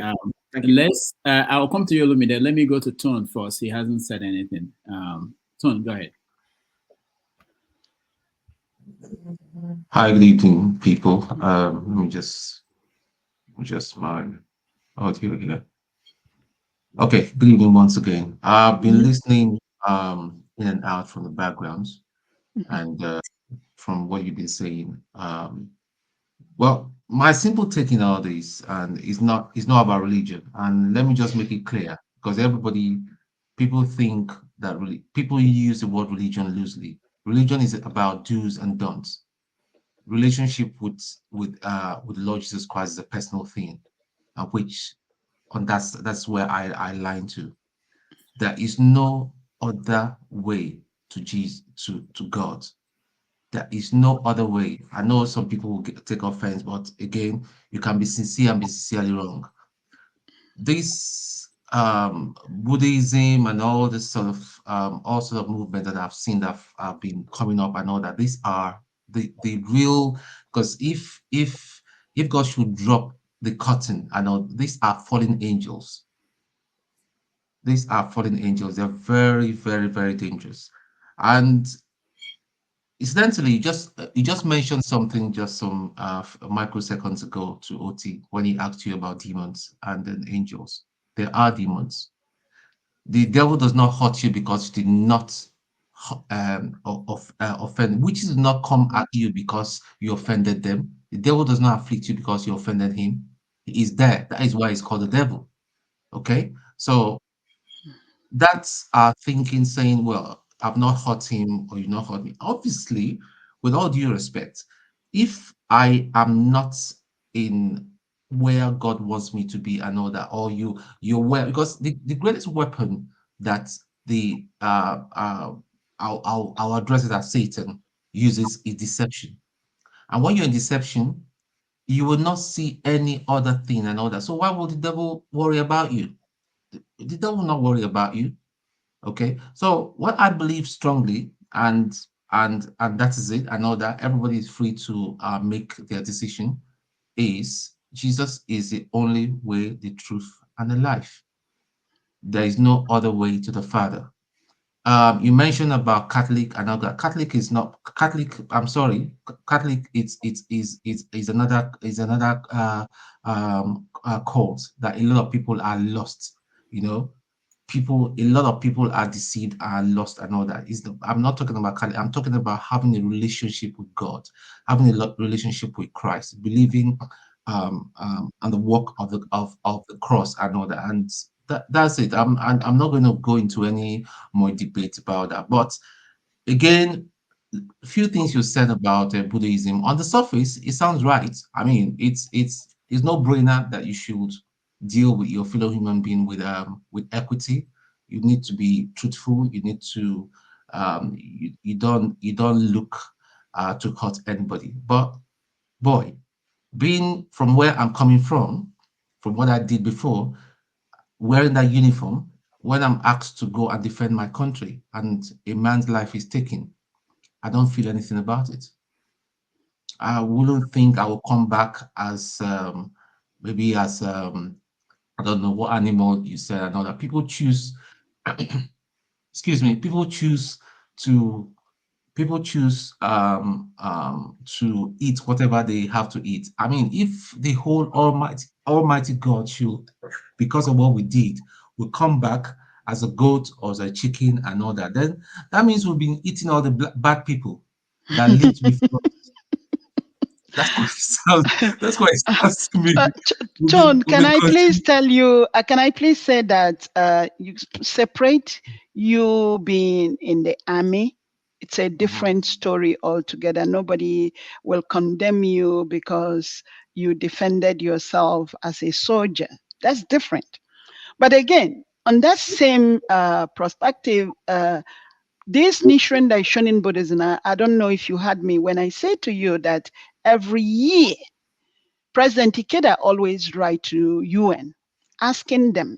I'll come to you, Lumide. Let me go to Tone first. He hasn't said anything. Tone, go ahead. Hi, good evening, people. Let me just my audio here. Okay, good evening once again. I've been listening in and out from the backgrounds and from what you've been saying. Well, my simple take in all this and it's not about religion. And let me just make it clear because people think that really people use the word religion loosely. Religion is about do's and don'ts. Relationship with the Lord Jesus Christ is a personal thing, which and that's where I line to. There is no other way to Jesus to God. There is no other way. I know some people will take offense, but again, you can be sincere and be sincerely wrong. This Buddhism and all this sort of all sort of movement that I've seen that have been coming up and all that, these are the real, because if God should drop the curtain and all, these are fallen angels. These are fallen angels. They're very, very, very dangerous. And incidentally, you just mentioned something just some microseconds ago to OT when he asked you about demons and then angels. There are demons. The devil does not hurt you because you did not offend, which does not come at you because you offended them. The devil does not afflict you because you offended him. He is there. That is why he's called the devil. Okay, so that's our thinking, saying, well, I've not hurt him or you not hurt me. Obviously, with all due respect, if I am not in where God wants me to be and all that, or you're where, because the greatest weapon that the our addresses that Satan uses is deception. And when you're in deception, you will not see any other thing and all that. So why would the devil worry about you? The devil will not worry about you. Okay, so what I believe strongly, and that is it. I know that everybody is free to make their decision. Is Jesus is the only way, the truth, and the life. There is no other way to the Father. You mentioned about Catholic and all that. Catholic is not Catholic. I'm sorry, Catholic. Is another cause that a lot of people are lost. You know, a lot of people are deceived, are lost, and all that. I'm not talking about Catholic. I'm talking about having a relationship with God, having a relationship with Christ, believing and the work of the cross and all that. And that's it. I'm not going to go into any more debate about that. But again, a few things you said about Buddhism on the surface, it sounds right. I mean, it's no brainer that you should deal with your fellow human being with equity. You need to be truthful. You need to you don't look to hurt anybody. But boy, being from where I'm coming from from what I did before, wearing that uniform, when I'm asked to go and defend my country and a man's life is taken, I don't feel anything about it. I wouldn't think I will come back as maybe as I don't know what animal you said. I know that people choose excuse me, to people choose to eat whatever they have to eat. I mean, if the whole Almighty God should, because of what we did, will come back as a goat or as a chicken and all that, then that means we've been eating all the bad people that lived before. That's what it sounds. That's what it sounds to me. John, We've can been I please consuming. tell you, can I please say that you separate you being in the army? It's a different story altogether. Nobody will condemn you because you defended yourself as a soldier. That's different. But again, on that same perspective, this Nichiren Daishonin Buddhism, I don't know if you heard me when I say to you that every year, President Ikeda always write to UN asking them,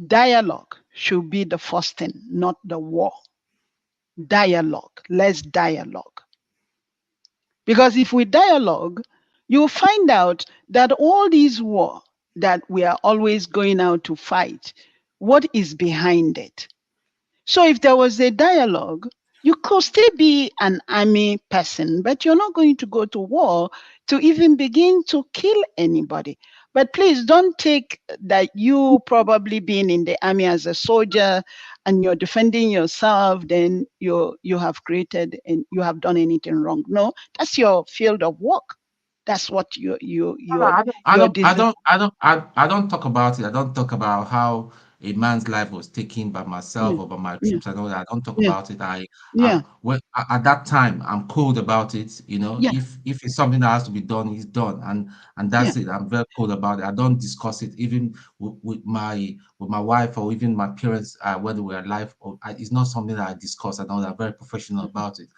dialogue should be the first thing, not the war. Dialogue, let's dialogue. Because if we dialogue, you'll find out that all these war that we are always going out to fight, what is behind it? So if there was a dialogue, you could still be an army person, but you're not going to go to war to even begin to kill anybody. But please don't take that you probably being in the army as a soldier and you're defending yourself, then you have created and you have done anything wrong. No, that's your field of work. That's what I don't talk about it. I don't talk about how a man's life was taken by myself or by my yeah, troops. I know that. I don't talk yeah, about it. yeah, At that time, I'm cold about it. You know, yeah, if it's something that has to be done, it's done, and yeah. that's it. I'm very cold about it. I don't discuss it even with my wife or even my parents whether we're alive. It's not something that I discuss. I know that I'm very professional about it,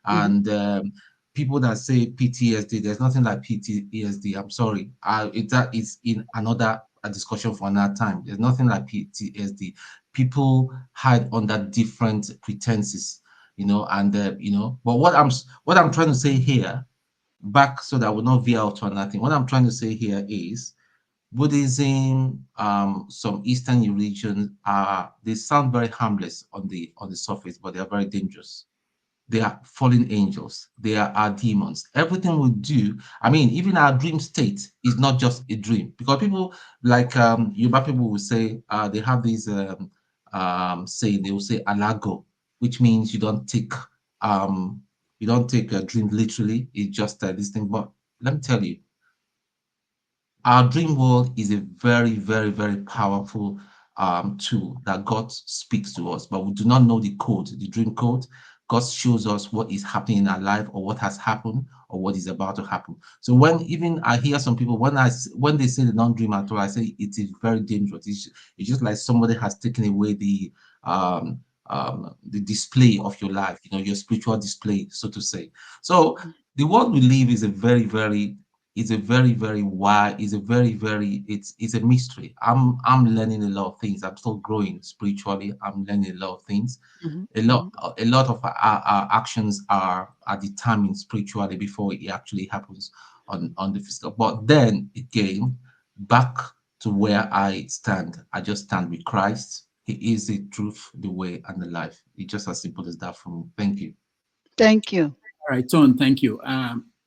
Mhm. and. People that say PTSD, there's nothing like PTSD. I'm sorry. That is in another discussion for another time. There's nothing like PTSD. People hide under different pretenses, and But what I'm trying to say here, back so that I will not veer out to another thing. What I'm trying to say here is Buddhism, some Eastern religions they sound very harmless on the surface, but they are very dangerous. They are fallen angels. They are our demons. Everything we do, I mean, even our dream state is not just a dream. Because people like Yoruba people will say they have these saying, they will say alago, which means you don't take a dream literally. It's just this thing. But let me tell you, our dream world is a very, very, very powerful tool that God speaks to us, but we do not know the code, the dream code. God shows us what is happening in our life or what has happened or what is about to happen. So when even I hear some people, when they say they don't dream at all, I say it is very dangerous. It's just like somebody has taken away the display of your life, your spiritual display, so to say. So the world we live is a very, very very wide, it's a very, very, it's a mystery. I'm learning a lot of things. I'm still growing spiritually. I'm learning a lot of things. Mhm, A lot of our actions are determined spiritually before it actually happens on the physical. But then again, back to where I stand. I just stand with Christ. He is the truth, the way, and the life. It's just as simple as that for me. Thank you. Thank you. All right, Tone, thank you.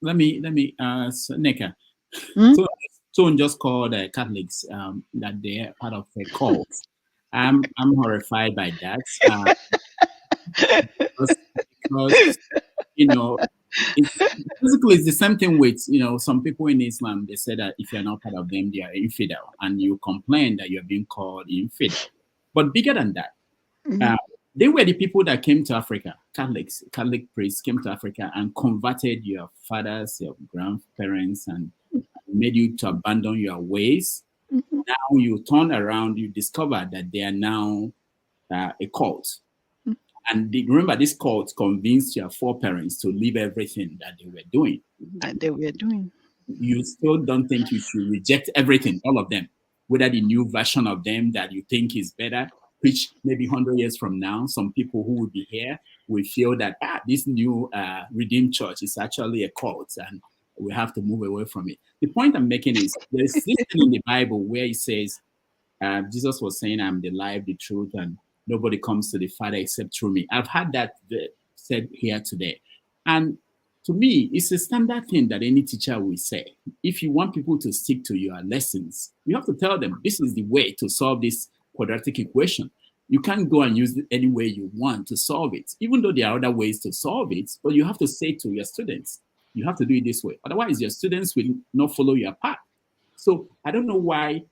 Let me ask Nneka. Hmm? So Tone just called Catholics that they're part of a cult. I'm horrified by that because it's basically it's the same thing with some people in Islam. They say that if you're not part of them, they are infidel, and you complain that you're being called infidel. But bigger than that, Mhm. they were the people that came to Africa. Catholic priests came to Africa and converted your fathers, your grandparents, and made you to abandon your ways. Mhm. Now you turn around, you discover that they are now a cult. And remember, this cult convinced your foreparents to leave everything that they were doing. That they were doing. you still don't think you should reject everything, all of them, whether the new version of them that you think is better, which maybe 100 years from now, some people who will be here will feel that this new Redeemed Church is actually a cult and we have to move away from it. The point I'm making is there's this thing in the Bible where it says, Jesus was saying, I'm the life, the truth, and nobody comes to the Father except through me. I've had that said here today. And to me, it's a standard thing that any teacher will say. If you want people to stick to your lessons, you have to tell them this is the way to solve this quadratic equation. You can't go and use it any way you want to solve it, even though there are other ways to solve it, but you have to say to your students, you have to do it this way. Otherwise, your students will not follow your path. So I don't know why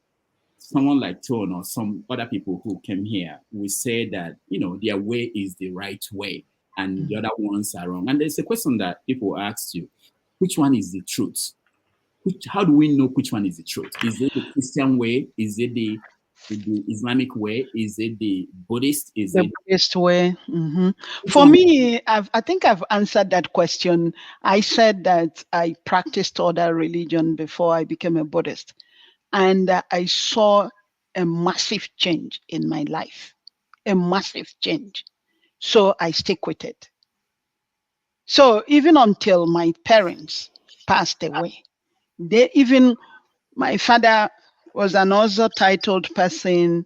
someone like Tone or some other people who came here will say that, their way is the right way and the other ones are wrong. And there's a question that people ask you, which one is the truth? How do we know which one is the truth? Is it the Christian way? Is it the Islamic way? Is it the Buddhist? Is The it Buddhist way? For me, I think I've answered that question. I said that I practiced other religion before I became a Buddhist. And I saw a massive change in my life, a massive change. So I stick with it. So even until my parents passed away, my father was an also titled person.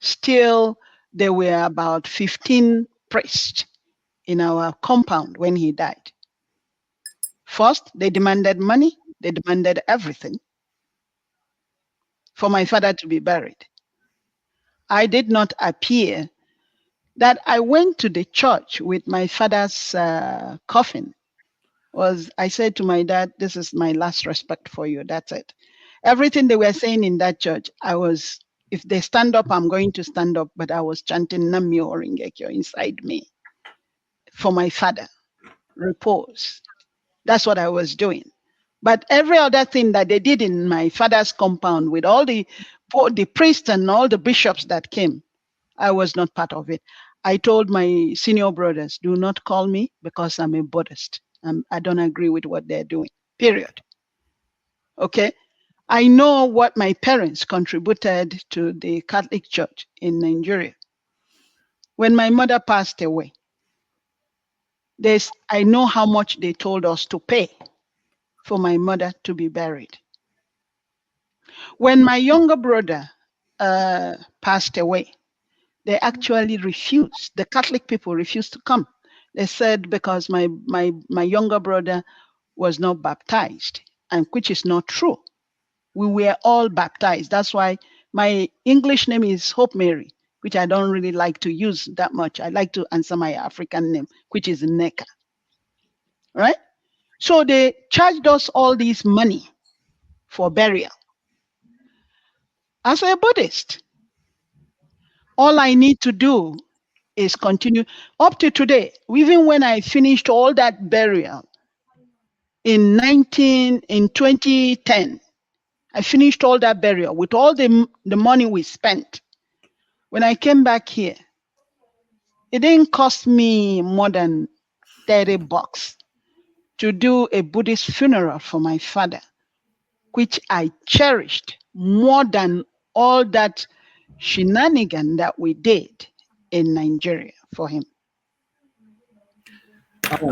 Still, there were about 15 priests in our compound when he died. First, they demanded money. They demanded everything for my father to be buried. I did not appear that I went to the church with my father's coffin. I said to my dad, this is my last respect for you. That's it. Everything they were saying in that church, if they stand up, I'm going to stand up, but I was chanting Namyo Ringekyo inside me for my father. Repose. That's what I was doing. But every other thing that they did in my father's compound with all the priests and all the bishops that came, I was not part of it. I told my senior brothers, do not call me because I'm a Buddhist. I don't agree with what they're doing, period. Okay? I know what my parents contributed to the Catholic Church in Nigeria. When my mother passed away, I know how much they told us to pay for my mother to be buried. When my younger brother passed away, they actually refused. The Catholic people refused to come. They said because my younger brother was not baptized, and which is not true. We were all baptized. That's why my English name is Hope Mary, which I don't really like to use that much. I like to answer my African name, which is Nneka. Right? So they charged us all this money for burial. As a Buddhist, all I need to do is continue up to today. Even when I finished all that burial in 2010, I finished all that burial with all the money we spent. When I came back here, it didn't cost me more than $30 to do a Buddhist funeral for my father, which I cherished more than all that shenanigan that we did in Nigeria for him.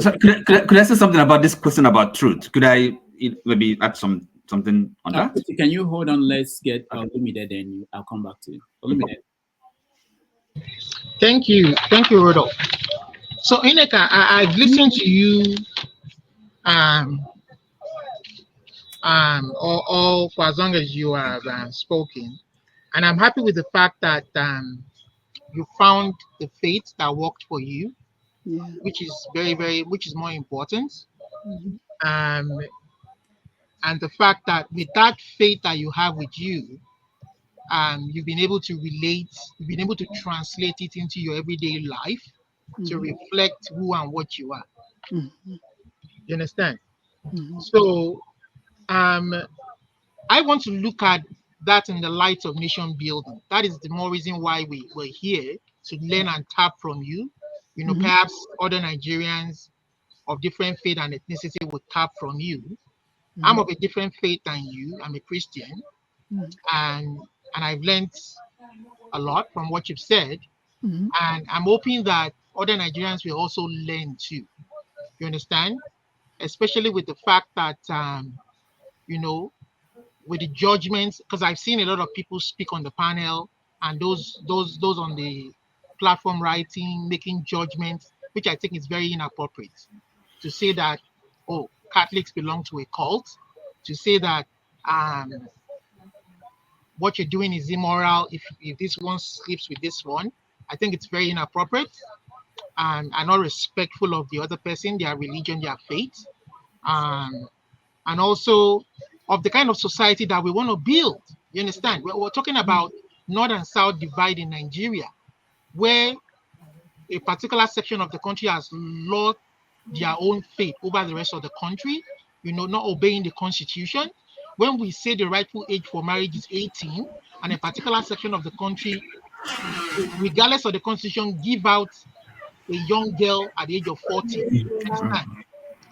So could I say something about this question about truth? Could I maybe add something on that? Can you hold on? Let's get Olumide, then I'll come back to you. Olumide. Thank you, Rudolph. So Nneka, I've listened to you all for as long as you have spoken, and I'm happy with the fact that you found the faith that worked for you, which is which is more important. And the fact that with that faith that you have with you, you've been able to relate, you've been able to translate it into your everyday life to reflect who and what you are. You understand? So I want to look at that in the light of nation building. That is the more reason why we're here, to learn and tap from you. Perhaps other Nigerians of different faith and ethnicity would tap from you I'm of a different faith than you. I'm a Christian, and I've learned a lot from what you've said, and I'm hoping that other Nigerians will also learn too. You understand? Especially with the fact that you know, with the judgments, because I've seen a lot of people speak on the panel, and those on the platform writing, making judgments, which I think is very inappropriate. To say that, oh, Catholics belong to a cult, to say that what you're doing is immoral if this one sleeps with this one, I think it's very inappropriate and not respectful of the other person, their religion, their faith, and also of the kind of society that we want to build. You understand? We're talking about North and South divide in Nigeria, where a particular section of the country has lost their own faith over the rest of the country, not obeying the constitution. When we say the rightful age for marriage is 18, and a particular section of the country, regardless of the constitution, give out a young girl at the age of 40. Understand?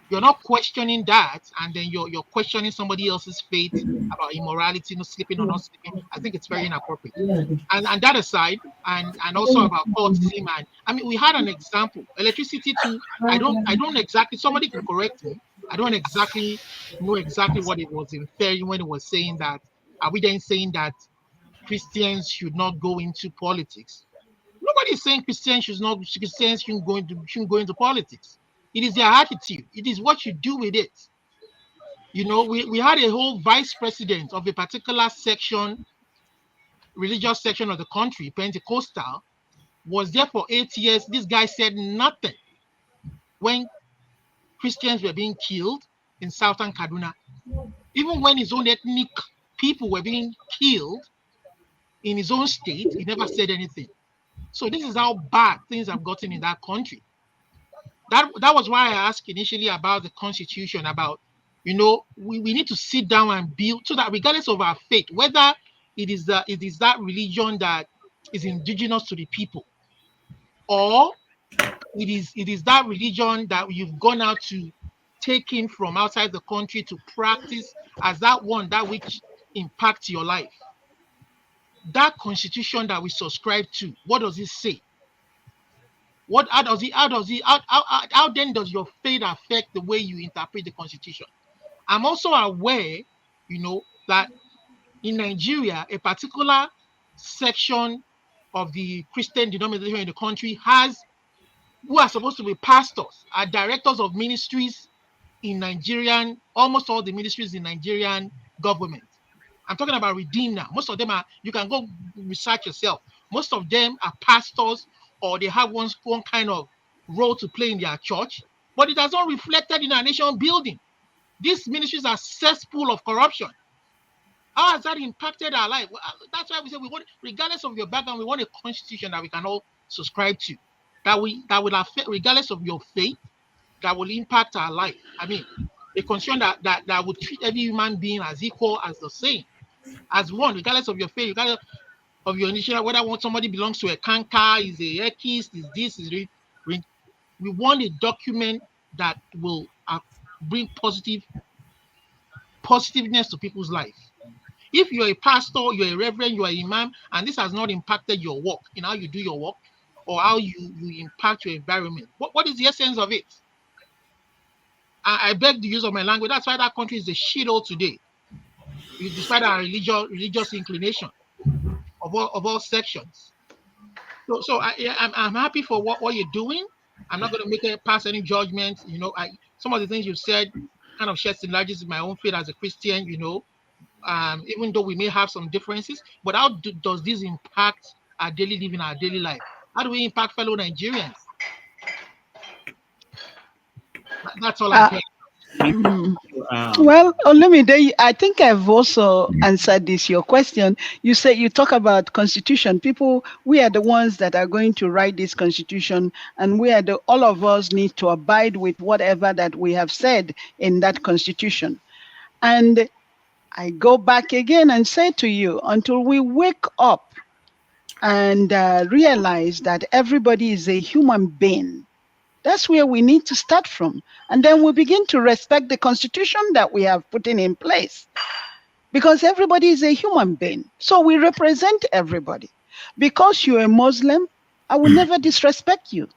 You're not questioning that, and then you're questioning somebody else's faith about immorality, sleeping or not sleeping. I think it's very inappropriate. And that aside, and also about cultism, and I mean, we had an example, electricity too. I don't exactly. Somebody can correct me. I don't exactly know exactly what it was inferring when it was saying that. Are we then saying that Christians should not go into politics? Nobody is saying Christians shouldn't go into politics. It is their attitude. It is what you do with it. We had a whole vice president of a particular section, religious section of the country, Pentecostal, was there for 8 years. This guy said nothing when Christians were being killed in southern Kaduna. Even when his own ethnic people were being killed in his own state, he never said anything. So this is how bad things have gotten in that country. That was why I asked initially about the constitution, about, we need to sit down and build, so that regardless of our faith, whether it is that religion that is indigenous to the people, or it is that religion that you've gone out to take in from outside the country to practice as that which impacts your life. That constitution that we subscribe to, what does it say? How then does your faith affect the way you interpret the constitution? I'm also aware, that in Nigeria, a particular section of the Christian denomination in the country who are supposed to be pastors, are directors of ministries in almost all the ministries in Nigerian government. I'm talking about Redeem now. Most of them you can go research yourself. Most of them are pastors, or they have one kind of role to play in their church, but it has not reflected in our nation building. These ministries are cesspool of corruption. How has that impacted our life? That's why we say we want, regardless of your background, we want a constitution that we can all subscribe to, that will affect, regardless of your faith, that will impact our life. I mean, a constitution that would treat every human being as equal, as the same, as one, regardless of your faith, regardless of your initial, whether somebody belongs to a Kanka, is a Ekist, is this, is we want a document that will bring positiveness to people's life. If you're a pastor, you're a reverend, you're an imam, and this has not impacted your work, in how you do your work, or how you impact your environment, what is the essence of it? I beg the use of my language. That's why that country is a shithole today, despite our religious inclination of all sections. So I'm happy for what you're doing. I'm not going to pass any judgment. Some of the things you've said kind of sheds similarities with my own faith as a Christian. Even though we may have some differences, but how does this impact our daily living, our daily life? How do we impact fellow Nigerians? That's all I care. Well, Olumide, I think I've also answered your question. You said, you talk about constitution. We are the ones that are going to write this constitution, and all of us need to abide with whatever that we have said in that constitution. And I go back again and say to you, until we wake up and realize that everybody is a human being, That's where we need to start from. And then we begin to respect the constitution that we have put in place. Because everybody is a human being. So we represent everybody. Because you're a Muslim, I will never disrespect you.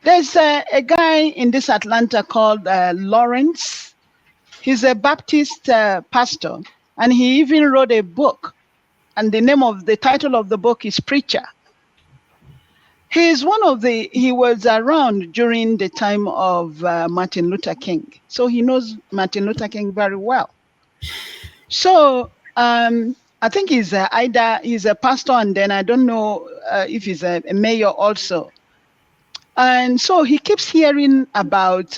There's a guy in this Atlanta called Lawrence. He's a Baptist pastor, and he even wrote a book. And the title of the book is Preacher. He was around during the time of Martin Luther King. So he knows Martin Luther King very well. So I think he's he's a pastor, and then I don't know if he's a mayor also. And so he keeps hearing about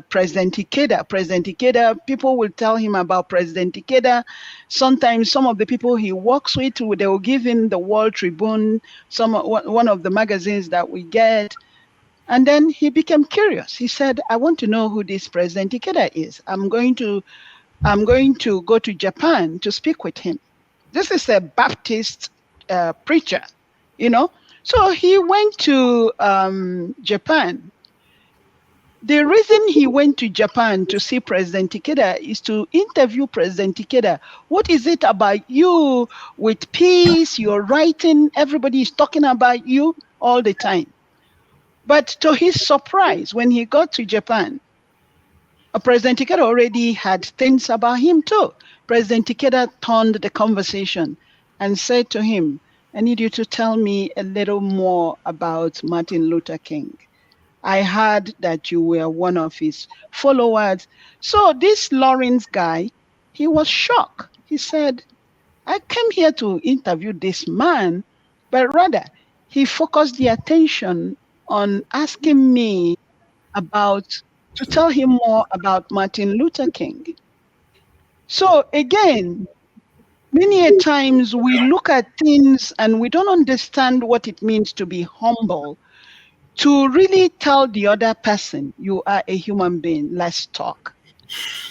President Ikeda. President Ikeda, people will tell him about President Ikeda. Sometimes some of the people he works with, they will give him the World Tribune, one of the magazines that we get. And then he became curious. He said, I want to know who this President Ikeda is. I'm going to go to Japan to speak with him. This is a Baptist preacher, you know. So he went to Japan. The reason he went to Japan to see President Ikeda is to interview President Ikeda. What is it about you with peace, your writing? Everybody is talking about you all the time. But to his surprise, when he got to Japan, President Ikeda already had things about him too. President Ikeda turned the conversation and said to him, I need you to tell me a little more about Martin Luther King. I heard that you were one of his followers. So this Lawrence guy, he was shocked. He said, I came here to interview this man, but rather he focused the attention on asking me to tell him more about Martin Luther King. So again, many a times we look at things and we don't understand what it means to be humble, to really tell the other person, you are a human being, let's talk.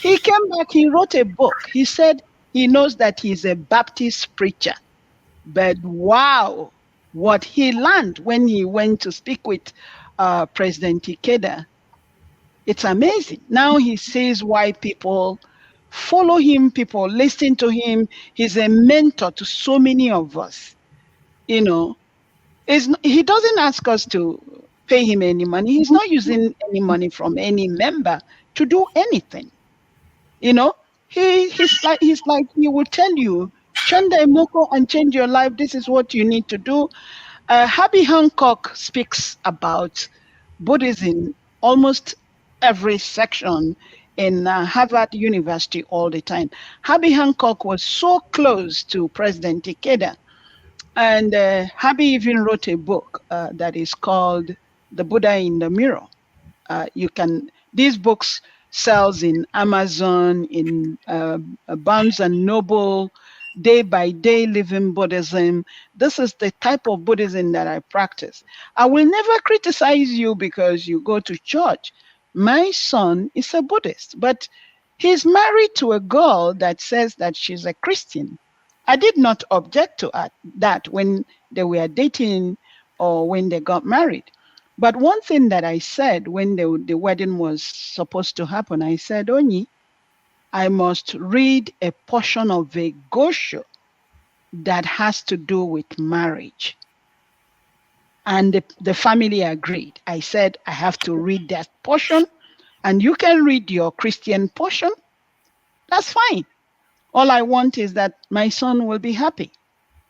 He came back, he wrote a book. He said he knows that he's a Baptist preacher, but wow, what he learned when he went to speak with President Ikeda, it's amazing. Now he sees why people follow him, people listen to him. He's a mentor to so many of us. You know, he doesn't ask us to pay him any money. He's not using any money from any member to do anything. You know, he's like he will tell you, Chanda Emoko and change your life. This is what you need to do. Herbie Hancock speaks about Buddhism almost every section in Harvard University all the time. Herbie Hancock was so close to President Ikeda, and Herbie even wrote a book that is called The Buddha in the Mirror. These books sells in Amazon, in Barnes and Noble, Day by Day Living Buddhism. This is the type of Buddhism that I practice. I will never criticize you because you go to church. My son is a Buddhist, but he's married to a girl that says that she's a Christian. I did not object to that when they were dating or when they got married. But one thing that I said when the wedding was supposed to happen, I said, Onyi, I must read a portion of a Gosho that has to do with marriage. And the family agreed. I said, I have to read that portion, and you can read your Christian portion. That's fine. All I want is that my son will be happy.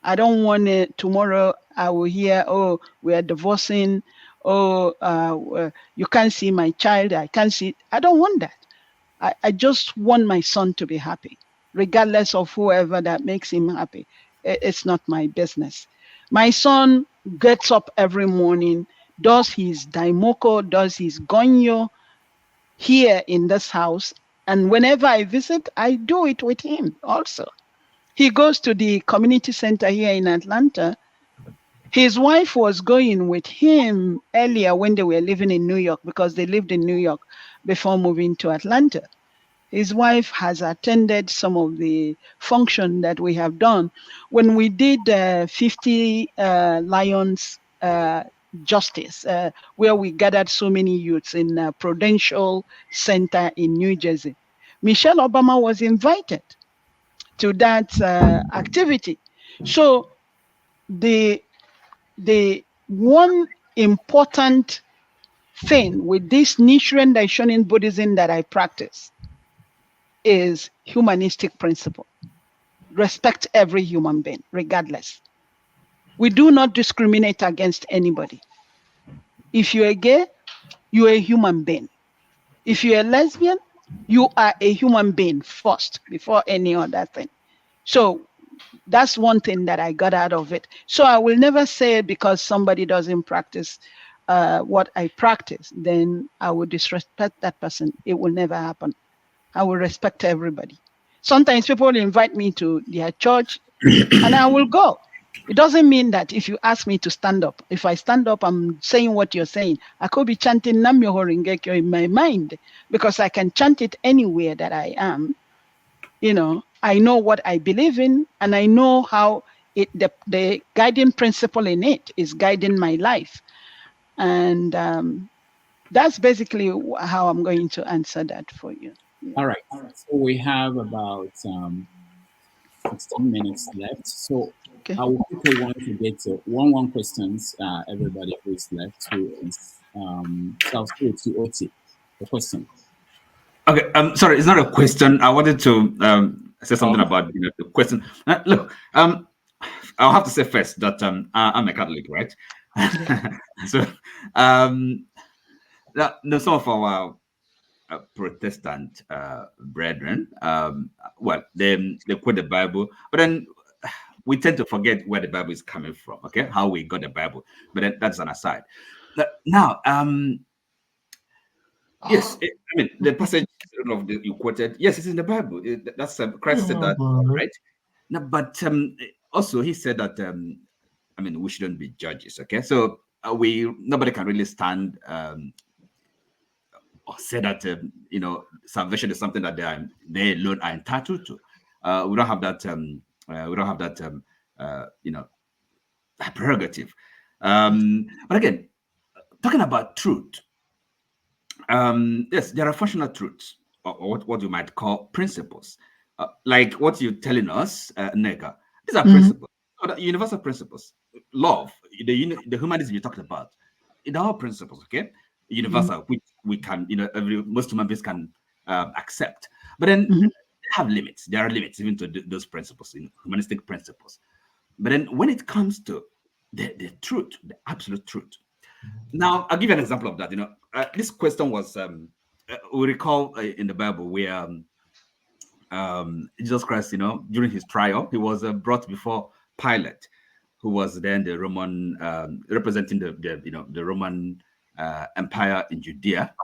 I don't want tomorrow I will hear, oh, we are divorcing. Oh, you can't see my child. I can't see. I don't want that. I just want my son to be happy, regardless of whoever that makes him happy. It's not my business. My son gets up every morning, does his daimoko, does his gonyo here in this house. And whenever I visit, I do it with him also. He goes to the community center here in Atlanta. His wife was going with him earlier when they were living in New York, because they lived in New York before moving to Atlanta. His wife has attended some of the function that we have done. When we did 50 Lions justice, where we gathered so many youths in Prudential Center in New Jersey. Michelle Obama was invited to that activity. So the one important thing with this Nichiren Daishonin Buddhism that I practice is humanistic principle. Respect every human being, regardless. We do not discriminate against anybody. If you're gay, you're a human being. If you're a lesbian, you are a human being first, before any other thing. So that's one thing that I got out of it. So I will never say because somebody doesn't practice what I practice, then I will disrespect that person. It will never happen. I will respect everybody. Sometimes people invite me to their church and I will go. It doesn't mean that if you ask me to stand up, if I stand up, I'm saying what you're saying. I could be chanting Nam Myoho Renge Kyo in my mind because I can chant it anywhere that I am. You know, I know what I believe in and I know how the guiding principle in it is guiding my life. And that's basically how I'm going to answer that for you. Yeah. All right. So we have about 16 minutes left. So okay. I will quickly want to get to one questions. Everybody who is left who is so I'll start with you, Oti. The question. Okay, sorry, it's not a question. I wanted to say something about the question. Look, I'll have to say first that I'm a Catholic, right? So, now some of our Protestant brethren, well, they quote the Bible, but then we tend to forget where the Bible is coming from. Okay, how we got the Bible, but then that's an aside. Now, yes, I mean the passage of you quoted. Yes, it's in the Bible. That's Christ said that, right? Now, but also he said that I mean we shouldn't be judges. Okay, so nobody can really stand or say that you know salvation is something that they alone are entitled to. We don't have that. We don't have that. You know, prerogative. But again, talking about truth. Yes, there are functional truths, or what you might call principles, like what you're telling us, Nneka. These are principles, universal principles. Love, the humanism you talked about, they're all principles, okay? Universal, which we can, you know, most human beings can accept. But then they have limits. There are limits even to those principles, humanistic principles. But then when it comes to the truth, the absolute truth. Now, I'll give you an example of that. You know, this question was, we recall in the Bible where Jesus Christ, you know, during his trial, he was brought before Pilate, who was then the Roman, representing the Roman Empire in Judea,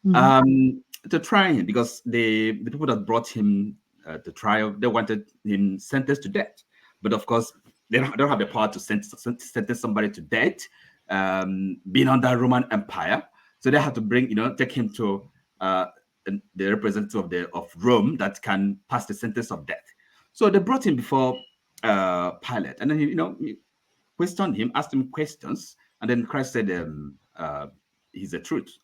to try him because the people that brought him to trial, they wanted him sentenced to death. But of course, they don't have the power to sentence somebody to death. Being under Roman Empire, so they had to take him to the representative of Rome that can pass the sentence of death. So they brought him before Pilate, and then he questioned him, asked him questions, and then Christ said, "He's the truth."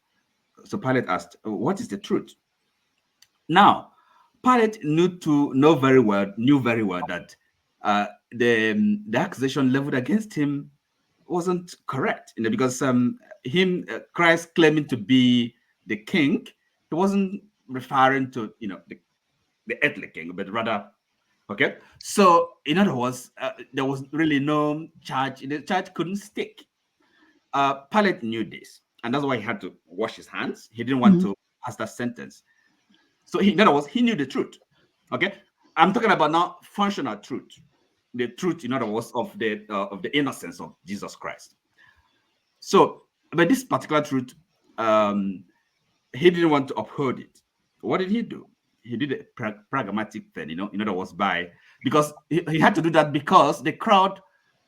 So Pilate asked, "What is the truth?" Now, Pilate knew very well that the accusation leveled against him wasn't correct, because Christ claiming to be the king, he wasn't referring to the earthly king, but rather, okay. So in other words, there was really no charge. The charge couldn't stick. Pilate knew this, and that's why he had to wash his hands. He didn't want to pass that sentence. So in other words, he knew the truth. Okay, I'm talking about now functional truth, the truth, in other words, of the innocence of Jesus Christ. So, but this particular truth, he didn't want to uphold it. What did he do? He did a pragmatic thing, in other words, because he had to do that because the crowd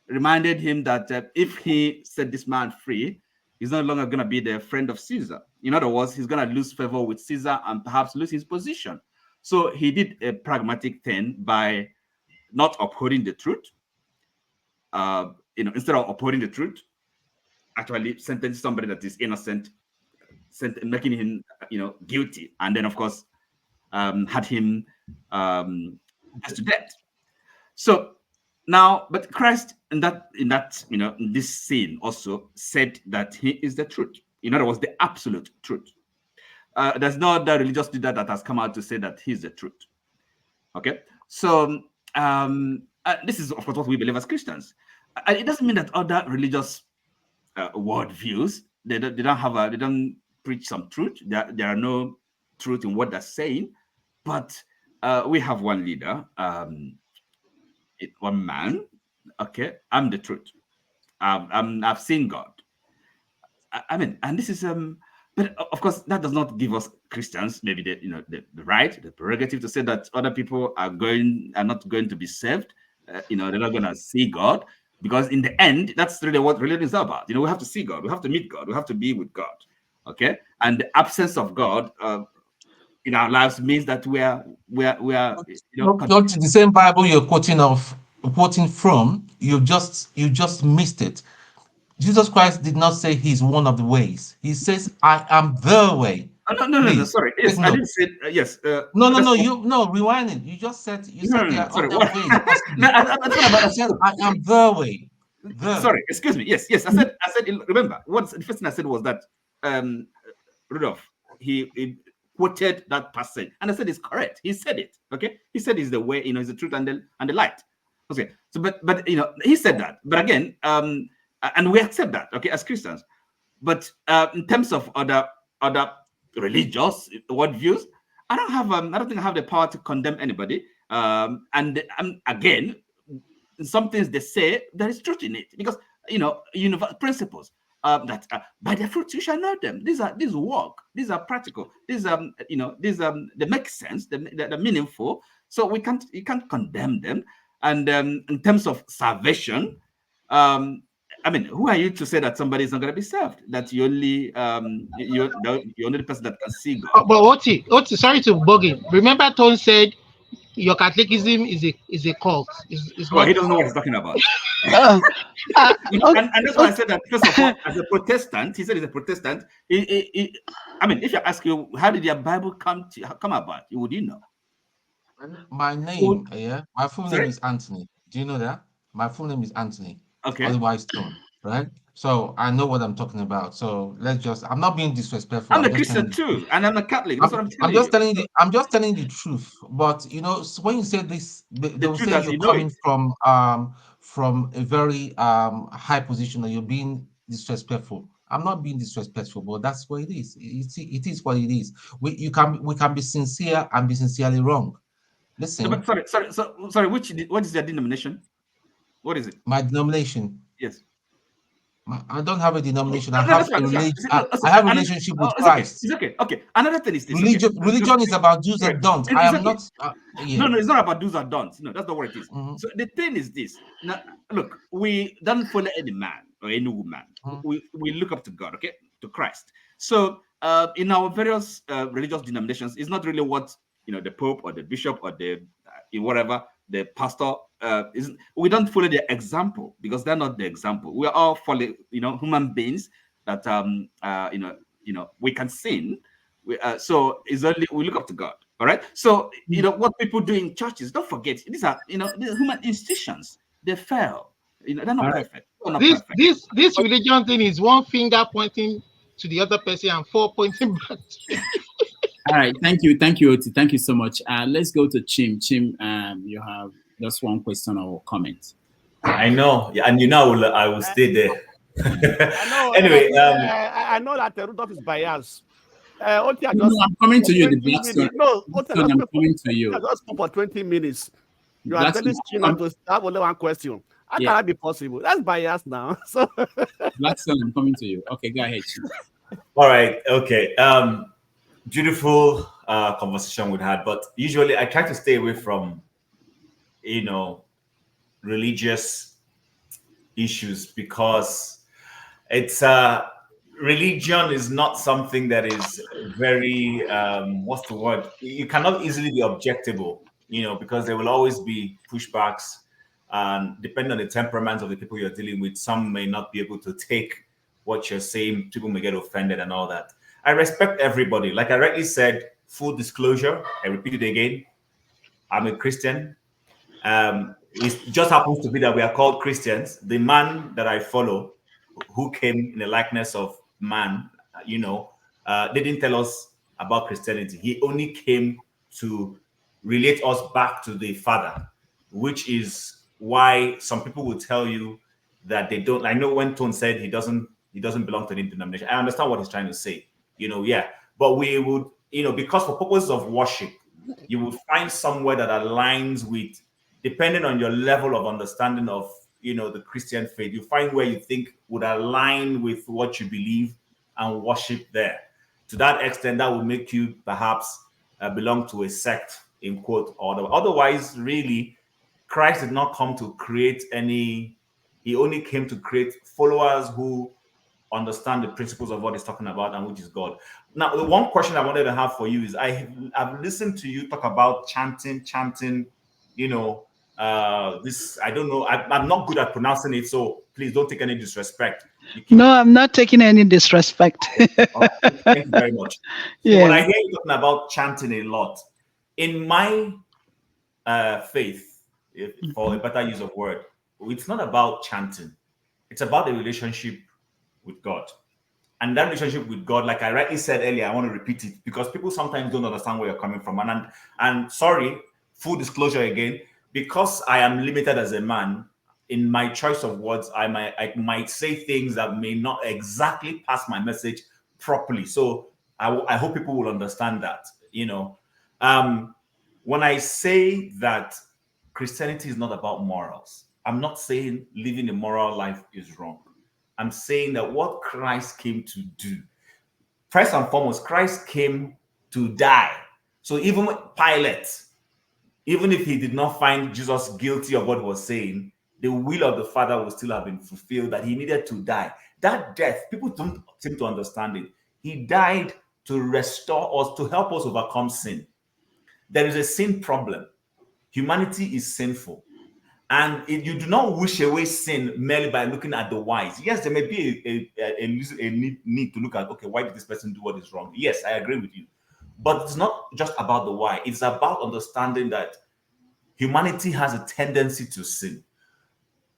reminded him that if he set this man free, he's no longer going to be the friend of Caesar. In other words, he's going to lose favor with Caesar and perhaps lose his position. So he did a pragmatic thing by not upholding the truth. Instead of upholding the truth, actually sentence somebody that is innocent, making him, guilty, and then of course had him to death. So now, but Christ in this scene also said that he is the truth. In other words, the absolute truth. There's no other religious leader that has come out to say that he's the truth. Okay, so this is of course what we believe as Christians. It doesn't mean that other religious worldviews they don't preach some truth. There are no truth in what they're saying, but we have one leader, one man. Okay, I'm the truth. I've seen God. I mean, and this is but of course that does not give us Christians maybe the right, the prerogative to say that other people are not going to be saved. They're not going to see God, because in the end, that's really what religion is about. We have to see God, we have to meet God, we have to be with God. Okay, and the absence of God in our lives means that we are Not the same Bible you're quoting from. You just missed it. Jesus Christ did not say he's one of the ways. He says, "I am the way." No. Sorry. Yes, I didn't say yes. No. Rewind it. You just said there are sorry, other what? ways possibly. No, I'm talking about. You said, "I am the way." Sorry, excuse me. Yes. I said. Remember, the first thing I said was that Rudolph he quoted that passage, and I said it's correct. He said it. Okay, he said it's the way. It's the truth and the light. Okay. So, but he said that. But again, and we accept that. Okay, as Christians. But in terms of other religious worldviews, I don't think I have the power to condemn anybody. And again, some things they say there is truth in it, because universal principles that by their fruits you shall know them. These work. These are practical. These they make sense. They're meaningful. So you can't condemn them. And in terms of salvation, I mean, who are you to say that somebody is not going to be saved? That you only you're the only person that can see God. But Oti, sorry to bug him. Remember, Tone said your Catholicism is a cult. It's Well, not. he doesn't know what he's talking about. Okay. And that's why I said that, first of all, as a Protestant, he said he's a Protestant. I mean, if you ask you, how did your Bible come about? Would you know? My name, my full Sorry? name is Anthony. Do you know that? My full name is Anthony. Okay. Otherwise Stone, right? So I know what I'm talking about. So I'm not being disrespectful. I'm a just Christian too, and I'm a Catholic. That's what I'm telling you. I'm just telling the truth. But so when you say this, they will say you're coming from a very high position, or you're being disrespectful. I'm not being disrespectful, but that's what it is. It is what it is. We can be sincere and be sincerely wrong. Listen. No, but sorry. What is your denomination? What is it? My denomination. Yes. I don't have a denomination. I have a religion. I have a relationship with Christ. It's okay. Okay. Another thing is this. Religion is about do's and don'ts. I am not. No, it's not about do's and don'ts. No, that's not what it is. So the thing is this. Now, look, we don't follow any man or any woman. We look up to God, okay, to Christ. So in our various religious denominations, it's not really what the Pope or the Bishop or the whatever the pastor we don't follow their example, because they're not the example. We are all following, human beings that we can sin. So it's only we look up to God. All right. So what people do in churches, don't forget, these are these human institutions. They fail. They're not perfect. This religion thing is one finger pointing to the other person and four pointing back. All right, thank you, Oti. Thank you so much. Let's go to Chim. Chim, you have just one question or comment. I know, and I will stay there. I know. Anyway, I know that Rudolph is biased. Oti, I'm coming to you. The black stone. No, Oti, I'm coming to you. I just spoke for 20 minutes. You are telling Chim to have only one question. How can that be possible? That's biased now. So Blackstone, I'm coming to you. Okay, go ahead, Chim. All right. Okay. Beautiful conversation we had, but usually I try to stay away from religious issues, because it's religion is not something that is very what's the word, you cannot easily be objectable, because there will always be pushbacks, and depending on the temperament of the people you're dealing with, some may not be able to take what you're saying. People may get offended and all that. I respect everybody. Like I rightly said, full disclosure, I repeat it again, I'm a Christian. It just happens to be that we are called Christians. The man that I follow, who came in the likeness of man, they didn't tell us about Christianity. He only came to relate us back to the Father, which is why some people will tell you that they don't. I know when Tone said he doesn't belong to any denomination. I understand what he's trying to say. Yeah. But we would, because for purposes of worship, you would find somewhere that aligns with, depending on your level of understanding of the Christian faith, you find where you think would align with what you believe and worship there. To that extent, that would make you perhaps belong to a sect, in quote, or otherwise, really, Christ did not come to create any. He only came to create followers who understand the principles of what he's talking about, and which is God. Now, the one question I wanted to have for you is, I've listened to you talk about chanting, this, I don't know, I'm not good at pronouncing it, so please don't take any disrespect. No, I'm not taking any disrespect. Thank you very much. So Yeah. when I hear you talking about chanting a lot, in my faith, for a better use of word, it's not about chanting. It's about a relationship with God. And that relationship with God, like I rightly said earlier, I want to repeat it because people sometimes don't understand where you're coming from. And sorry, full disclosure again, because I am limited as a man, in my choice of words, I might say things that may not exactly pass my message properly. So I hope people will understand that. When I say that Christianity is not about morals, I'm not saying living a moral life is wrong. I'm saying that what Christ came to do, first and foremost, Christ came to die. So even Pilate, even if he did not find Jesus guilty of what he was saying, the will of the Father would still have been fulfilled, that he needed to die. That death, people don't seem to understand it. He died to restore us, to help us overcome sin. There is a sin problem. Humanity is sinful. And you do not wish away sin merely by looking at the whys. Yes, there may be a need to look at, okay, why did this person do what is wrong? Yes, I agree with you. But it's not just about the why. It's about understanding that humanity has a tendency to sin.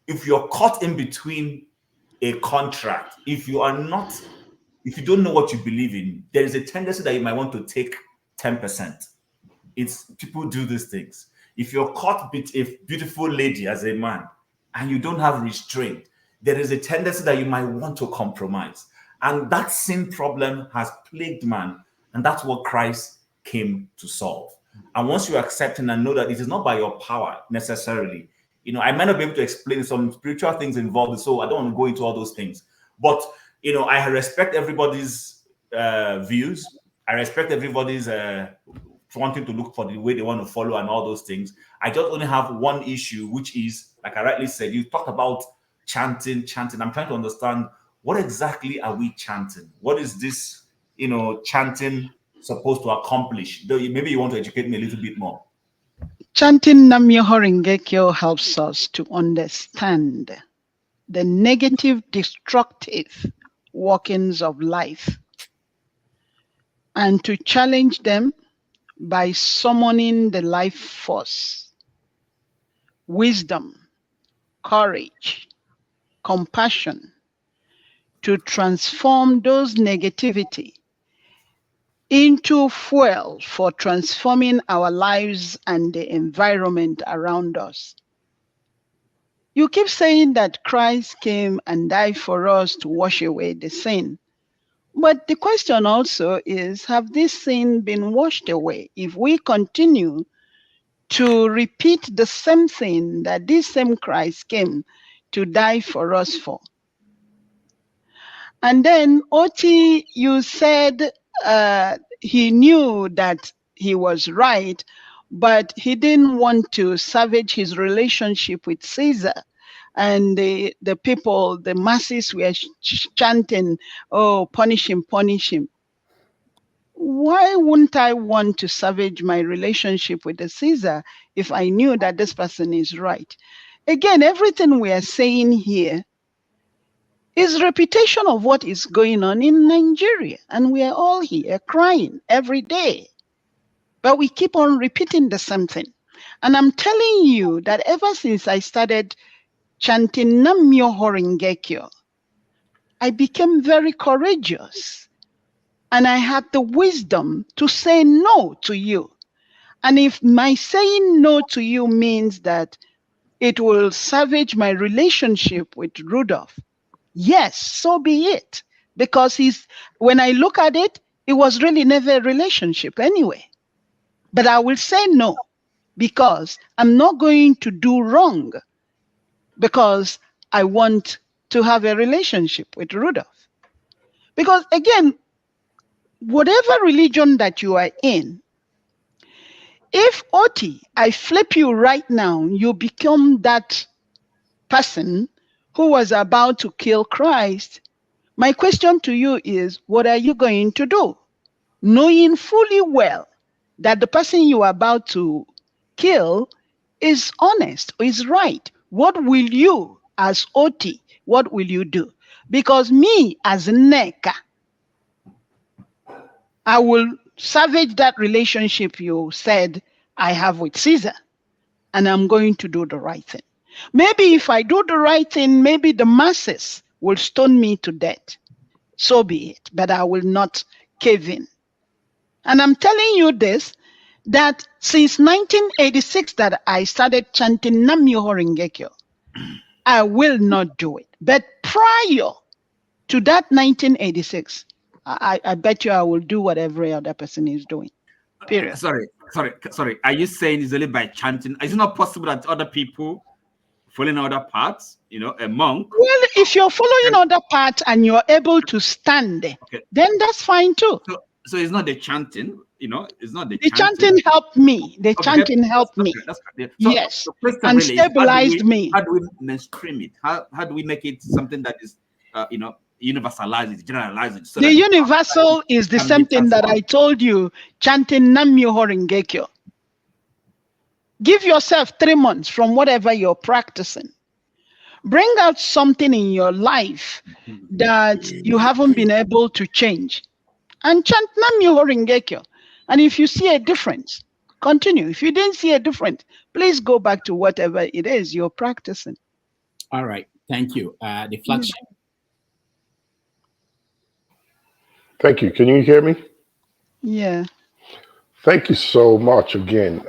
If you're caught in between a contract, if you don't know what you believe in, there is a tendency that you might want to take 10%. People do these things. If you're caught with a beautiful lady as a man and you don't have restraint, there is a tendency that you might want to compromise. And that sin problem has plagued man. And that's what Christ came to solve. And once you accept and know that it is not by your power necessarily, I might not be able to explain some spiritual things involved, so I don't want to go into all those things. But, I respect everybody's views. I respect everybody's wanting to look for the way they want to follow and all those things. I just only have one issue, which is, like I rightly said, you talked about chanting. I'm trying to understand, what exactly are we chanting? What is this, chanting supposed to accomplish? Maybe you want to educate me a little bit more. Chanting Nam-myoho Renge-kyo helps us to understand the negative, destructive workings of life and to challenge them by summoning the life force, wisdom, courage, compassion, to transform those negativity into fuel for transforming our lives and the environment around us. You keep saying that Christ came and died for us to wash away the sin. But the question also is, have this sin been washed away? If we continue to repeat the same thing that this same Christ came to die for us for. And then, Oti, you said he knew that he was right, but he didn't want to savage his relationship with Caesar. And the people, the masses were chanting, oh, punish him, punish him. Why wouldn't I want to savage my relationship with the Caesar if I knew that this person is right? Again, everything we are saying here is reputation of what is going on in Nigeria. And we are all here crying every day. But we keep on repeating the same thing. And I'm telling you that ever since I started chanting Namyo Horengekyo, I became very courageous. And I had the wisdom to say no to you. And if my saying no to you means that it will savage my relationship with Rudolph, yes, so be it. Because when I look at it, it was really never a relationship anyway. But I will say no, because I'm not going to do wrong because I want to have a relationship with Rudolph. Because again, whatever religion that you are in, if Oti, I flip you right now, you become that person who was about to kill Christ, my question to you is, what are you going to do? Knowing fully well that the person you are about to kill is honest, is right. What will you, as Oti, what will you do? Because me, as Nneka, I will savage that relationship you said I have with Caesar, and I'm going to do the right thing. Maybe if I do the right thing, maybe the masses will stone me to death. So be it, but I will not cave in. And I'm telling you this, that since 1986 that I started chanting Namyo Horengekyo, I will not do it. But prior to that 1986, I bet you I will do what every other person is doing. Period. Sorry. Are you saying it's only by chanting? Is it not possible that other people following other paths, a monk? Well, if you're following other paths and you're able to stand, then that's fine too. So it's not the chanting, it's not the chanting helped me. The chanting helped me. That's correct. Yes, the question and really stabilized me. How do we mainstream it? How do we make it something that is, universalize it, generalize it? So the universal is the same thing that I told you, chanting Namyo Horengekyo. Give yourself 3 months from whatever you're practicing. Bring out something in your life that you haven't been able to change. And chant Namyo Horengekyo. And if you see a difference, continue. If you didn't see a difference, please go back to whatever it is you're practicing. All right. Thank you. The flagship. Thank you. Can you hear me? Yeah. Thank you so much again.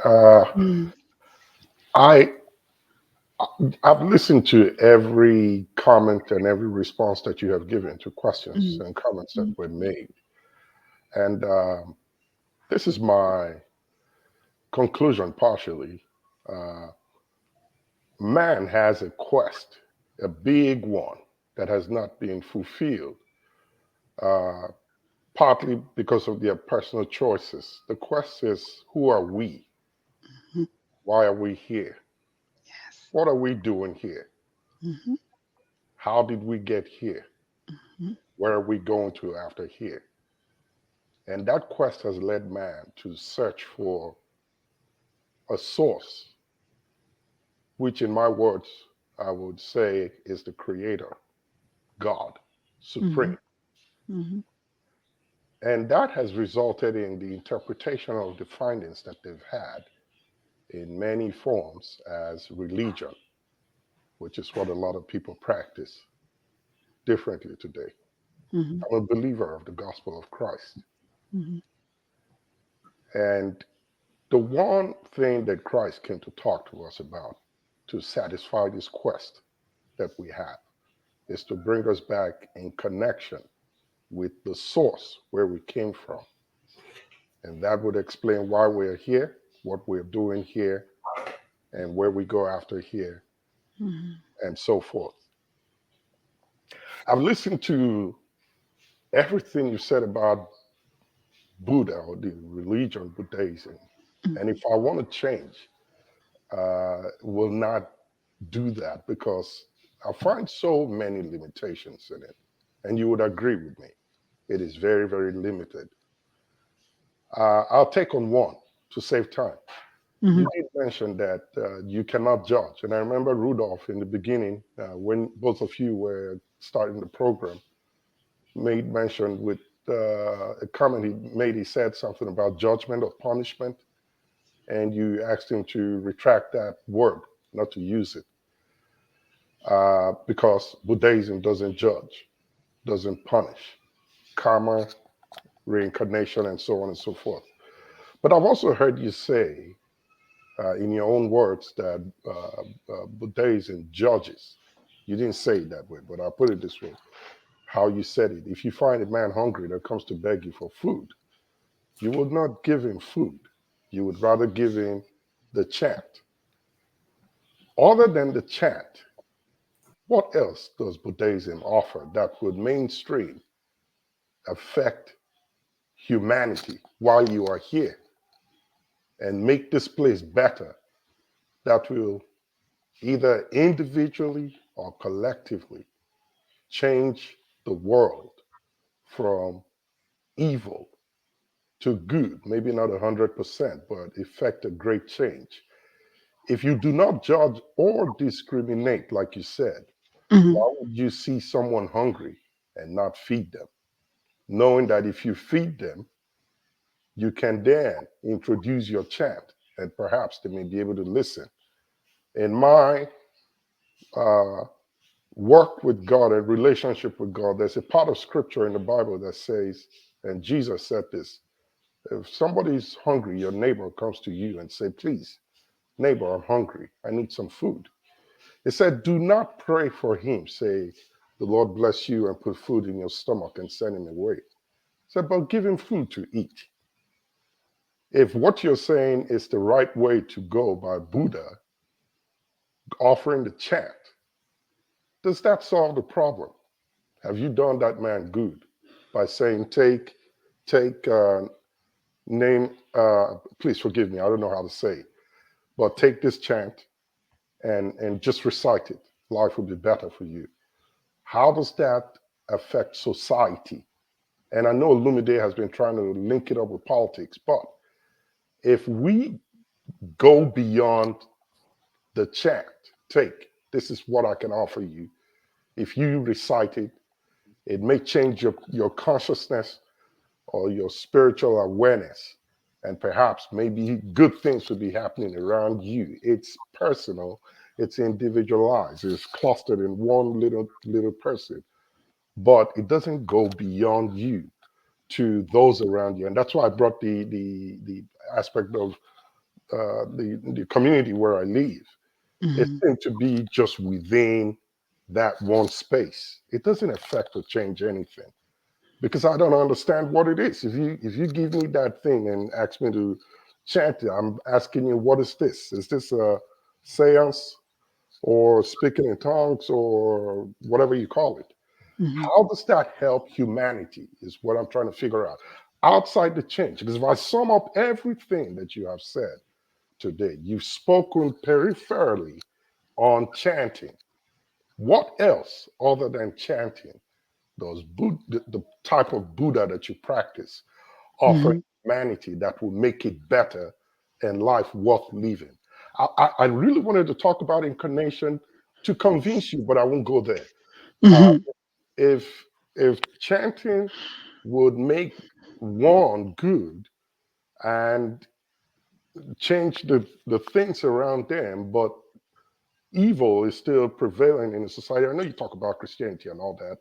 I've listened to every comment and every response that you have given to questions and comments that were made. And this is my conclusion partially. Man has a quest, a big one, that has not been fulfilled, partly because of their personal choices. The quest is, who are we? Why are we here? Yes. What are we doing here? How did we get here? Where are we going to after here? And that quest has led man to search for a source, which in my words, I would say is the creator, God, supreme. And that has resulted in the interpretation of the findings that they've had in many forms as religion, which is what a lot of people practice differently today. I'm a believer of the gospel of Christ. And the one thing that Christ came to talk to us about, to satisfy this quest that we have, is to bring us back in connection with the source where we came from. And that would explain why we're here, what we're doing here, and where we go after here, and so forth. I've listened to everything you said about Buddha or the religion Buddhism. And if I want to change, will not do that because I find so many limitations in it. And you would agree with me. It is very, very limited. I'll take on one to save time. You did mention that you cannot judge. And I remember Rudolph in the beginning, when both of you were starting the program, made mention with a comment he made. He said something about judgment or punishment, and you asked him to retract that word, not to use it, because Buddhism doesn't judge, doesn't punish. Karma, reincarnation, and so on and so forth. But I've also heard you say, in your own words, that Buddhism judges. You didn't say it that way, but I'll put it this way. How you said it. If you find a man hungry that comes to beg you for food, you would not give him food. You would rather give him the chant. Other than the chant, what else does Buddhism offer that would mainstream affect humanity while you are here and make this place better, that will either individually or collectively change the world from evil to good? Maybe not 100%, but effect a great change. If you do not judge or discriminate, like you said, why would you see someone hungry and not feed them? Knowing that if you feed them, you can then introduce your chant and perhaps they may be able to listen. In my work with God and relationship with God, there's a part of scripture in the Bible that says, and Jesus said this, if somebody's hungry, your neighbor comes to you and say, please, neighbor, I'm hungry, I need some food. It said, do not pray for him, say, the Lord bless you and put food in your stomach and send him away. It said, but give him food to eat. If what you're saying is the right way to go by Buddha, offering the chant, does that solve the problem? Have you done that man good by saying, name, please forgive me, I don't know how to say it, but take this chant and just recite it. Life will be better for you. How does that affect society? And I know Lumide has been trying to link it up with politics, but if we go beyond the chant, this is what I can offer you. If you recite it, it may change your consciousness or your spiritual awareness. And perhaps maybe good things will be happening around you. It's personal, it's individualized, it's clustered in one little person. But it doesn't go beyond you to those around you. And that's why I brought the aspect of the community where I live. It seems to be just within that one space. It doesn't affect or change anything because I don't understand what it is. If you give me that thing and ask me to chant it, I'm asking you, what is this? Is this a seance or speaking in tongues or whatever you call it? How does that help humanity is what I'm trying to figure out. Outside the change, because if I sum up everything that you have said today, you've spoken peripherally on chanting. What else other than chanting does the type of Buddha that you practice offer humanity that will make it better and life worth living? I really wanted to talk about incarnation to convince you, but I won't go there. If chanting would make one good and change the things around them, but evil is still prevailing in the society. I know you talk about Christianity and all that,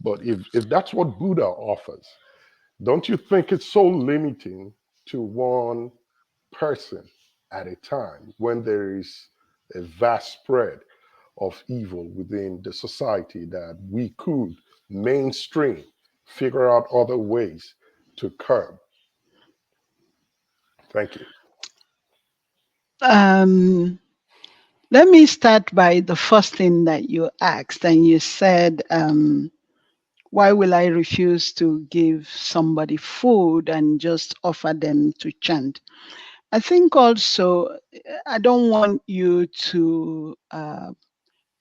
but if that's what Buddha offers, don't you think it's so limiting to one person at a time when there is a vast spread of evil within the society that we could mainstream, figure out other ways to curb? Thank you. Let me start by the first thing that you asked, and you said, why will I refuse to give somebody food and just offer them to chant? I think also, I don't want you to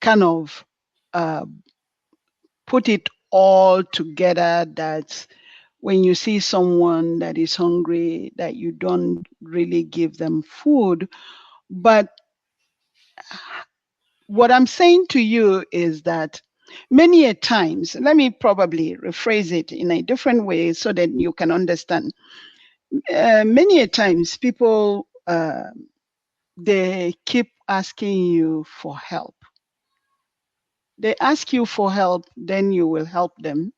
kind of put it all together that when you see someone that is hungry, that you don't really give them food. But what I'm saying to you is that Many a times, let me probably rephrase it in a different way so that you can understand. Many a times people, they keep asking you for help. They ask you for help, then you will help them.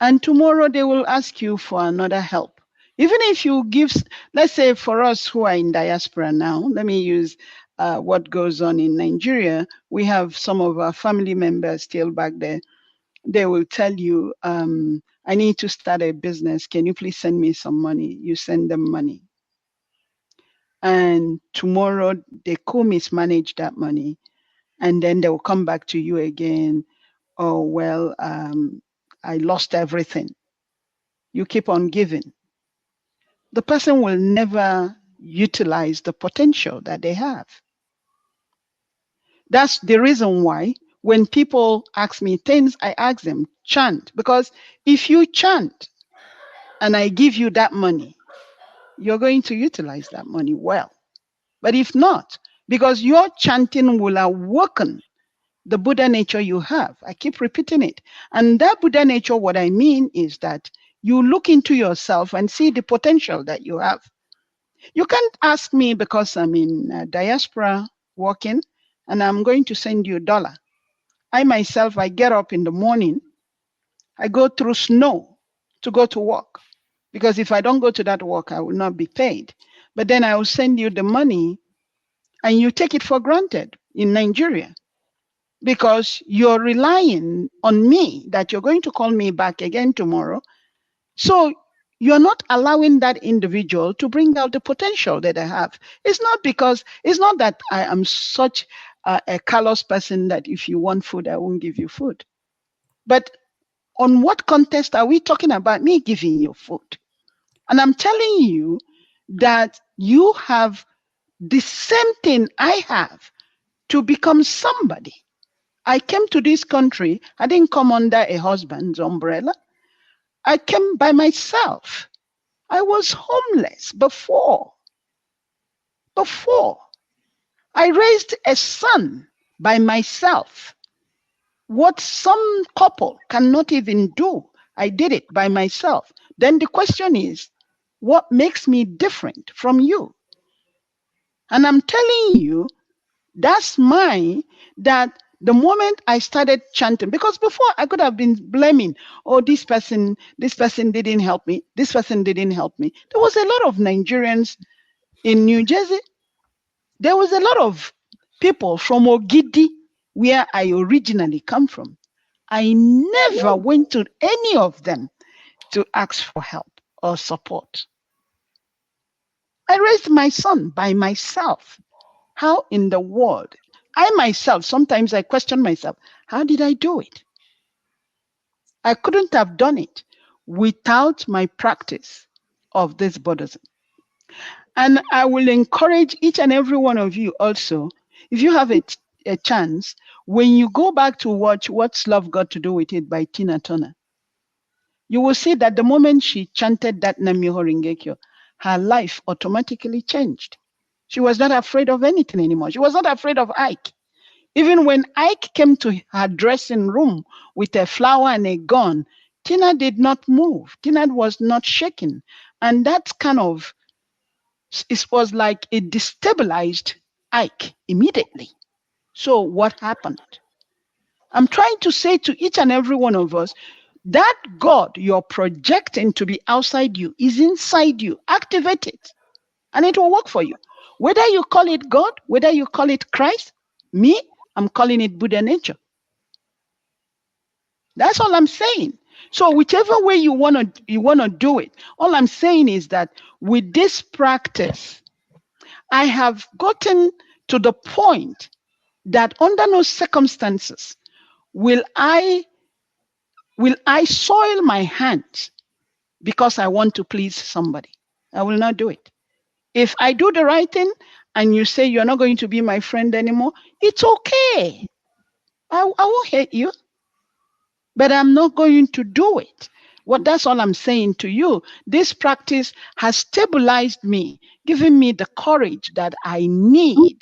And tomorrow they will ask you for another help. Even if you give, let's say for us who are in diaspora now, let me use what goes on in Nigeria. We have some of our family members still back there. They will tell you, I need to start a business. Can you please send me some money? You send them money. And tomorrow they co-mismanage that money. And then they will come back to you again. Oh, well, I lost everything. You keep on giving. The person will never utilize the potential that they have. That's the reason why when people ask me things, I ask them, chant. Because if you chant and I give you that money, you're going to utilize that money well. But if not, because your chanting will awaken the Buddha nature you have. I keep repeating it. And that Buddha nature, what I mean is that you look into yourself and see the potential that you have. You can't ask me because I'm in diaspora working and I'm going to send you $1. I myself, I get up in the morning, I go through snow to go to work. Because if I don't go to that work, I will not be paid. But then I will send you the money and you take it for granted in Nigeria because you're relying on me that you're going to call me back again tomorrow. So you're not allowing that individual to bring out the potential that I have. It's not that I am such a callous person that if you want food, I won't give you food. But on what context are we talking about me giving you food? And I'm telling you that you have the same thing I have to become somebody. I came to this country, I didn't come under a husband's umbrella. I came by myself. I was homeless before. I raised a son by myself. What some couple cannot even do, I did it by myself. Then the question is, what makes me different from you? And I'm telling you, that's that the moment I started chanting, because before I could have been blaming, oh, this person didn't help me, this person didn't help me. There was a lot of Nigerians in New Jersey. There was a lot of people from Ogidi, where I originally come from. I never went to any of them to ask for help or support. I raised my son by myself. How in the world? I myself, sometimes I question myself, how did I do it? I couldn't have done it without my practice of this Buddhism. And I will encourage each and every one of you also, if you have a chance, when you go back to watch What's Love Got to Do with It by Tina Turner, you will see that the moment she chanted that Nam-myoho Renge-kyo, her life automatically changed. She was not afraid of anything anymore. She was not afraid of Ike. Even when Ike came to her dressing room with a flower and a gun, Tina did not move. Tina was not shaken. And that it was like it destabilized Ike immediately. So what happened? I'm trying to say to each and every one of us, that God you're projecting to be outside you is inside you. Activate it and it will work for you. Whether you call it God, whether you call it Christ, me, I'm calling it Buddha nature. That's all I'm saying. So whichever way you wanna do it, all I'm saying is that with this practice, I have gotten to the point that under no circumstances will I soil my hands because I want to please somebody. I will not do it. If I do the right thing and you say you're not going to be my friend anymore, it's okay. I won't hate you, but I'm not going to do it. That's all I'm saying to you. This practice has stabilized me, giving me the courage that I need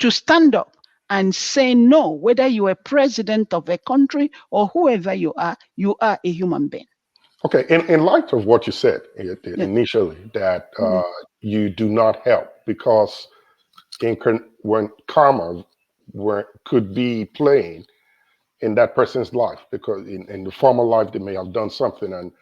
to stand up and say no, whether you are president of a country or whoever you are a human being. Okay, in light of what you said initially, that you do not help because when karma could be playing in that person's life, because in the former life they may have done something, and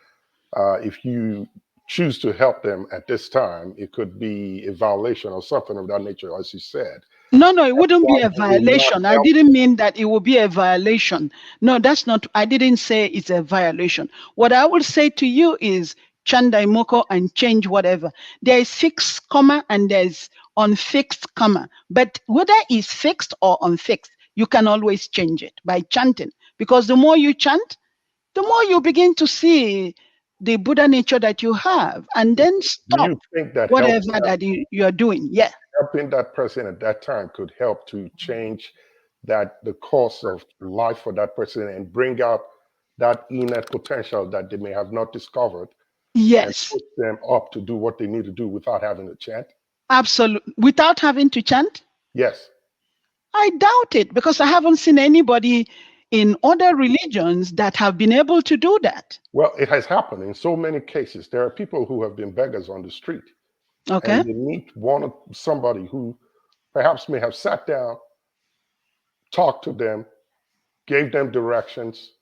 if you choose to help them at this time, it could be a violation or something of that nature, as you said. No, it wouldn't be a Why do you not violation. I help? didn't mean that it would be a violation. No, that's not, I didn't say it's a violation. What I would say to you is chant daimoko and change whatever. There is fixed comma and there's unfixed comma. But whether it's fixed or unfixed, you can always change it by chanting. Because the more you chant, the more you begin to see the Buddha nature that you have, and then Do stop you think that whatever that you are doing. Yeah. helping that person at that time could help to change the course of life for that person and bring out that inner potential that they may have not discovered, and Yes, push them up to do what they need to do without having to chant? absolutely. Without having to chant? Yes. I doubt it, because I haven't seen anybody in other religions that have been able to do that. Well, it has happened in so many cases. There are people who have been beggars on the street, Okay. and they meet somebody who perhaps may have sat down, talked to them, gave them directions,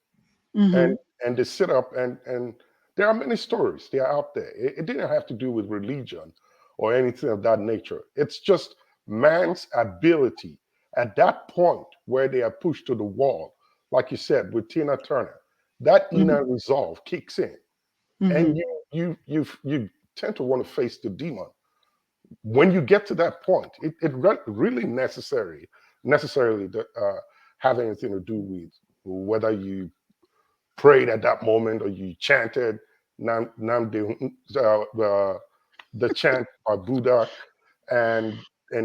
Mhm. and they sit up, and there are many stories. They are out there. It didn't have to do with religion or anything of that nature. It's just man's ability at that point where they are pushed to the wall, like you said with Tina Turner. That inner resolve kicks in, and you tend to want to face the demon. When you get to that point, it really necessarily have anything to do with whether you prayed at that moment or you chanted the chant by Buddha, and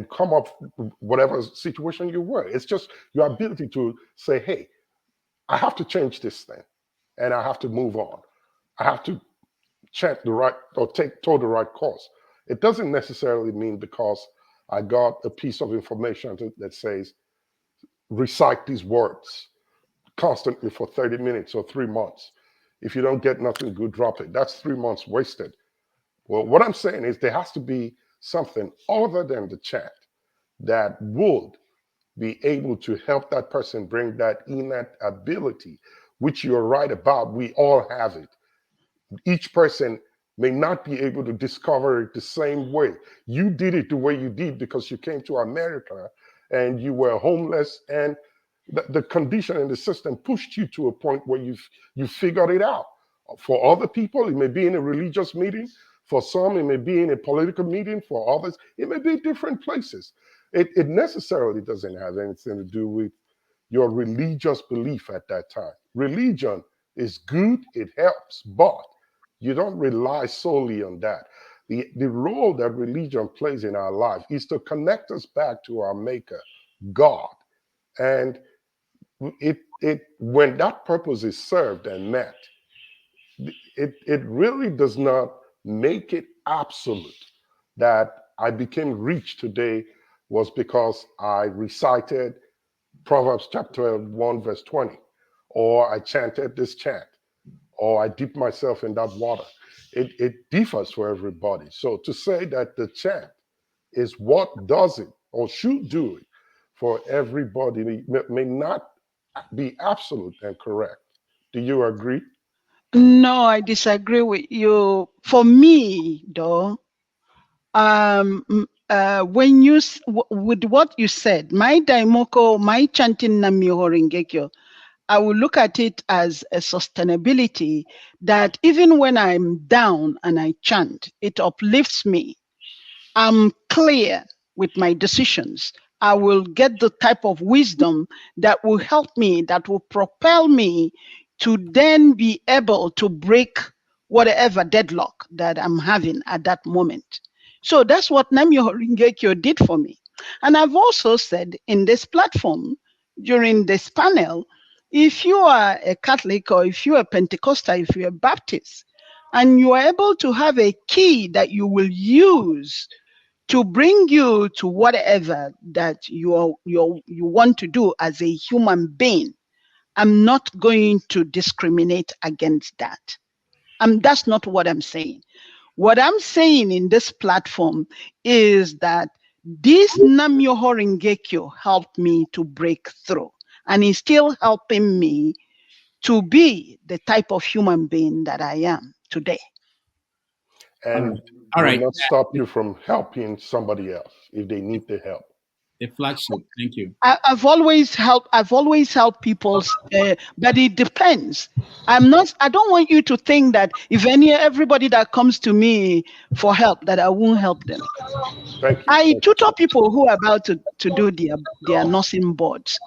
come up with whatever situation you were. It's just your ability to say, hey, I have to change this thing and I have to move on. I have to chant the right or toe the right course. It doesn't necessarily mean because I got a piece of information that says recite these words constantly for 30 minutes or 3 months. If you don't get nothing good, drop it. That's 3 months wasted. Well, what I'm saying is there has to be something other than the chant that would be able to help that person bring that innate ability, which you're right about. We all have it. Each person may not be able to discover it the same way. You did it the way you did because you came to America and you were homeless, and the condition and the system pushed you to a point where you figured it out. For other people, it may be in a religious meeting. For some, it may be in a political meeting. For others, it may be different places. It necessarily doesn't have anything to do with your religious belief at that time. Religion is good, it helps, but you don't rely solely on that. The role that religion plays in our life is to connect us back to our maker, God. And when that purpose is served and met, it really does not make it absolute that I became rich today was because I recited Proverbs chapter 1, verse 20, or I chanted this chant, or I dipped myself in that water. It differs for everybody. So to say that the chant is what does it or should do it for everybody may not be absolute and correct. Do you agree? No, I disagree with you. For me, though, when with what you said, my daimoko, my chanting Namyoho Rengekyo, I will look at it as a sustainability that even when I'm down and I chant, it uplifts me. I'm clear with my decisions. I will get the type of wisdom that will help me, that will propel me to then be able to break whatever deadlock that I'm having at that moment. So that's what Namyoho Rengekyo did for me. And I've also said in this platform, during this panel, if you are a Catholic or if you're a Pentecostal, if you're a Baptist, and you are able to have a key that you will use to bring you to whatever that you want to do as a human being. I'm not going to discriminate against that. That's not what I'm saying. What I'm saying in this platform is that this Nam-myoho Renge Kyo helped me to break through, and it's still helping me to be the type of human being that I am today. And All will right. not stop you from helping somebody else if they need the help. The flagship. Thank you. I've always helped people, but it depends. I don't want you to think that if everybody that comes to me for help, that I won't help them. Thank you. I tutor people who are about to do their nursing boards.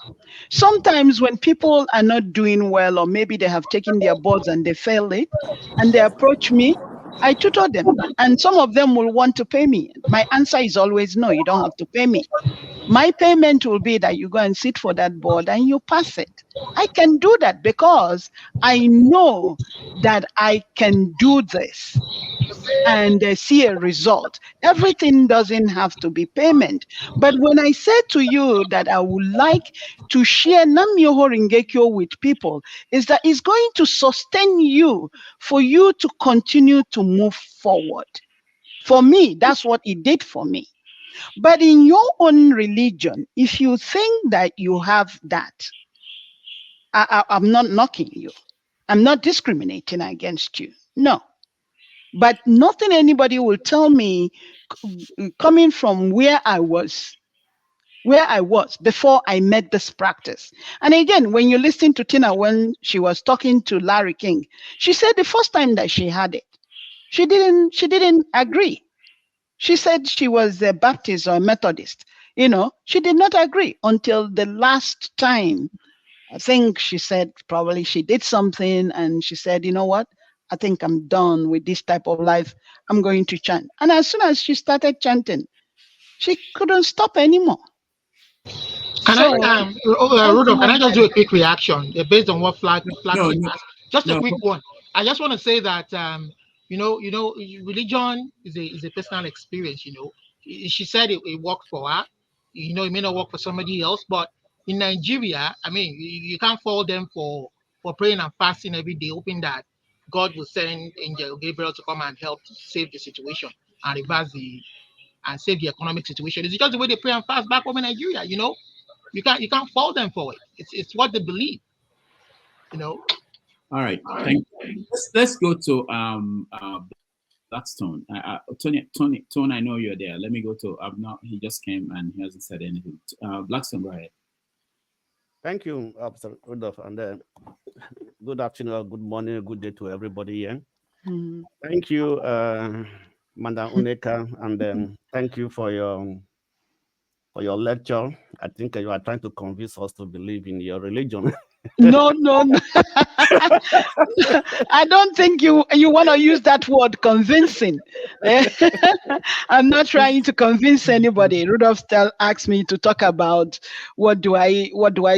Sometimes when people are not doing well, or maybe they have taken their boards and they fail it, and they approach me, I tutor them. And some of them will want to pay me. My answer is always no, you don't have to pay me. My payment will be that you go and sit for that board and you pass it. I can do that because I know that I can do this and see a result. Everything doesn't have to be payment. But when I say to you that I would like to share Nam-myoho Renge Kyo with people, is that it's going to sustain you for you to continue to move forward. For me, that's what it did for me. But in your own religion, if you think that you have that, I'm not knocking you. I'm not discriminating against you. No. But nothing anybody will tell me coming from where I was before I met this practice. And again, when you listen to Tina, when she was talking to Larry King, she said the first time that she had it, she didn't agree. She said she was a Baptist or a Methodist. She did not agree until the last time. I think she said probably she did something and she said, you know what? I think I'm done with this type of life. I'm going to chant. And as soon as she started chanting, she couldn't stop anymore. Rudolph, can I just do a quick reaction based on what flagship asked? Just a quick one. I just want to say that religion is a personal experience. She said it worked for her. It may not work for somebody else, but in Nigeria, I mean, you can't fault them for praying and fasting every day, hoping that God will send Angel Gabriel to come and help save the situation and reverse and save the economic situation. It's just the way they pray and fast back home in Nigeria. You can't fault them for it. It's what they believe. All right. Thank you. Let's go to Blackstone. Tony, I know you're there. Let me go to he just came and he hasn't said anything. Blackstone, go ahead. Thank you, Officer Rudolph, and good afternoon, good morning, good day to everybody here. Thank you, Madam Nneka, and thank you for your lecture. I think you are trying to convince us to believe in your religion. No. I don't think you want to use that word convincing. I'm not trying to convince anybody. Rudolph asked me to talk about what do I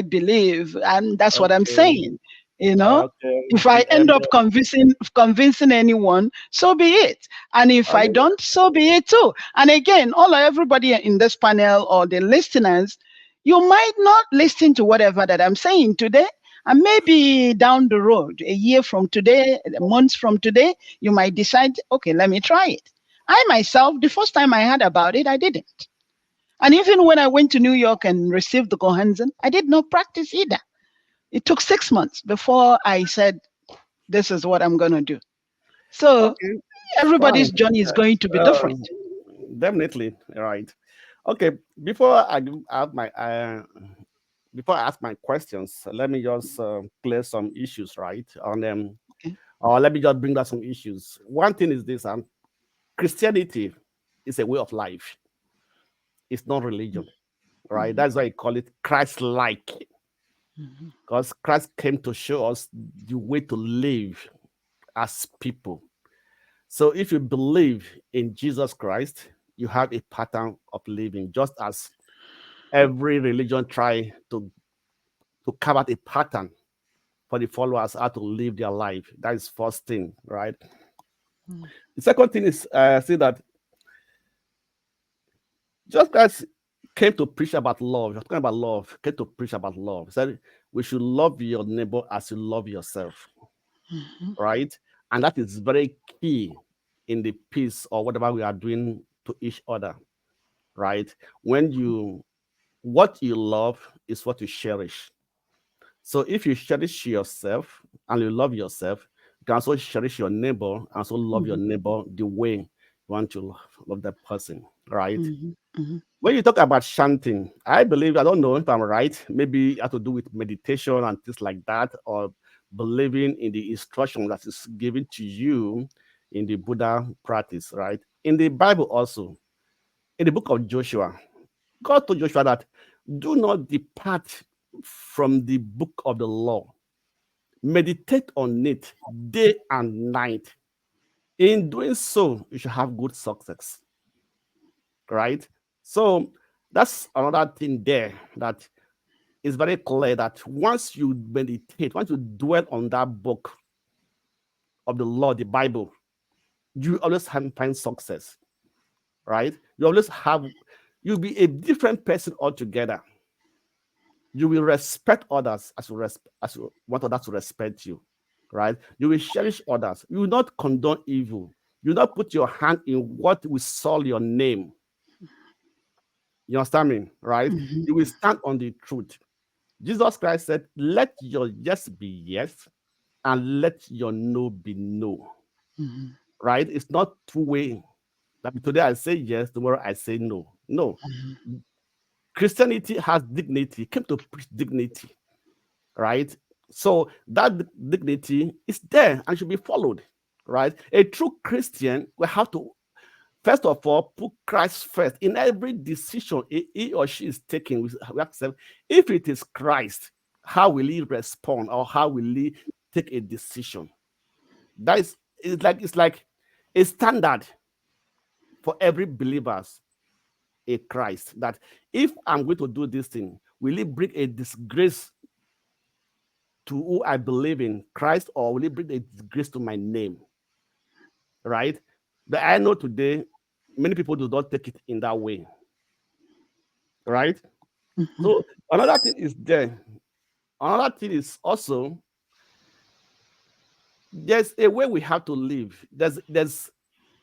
believe, and that's what I'm saying. If I end up convincing anyone, so be it. And if I don't, so be it too. And again, everybody in this panel or the listeners, you might not listen to whatever that I'm saying today. And maybe down the road, a year from today, months from today, you might decide, okay, let me try it. I myself, the first time I heard about it, I didn't. And even when I went to New York and received the Gohanzen, I did not practice either. It took 6 months before I said, this is what I'm going to do. So everybody's journey is going to be different. Definitely, right. Okay, before I ask my questions, let me just clear some issues, right? On them, or let me just bring back some issues. One thing is this: Christianity is a way of life. It's not religion, right? That's why I call it Christ-like, because Christ came to show us the way to live as people. So if you believe in Jesus Christ, you have a pattern of living, just as every religion try to carve out a pattern for the followers how to live their life. That is first thing, right? The second thing is see that Just Christ came to preach about love. You're talking about love. Came to preach about love. He said we should love your neighbor as you love yourself, right? And that is very key in the peace or whatever we are doing to each other, right? When you what you love is what you cherish. So if you cherish yourself and you love yourself, you can also cherish your neighbor and also love your neighbor the way you want to love that person, right? When you talk about chanting, I believe, I don't know if I'm right, maybe it has to do with meditation and things like that, or believing in the instruction that is given to you in the Buddha practice, right? In the Bible also, in the book of Joshua, God told Joshua that do not depart from the book of the law. Meditate on it day and night. In doing so, you should have good success, right? So that's another thing there that is very clear that once you meditate, once you dwell on that book of the law, the Bible, you always find success, right? You'll be a different person altogether. You will respect others as you want others to respect you, right? You will cherish others. You will not condone evil. You will not put your hand in what will sully your name. You understand me, right? You will stand on the truth. Jesus Christ said, let your yes be yes and let your no be no, right? It's not two-way. Like today I say yes, tomorrow I say no. No. Christianity has dignity, it came to preach dignity, right? So that dignity is there and should be followed, right? A true Christian will have to, first of all, put Christ first in every decision he or she is taking. We have to say, if it is Christ, how will he respond or how will he take a decision? That is, it's like a standard for every believers in Christ, that if I'm going to do this thing, will it bring a disgrace to who I believe in, Christ, or will it bring a disgrace to my name? Right? But I know today many people do not take it in that way. Right? So another thing is there. Another thing is also there's a way we have to live. There's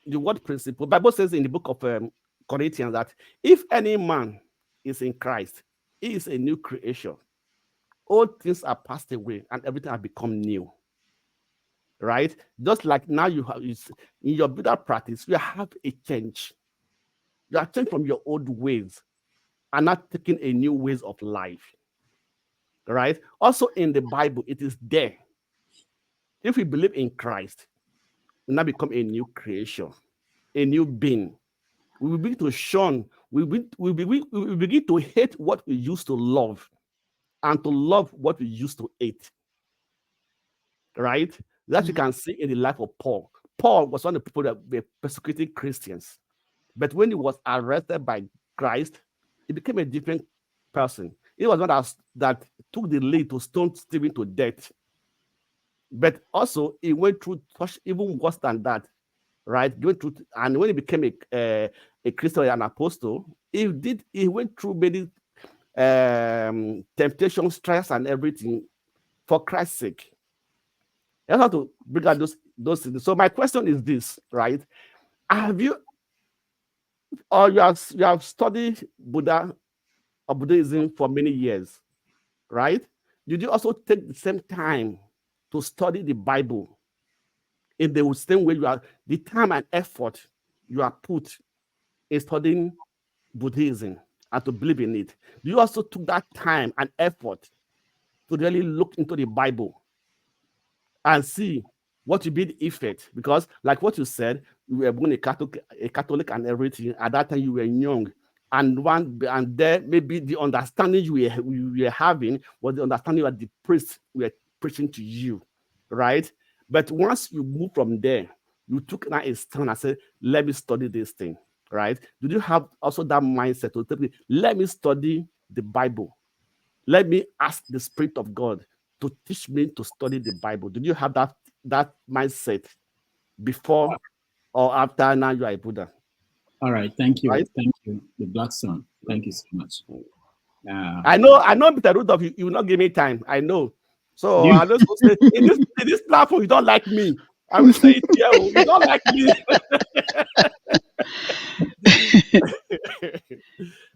the word principle. Bible says in the book of Corinthians that if any man is in Christ, he is a new creation. All things are passed away and everything has become new. Right? Just like now you have in your Buddha practice, you have a change. You are changed from your old ways and not taking a new ways of life. Right? Also in the Bible, it is there. If we believe in Christ, we now become a new creation, a new being. We will begin to shun, we begin to hate what we used to love and to love what we used to hate. Right? That you can see in the life of Paul. Paul was one of the people that were persecuting Christians. But when he was arrested by Christ, he became a different person. He was one that took the lead to stone Stephen to death. But also, he went through even worse than that, right? And when he became a Christian, an apostle, he went through many temptations, trials, and everything for Christ's sake. I have to bring out those things. So my question is this, right? Have you, or you have studied Buddha or Buddhism for many years, right? Did you also take the same time to study the Bible in the same way the time and effort you are put in studying Buddhism and to believe in it? You also took that time and effort to really look into the Bible and see what will be the effect? Because, like what you said, you were born a Catholic and everything. At that time, you were young, and there maybe the understanding you were having was the understanding that the priests were preaching to you, right? But once you move from there, you took now a stand and said, "Let me study this thing." Right? Did you have also that mindset to tell me, "Let me study the Bible. Let me ask the Spirit of God to teach me to study the Bible"? Did you have that mindset before or after now you are a Buddha? All right, thank you, Right? thank you, the Black Sun. Thank you so much. I know, Mr. Rudolph, you will not give me time. I know. So You, I just say in this platform, you don't like me. I will say it here. Oh, you don't like me.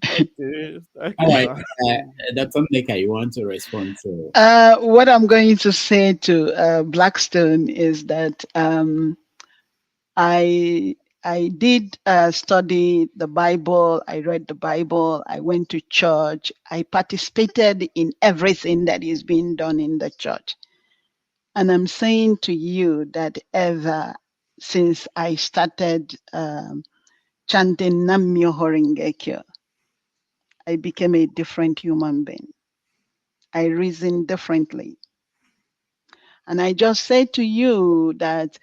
Okay. Thank all you, right, sir. Dr. Nneka, you want to respond to? What I'm going to say to Blackstone is that I did study the Bible. I read the Bible. I went to church. I participated in everything that is being done in the church. And I'm saying to you that ever since I started chanting Nam Myoho Renge Kyo, I became a different human being. I reason differently. And I just say to you that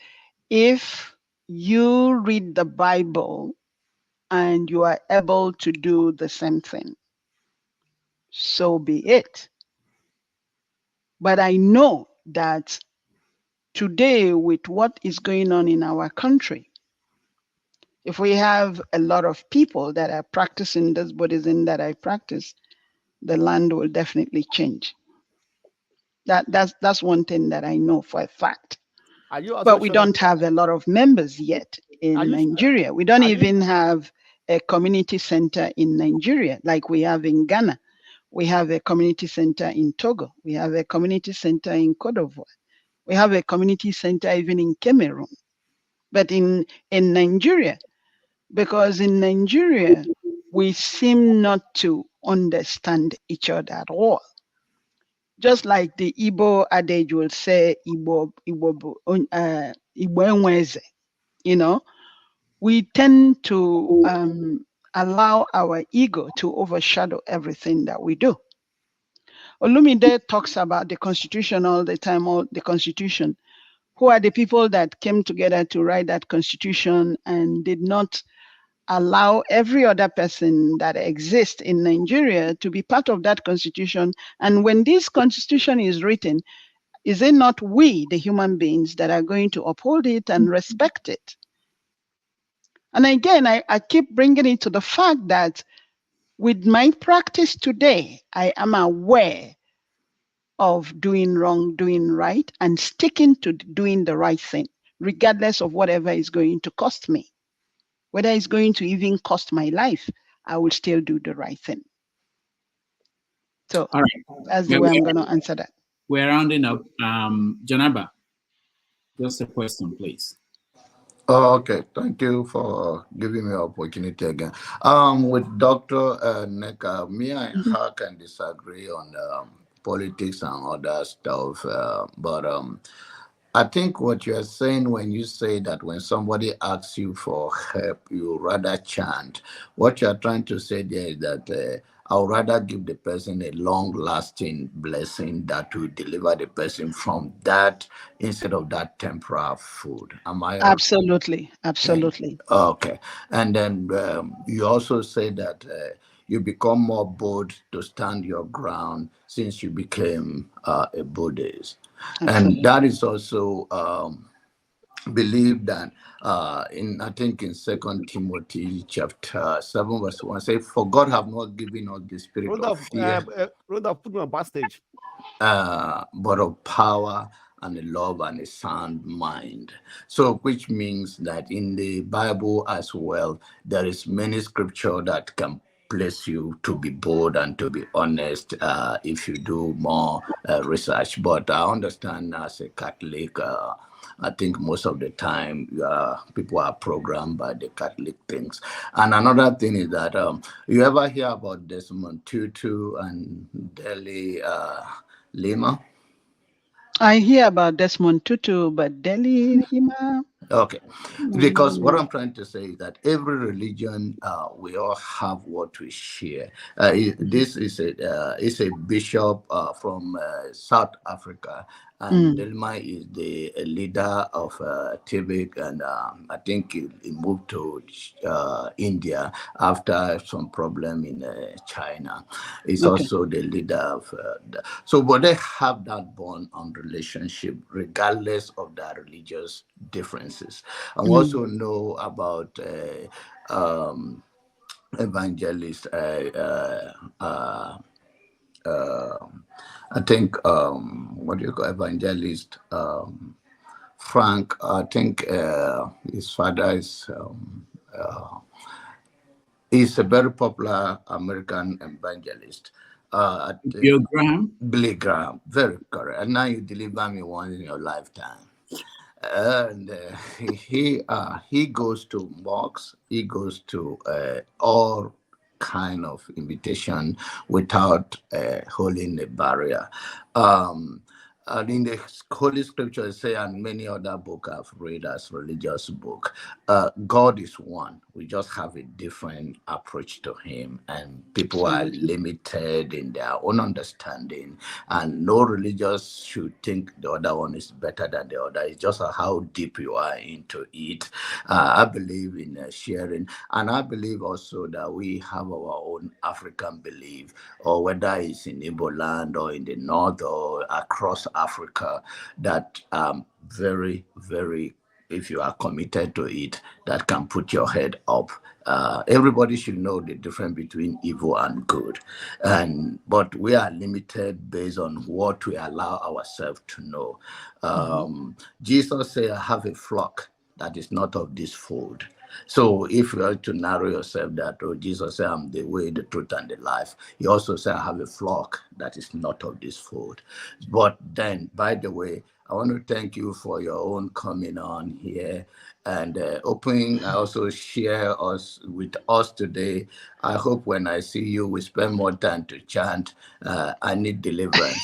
if you read the Bible and you are able to do the same thing, so be it. But I know that today, with what is going on in our country, if we have a lot of people that are practicing this Buddhism that I practice, the land will definitely change. That's one thing that I know for a fact. Are you also But we sure that don't have a lot of members yet are in you Nigeria. We don't are you even have a community center in Nigeria like we have in Ghana. We have a community center in Togo. We have a community center in Cote d'Ivoire. We have a community center even in Cameroon. But in Nigeria, because in Nigeria, we seem not to understand each other at all. Just like the Igbo adage will say, Igbo enweze, you know, we tend to allow our ego to overshadow everything that we do. Olumide talks about the Constitution all the time, all the Constitution. Who are the people that came together to write that Constitution and did not allow every other person that exists in Nigeria to be part of that Constitution? And when this Constitution is written, is it not we, the human beings, that are going to uphold it and respect it? And again, I keep bringing it to the fact that with my practice today, I am aware of doing wrong, doing right, and sticking to doing the right thing, regardless of whatever is going to cost me. Whether it's going to even cost my life, I will still do the right thing. So All right, that's the way I'm going to answer that. we're rounding up. Janaba, just a question, please. Oh, okay, thank you for giving me opportunity again. With Dr. Nneka, me and her can disagree on politics and other stuff, but I think what you are saying when you say that when somebody asks you for help, you rather chant. What you are trying to say there is that I would rather give the person a long-lasting blessing that will deliver the person from that instead of that temporal food. Am I? Absolutely, absolutely. Okay. And then you also say that you become more bold to stand your ground since you became a Buddhist. Absolutely. And that is also believe that I think in 2 Timothy chapter 7 verse 1 say, for God have not given us the spirit of fear, Rudolph, put me on backstage. but of power and a love and a sound mind. So which means that in the Bible as well, there is many scripture that can place you to be bold and to be honest if you do more research. But I understand as a Catholic, I think most of the time people are programmed by the Catholic things. And another thing is that you ever hear about Desmond Tutu and Delhi Lima? I hear about Desmond Tutu, but Delhi Hima. Okay, because what I'm trying to say is that every religion, we all have what we share. This is a bishop from South Africa, and Delma is the leader of Tibet, and I think he moved to India after some problem in China. He's also the leader of. So, but they have that bond on relationship, regardless of their religious differences. I also know about evangelist. I think what do you call evangelist? Frank. I think his father is. He's a very popular American evangelist. Bill Graham. Billy Graham, very correct. And now you deliver me one in your lifetime. And he goes to mosques. He goes to all kind of invitation without holding a barrier. And in the Holy Scriptures say, and many other books I've read as religious book, God is one. We just have a different approach to Him, and people are limited in their own understanding. And no religious should think the other one is better than the other. It's just how deep you are into it. I believe in sharing, and I believe also that we have our own African belief, or whether it's in Igbo land or in the north or across Africa, that very, very, if you are committed to it, that can put your head up. Everybody should know the difference between evil and good, but we are limited based on what we allow ourselves to know. Jesus said, "I have a flock that is not of this fold." So if you are to narrow yourself that, oh, Jesus said, "I'm the way, the truth, and the life." He also said, "I have a flock that is not of this fold." But then, by the way, I want to thank you for your own coming on here and opening. I also share us with us today. I hope when I see you, we spend more time to chant. I need deliverance.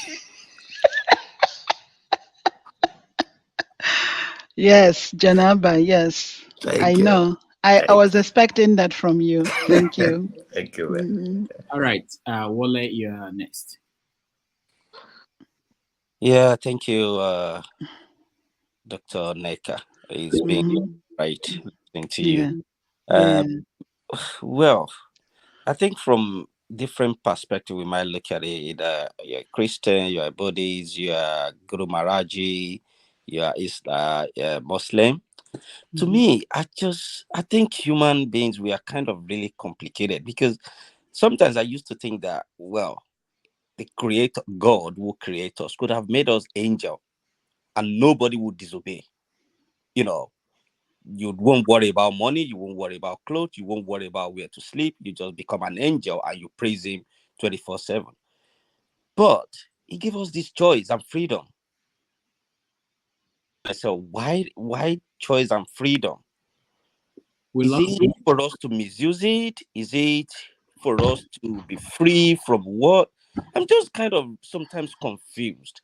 Yes, Janaba, yes. I know. I was expecting that from you. Thank you. Thank you. All right. Wale, you're next. Yeah, thank you, Dr. Nneka. It's been great listening to you. Well, I think from different perspective we might look at it. You're a Christian, you're a Buddhist, you're Guru Maharaji, you're Muslim. To me, I think human beings, we are kind of really complicated, because sometimes I used to think that, well, the creator, God who created us, could have made us angel and nobody would disobey. You know, you won't worry about money, you won't worry about clothes, you won't worry about where to sleep. You just become an angel and you praise Him 24/7. But He gave us this choice and freedom. So why choice and freedom? Is it for us to misuse it? Is it for us to be free from what? I'm just kind of sometimes confused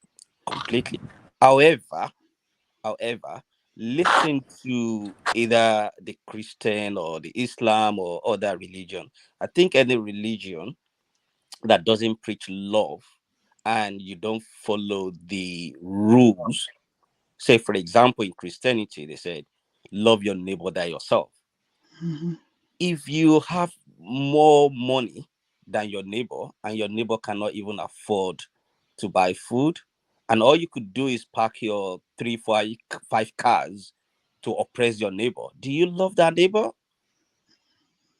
completely. However, listen to either the Christian or the Islam or other religion. I think any religion that doesn't preach love and you don't follow the rules, say for example in Christianity, they said, love your neighbor than yourself. If you have more money than your neighbor and your neighbor cannot even afford to buy food, and all you could do is park your 3, 4, 5 cars to oppress your neighbor, do you love that neighbor?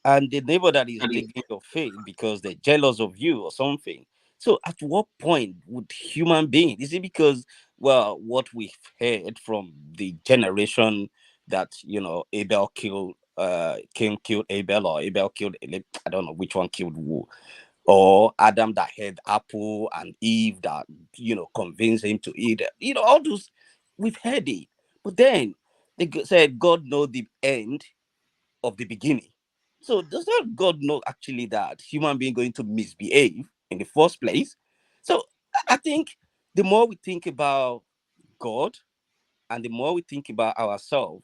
And the neighbor that is digging your faith because they're jealous of you or something. So at what point would human beings, is it because, well, what we've heard from the generation that, Abel killed Cain killed Abel, or Abel killed, I don't know which one killed who, or Adam that had apple and Eve that, convinced him to eat it. All those, we've heard it. But then they said God knows the end of the beginning. So does not God know actually that human being going to misbehave in the first place? So I think the more we think about God and the more we think about ourselves,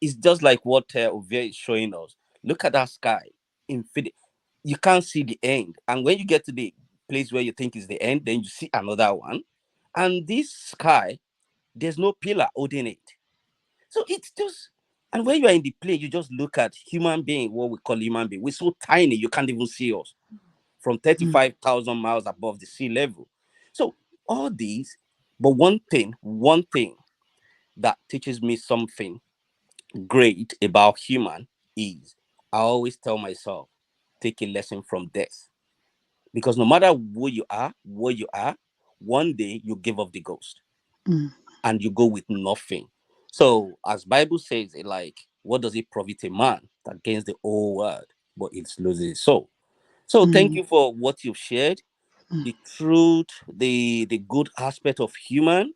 it's just like what Ovia is showing us. Look at that sky, infinite. You can't see the end, and when you get to the place where you think is the end, then you see another one, and this sky, there's no pillar holding it. So it's just, and when you are in the play, you just look at human being, what we call human being. We're so tiny, you can't even see us from 35,000 miles above the sea level. So all these, but one thing, that teaches me something great about human is I always tell myself, take a lesson from death. Because no matter who you are, where you are, one day you give up the ghost and you go with nothing. So as Bible says, like, what does it profit a man that gains the whole world, but it loses his soul? So thank you for what you've shared. The truth, the good aspect of human.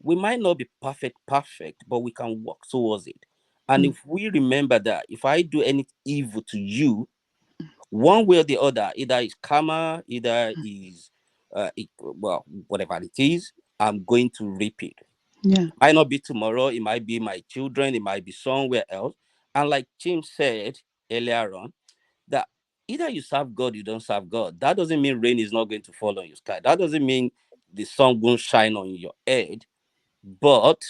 We might not be perfect, but we can work towards it. And if we remember that if I do any evil to you, one way or the other, either it's karma, either is well, whatever it is, I'm going to reap it. Yeah. Might not be tomorrow, it might be my children, it might be somewhere else. And like Jim said earlier on, that either you serve God, you don't serve God. That doesn't mean rain is not going to fall on your sky. That doesn't mean the sun won't shine on your head. But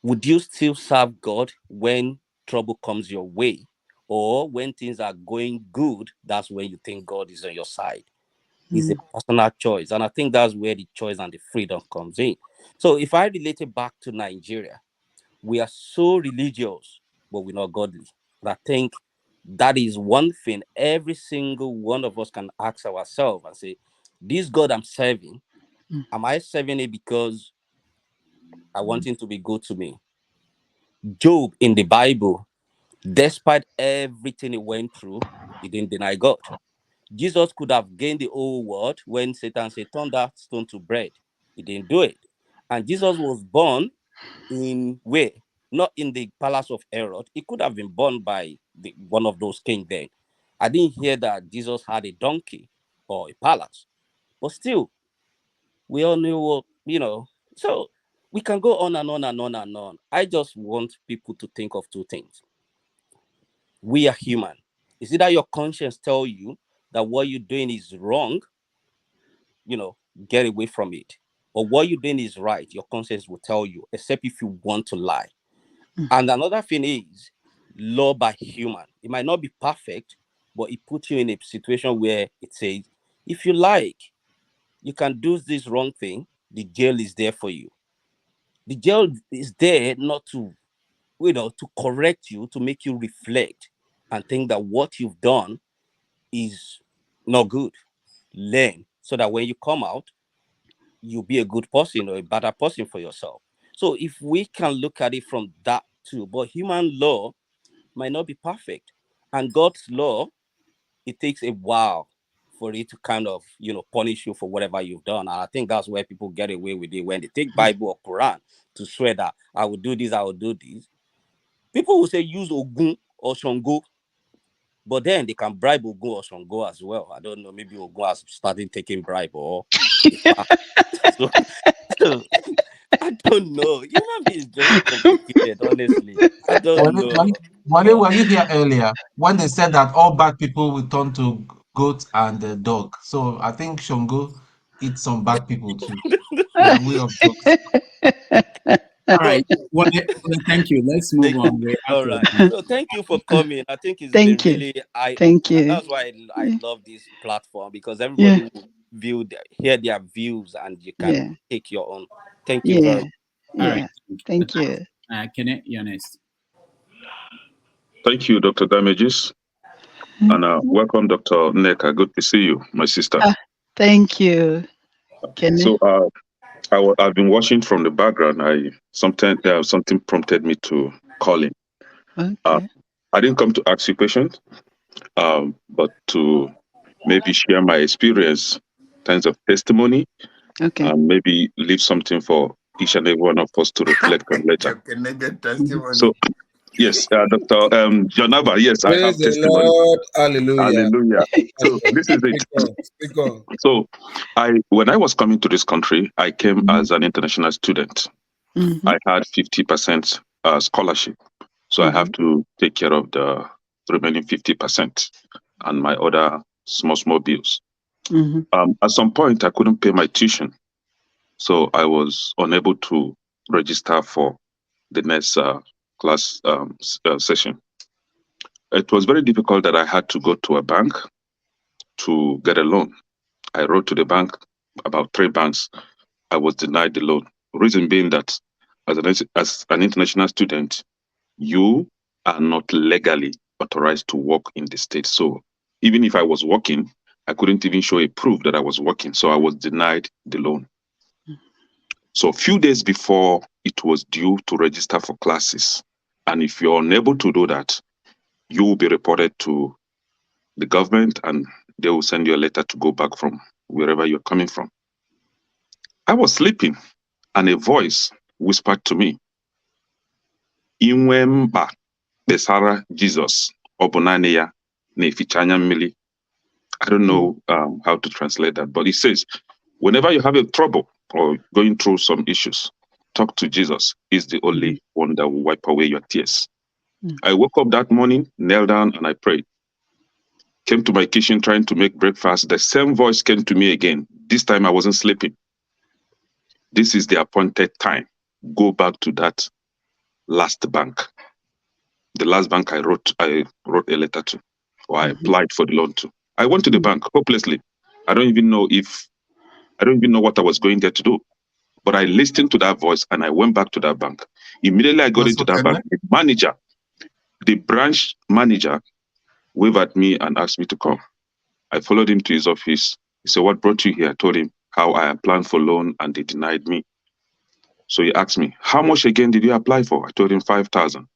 would you still serve God when trouble comes your way? Or when things are going good, that's when you think God is on your side. It's a personal choice. And I think that's where the choice and the freedom comes in. So if I relate it back to Nigeria, we are so religious, but we're not godly. And I think that is one thing every single one of us can ask ourselves and say, this God I'm serving, am I serving it because I want him to be good to me? Job in the Bible, despite everything he went through, he didn't deny God. Jesus could have gained the whole world when Satan said, turn that stone to bread. He didn't do it. And Jesus was born in where? Not in the palace of Herod. He could have been born by one of those kings then. I didn't hear that Jesus had a donkey or a palace. But still, we all knew what, So we can go on and on and on and on. I just want people to think of two things. We are human. Is it that your conscience tell you that what you're doing is wrong? Get away from it. Or what you're doing is right, your conscience will tell you, except if you want to lie. And another thing is law by human. It might not be perfect, but it puts you in a situation where it says, if you like, you can do this wrong thing, the jail is there for you. The jail is there not to, to correct you, to make you reflect and think that what you've done is not good. Learn so that when you come out, you'll be a good person or a better person for yourself. So if we can look at it from that too, but human law might not be perfect. And God's law, it takes a while for it to kind of, punish you for whatever you've done. And I think that's where people get away with it. When they take Bible or Quran to swear that I will do this, I will do this. People will say use Ogun or Shango, but then they can bribe Ogun or Shango as well. I don't know, maybe Ogun has started taking bribe or so I don't know. Human beings just complicated, honestly. I don't know. Wale, were you here earlier when they said that all bad people will turn to goat and dog? So I think Shango eats some bad people too. By way of jokes. All right. Well, thank you. Let's move on. All right. So thank you for coming. I think it's been Thank you. really eye Thank opener. you. That's why I love this platform, because everybody Yeah. will hear their views and you can Yeah. take your own. Thank you Yeah. very much. All Yeah. right. Thank you. Kenneth, you're next. Thank you, Dr. Damages. And welcome, Dr. Nneka. Good to see you, my sister. Thank you, Kenneth. So I've been watching from the background. Something prompted me to call in. Okay. I didn't come to ask you questions, but to maybe share my experience, kinds of testimony, Okay. and maybe leave something for each and every one of us to reflect on later. So, yes, Dr. Jonaba, yes, I have Praise the testimony. Lord. Hallelujah. Hallelujah. So this is it. Speak on. So when I was coming to this country, I came as an international student. I had 50% scholarship. So I have to take care of the remaining 50% and my other small bills. At some point, I couldn't pay my tuition. So I was unable to register for the next class session. It was very difficult that I had to go to a bank to get a loan. I wrote to the bank, about 3 banks. I was denied the loan. Reason being that as an international student, you are not legally authorized to work in the state. So even if I was working, I couldn't even show a proof that I was working. So I was denied the loan. So a few days before it was due to register for classes, and if you're unable to do that, you will be reported to the government and they will send you a letter to go back from wherever you're coming from. I was sleeping and a voice whispered to me, Inwemba Besara Jesus, Obonaneya Nefichanya Mili. I don't know how to translate that, but it says, whenever you have a trouble or going through some issues, talk to Jesus. He's the only one that will wipe away your tears. I woke up that morning, knelt down, and I prayed. Came to my kitchen trying to make breakfast. The same voice came to me again. This time I wasn't sleeping. This is the appointed time. Go back to that last bank. The last bank I wrote a letter to, or I applied for the loan to. I went to the bank hopelessly. I don't even know what I was going there to do. But I listened to that voice and I went back to that bank. Immediately I got into that bank. The branch manager waved at me and asked me to come. I followed him to his office. He said, what brought you here? I told him how I applied for loan and they denied me. So he asked me, how much again did you apply for? I told him 5,000. He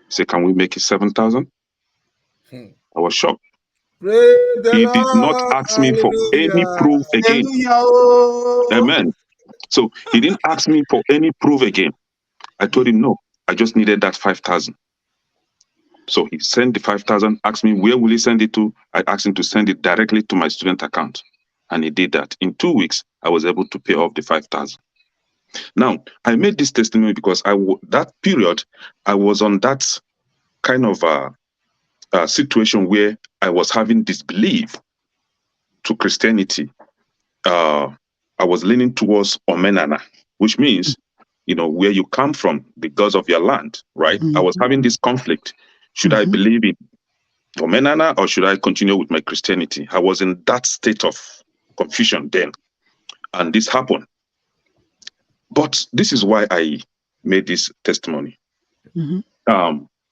said, can we make it 7,000? I was shocked. He did not ask me for any proof again. Amen. So he didn't ask me for any proof again. I told him, no, I just needed that 5,000. So he sent the 5,000, asked me, where will he send it to? I asked him to send it directly to my student account. And he did that. In 2 weeks, I was able to pay off the 5,000. Now, I made this testimony because that period, I was on that kind of situation where I was having disbelief to Christianity. I was leaning towards Omenana, which means, where you come from, the gods of your land, right? I was having this conflict. Should I believe in Omenana or should I continue with my Christianity? I was in that state of confusion then. And this happened. But this is why I made this testimony.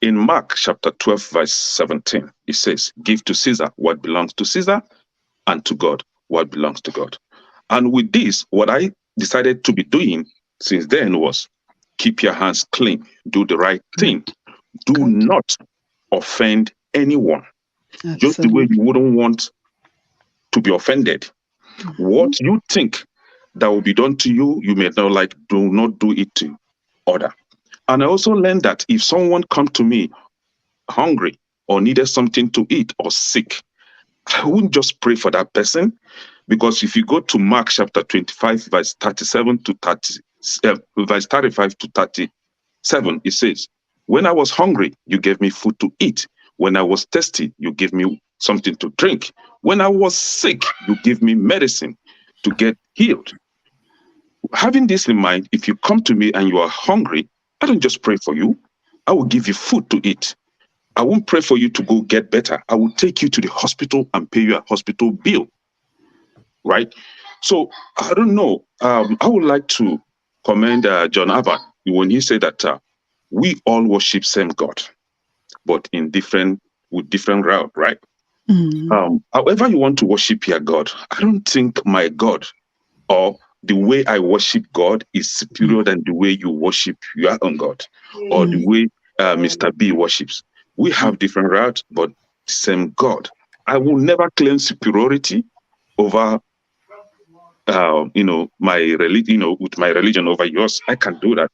In Mark chapter 12, verse 17, it says, give to Caesar what belongs to Caesar and to God what belongs to God. And with this, what I decided to be doing since then was keep your hands clean, do the right thing. Do not offend anyone. Absolutely. Just the way you wouldn't want to be offended. What you think that will be done to you, you may not like, do not do it to other. And I also learned that if someone come to me hungry or needed something to eat or sick, I wouldn't just pray for that person, because if you go to Mark chapter 25, verse 37 to 30, verse 35 to 37, it says, when I was hungry, you gave me food to eat. When I was thirsty, you gave me something to drink. When I was sick, you gave me medicine to get healed. Having this in mind, if you come to me and you are hungry, I don't just pray for you. I will give you food to eat. I won't pray for you to go get better. I will take you to the hospital and pay you a hospital bill. Right? So, I don't know. I would like to commend John Abbott when he said that we all worship same God, but with different route, right? However you want to worship your God, I don't think my God or the way I worship God is superior than the way you worship your own God, or the way Mr. B worships. We have different routes, but same God. I will never claim superiority over, my religion, with my religion over yours. I can't do that.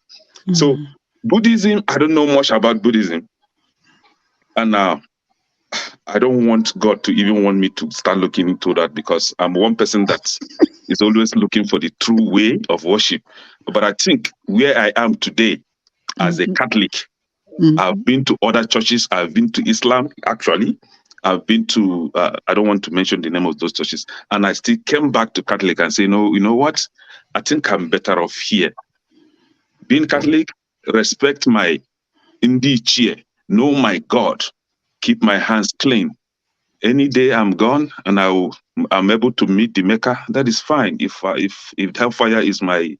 So Buddhism, I don't know much about Buddhism, and I don't want God to even want me to start looking into that, because I'm one person that is always looking for the true way of worship. But I think where I am today as a Catholic, I've been to other churches. I've been to Islam, actually. I've been to, I don't want to mention the name of those churches. And I still came back to Catholic and say, no, you know what? I think I'm better off here. Being Catholic, respect my indichie, know my God, keep my hands clean. Any day I'm gone and I'm able to meet the Maker, that is fine. If hellfire is my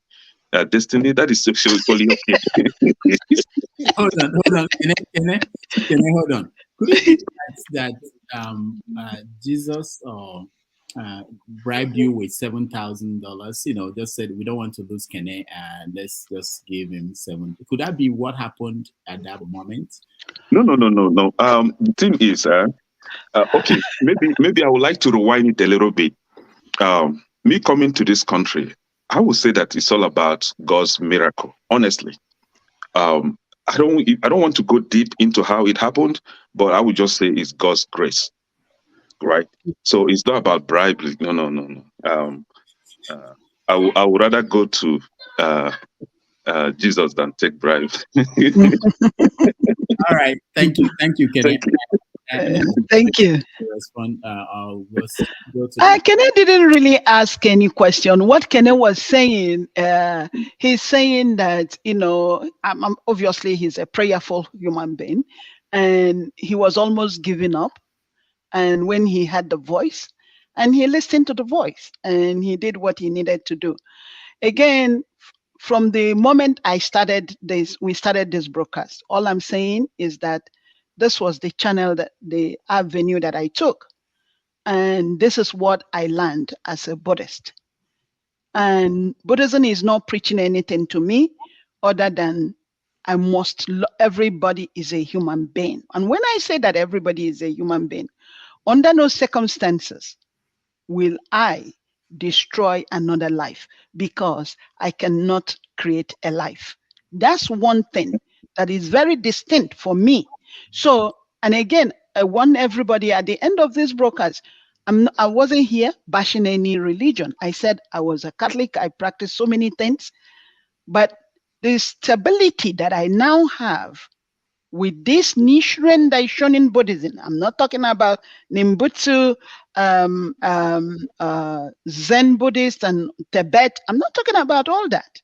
destiny, that is equally okay. Hold on. Can I hold on? Could it be that Jesus bribed you with $7,000? Just said we don't want to lose Kene, and let's just give him seven. Could that be what happened at that moment? No. The thing is, okay, maybe I would like to rewind it a little bit. Me coming to this country, I would say that it's all about God's miracle. Honestly, I don't want to go deep into how it happened, but I would just say it's God's grace, right? So it's not about bribery. No. I would rather go to Jesus than take bribe. All right. Thank you, Kene. Thank you. Respond. I'll go to. Kene didn't really ask any question. What Kene was saying, he's saying that obviously he's a prayerful human being, and he was almost giving up. And when he had the voice, and he listened to the voice, and he did what he needed to do. Again, from the moment we started this broadcast, all I'm saying is that this was the channel, the avenue that I took. And this is what I learned as a Buddhist. And Buddhism is not preaching anything to me other than everybody is a human being. And when I say that everybody is a human being, under no circumstances will I destroy another life, because I cannot create a life. That's one thing that is very distinct for me. So, and again, I want everybody at the end of this broadcast, I wasn't here bashing any religion. I said I was a Catholic, I practiced so many things, but the stability that I now have with this Nichiren Daishonin Buddhism, I'm not talking about Nimbutsu, Zen Buddhist and Tibet. I'm not talking about all that.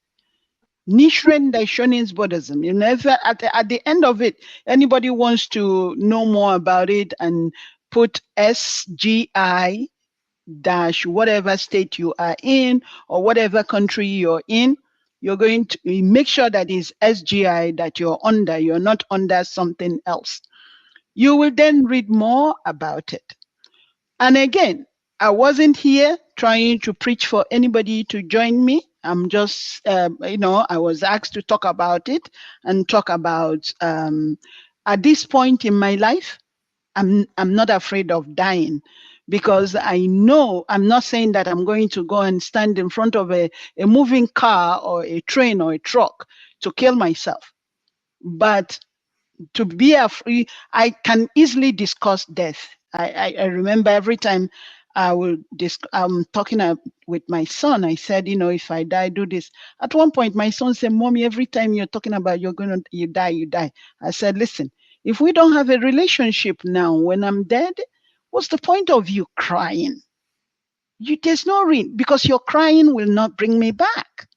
Nichiren Daishonin's Buddhism. You never at the end of it, anybody wants to know more about it and put SGI dash whatever state you are in or whatever country you're in. You're going to make sure that it's SGI that you're under. You're not under something else. You will then read more about it. And again, I wasn't here trying to preach for anybody to join me. I'm just, I was asked to talk about it and talk about, at this point in my life, I'm not afraid of dying, because I know, I'm not saying that I'm going to go and stand in front of a moving car or a train or a truck to kill myself. But to be free, I can easily discuss death. I remember every time I'm talking with my son, I said, if I die, do this. At one point, my son said, Mommy, every time you're talking about you die. I said, listen, if we don't have a relationship now, when I'm dead, what's the point of you crying? There's no reason, because your crying will not bring me back.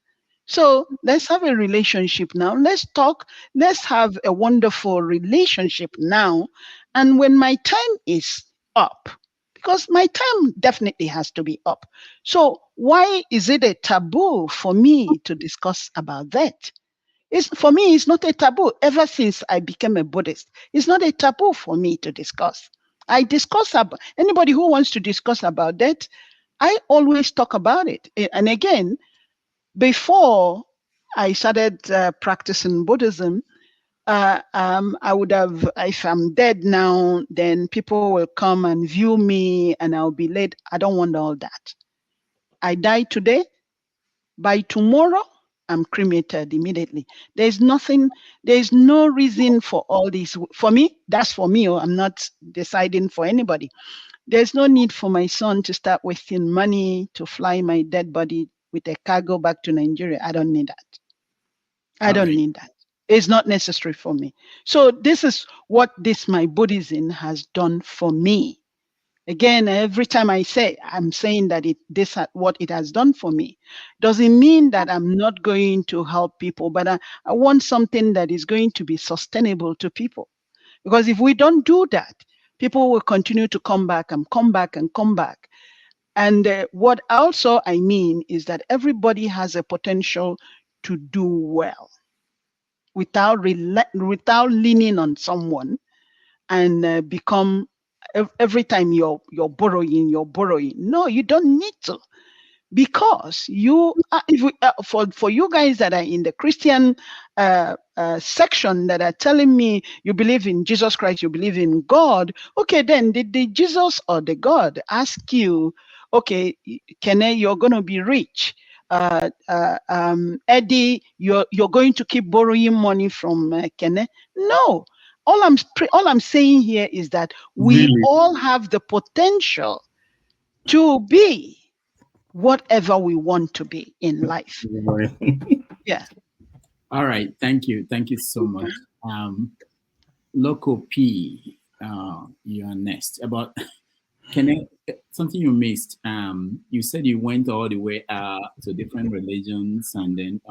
So let's have a relationship now. Let's talk. Let's have a wonderful relationship now. And when my time is up, because my time definitely has to be up. So why is it a taboo for me to discuss about that? For me, it's not a taboo. Ever since I became a Buddhist, it's not a taboo for me to discuss. I discuss about anybody who wants to discuss about that. I always talk about it. And again, before I started practicing Buddhism, I would have, if I'm dead now, then people will come and view me and I'll be late. I don't want all that. I die today. By tomorrow, I'm cremated immediately. There's no reason for all this. For me, that's for me. I'm not deciding for anybody. There's no need for my son to start wasting money to fly my dead body with a cargo back to Nigeria. I don't need that. I don't need that. It's not necessary for me. So this is what my Buddhism has done for me. Again, every time I say, I'm saying that what it has done for me. Doesn't mean that I'm not going to help people, but I want something that is going to be sustainable to people. Because if we don't do that, people will continue to come back and come back and come back. And what also I mean is that everybody has a potential to do well without leaning on someone and become every time you're borrowing. No, you don't need to, because you for you guys that are in the Christian section that are telling me you believe in Jesus Christ, you believe in God. Okay, then did the Jesus or the God ask you, okay, Kene, you're going to be rich? Eddie, you're going to keep borrowing money from Kene? No. All I'm saying here is that we all have the potential to be whatever we want to be in life. Yeah. All right. Thank you. Thank you so much. Loco P, you are next. About something you missed. You said you went all the way to different religions and then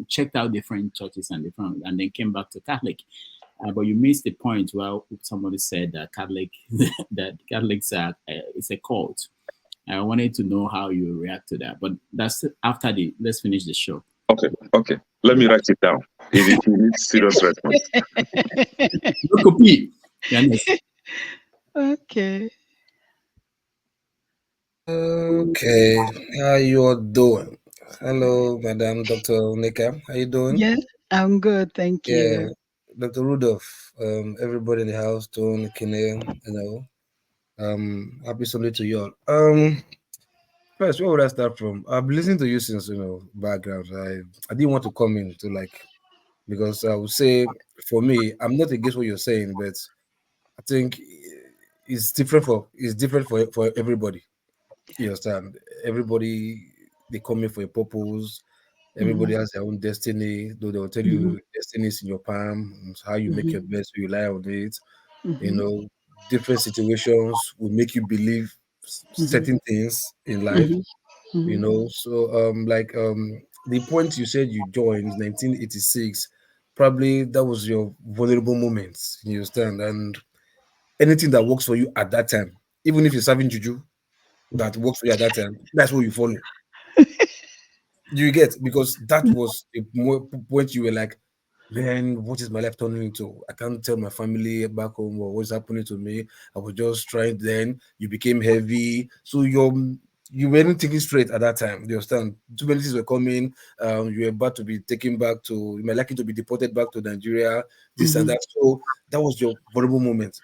checked out different churches and then came back to Catholic. But you missed the point where somebody said that Catholics are it's a cult. I wanted to know how you react to that, but that's after let's finish the show. Okay. Let me write it down. If you need serious response. Okay. Okay. How you all doing? Hello, Madam Dr. Nneka. How you doing? Yeah, I'm good, thank you. Dr. Rudolph, everybody in the house, Tone, Kine, happy Sunday to you all. First, where would I start from? I've been listening to you since background. I didn't want to come in to because I would say for me, I'm not against what you're saying, but I think it's different for everybody. You understand? Everybody they come in for a purpose. Everybody has their own destiny. Though they'll tell you destiny is in your palm. It's how you make your best, so you rely on it. Different situations will make you believe certain things in life. So the point you said you joined 1986, probably that was your vulnerable moments. You understand? And anything that works for you at that time, even if you're serving juju that works for you at that time, that's what you follow. You get, because that was a point you were like, man, what is my life turning into? I can't tell my family back home what's happening to me. I was just trying. Then you became heavy, so you weren't thinking straight at that time. You understand? Too many things were coming. You were about to be taken back to. You might likely to be deported back to Nigeria. This and that. So that was your vulnerable moment.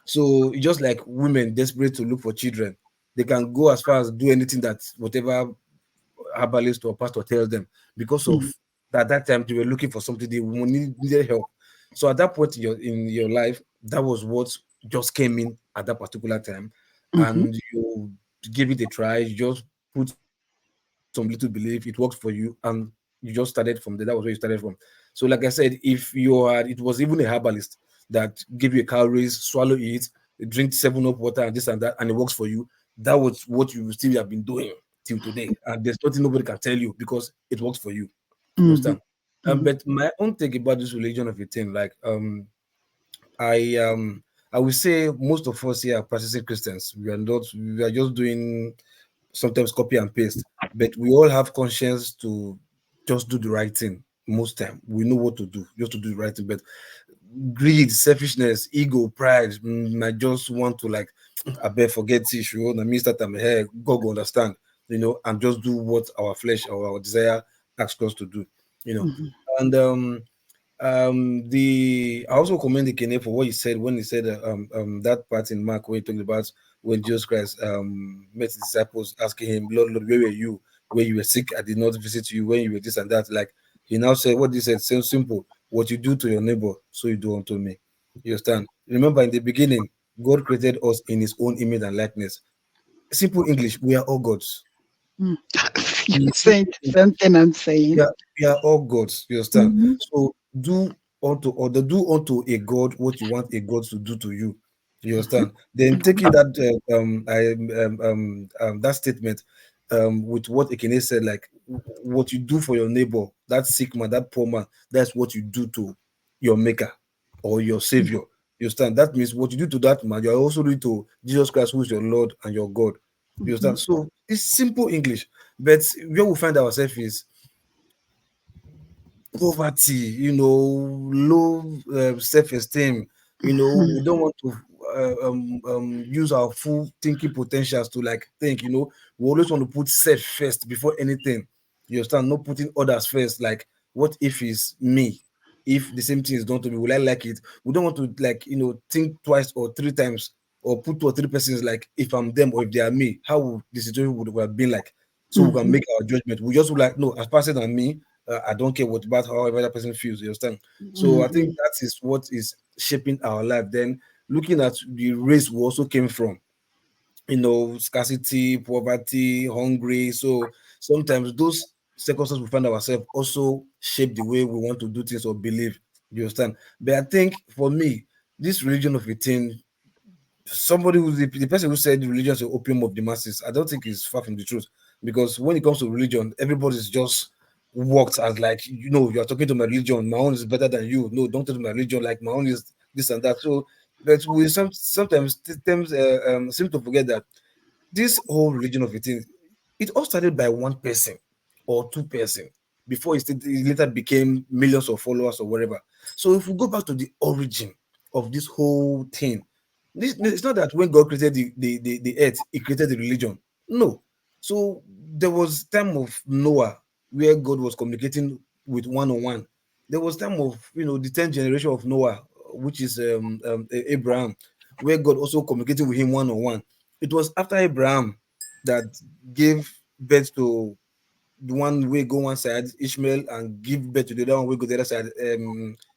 So it's just like women desperate to look for children. They can go as far as do anything that whatever herbalist or pastor tells them, because of that time they were looking for something, they needed help. So at that point in your life, that was what just came in at that particular time, and you give it a try. You just put some little belief, it works for you, and you just started from there. That was where you started from. So like I said, if you are, it was even a herbalist that gave you a calories, swallow it, drink 7-Up water and this and that, and it works for you, that was what you still have been doing till today. And there's nothing nobody can tell you because it works for you. You understand? But my own take about this religion of a thing, I would say most of us here are practicing Christians. We are just doing sometimes copy and paste, but we all have conscience to just do the right thing. Most time we know what to do, just to do the right thing. But greed, selfishness, ego, pride, I just want to I bet forget issue. I mean that I'm here, God will understand, and just do what our flesh or our desire asks us to do, And I also commend the Kene for what he said when he said that part in Mark where he talked about when Jesus Christ met his disciples, asking him, Lord, where were you? When you were sick, I did not visit you. When you were this and that, he now said, what he said, so simple. What you do to your neighbor, so you do unto me. You understand? Remember, in the beginning, God created us in his own image and likeness. Simple English, we are all gods. You're saying something I'm saying. Yeah, we are all gods. You understand? So do unto a God what you want a God to do to you. You understand? Then taking that that statement with what Ekene said, what you do for your neighbor, that sick man, that poor man, that's what you do to your maker or your savior. You understand? That means what you do to that man, you are also doing to Jesus Christ, who is your Lord and your God. You understand? So it's simple English, but where we find ourselves is poverty, low self-esteem. We don't want to use our full thinking potentials to like think. We always want to put self first before anything. You understand? Not putting others first. Like, what if it's me? If the same thing is done to me, will I like it? We don't want to like think twice or three times or put two or three persons like if I'm them or if they are me, how would the situation would have been like? So we can make our judgment. We just would like no, as person than me, I don't care what about however that person feels. You understand? So I think that is what is shaping our life. Then looking at the race we also came from, scarcity, poverty, hungry. So sometimes those circumstances we find ourselves also shape the way we want to do things or believe. You understand? But I think for me, this religion of a thing, somebody who's the person who said religion is the opium of the masses, I don't think is far from the truth. Because when it comes to religion, everybody's just walked as like, you're talking to my religion, my own is better than you. No, don't talk to my religion, like my own is this and that. So, but we sometimes seem to forget that this whole religion of a thing, it all started by one person or two person before it later became millions of followers or whatever. So if we go back to the origin of this whole thing, it's not that when God created the earth, he created the religion. No. So there was time of Noah where God was communicating with one on one. There was time of the 10th generation of Noah, which is Abraham, where God also communicated with him one on one. It was after Abraham that gave birth to the one way go one side, Ishmael, and give birth to the other one way go the other side,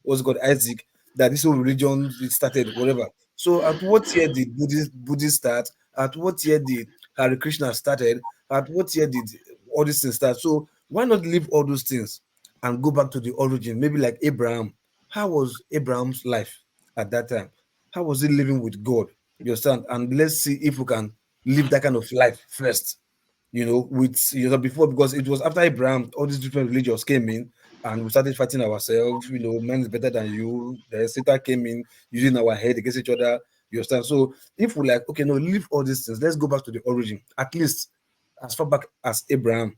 what's called Isaac, that this whole religion started, whatever. So at what year did Buddhist start? At what year did Hare Krishna started? At what year did all these things start? So why not leave all those things and go back to the origin? Maybe like Abraham. How was Abraham's life at that time? How was he living with God? You understand? And let's see if we can live that kind of life first, with before, because it was after Abraham, all these different religions came in and we started fighting ourselves, man is better than you. The Satan came in using our head against each other. You understand? So if we like, okay, no, leave all these things, let's go back to the origin, at least as far back as Abraham.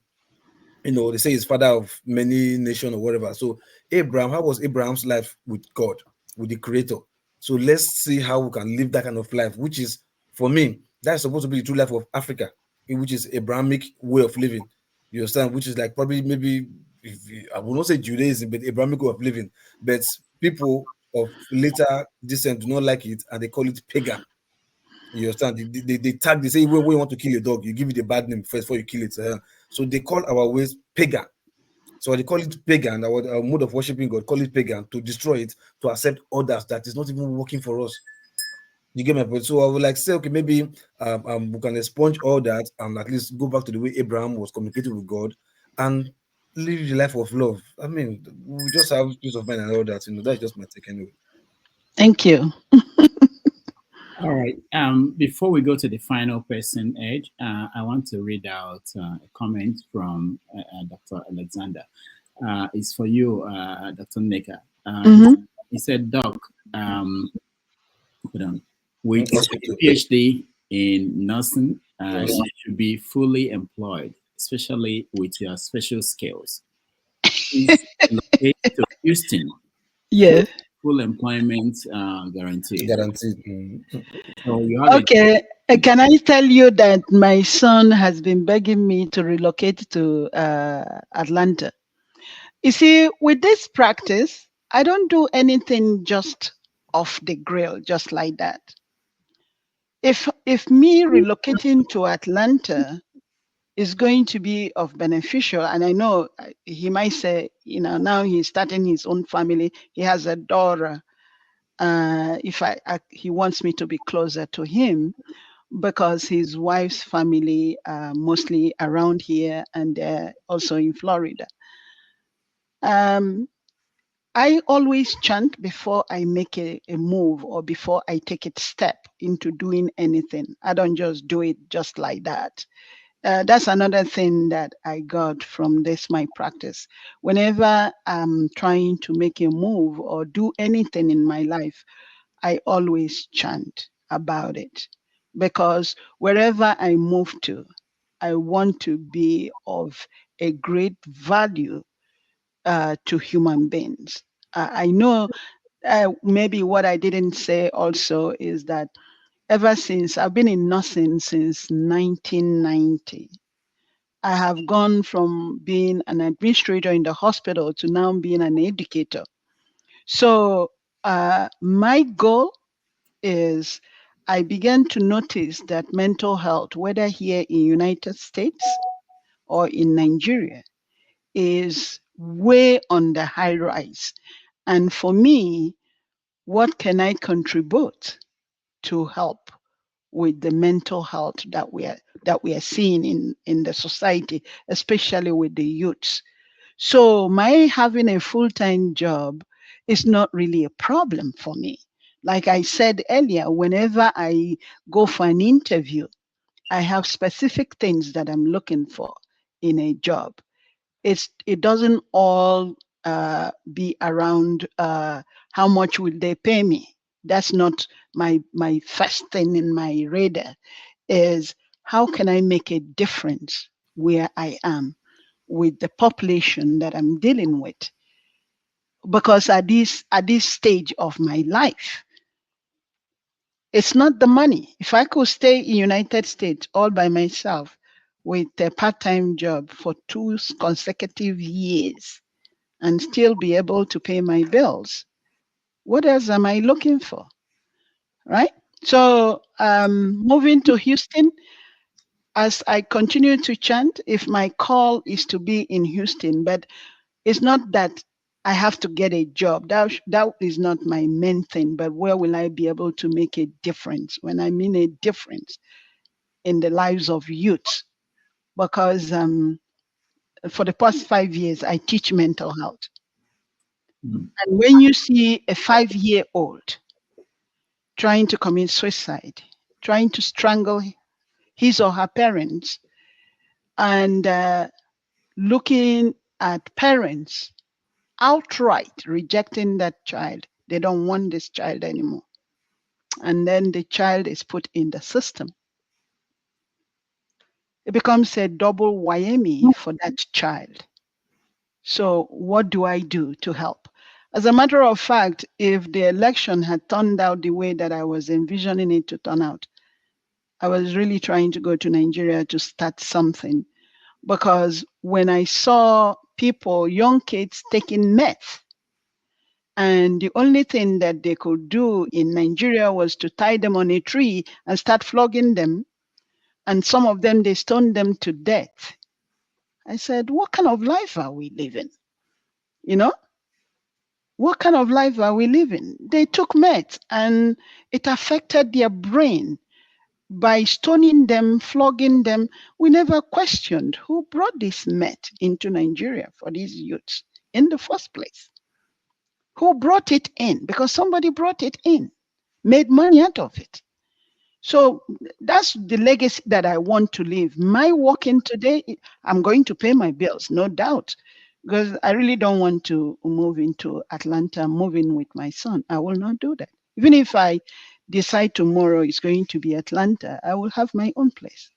They say he's father of many nations or whatever. So Abraham, how was Abraham's life with God, with the creator? So let's see how we can live that kind of life, which is, for me, that's supposed to be the true life of Africa, which is Abrahamic way of living. You understand? Which is like probably maybe, I will not say Judaism, but Abrahamic way of living. But people of later descent do not like it and they call it pagan. You understand? They tag, they say, when you want to kill a dog, you give it a bad name first before you kill it. So they call our ways pagan. So they call it pagan, our mode of worshiping God, call it pagan, to destroy it, to accept others that is not even working for us. You get my point? So I would like say, okay, maybe we can expunge all that and at least go back to the way Abraham was communicating with God and live the life of love. I mean, we just have peace of mind and all that. That's just my take anyway. Thank you. All right. Before we go to the final person, Ed, I want to read out a comment from Dr. Alexander. It's for you, Dr. Nneka. He said, Doc, hold on. With a PhD in nursing, you should be fully employed, especially with your special skills. Please relocate to Houston. Yes. Full employment guaranteed. Guaranteed. So you have Okay. Can I tell you that my son has been begging me to relocate to Atlanta? You see, with this practice, I don't do anything just off the grill, just like that. If me relocating to Atlanta is going to be of beneficial, and I know he might say, now he's starting his own family, he has a daughter. If he wants me to be closer to him, because his wife's family are mostly around here and also in Florida. I always chant before I make a move or before I take a step into doing anything. I don't just do it just like that. That's another thing that I got from this, my practice. Whenever I'm trying to make a move or do anything in my life, I always chant about it, because wherever I move to, I want to be of a great value to human beings. I know maybe what I didn't say also is that ever since I've been in nursing since 1990, I have gone from being an administrator in the hospital to now being an educator. So my goal is I began to notice that mental health, whether here in United States or in Nigeria, is way on the high rise. And for me, what can I contribute to help with the mental health that we are seeing in the society, especially with the youths? So my having a full-time job is not really a problem for me. Like I said earlier, whenever I go for an interview, I have specific things that I'm looking for in a job. It doesn't all be around how much will they pay me. That's not my first thing in my radar. Is how can I make a difference where I am with the population that I'm dealing with? Because at this stage of my life, it's not the money. If I could stay in United States all by myself with a part-time job for 2 consecutive years and still be able to pay my bills, what else am I looking for? Right? So moving to Houston, as I continue to chant, if my call is to be in Houston, but it's not that I have to get a job. That is not my main thing, but where will I be able to make a difference? When I mean a difference in the lives of youth, because for the past 5 years, I teach mental health. And when you see a 5-year-old trying to commit suicide, trying to strangle his or her parents, and looking at parents outright rejecting that child, they don't want this child anymore. And then the child is put in the system. It becomes a double whammy for that child. So what do I do to help? As a matter of fact, if the election had turned out the way that I was envisioning it to turn out, I was really trying to go to Nigeria to start something. Because when I saw people, young kids taking meth, and the only thing that they could do in Nigeria was to tie them on a tree and start flogging them. And some of them, they stoned them to death. I said, what kind of life are we living? You know? What kind of life are we living? They took meth and it affected their brain. By stoning them, flogging them, we never questioned who brought this meth into Nigeria for these youths in the first place. Who brought it in? Because somebody brought it in, made money out of it. So that's the legacy that I want to leave. My working today, I'm going to pay my bills, no doubt, because I really don't want to move into Atlanta, moving with my son. I will not do that. Even if I decide tomorrow it's going to be Atlanta, I will have my own place.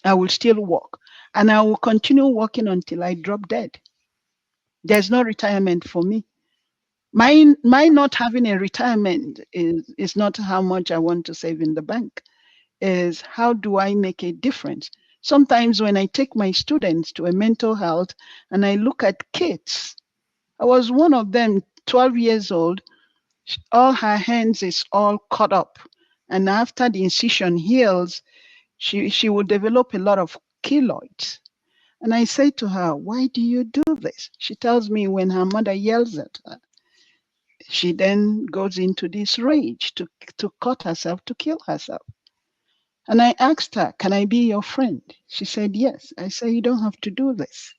I will still work, and I will continue working until I drop dead. There's no retirement for me. My not having a retirement is not how much I want to save in the bank. Is how do I make a difference? Sometimes when I take my students to a mental health and I look at kids, I was one of them, 12 years old, all her hands is all cut up. And after the incision heals, she will develop a lot of keloids. And I say to her, why do you do this? She tells me when her mother yells at her, she then goes into this rage to cut herself, to kill herself. And I asked her, can I be your friend? She said, yes. I said, you don't have to do this.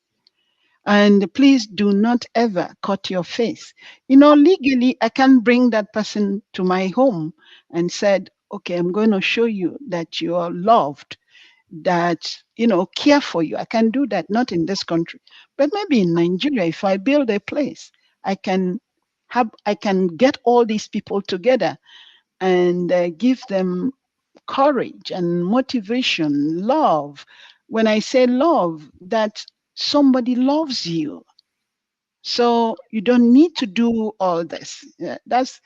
And please do not ever cut your face. You know, legally, I can bring that person to my home and said, okay, I'm going to show you that you are loved, that, you know, care for you. I can do that, not in this country, but maybe in Nigeria, if I build a place, I can get all these people together and give them courage and motivation, love. When I say love, that somebody loves you. So you don't need to do all this. That's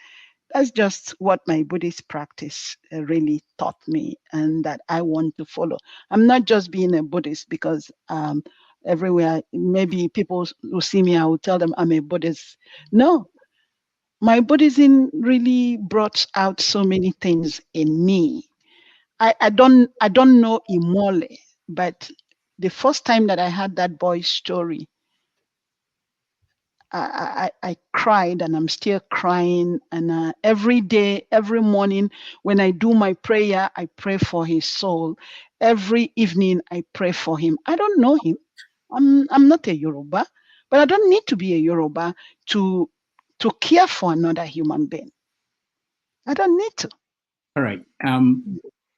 just what my Buddhist practice really taught me, and that I want to follow. I'm not just being a Buddhist because everywhere maybe people who see me, I will tell them I'm a Buddhist. No, my Buddhism really brought out so many things in me. I don't know Imole, but the first time that I heard that boy's story, I cried, and I'm still crying. And every day, every morning, when I do my prayer, I pray for his soul. Every evening, I pray for him. I don't know him. I'm not a Yoruba, but I don't need to be a Yoruba to care for another human being. I don't need to. All right.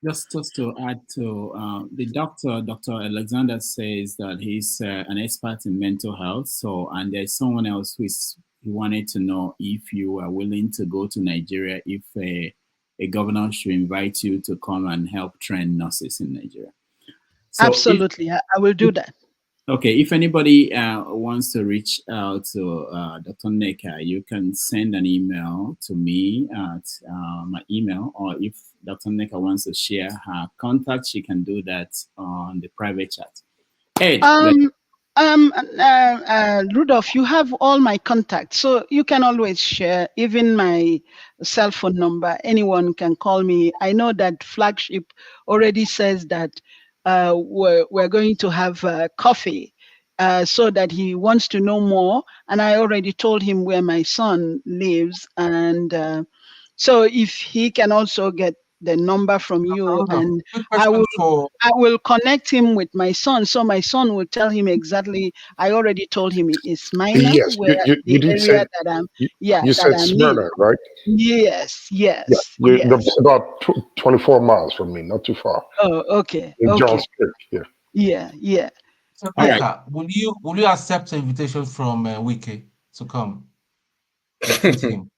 Just to add to the Dr. Alexander says that he's an expert in mental health. So, and there's someone else who wanted to know if you are willing to go to Nigeria, if a governor should invite you to come and help train nurses in Nigeria. So absolutely, I will do that. Okay, if anybody wants to reach out to Dr. Nneka, you can send an email to me at my email, or if Dr. Nneka wants to share her contact, she can do that on the private chat. Ed, Rudolph, you have all my contacts, so you can always share, even my cell phone number. Anyone can call me. I know that Flagship already says that we're going to have coffee, so that he wants to know more. And I already told him where my son lives, and so if he can also get the number from you, and I will connect him with my son, so my son will tell him exactly. I already told him it's minor, Yes, where you the did area say that I'm, you that said I'm Smyrna, in. right? Yes, Yeah, yes. about 24 miles from me, not too far. Oh, okay, In okay. Johns Creek, yeah. Yeah. So, Nneka, will you accept an invitation from Wike to come with him?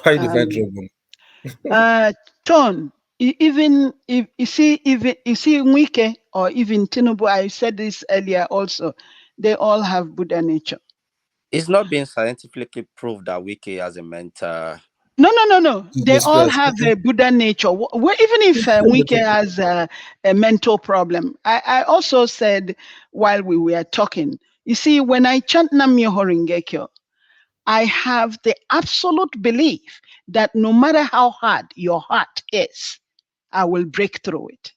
Why defend trouble? Ton, even if you see Nwike or even Tinubu, I said this earlier also, they all have Buddha nature. It's not been scientifically proved that Wiki has a mental. No. They all have a Buddha nature. Even if Wike has a mental problem. I also said while we were talking, you see, when I chant Nam-myoho Renge-kyo, I have the absolute belief that no matter how hard your heart is, I will break through it.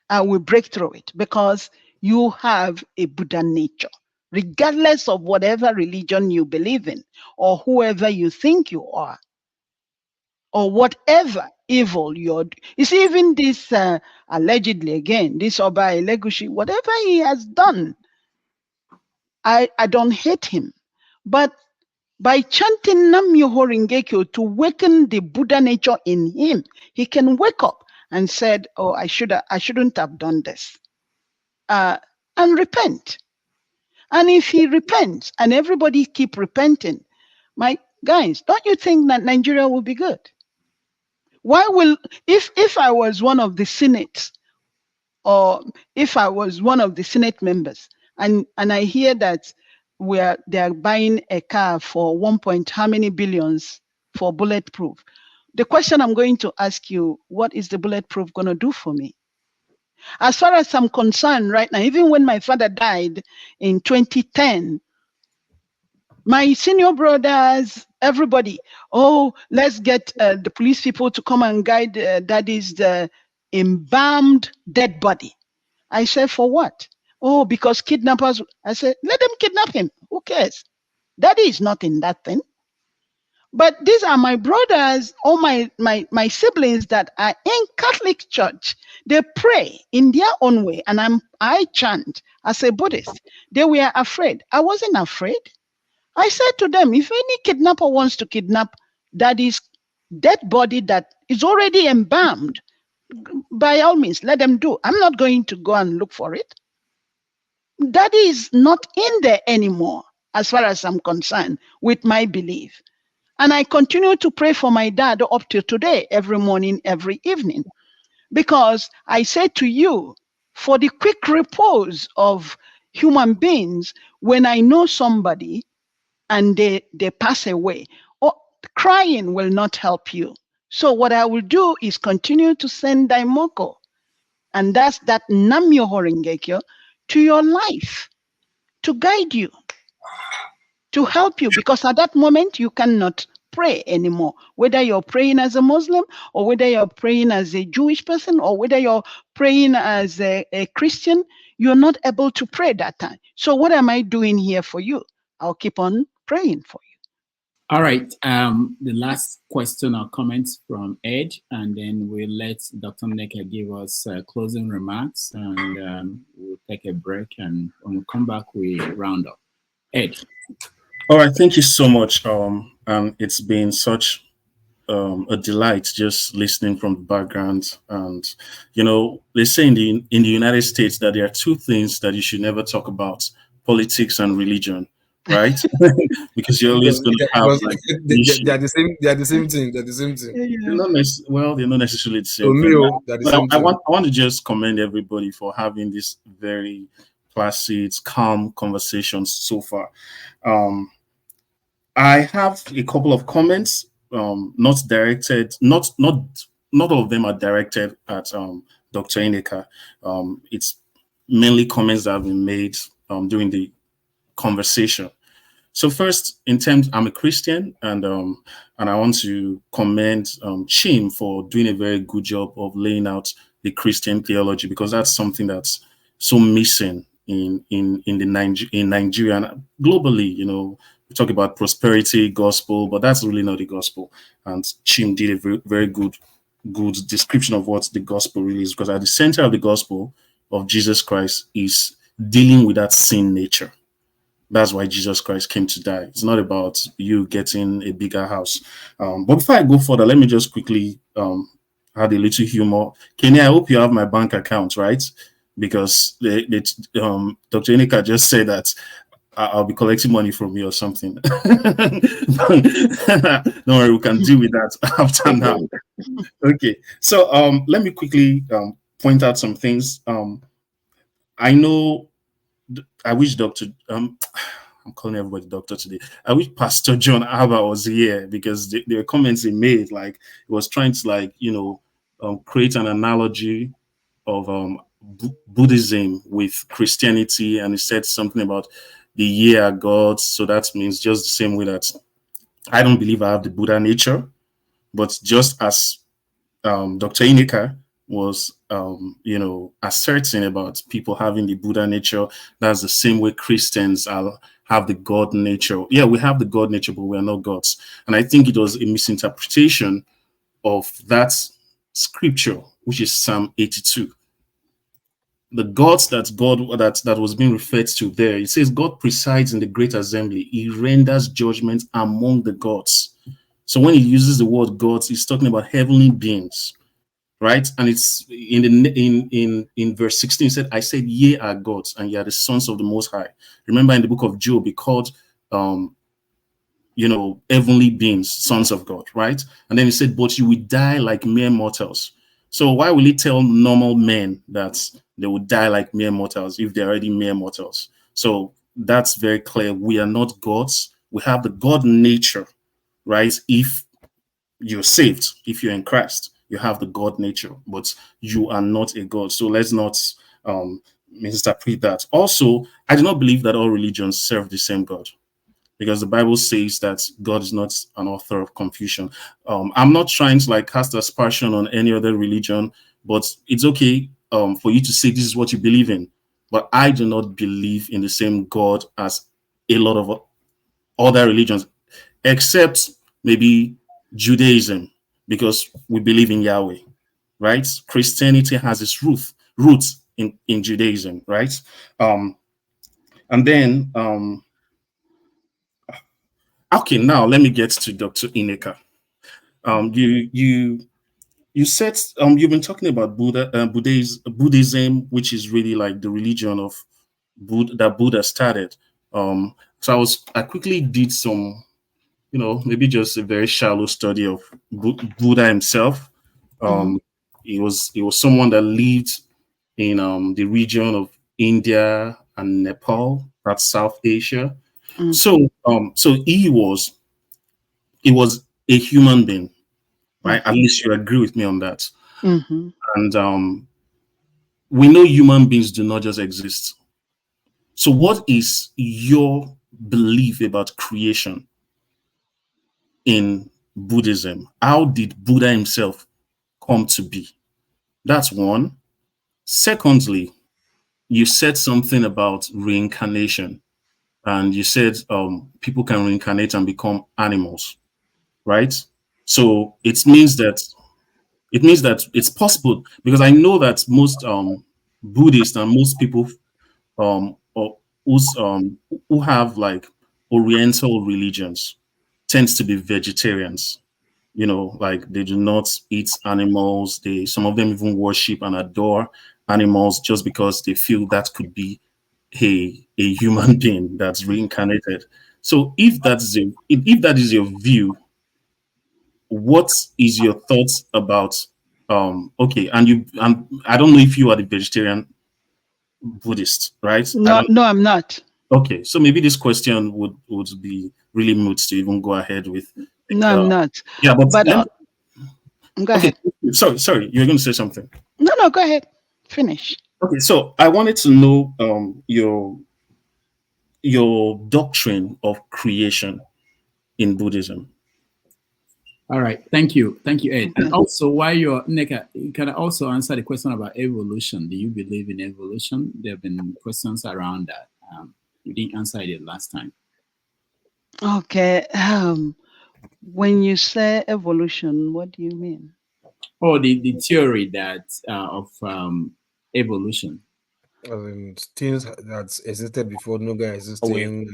I will break through it because you have a Buddha nature, regardless of whatever religion you believe in or whoever you think you are, or whatever evil you're. You see, even this allegedly, again, this Oba Elegushi, whatever he has done, I don't hate him. But by chanting Nam-myoho Renge-kyo to waken the Buddha nature in him, he can wake up and said, "Oh, I shouldn't have done this," and repent. And if he repents and everybody keep repenting, my guys, don't you think that Nigeria will be good? Why will, if I was one of the Senate, or if I was one of the Senate members, and I hear that they're buying a car for 1 point how many billions for bulletproof, the question I'm going to ask you, what is the bulletproof going to do for me? As far as I'm concerned right now, even when my father died in 2010, my senior brothers, everybody, oh, let's get the police people to come and guide daddy's the embalmed dead body. I said, for what? Oh, because kidnappers. I said, let them kidnap him. Who cares? Daddy is not in that thing. But these are my brothers, all my siblings that are in Catholic Church. They pray in their own way, and I chant as a Buddhist. They were afraid. I wasn't afraid. I said to them, if any kidnapper wants to kidnap daddy's dead body that is already embalmed, by all means, let them do. I'm not going to go and look for it. Daddy is not in there anymore, as far as I'm concerned, with my belief. And I continue to pray for my dad up to today, every morning, every evening. Because I say to you, for the quick repose of human beings, when I know somebody and they pass away, or crying will not help you. So what I will do is continue to send daimoko, and that's that Namyo Horengekyo, to your life, to guide you, to help you, because at that moment you cannot pray anymore, whether you're praying as a Muslim, or whether you're praying as a Jewish person, or whether you're praying as a Christian. You're not able to pray that time. So what am I doing here for you? I'll keep on praying for you. All right. The last question or comments from Ed, and then we'll let Dr. Nneka give us closing remarks, and we'll take a break, and when we come back, we round up. Ed. All right. Thank you so much. It's been such a delight just listening from the background. And they say in the United States that there are two things that you should never talk about: politics and religion, right? Because you're always going to have like they are the same. They are the same thing. They're the same thing. they're not necessarily the same thing. But I want to just commend everybody for having this very placid, calm conversations so far. I have a couple of comments, not directed, not all of them are directed at Dr. Nneka. It's mainly comments that have been made during the conversation. So first, in terms, I'm a Christian, and I want to commend Chim for doing a very good job of laying out the Christian theology, because that's something that's so missing in Nigeria and globally. We talk about prosperity gospel, but that's really not the gospel. And Chim did a very, very good description of what the gospel really is, because at the center of the gospel of Jesus Christ is dealing with that sin nature. That's why Jesus Christ came to die. It's not about you getting a bigger house. But before I go further, let me just quickly add a little humor. Kenny, I hope you have my bank account, right? Because Dr. Nneka just said that I'll be collecting money from you or something. Don't worry, we can deal with that after now. Okay, so let me quickly point out some things. I know, I wish I'm calling everybody doctor today. I wish Pastor John Abba was here, because there were comments he made, like he was trying to create an analogy of Buddhism with Christianity, and he said something about the year are gods. So that means just the same way that I don't believe I have the Buddha nature, but just as Dr. Nneka was asserting about people having the Buddha nature, that's the same way Christians have the God nature. Yeah, we have the God nature, but we are not gods. And I think it was a misinterpretation of that scripture, which is Psalm 82. The gods that was being referred to there, it says God presides in the great assembly. He renders judgment among the gods. So when he uses the word gods, he's talking about heavenly beings, right? And it's in verse 16, it said, I said, ye are gods, and ye are the sons of the Most High. Remember in the book of Job, he called heavenly beings sons of God, right? And then he said, but you will die like mere mortals. So why will he tell normal men that they would die like mere mortals if they're already mere mortals? So that's very clear. We are not gods. We have the God nature, right? If you're saved, if you're in Christ, you have the God nature, but you are not a God. So let's not misinterpret that. Also, I do not believe that all religions serve the same God, because the Bible says that God is not an author of confusion. I'm not trying to cast aspersion on any other religion, but it's okay for you to say this is what you believe in. But I do not believe in the same God as a lot of other religions, except maybe Judaism, because we believe in Yahweh, right? Christianity has its roots in Judaism, right? And then okay, now let me get to Dr. Nneka. You said you've been talking about Buddhism, which is really like the religion of that Buddha started. So I quickly did some, maybe just a very shallow study of Buddha himself. He was someone that lived in the region of India and Nepal, that's South Asia. So so he was a human being, right? At least you agree with me on that. And we know human beings do not just exist. So what is your belief about creation in Buddhism? How did Buddha himself come to be? That's one. Secondly, you said something about reincarnation, and you said people can reincarnate and become animals, right? So it means that it's possible, because I know that most Buddhists and most people or who have like Oriental religions tends to be vegetarians. You know, like they do not eat animals. Some of them even worship and adore animals just because they feel that could be a human being that's reincarnated. So if if that is your view, what is your thoughts about okay, and I don't know if you are the vegetarian Buddhist, right? I No, don't. no, I'm not. Okay, so maybe this question would be really moot to even go ahead with. No, I'm not. Yeah, but But go okay, ahead. sorry, you were going to say something. No, go ahead. Finish. Okay, so I wanted to know your doctrine of creation in Buddhism. All right, thank you, Ed. And also, while you're Nneka, you can also answer the question about evolution. Do you believe in evolution? There have been questions around that. You didn't answer it last time. Okay. When you say evolution, what do you mean? Oh, the theory that of evolution. Things that existed before Nuga existing,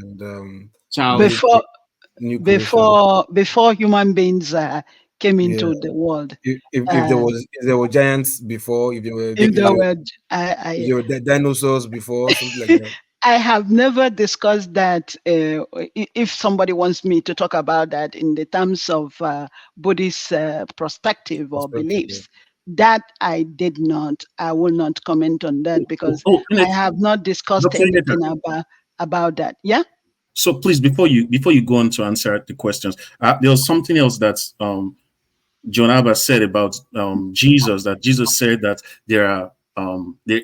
and before human beings came into the world. If there were giants before, if there were dinosaurs before, something like that. I have never discussed that. If somebody wants me to talk about that in the terms of Buddhist perspective or beliefs, that I did not. I will not comment on that because I have not discussed anything about that. Yeah. So please, before you go on to answer the questions, there was something else that John Abba said about Jesus. That Jesus said that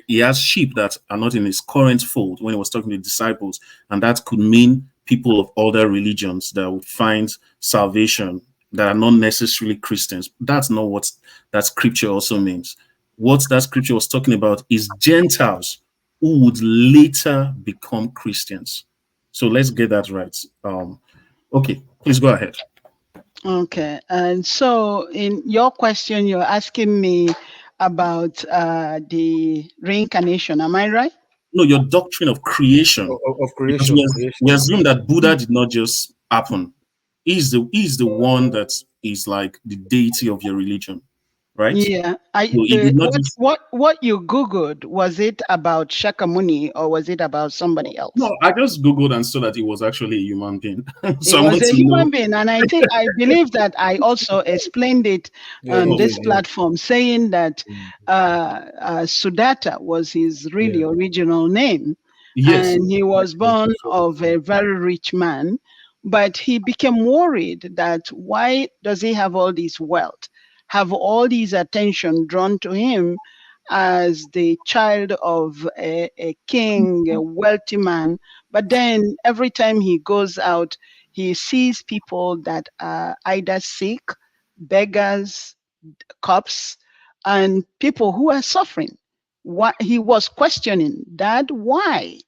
he has sheep that are not in his current fold when he was talking to the disciples, and that could mean people of other religions that would find salvation that are not necessarily Christians. That's not what that scripture also means. What that scripture was talking about is Gentiles who would later become Christians. So let's get that right. Okay, please go ahead. Okay, and so in your question, you're asking me about the reincarnation. Am I right? No, your doctrine of creation. Of creation. We assume that Buddha did not just happen. He's the one that is like the deity of your religion, right? Yeah. What you Googled, was it about Shakyamuni or was it about somebody else? No, I just Googled and saw that he was actually a human being. So he was a human being, and I believe that I also explained it on this platform, saying that Sudatta was his really original name, and he was born of a very rich man, but he became worried that why does he have all this wealth, have all these attention drawn to him as the child of a king, a wealthy man, but then every time he goes out, he sees people that are either sick, beggars, cops, and people who are suffering. What he was questioning, Dad, why?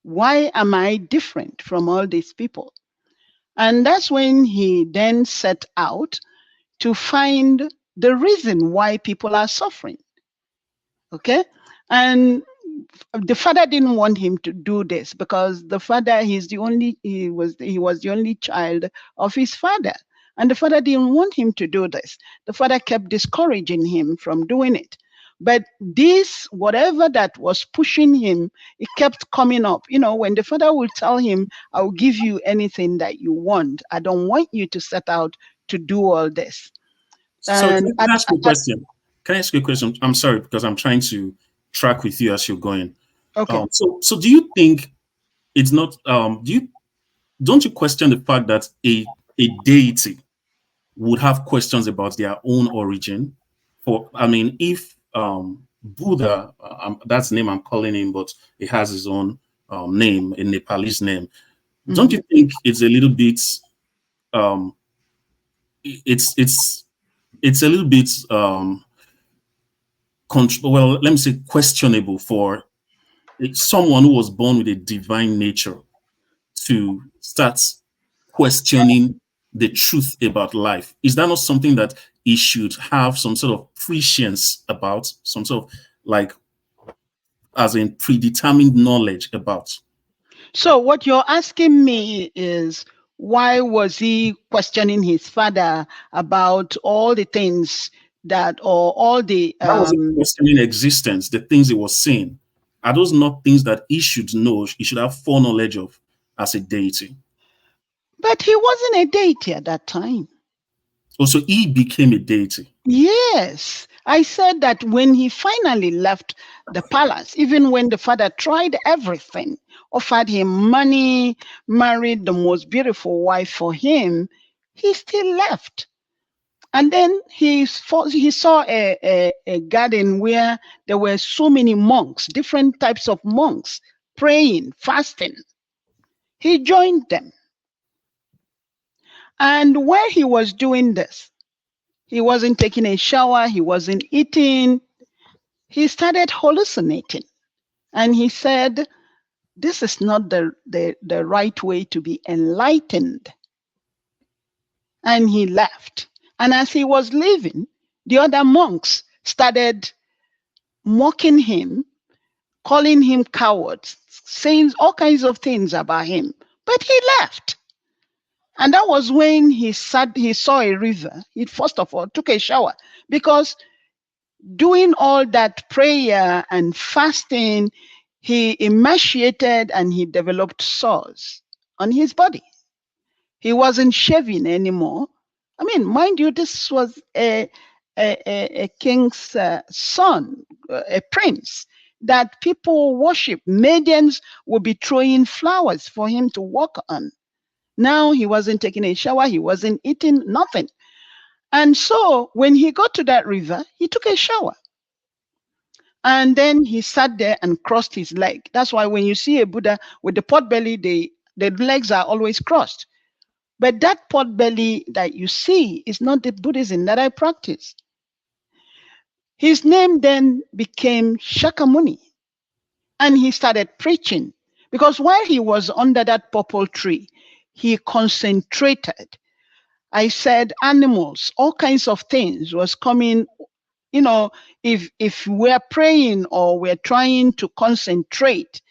Why am I different from all these people? And that's when he then set out to find the reason why people are suffering. Okay? And the father didn't want him to do this because the father, he was the only child of his father. And the father didn't want him to do this. The father kept discouraging him from doing it. But this, whatever that was pushing him, it kept coming up. You know, when the father will tell him, I'll give you anything that you want. I don't want you to set out to do all this. So can I ask you a question? Can I ask you a question? I'm sorry, because I'm trying to track with you as you're going. Okay. So do you think it's not, don't you question the fact that a deity would have questions about their own origin? If Buddha, that's the name I'm calling him, but he has his own name, a Nepalese name. Don't you think it's a little bit it's a little bit let me say questionable for someone who was born with a divine nature to start questioning the truth about life? Is that not something that he should have some sort of prescience about, some sort of like as in predetermined knowledge about? So what you're asking me is, why was he questioning his father about all the things that, or all the That was questioning existence, the things he was seeing. Are those not things that he should know, he should have foreknowledge of as a deity? But he wasn't a deity at that time. Also, he became a deity. Yes, I said that when he finally left the palace, even when the father tried everything, offered him money, married the most beautiful wife for him, he still left. And then he saw a garden where there were so many monks, different types of monks, praying, fasting. He joined them. And while he was doing this, he wasn't taking a shower, he wasn't eating. He started hallucinating. And he said, this is not the right way to be enlightened. And he left. And as he was leaving, the other monks started mocking him, calling him cowards, saying all kinds of things about him. But he left. And that was when he saw a river. He first of all took a shower, because doing all that prayer and fasting, he emaciated and he developed sores on his body. He wasn't shaving anymore. I mean, mind you, this was a king's son, a prince that people worship. Maidens would be throwing flowers for him to walk on. Now he wasn't taking a shower, he wasn't eating, nothing. And so when he got to that river, he took a shower. And then he sat there and crossed his leg. That's why when you see a Buddha with the pot belly, the legs are always crossed. But that pot belly that you see is not the Buddhism that I practice. His name then became Shakyamuni. And he started preaching. Because while he was under that purple tree, he concentrated. I said animals, all kinds of things was coming. You know, if we're praying or we're trying to concentrate,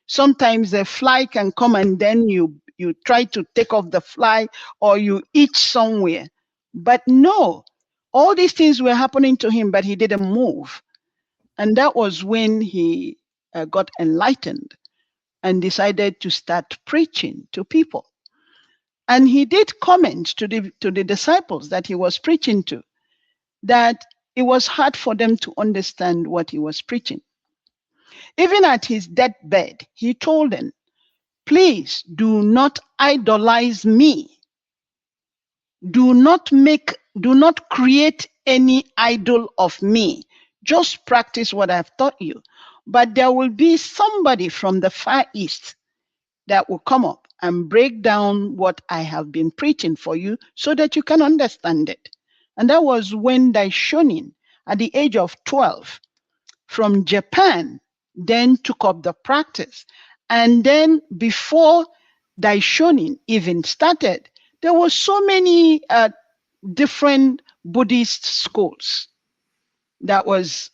sometimes a fly can come and then you try to take off the fly or you itch somewhere. But no, all these things were happening to him, but he didn't move. And that was when he got enlightened and decided to start preaching to people. And he did comment to the disciples that he was preaching to, that it was hard for them to understand what he was preaching. Even at his deathbed, he told them, please do not idolize me. Do not create any idol of me. Just practice what I've taught you. But there will be somebody from the Far East that will come up and break down what I have been preaching for you so that you can understand it. And that was when Daishonin, at the age of 12, from Japan, then took up the practice. And then before Daishonin even started, there were so many different Buddhist schools that was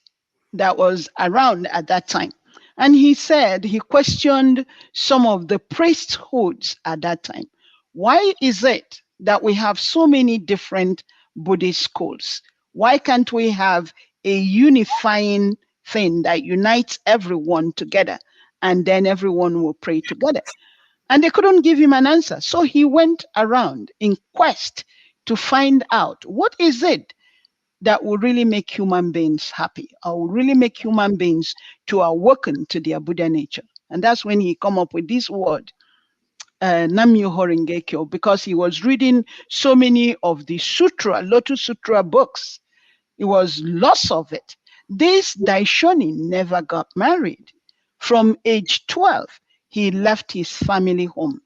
around at that time. And he said, he questioned some of the priesthoods at that time. Why is it that we have so many different Buddhist schools? Why can't we have a unifying thing that unites everyone together and then everyone will pray together? And they couldn't give him an answer. So he went around in quest to find out what is it that will really make human beings happy, or will really make human beings to awaken to their Buddha nature. And that's when he come up with this word, Nam-myoho Renge-kyo because he was reading so many of the Lotus Sutra books. He was lost of it. This Daishonin never got married. From age 12, he left his family home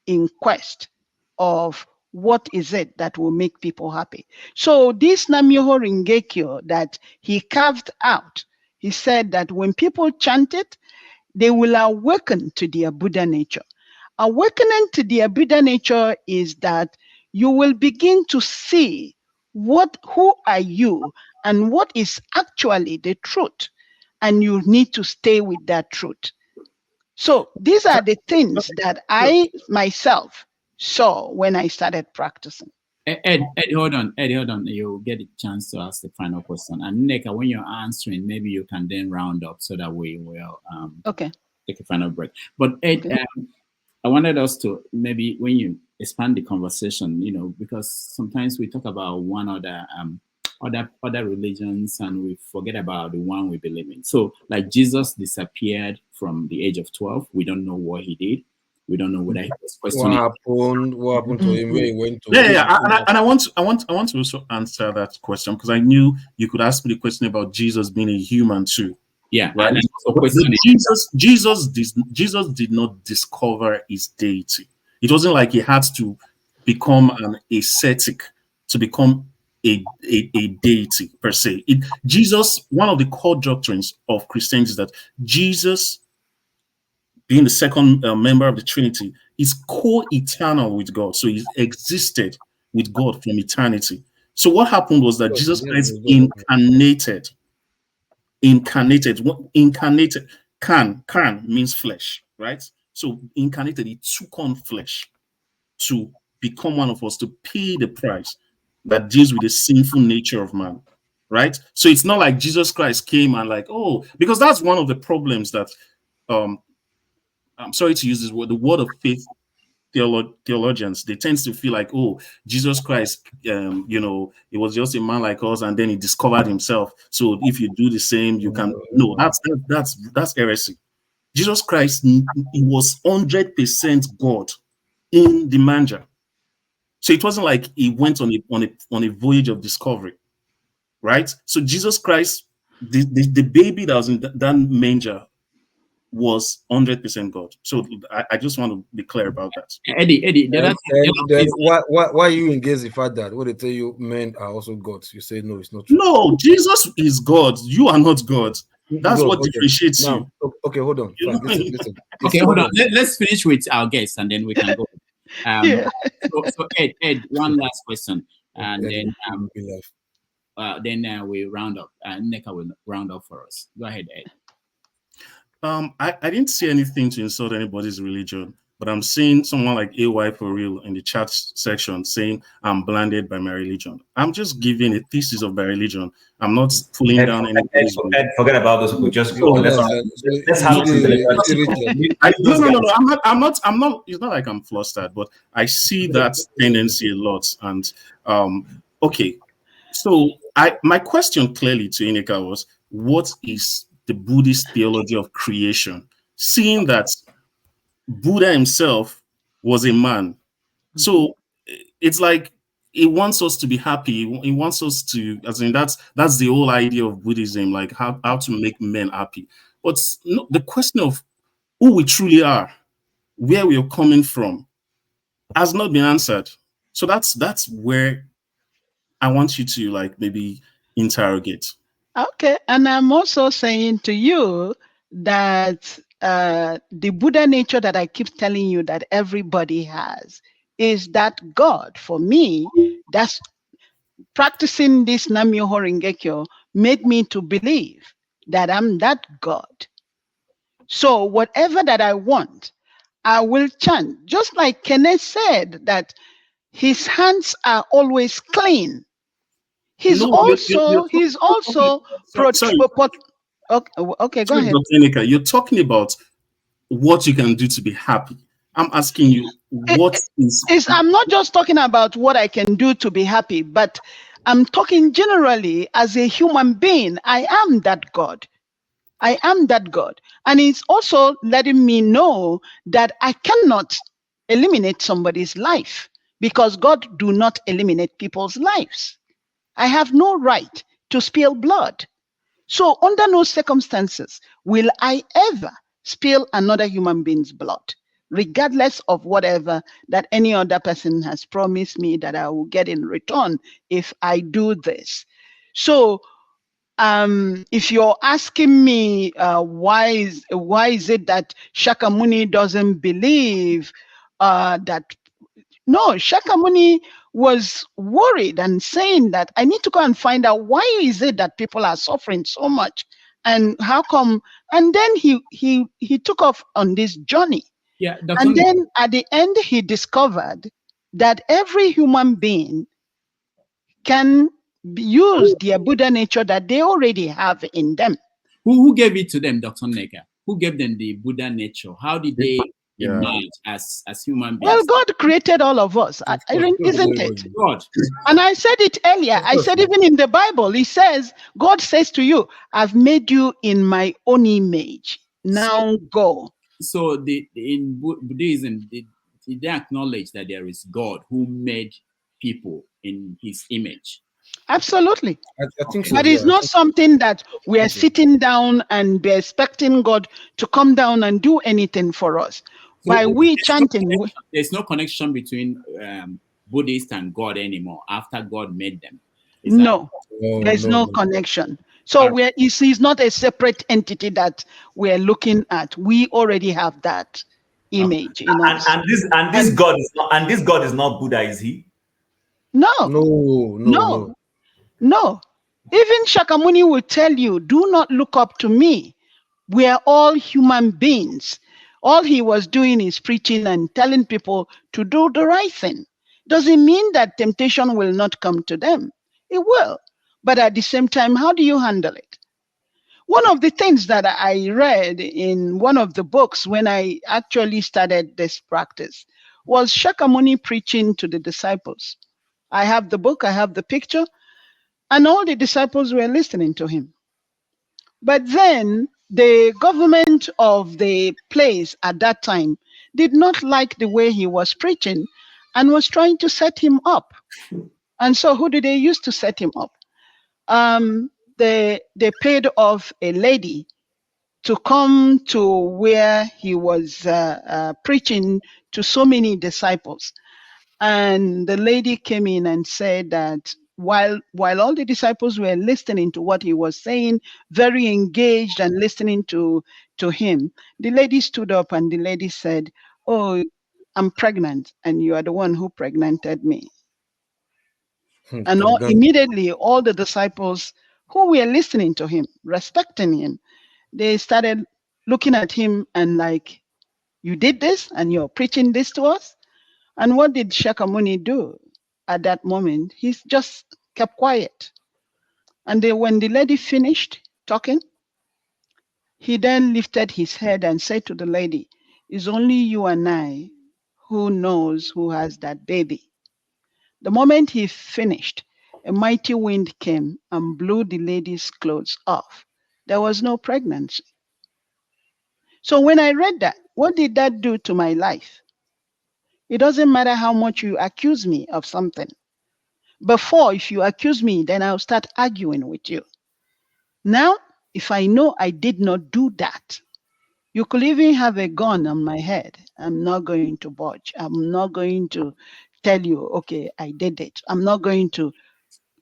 in quest of what is it that will make people happy. So this Nam-myoho Renge-kyo that he carved out, he said that when people chant it, they will awaken to their Buddha nature. Awakening to their Buddha nature is that you will begin to see who are you and what is actually the truth. And you need to stay with that truth. So these are the things that I myself saw when I started practicing. Ed, hold on. You'll get a chance to ask the final question. And Nneka, when you're answering, maybe you can then round up so that we will take a final break. But Ed, I wanted us to maybe when you expand the conversation, because sometimes we talk about one other religions and we forget about the one we believe in. So like Jesus disappeared from the age of 12. We don't know what he did. We don't know whether he was questioning. What happened to him when he went to? And I want to also answer that question because I knew you could ask me the question about Jesus being a human too. Yeah, right. Jesus did not discover his deity. It wasn't like he had to become an ascetic to become a deity per se. Jesus, one of the core doctrines of Christianity is that Jesus, being the second member of the Trinity, is co-eternal with God. So he existed with God from eternity. So what happened was that Jesus Christ incarnated. Can means flesh, right? So incarnated, he took on flesh to become one of us, to pay the price that deals with the sinful nature of man, right? So it's not like Jesus Christ came and because that's one of the problems that I'm sorry to use this word, the word of faith theologians, they tend to feel like, Jesus Christ, it was just a man like us and then he discovered himself. So if you do the same, you can. No, that's heresy. Jesus Christ, he was 100% God in the manger. So it wasn't like he went on a voyage of discovery, right? So Jesus Christ, the baby that was in that manger was 100% God. So I just want to be clear about that. Eddie, why you engage the fact that when they tell you men are also gods, you say no, it's not true. No, Jesus is God. You are not God. That's what differentiates you. Okay, hold on. Listen. Okay, hold on. Let's finish with our guests and then we can go. So Ed, one last question, and then we round up. Nneka will round up for us. Go ahead, Ed. I didn't see anything to insult anybody's religion, but I'm seeing someone like AY for real in the chat section saying I'm blinded by my religion. I'm just giving a thesis of my religion. I'm not pulling down anybody's religion. Ed, forget about those people. Just go. Let's have No. I'm not. It's not like I'm flustered, but I see that tendency a lot. And okay, so my question clearly to Nneka was, what is the Buddhist theology of creation, seeing that Buddha himself was a man? So it's like he wants us to be happy. He wants us to, as in that's the whole idea of Buddhism, like how to make men happy. But the question of who we truly are, where we are coming from, has not been answered. So that's where I want you to maybe interrogate. Okay, and I'm also saying to you that the Buddha nature that I keep telling you that everybody has is that God. For me, that's practicing this Nam-myoho Renge-kyo made me to believe that I'm that God. So whatever that I want, I will chant. Just like Kenneth said that his hands are always clean. He's also okay, go ahead. Dr. Nneka, you're talking about what you can do to be happy. I'm asking you, what is I'm not just talking about what I can do to be happy, but I'm talking generally as a human being. I am that God. I am that God. And it's also letting me know that I cannot eliminate somebody's life, because God do not eliminate people's lives. I have no right to spill blood. So under no circumstances will I ever spill another human being's blood, regardless of whatever that any other person has promised me that I will get in return if I do this. So if you're asking me why is it that Shakyamuni doesn't believe that, no, Shakyamuni was worried and saying that I need to go and find out why is it that people are suffering so much, and how come, and then he took off on this journey. Yeah, Dr. And then at the end he discovered that every human being can use their Buddha nature that they already have in them. Who gave it to them, Dr. Nneka? Who gave them the Buddha nature? How did they emerge as human beings? Well, God created all of us, isn't it? God. And I said it earlier. I said even in the Bible, He says, God says to you, I've made you in my own image. Now go. So in Buddhism, did they acknowledge that there is God who made people in His image? Absolutely. I think so. But it's not something that we are sitting down and be expecting God to come down and do anything for us. So By we chanting, there's no connection between Buddhist and God anymore after God made them. No, there's no connection. So it's not a separate entity that we're looking at. We already have that image in us. And this God is not Buddha, is he? No. Even Shakyamuni will tell you, do not look up to me. We are all human beings. All he was doing is preaching and telling people to do the right thing. Doesn't mean that temptation will not come to them. It will. But at the same time, how do you handle it? One of the things that I read in one of the books when I actually started this practice was Shakyamuni preaching to the disciples. I have the book, I have the picture, and all the disciples were listening to him. But then the government of the place at that time did not like the way he was preaching and was trying to set him up. And so who did they use to set him up? They paid off a lady to come to where he was preaching to so many disciples. And the lady came in and said that while all the disciples were listening to what he was saying, very engaged and listening to him, the lady stood up and the lady said, "Oh, I'm pregnant, and you are the one who pregnanted me." And immediately all the disciples who were listening to him, respecting him, they started looking at him and like, "You did this and you're preaching this to us?" And what did Shakyamuni do at that moment? He just kept quiet. And when the lady finished talking, he then lifted his head and said to the lady, "It's only you and I who knows who has that baby." The moment he finished, a mighty wind came and blew the lady's clothes off. There was no pregnancy. So when I read that, what did that do to my life? It doesn't matter how much you accuse me of something. Before, if you accuse me, then I'll start arguing with you. Now, if I know I did not do that, you could even have a gun on my head. I'm not going to budge. I'm not going to tell you, okay, I did it. I'm not going to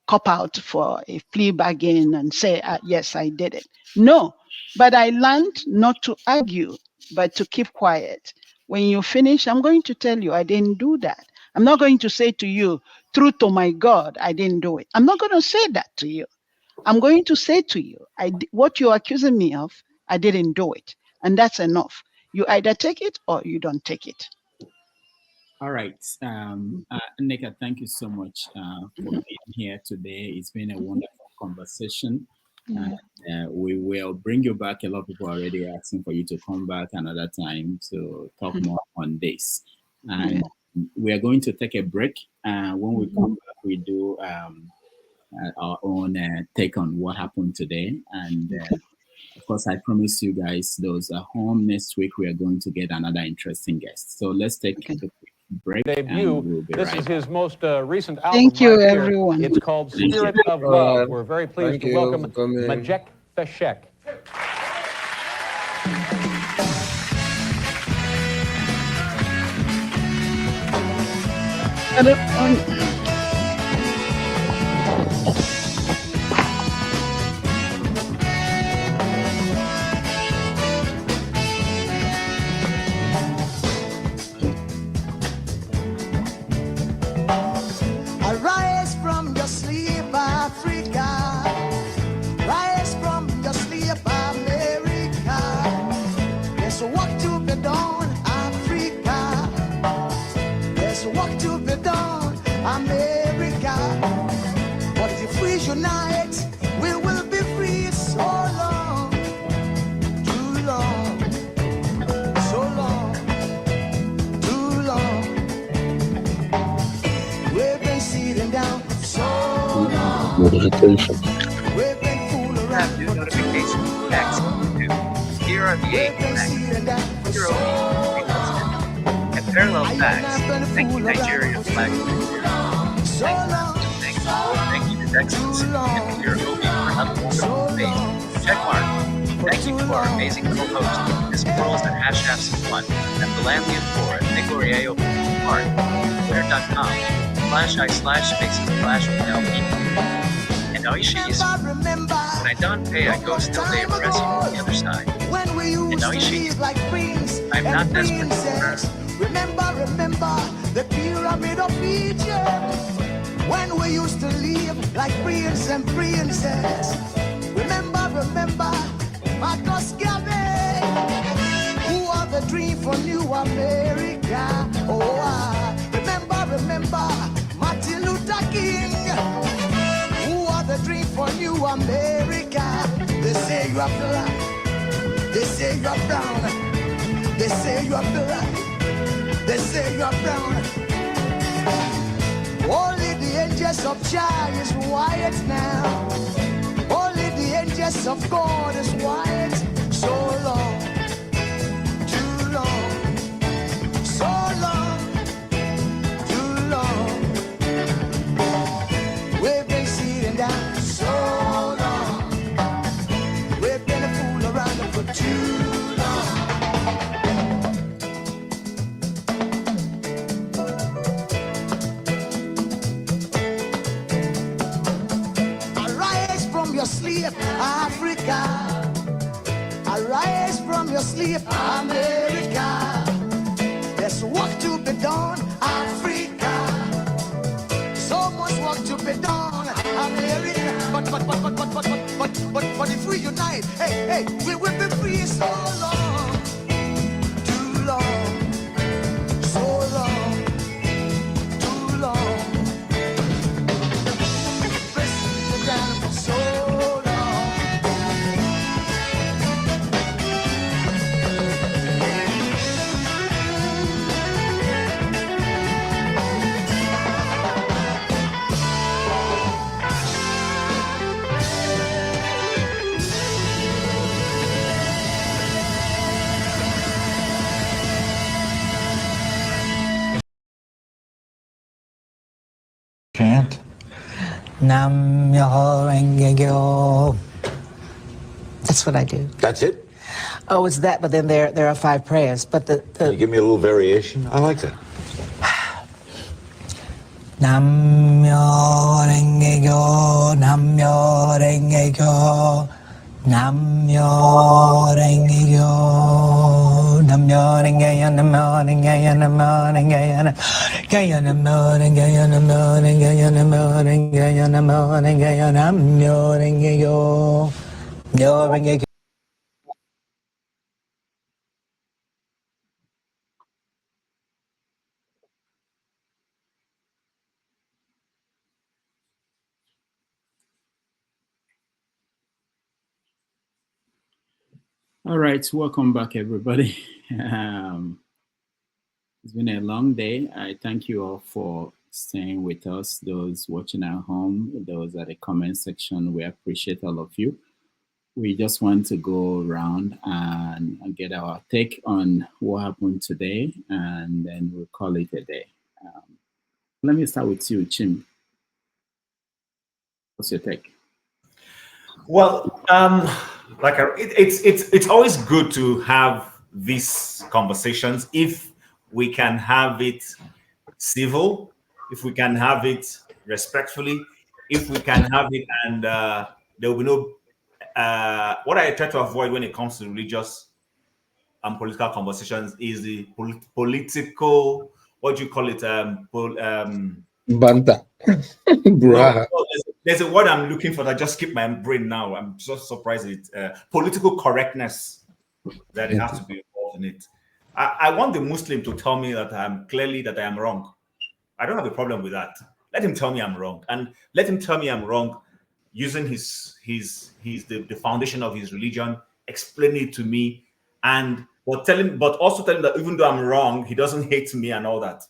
cop out for a plea bargain and say, yes, I did it. No, but I learned not to argue, but to keep quiet. When you finish, I'm going to tell you I didn't do that. I'm not going to say to you, true to my God, I didn't do it. I'm not going to say that to you. I'm going to say to you, what you're accusing me of, I didn't do it. And that's enough. You either take it or you don't take it. All right. Nneka, thank you so much for being here today. It's been a wonderful conversation. We will bring you back. A lot of people are already asking for you to come back another time to talk more on this. And we are going to take a break. When we come back, we do our own take on what happened today. And of course, I promise you guys, those at home, next week we are going to get another interesting guest. So let's take a quick break. Debut. And we'll be This right is back. his most recent album. Thank you, right here. everyone. It's called Thank you. Spirit of Love. We're very pleased Thank to you welcome for coming. Majek Feshek. Arise from your sleep, Africa. Rise from your sleep, America. There's work to be done, Africa. There's work to be done, America. But if we unite, we will be free so long, too long, so long, too long. We've been sitting down so long. Notification. We've been fooling around New for notification text. Here are the 8 facts. Hero and parallel facts. Thank you, Nigeria flag. Thank you, His Excellency, and your Obi for another wonderful faith. Check mark. Thank you to our amazing co-host, Miss Pearls at #1 and Belandia for Negoriayo Park, twitter.com/I/spaces/LP. And Aishis, when I don't pay, I go still they impress you on the other side. And Aishis, I'm not desperate for her. Remember the pyramid of Egypt, when we used to live like prince and princess. Remember Marcus Garvey, who are the dream for New America. Oh, remember Martin Luther King, who are the dream for New America. They say you are black, they say you are brown, they say you are black, they say you are brown. Only the angels of Jah is white now. Only the angels of God is white. So long, too long, so long, too long. We've been sitting down so long. We've been a fool around for too long. Arise from your sleep, Africa. Arise from your sleep, America. There's work to be done, Africa. So much work to be done, America. But if we unite, hey, we will be free so long, too long, so long, too long. Pressing down for so long. Chant. Nam Myoho Renge Kyo. That's what I do. That's it? Oh, it's that, but then there are 5 prayers. But Can you give me a little variation? I like that. Nam Myoho Renge Kyo, Nam Myoho Renge Kyo, Nam Myoho Renge Kyo, Nam Myoho Renge Kyo, Nam Myoho Renge Kyo, Nam Myoho Renge Kyo, Nam Myoho Renge Kyo, Nam Myoho Renge Kyo, Nam Myoho Renge Kyo, Nam Myoho Renge Kyo, Nam Myoho Renge Kyo, Myoho Renge Kyo. All right, welcome back, everybody. It's been a long day. I thank you all for staying with us. Those watching at home, those at the comment section, we appreciate all of you. we just want to go around and get our take on what happened today, and then we'll call it a day. Let me start with you, Chim. What's your take? Well, it's always good to have these conversations if we can have it civil, if we can have it respectfully, if we can have it, and there will be no. What I try to avoid when it comes to religious and political conversations is the political. What do you call it? Banta. No, there's a word I'm looking for that just skipped my brain now. I'm just surprised at political correctness that it has to be involved in it. I want the Muslim to tell me that I am wrong. I don't have a problem with that. Let him tell me I'm wrong, and let him tell me I'm wrong using the foundation of his religion, explain it to me, but also tell him that even though I'm wrong, he doesn't hate me and all that.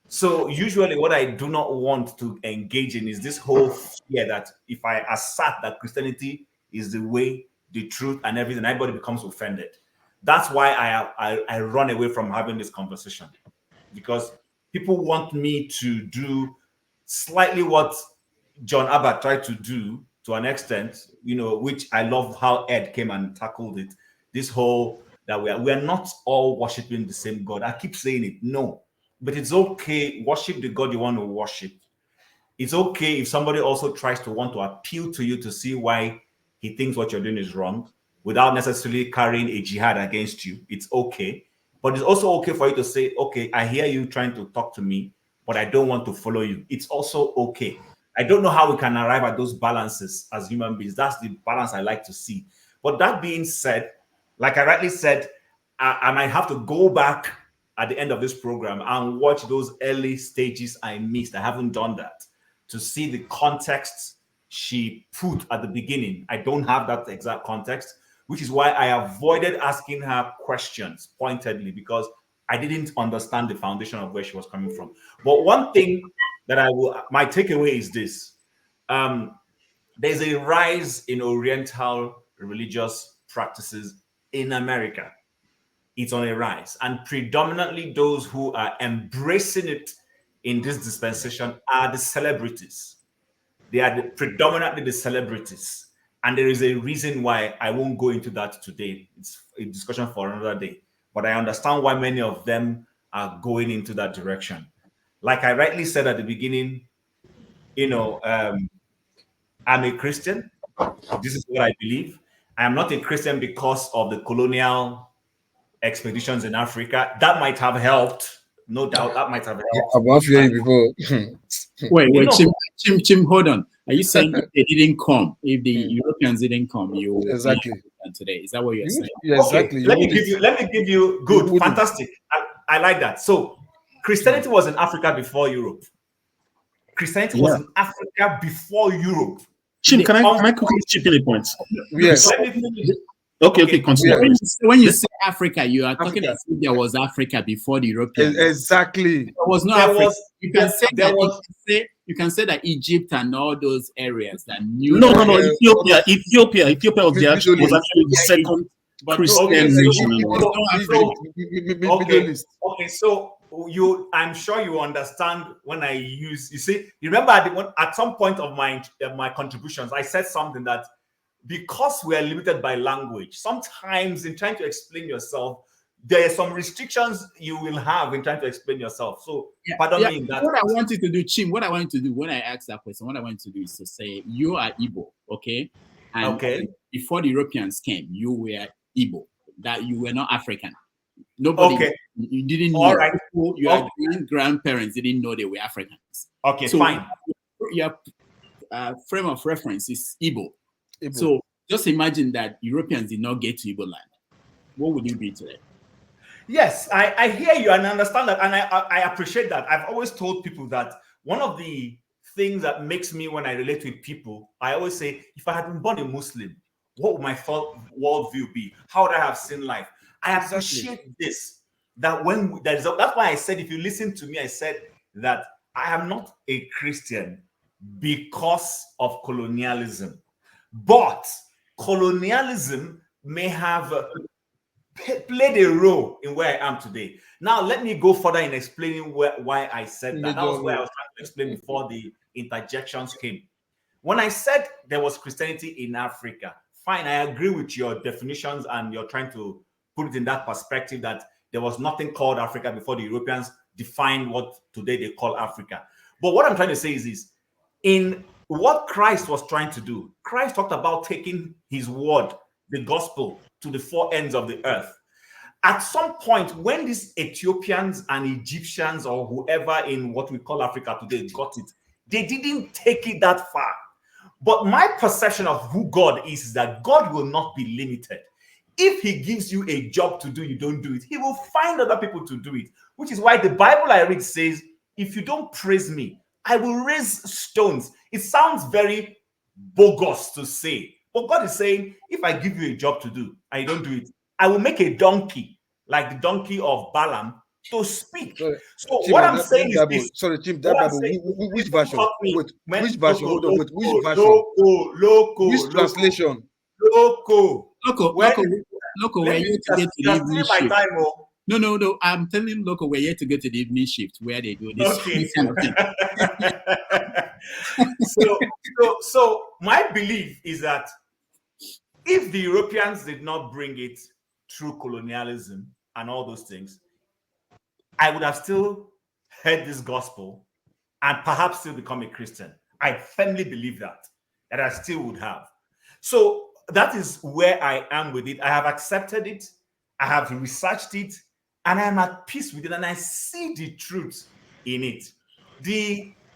So usually what I do not want to engage in is this whole fear that if I assert that Christianity is the way, the truth, and everything, everybody becomes offended. That's why I run away from having this conversation, because people want me to do slightly what John Abbott tried to do to an extent, which I love how Ed came and tackled it. This whole that we are not all worshiping the same God. I keep saying it. No. But it's okay. Worship the God you want to worship. It's okay if somebody also tries to want to appeal to you to see why he thinks what you're doing is wrong without necessarily carrying a jihad against you. It's okay. But it's also okay for you to say, okay, I hear you trying to talk to me, but I don't want to follow you. It's also okay. I don't know how we can arrive at those balances as human beings. That's the balance I like to see. But that being said, like I rightly said, I might have to go back at the end of this program and watch those early stages I missed. I haven't done that to see the context she put at the beginning. I don't have that exact context, which is why I avoided asking her questions pointedly, because I didn't understand the foundation of where she was coming from. But one thing that my takeaway is this. There's a rise in Oriental religious practices in America. It's on a rise, and predominantly those who are embracing it in this dispensation are the celebrities. They are predominantly the celebrities, and there is a reason why. I won't go into that today. It's a discussion for another day, but I understand why many of them are going into that direction. Like I rightly said at the beginning, I'm a Christian. This is what I believe. I am not a Christian because of the colonial expeditions in Africa. That might have helped, no doubt. That might have helped. I've asked you before. Wait, Chim, hold on. Are you saying if they didn't come, if the Europeans didn't come, you would exactly be today? Is that what you're saying? Yeah, exactly. Okay, let me give you good, fantastic. I like that. So Christianity was in Africa before Europe. Christianity was in Africa before Europe. Chim, can I quickly chip in a point? Yes. Okay, continue. When you say Africa, you are talking as if there was Africa before the Europeans. Exactly. There was no Africa. You can say that Egypt and all those areas that knew. No. Ethiopia was actually the second Christian nation. Okay, so I'm sure you understand when I use. You see, remember at some point of my contributions, I said something that, because we are limited by language, sometimes in trying to explain yourself, there are some restrictions you will have in trying to explain yourself. So, pardon me in that. What I want you to do, Chim, what I want you to do when I ask that question, what I want you to do is to say, you are Igbo, okay? And before the Europeans came, you were Igbo, that you were not African. Nobody, you didn't know. All right. Your grandparents didn't know they were Africans. Okay, so fine. Your frame of reference is Igbo. So just imagine that Europeans did not get to Igbo land. What would you be today? Yes, I hear you and I understand that, and I appreciate that. I've always told people that one of the things that makes me, when I relate with people, I always say, if I had been born a Muslim, what would my worldview be? How would I have seen life? I appreciate this. That's why I said, if you listen to me, I said that I am not a Christian because of colonialism. But colonialism may have played a role in where I am today. Now, let me go further in explaining why I said that. That was where I was trying to explain before the interjections came. When I said there was Christianity in Africa, fine, I agree with your definitions, and you're trying to put it in that perspective that there was nothing called Africa before the Europeans defined what today they call Africa. But what I'm trying to say is this: in what Christ was trying to do, Christ talked about taking his word, the gospel, to the four ends of the earth. At some point, when these Ethiopians and Egyptians or whoever in what we call Africa today got it, they didn't take it that far. But my perception of who God is that God will not be limited. If he gives you a job to do, you don't do it, he will find other people to do it, which is why the Bible I read says, if you don't praise me, I will raise stones. It sounds very bogus to say, but God is saying, if I give you a job to do and you don't do it, I will make a donkey, like the donkey of Balaam, to speak. So Tim, what I'm saying is Bible, this. sorry, Tim, that Bible, which version? Wait, which version? Hold on, wait, which version? Loco, which translation? Loco, we're yet to get to the evening my shift. time, oh. No, I'm telling Loco, we're yet to get to the evening shift where they do this, this kind of thing. So my belief is that if the Europeans did not bring it through colonialism and all those things, I would have still heard this gospel and perhaps still become a Christian. I firmly believe that I still would have. So that is where I am with it. I have accepted it. I have researched it, and I am at peace with it, and I see the truth in it.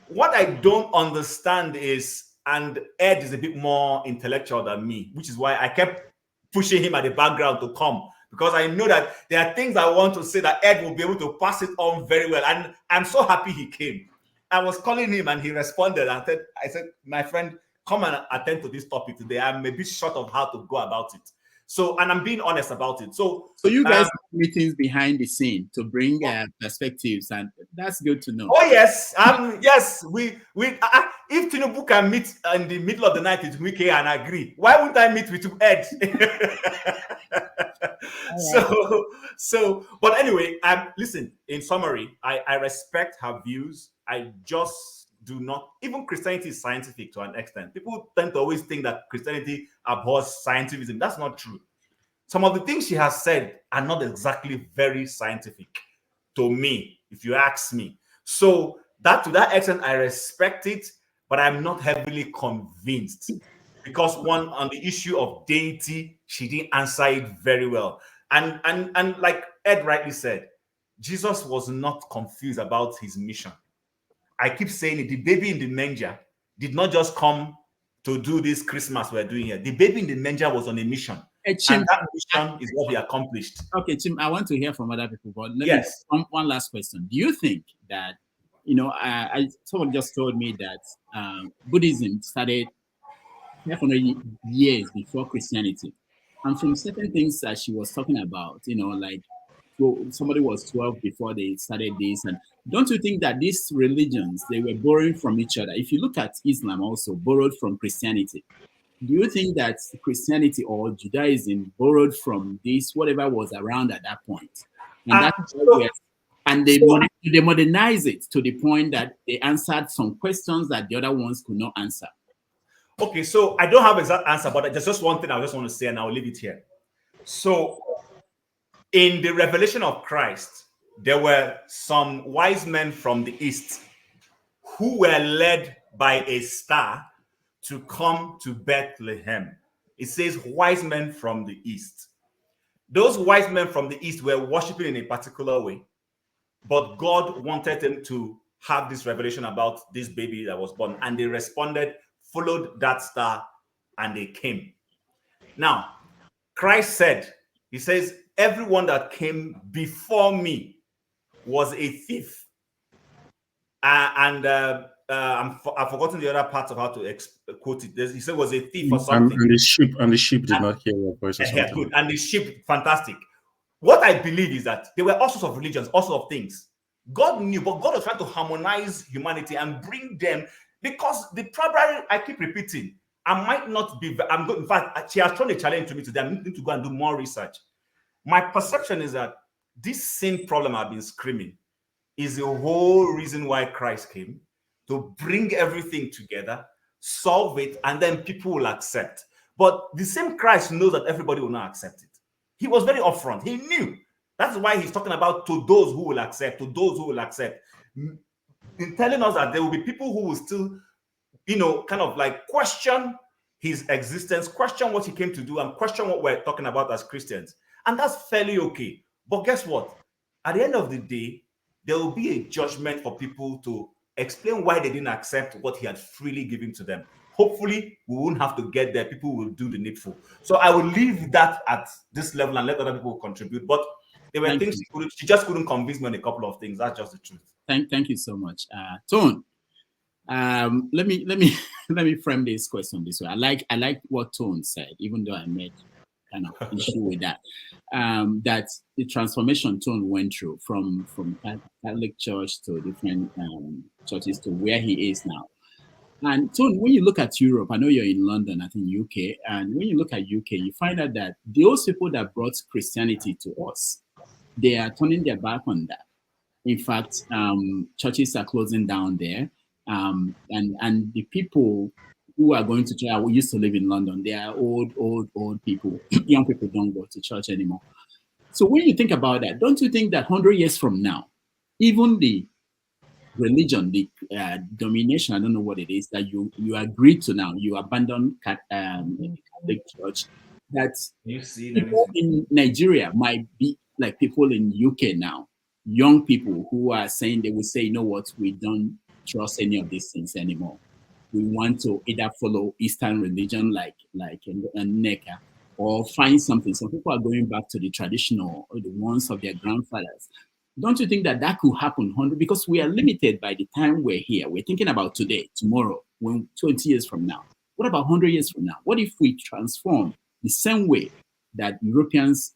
What I don't understand is, and Ed is a bit more intellectual than me, which is why I kept pushing him at the background to come, because I know that there are things I want to say that Ed will be able to pass it on very well. And I'm so happy he came. I was calling him and he responded and I said, my friend, come and attend to this topic today. I'm a bit short of how to go about it. So, and I'm being honest about it. So you guys have meetings behind the scene to bring perspectives, and that's good to know. Oh yes, yes. We if Tinubu can meet in the middle of the night with Wike and agree, why wouldn't I meet with Ed? But anyway, listen. In summary, I respect her views. I just do not. Even Christianity is scientific to an extent. People tend to always think that Christianity abhors scientificism. That's not true. Some of the things she has said are not exactly very scientific to me, if you ask me. So that to that extent, I respect it, but I'm not heavily convinced, because one, on the issue of deity, she didn't answer it very well. And like Ed rightly said, Jesus was not confused about his mission. I keep saying it, the baby in the manger did not just come to do this Christmas we're doing here. The baby in the manger was on a mission. Tim, and that mission is what he accomplished. Okay, Tim, I want to hear from other people, but let yes. me one last question. Do you think that, someone just told me that Buddhism started 500 years before Christianity, and from certain things that she was talking about, like somebody was 12 before they started this, and don't you think that these religions, they were borrowing from each other? If you look at Islam, also borrowed from Christianity. Do you think that Christianity or Judaism borrowed from this, whatever was around at that point? And they modernized it to the point that they answered some questions that the other ones could not answer. Okay, so I don't have exact answer, but there's just one thing I just want to say, and I'll leave it here. So in the revelation of Christ, there were some wise men from the East who were led by a star to come to Bethlehem. It says wise men from the East. Those wise men from the East were worshiping in a particular way, but God wanted them to have this revelation about this baby that was born, and they responded, followed that star, and they came. Now, Christ said, he says, everyone that came before me was a thief. I've forgotten the other parts of how to quote it. He said it was a thief or something. And the sheep did not hear your voice or something. Good. And the sheep, fantastic. What I believe is that there were all sorts of religions, all sorts of things. God knew, but God was trying to harmonize humanity and bring them, because the problem I keep repeating, I might not be. I'm good. In fact, she has thrown a challenge to me today. I need to go and do more research. My perception is that this sin problem I've been screaming is the whole reason why Christ came, to bring everything together, solve it, and then people will accept. But the same Christ knows that everybody will not accept it. He was very upfront. He knew. That's why he's talking about to those who will accept, to those who will accept. In telling us that there will be people who will still, kind of like question his existence, question what he came to do, and question what we're talking about as Christians. And that's fairly okay. But guess what? At the end of the day, there will be a judgment for people to explain why they didn't accept what he had freely given to them. Hopefully, we won't have to get there. People will do the needful. So I will leave that at this level and let other people contribute. But there were things she just couldn't convince me on a couple of things. That's just the truth. Thank you so much, Tone. Let me frame this question this way. I like what Tone said, even though I made kind of issue with that. That the transformation Tone went through from Catholic Church to different churches to where he is now. And Tone, when you look at Europe, I know you're in London, I think UK, and when you look at UK, you find out that those people that brought Christianity to us, they are turning their back on that. In fact, churches are closing down there. And the people who are going to church, we used to live in London, they are old people. Young people don't go to church anymore. So when you think about that, don't you think that 100 years from now, even the religion, the domination, I don't know what it is, that you agreed to now, you abandon the Catholic Church, that people in Nigeria might be like people in UK now, young people who are saying, they will say, you know what, we don't trust any of these things anymore. We want to either follow Eastern religion like Nneka, or find something. Some people are going back to the traditional, or the ones of their grandfathers. Don't you think that could happen? Because we are limited by the time we're here. We're thinking about today, tomorrow, 20 years from now. What about 100 years from now? What if we transform the same way that Europeans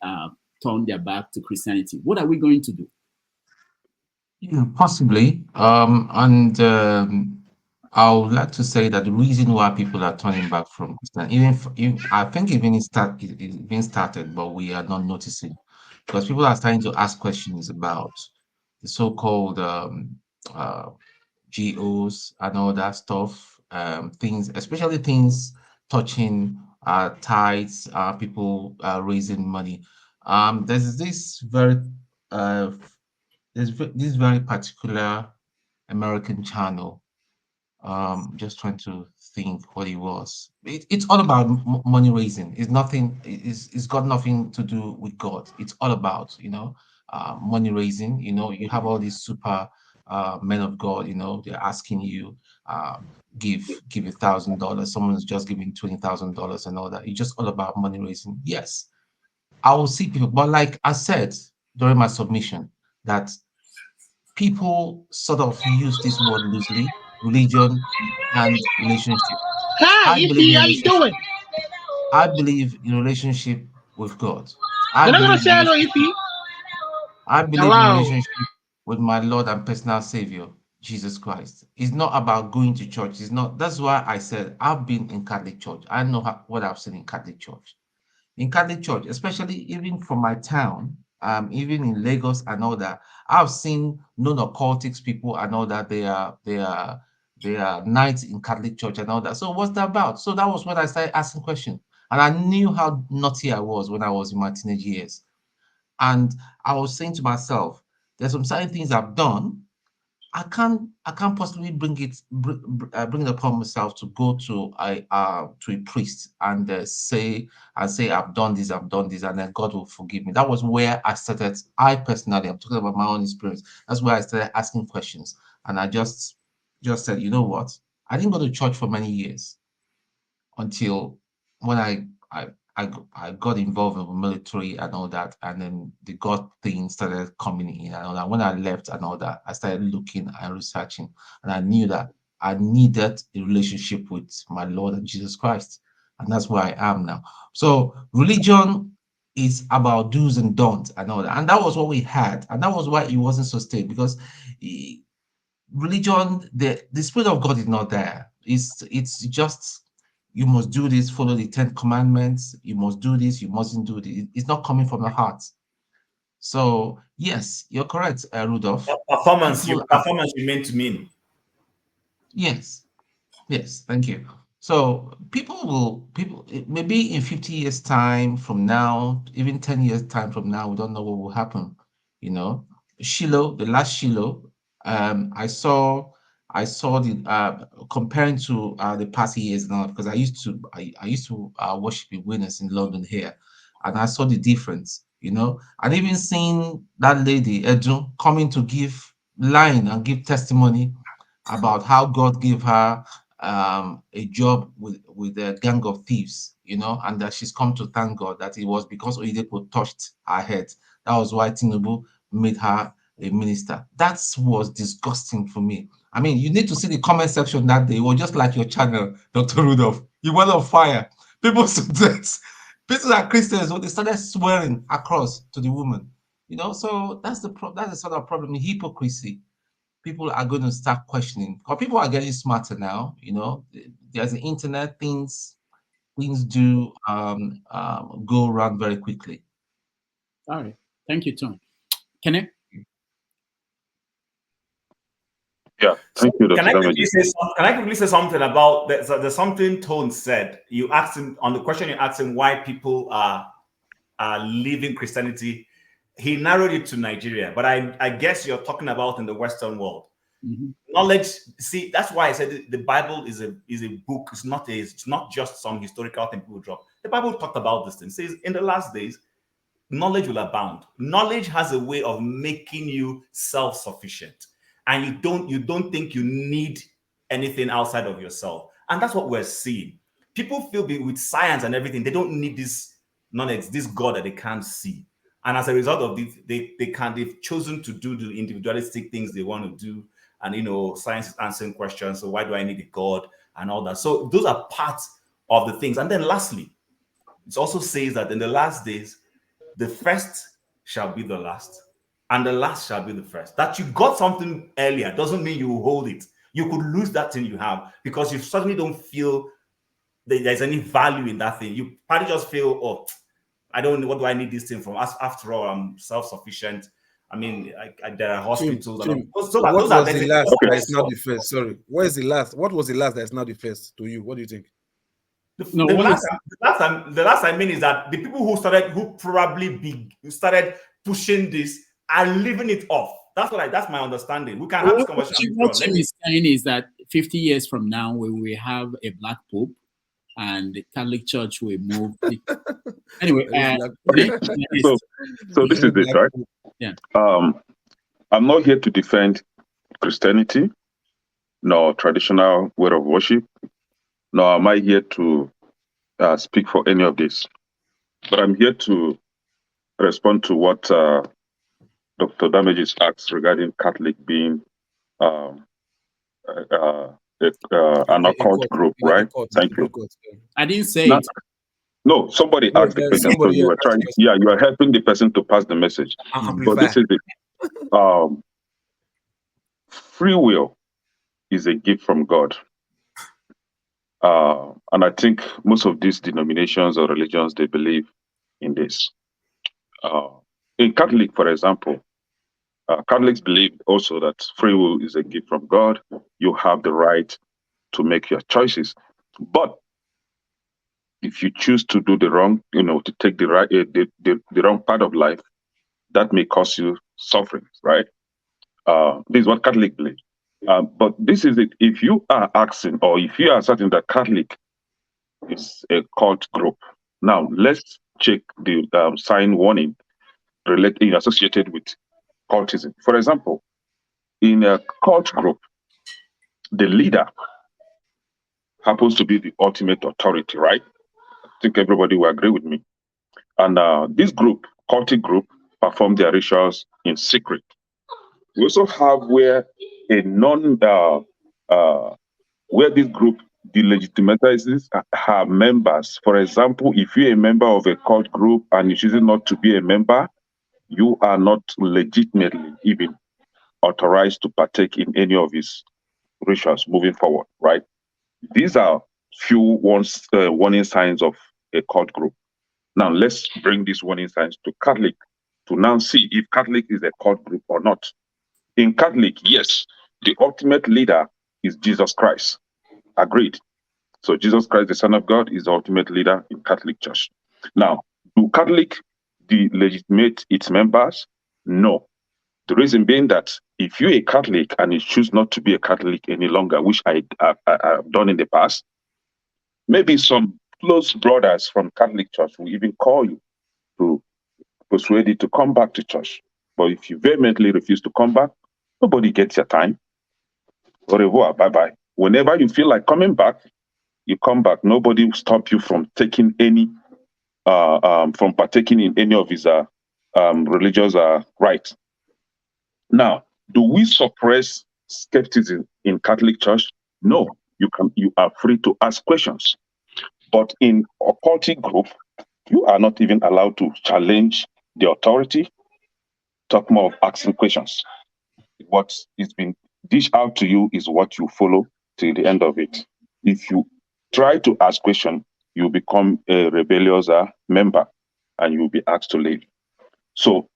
turned their back to Christianity? What are we going to do? Yeah, possibly. I would like to say that the reason why people are turning back from Christianity, I think it's been started, but we are not noticing, because people are starting to ask questions about the so-called GOs and all that stuff, things, especially things touching tithes, people raising money. There's this very this very particular American channel. Just trying to think what it was. It's all about money raising. It's nothing. It's got nothing to do with God. It's all about money raising. You have all these super men of God. They're asking you give $1,000. Someone's just giving $20,000 and all that. It's just all about money raising. Yes, I will see people, but like I said during my submission, that people sort of use this word loosely, religion and relationship. Hi, I believe Ify, in how you relationship. doing? I believe in relationship with God. You I don't want to believe say in hello, relationship. Ify? I believe in Hello. relationship with my Lord and personal Savior, Jesus Christ. It's not about going to church. It's not. That's why I said I've been in Catholic church. I know what I've seen in Catholic church. In Catholic church, especially even from my town, even in Lagos and all that, I've seen non-occultics people and all that. They are knights in Catholic church and all that. So what's that about? So that was when I started asking questions, and I knew how naughty I was when I was in my teenage years. And I was saying to myself, there's some certain things I've done. I can't possibly bring it upon myself to go to a priest and say I've done this, and then God will forgive me. That was where I started. I personally, I'm talking about my own experience. That's where I started asking questions, and I just said, you know what? I didn't go to church for many years until when I got involved in the military and all that, and then the God thing started coming in and all that. When I left and all that, I started looking and researching, and I knew that I needed a relationship with my Lord and Jesus Christ, and that's where I am now. So religion is about do's and don'ts and all that, and that was what we had, and that was why it wasn't sustained, because religion, the spirit of God is not there. It's just you must do this, follow the 10 commandments, you must do this, you mustn't do this. It's not coming from the heart. So yes, you're correct, Rudolph. Performance, you meant to mean. Yes. Yes, thank you. So maybe in 50 years time from now, even 10 years time from now, we don't know what will happen. You know, Shiloh, the last Shiloh, I saw the comparing to the past years now, because I used to worship in Winners in London here, and I saw the difference, and even seeing that lady Edu coming to give line and give testimony about how God gave her a job with a gang of thieves, and that she's come to thank God that it was because Oyedepo touched her head. That was why Tinubu made her a minister. That was disgusting for me. I mean, you need to see the comment section that day. It was just like your channel, Dr. Rudolph. You went on fire. People students, people that are Christians, so they started swearing across to the woman. So that's the sort of problem, hypocrisy. People are going to start questioning, because people are getting smarter now. There's the internet, things do go around very quickly. All right, thank you, Tom. Can I? Yeah, thank you, Can Dr. I quickly say something about there's something Tone said? You asked him on the question, you asked him why people are leaving Christianity. He narrowed it to Nigeria, but I guess you're talking about in the Western world. Mm-hmm. Knowledge, see, that's why I said the Bible is a book. It's not just some historical thing people drop. The Bible talked about this thing. It says in the last days, knowledge will abound. Knowledge has a way of making you self-sufficient, and you don't think you need anything outside of yourself. And that's what we're seeing. People feel with science and everything, they don't need this knowledge, this God that they can't see. And as a result of this, they've chosen to do the individualistic things they want to do. And science is answering questions. So why do I need a God and all that? So those are parts of the things. And then lastly, it also says that in the last days, the first shall be the last, and the last shall be the first. That you got something earlier doesn't mean you will hold it. You could lose that thing you have because you suddenly don't feel that there's any value in that thing. You probably just feel, oh, I don't know, what do I need this thing from? After all, I'm self-sufficient. I mean, there are hospitals. Tim, what was the last that is not the first? Sorry, what is the last? What was the last that is not the first to you? What do you think? The last I mean is that the people who started pushing this are leaving it off. That's my understanding. We can have this conversation. What Tim is saying is that 50 years from now, we will have a black pope, and the Catholic Church will move. Anyway, so this is it, right? Yeah. I'm not here to defend Christianity, nor traditional way of worship, nor am I here to speak for any of this. But I'm here to respond to what Dr. Damages asked regarding Catholic being an occult group, right? Thank you. I didn't say it. No, somebody asked the question, so you were trying. Yeah, you are helping the person to pass the message. But this is it. Free will is a gift from God. And I think most of these denominations or religions, they believe in this. In Catholic, for example, Catholics believe also that free will is a gift from God. You have the right to make your choices. But if you choose to do the wrong, to take the right, the wrong part of life, that may cause you suffering, right? This is what Catholic believe. But this is it. If you are asking, or if you are certain that Catholic is a cult group, now let's check the sign warning associated with cultism. For example, in a cult group, the leader happens to be the ultimate authority, right? I think everybody will agree with me. And this group, cultic group, perform their rituals in secret. We also have where where this group delegitimizes her members. For example, if you're a member of a cult group and you choose not to be a member, you are not legitimately even authorized to partake in any of his rituals moving forward, right? These are few warning signs of a cult group. Now let's bring these warning signs to Catholic to now see if Catholic is a cult group or not. In Catholic, yes, the ultimate leader is Jesus Christ. Agreed. So Jesus Christ, the Son of God, is the ultimate leader in Catholic Church. Now, do Catholic delegitimate its members? No. The reason being that if you're a Catholic and you choose not to be a Catholic any longer, which I have done in the past, maybe some close brothers from Catholic Church will even call you to persuade you to come back to church. But if you vehemently refuse to come back, nobody gets your time. Au revoir, bye-bye. Whenever you feel like coming back, you come back. Nobody will stop you from taking any, from partaking in any of his religious rites. Now, do we suppress skepticism in Catholic Church? No, you are free to ask questions. But in occultic group, you are not even allowed to challenge the authority, talk more of asking questions. What is been dished out to you is what you follow till the end of it. If you try to ask questions, you become a rebellious member and you'll be asked to leave. So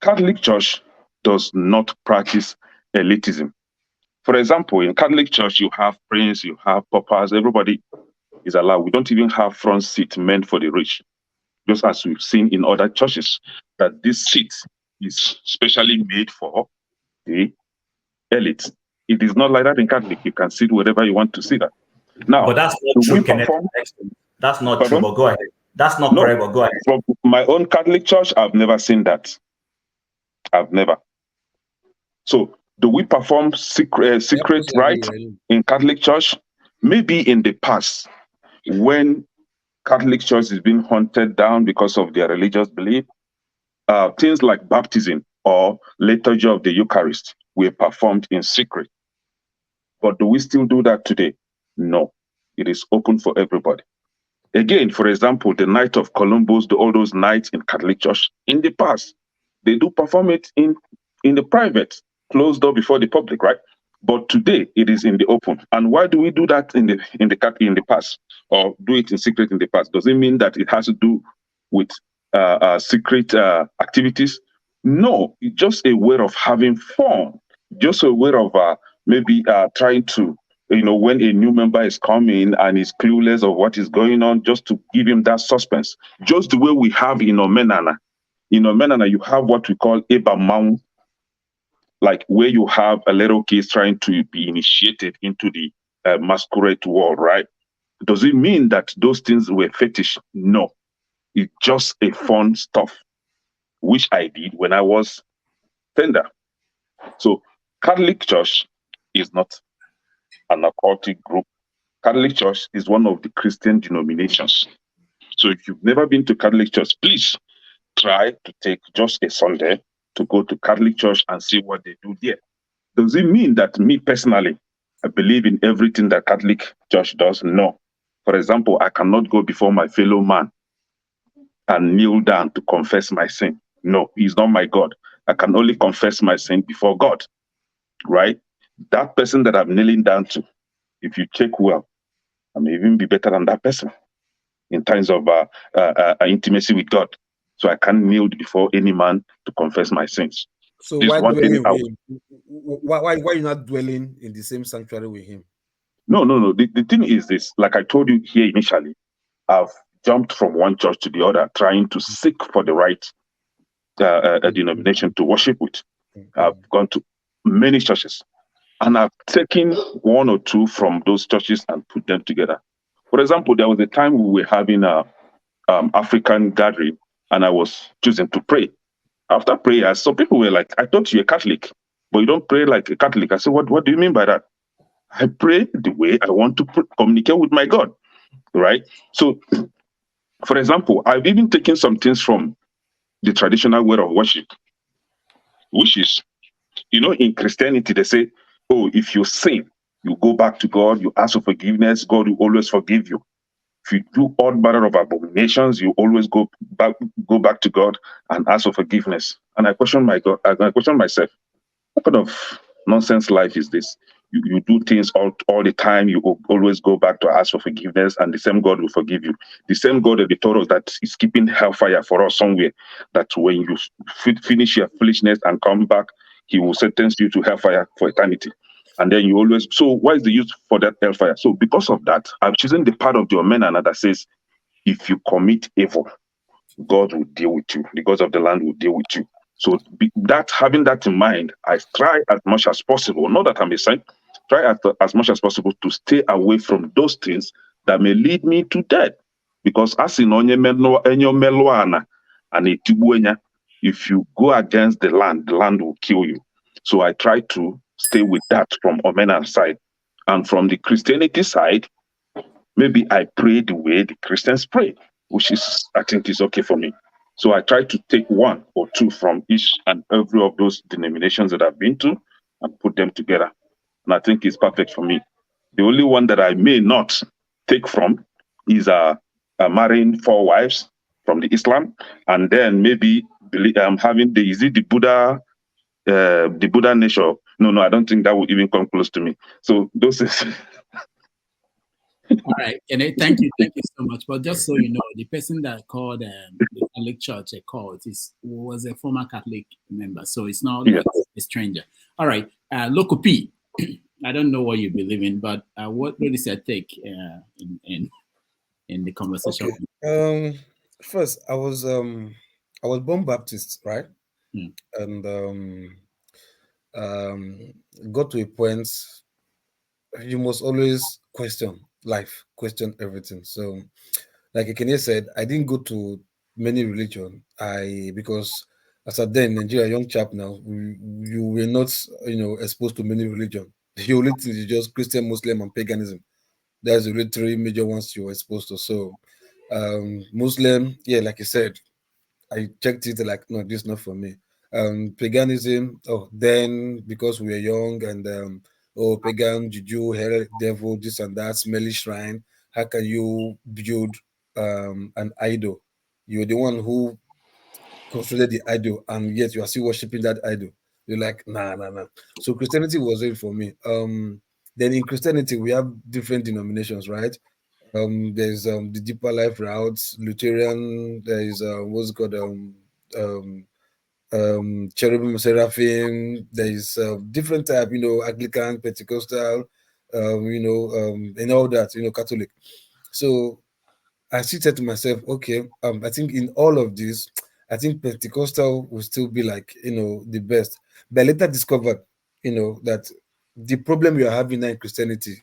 Catholic Church does not practice elitism. For example, in Catholic Church, you have priests, you have papas, everybody is allowed. We don't even have front seat meant for the rich. Just as we've seen in other churches, that this seat is specially made for the elite. It is not like that in Catholic. You can sit wherever you want to sit at. Now, but that's not true, Kenneth. That's not true, but go ahead. That's not correct, but go ahead. From my own Catholic church, I've never seen that. I've never. So, do we perform secret rites in Catholic Church? Maybe in the past, when Catholic Church is being hunted down because of their religious belief, things like baptism or liturgy of the Eucharist were performed in secret. But do we still do that today? No. It is open for everybody. Again, for example, the night of Columbus, all those nights in Catholic Church, in the past, they do perform it in the private, closed door before the public, right? But today it is in the open. And why do we do that in the past, or do it in secret in the past? Does it mean that it has to do with secret activities? No, it's just a way of having fun, just a way of maybe trying to, when a new member is coming and is clueless of what is going on, just to give him that suspense. Just the way we have in Omenana. In Omenana, you have what we call Eba Maun, like where you have a little kid trying to be initiated into the masquerade world, right? Does it mean that those things were fetish? No. It's just a fun stuff, which I did when I was tender. So Catholic Church is not an occultic group. Catholic Church is one of the Christian denominations. So if you've never been to Catholic Church, please try to take just a Sunday to go to Catholic Church and see what they do there. Does it mean that me personally, I believe in everything that Catholic Church does? No. For example, I cannot go before my fellow man and kneel down to confess my sin. No, he's not my God. I can only confess my sin before God, right? That person that I'm kneeling down to, if you check well, I may even be better than that person in terms of intimacy with God. So I can't kneel before any man to confess my sins. So why are you not dwelling in the same sanctuary with him? No. The thing is this, like I told you here initially, I've jumped from one church to the other, trying to seek for the right denomination to worship with. I've gone to many churches, and I've taken one or two from those churches and put them together. For example, there was a time we were having a African gathering, and I was choosing to pray. After prayer, some people were like, I thought you're a Catholic, but you don't pray like a Catholic. I said, what do you mean by that? I pray the way I want to communicate with my God, right? So, for example, I've even taken some things from the traditional way of worship, which is, in Christianity, they say, oh, if you sin, you go back to God, you ask for forgiveness, God will always forgive you. If you do all manner of abominations, you always go back to God and ask for forgiveness. And I question my God. I question myself, what kind of nonsense life is this? you do things all the time. You always go back to ask for forgiveness, and the same God will forgive you. The same God that they told us that is keeping hellfire for us somewhere, that when you finish your foolishness and come back, he will sentence you to hellfire for eternity. And then you always, so what is the use for that hellfire? So because of that, I've chosen the part of the Omenana that says, if you commit evil, God will deal with you. The gods of the land will deal with you. So having that in mind, I try as much as possible, not that I'm a saint, try as much as possible to stay away from those things that may lead me to death. Because as in Meluana and if you go against the land will kill you. So I try to stay with that from Omenan side. And from the Christianity side, maybe I pray the way the Christians pray, which is, I think, is okay for me. So I try to take one or two from each and every of those denominations that I've been to and put them together. And I think it's perfect for me. The only one that I may not take from is marrying 4 wives from the Islam, and then maybe having the Buddha nature. No, I don't think that would even come close to me. So those is All right, and thank you so much. But just so you know, the person that called the Catholic Church a cult was a former Catholic member, so it's not like a stranger. All right, Loco P, I don't know what you believe in, but what is your take in the conversation? Okay. First, I was born Baptist, right? And got to a point you must always question life, question everything. So, like Ekene said, I didn't go to many religion. Because as a then Nigeria young chap now, you were not exposed to many religion. The only thing is just Christian, Muslim, and paganism. There's the 3 major ones you were exposed to. So, Muslim, yeah, like you said, I checked it like, no, this is not for me. Paganism, then because we were young and pagan, juju, hell, devil, this and that, smelly shrine. How can you build an idol? You're the one who constructed the idol, and yet you are still worshiping that idol. You're like, nah. So Christianity was it for me. Then in Christianity, we have different denominations, right? There's the deeper life routes, Lutheran. There is what's it called cherubim, seraphim. There is different type, Anglican, Pentecostal, and all that, Catholic. So I still said to myself, okay, I think in all of this, I think Pentecostal will still be like, the best. But I later discovered, that the problem we are having now in Christianity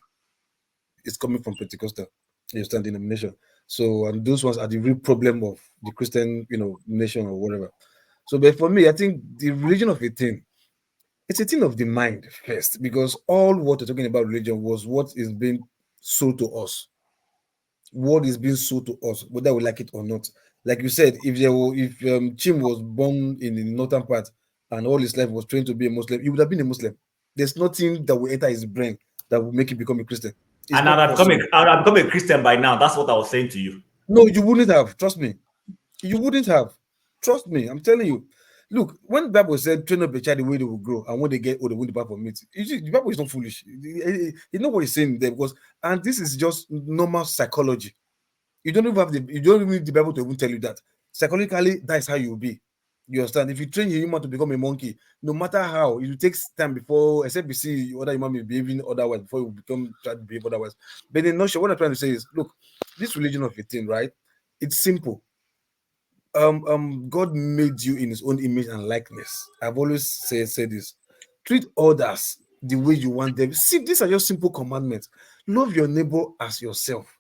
is coming from Pentecostal, you understand, denomination. So, and those ones are the real problem of the Christian, nation or whatever. So, but for me, I think the religion of a thing, it's a thing of the mind first, because all what we're talking about religion was what is being sold to us. What is being sold to us, whether we like it or not. Like you said, if Chim was born in the northern part and all his life was trained to be a Muslim, he would have been a Muslim. There's nothing that will enter his brain that will make him become a Christian. And I'd become a Christian by now. That's what I was saying to you. No, you wouldn't have. Trust me. You wouldn't have. Trust me. I'm telling you. Look, when the Bible said, train up a child the way they will grow, and when they get old, they will depart from it. The Bible is not foolish. You know what he's saying there, and this is just normal psychology. You don't even need the Bible to even tell you that. Psychologically, that is how you will be. You understand? If you train your human to become a monkey, no matter how, it will take time before, except you see other human beings behaving otherwise, before you try to behave otherwise. But in a nutshell, what I'm trying to say is, look, this religion of a thing, right? It's simple. God made you in his own image and likeness. I've always said this. Treat others the way you want them. See, these are just simple commandments. Love your neighbor as yourself.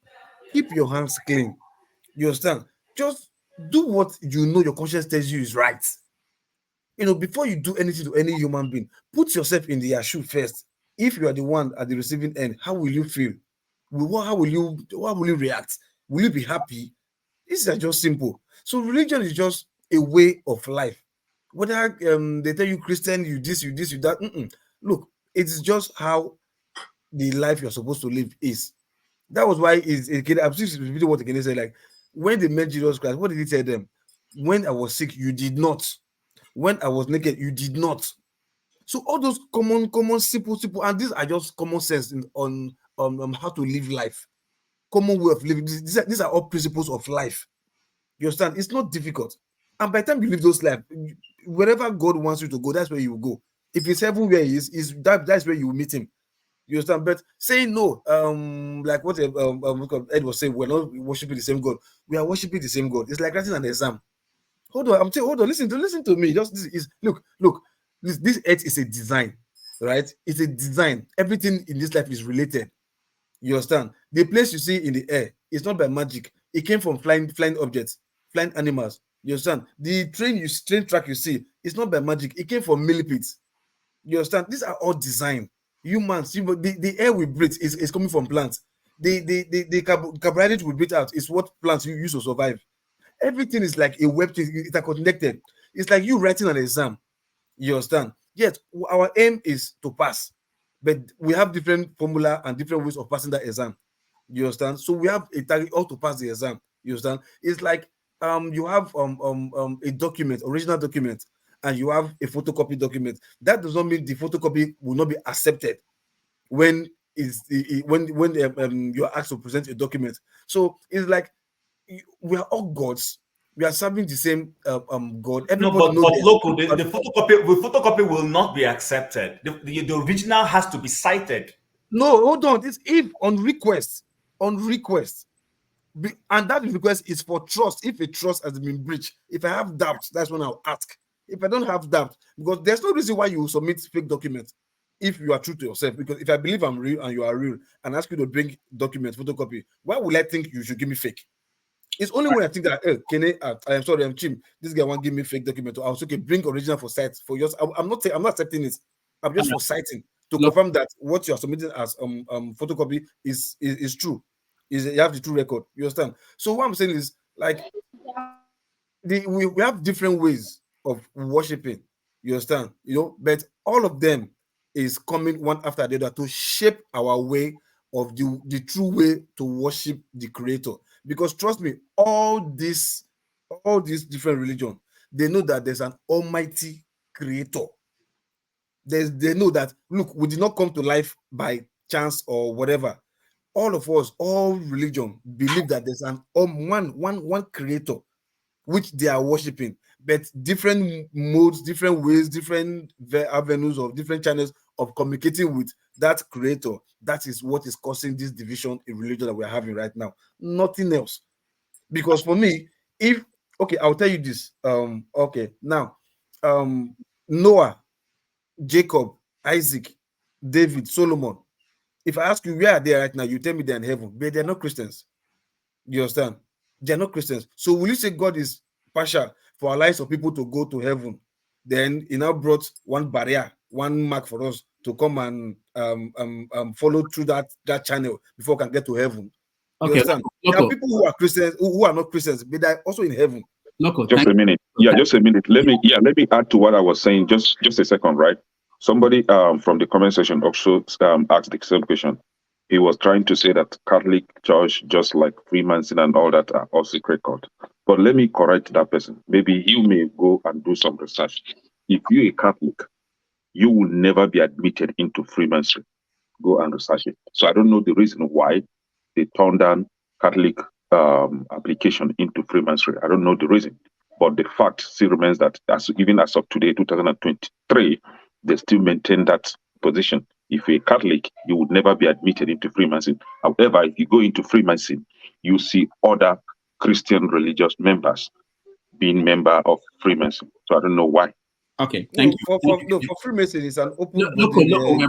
Keep your hands clean. You understand? Just do what you know your conscience tells you is right. Before you do anything to any human being, put yourself in their shoe first. If you are the one at the receiving end, how will you feel? How will you react? Will you be happy? These are just simple. So religion is just a way of life. Whether they tell you Christian, you this, you that. Look, it's just how the life you're supposed to live is. That was why I'm still repeating what Ekene said. Like, when they met Jesus Christ, what did he tell them? When I was sick, you did not. When I was naked, you did not. So all those common, simple, and these are just common sense on how to live life, common way of living. These are all principles of life. You understand? It's not difficult. And by the time you live those life, wherever God wants you to go, that's where you go. If it's heaven where he is that's where you will meet him. You understand? But saying no, like what Ed was saying, we're not worshiping the same God. We are worshiping the same God. It's like writing an exam. Hold on, hold on. Listen to me. Just this is look. This earth is a design, right? It's a design. Everything in this life is related. You understand? The place you see in the air is not by magic. It came from flying objects, flying animals. You understand? The train track you see is not by magic. It came from millipedes. You understand? These are all design. Humans, the air we breathe is coming from plants. The carbohydrate we breathe out is what plants use to survive. Everything is like a web thing, interconnected. It's like you writing an exam. You understand? Yes, our aim is to pass, but we have different formula and different ways of passing that exam. You understand? So we have a target all to pass the exam. You understand? It's like you have a document, original document, and you have a photocopy document. That does not mean the photocopy will not be accepted when you're asked to present a document. So it's like we are all gods. We are serving the same God. Everybody no, but local, the photocopy will not be accepted. The original has to be cited. No, hold on. It's if on request. And that request is for trust. If a trust has been breached, if I have doubts, that's when I'll ask. If I don't have doubt, because there's no reason why you submit fake documents if you are true to yourself. Because if I believe I'm real and you are real and ask you to bring documents, photocopy, why would I think you should give me fake? It's only when I think that, hey, I am sorry, I'm Chim. This guy won't give me fake document. I was okay, bring original for sight for yours. I'm not accepting it. I'm just for citing to confirm that what you are submitting as photocopy is true. You have the true record. You understand? So what I'm saying is like we have different ways of worshiping. You understand? But all of them is coming one after the other to shape our way of the true way to worship the Creator. Because trust me, all these different religions, they know that there's an almighty Creator. They know that, look, we did not come to life by chance or whatever. All of us, all religion, believe that there's an one Creator which they are worshiping, but different modes, different ways, different avenues of different channels of communicating with that Creator. That is what is causing this division in religion that we're having right now. Nothing else. Because for me, I'll tell you this. Now, Noah, Jacob, Isaac, David, Solomon. If I ask you where are they right now, you tell me they're in heaven, but they're not Christians. You understand? They're not Christians. So will you say God is partial for our lives of people to go to heaven? Then he now brought one barrier, one mark for us to come and follow through that channel before we can get to heaven. You understand? There are people who are Christians who are not Christians, but they're also in heaven. Just a minute. Yeah, just a minute. Let me add to what I was saying. Just a second, right? Somebody from the comment section also asked the same question. He was trying to say that Catholic Church, just like Freemason and all that, are all secret cult. But let me correct that person. Maybe you may go and do some research. If you're a Catholic, you will never be admitted into Freemasonry. Go and research it. So I don't know the reason why they turned down Catholic application into Freemasonry. I don't know the reason. But the fact still remains that even as of today, 2023, they still maintain that position. If you're a Catholic, you would never be admitted into Freemason. However, if you go into Freemason, you see other Christian religious members being member of Freemason. So I don't know why. Okay, thank you. For Freemason, it's an open we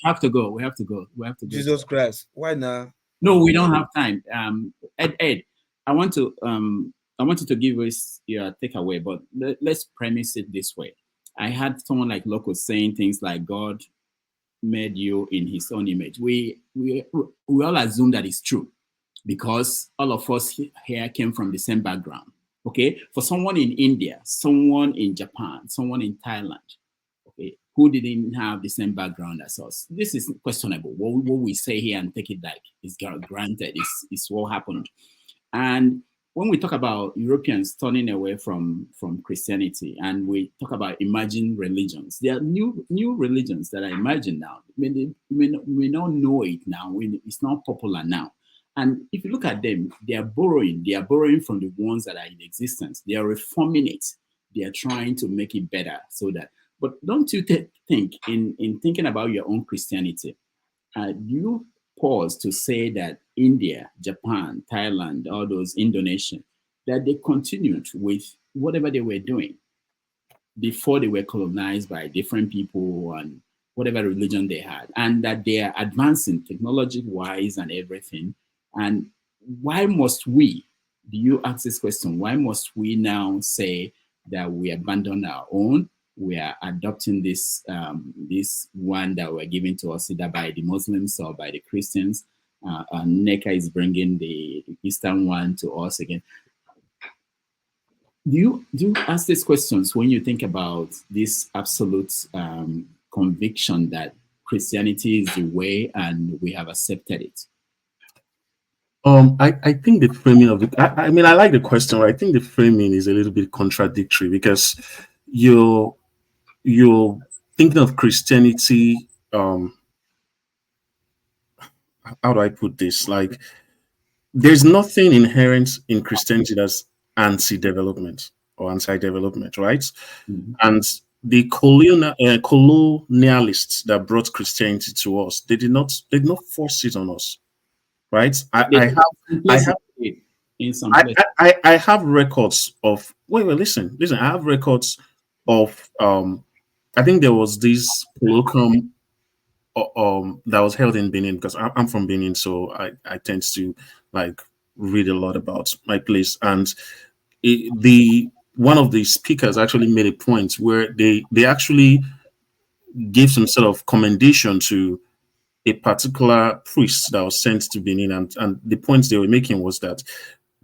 have to go. Jesus Christ. Why now? No, we don't have time. Ed, I want you to give us your takeaway, but let's premise it this way. I had someone like Loco saying things like God made you in his own image. We all assume that it's true because all of us here came from the same background. Okay, for someone in India, someone in Japan, someone in Thailand, okay, who didn't have the same background as us, this is questionable. What we say here and take it like it's granted is what happened. And when we talk about Europeans turning away from Christianity, and we talk about emerging religions, there are new religions that are emerging now. We may not know it now. It's not popular now. And if you look at them, they are borrowing from the ones that are in existence. They are reforming it. They are trying to make it better so that. But don't you think in thinking about your own Christianity, do you pause to say that India, Japan, Thailand, all those, Indonesia, that they continued with whatever they were doing before they were colonized by different people and whatever religion they had, and that they are advancing technology-wise and everything? And why must we, do you ask this question, why must we now say that we abandon our own? We are adopting this this one that were given to us either by the Muslims or by the Christians. Nneka is bringing the Eastern one to us again. Do you ask these questions when you think about this absolute conviction that Christianity is the way and we have accepted it? I think the framing of it, I mean, I like the question, but I think the framing is a little bit contradictory, because you're thinking of Christianity, how do I put this? Like, there's nothing inherent in Christianity that's anti-development or anti-development, right? Mm-hmm. And the colonialists that brought Christianity to us, they did not force it on us, right? I have records of listen. I have records of I think there was this colloquium that was held in Benin, because I'm from Benin, so I tend to like read a lot about my place. And one of the speakers actually made a point where they actually gave some sort of commendation to a particular priest that was sent to Benin, and the points they were making was that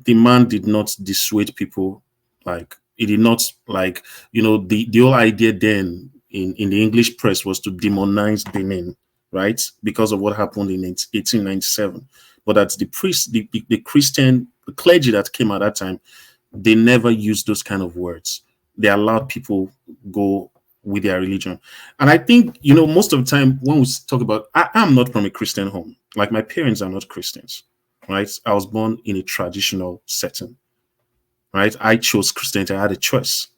the man did not dissuade people. Like, he did not, like, the whole idea then in the English press was to demonize Benin, right, because of what happened in 1897. But that the priest, the Christian, the clergy that came at that time, they never used those kind of words. They allowed people go with their religion. And I think, most of the time when we talk about, I'm not from a Christian home. Like, my parents are not Christians, right? I was born in a traditional setting, right? I chose Christianity. I had a choice,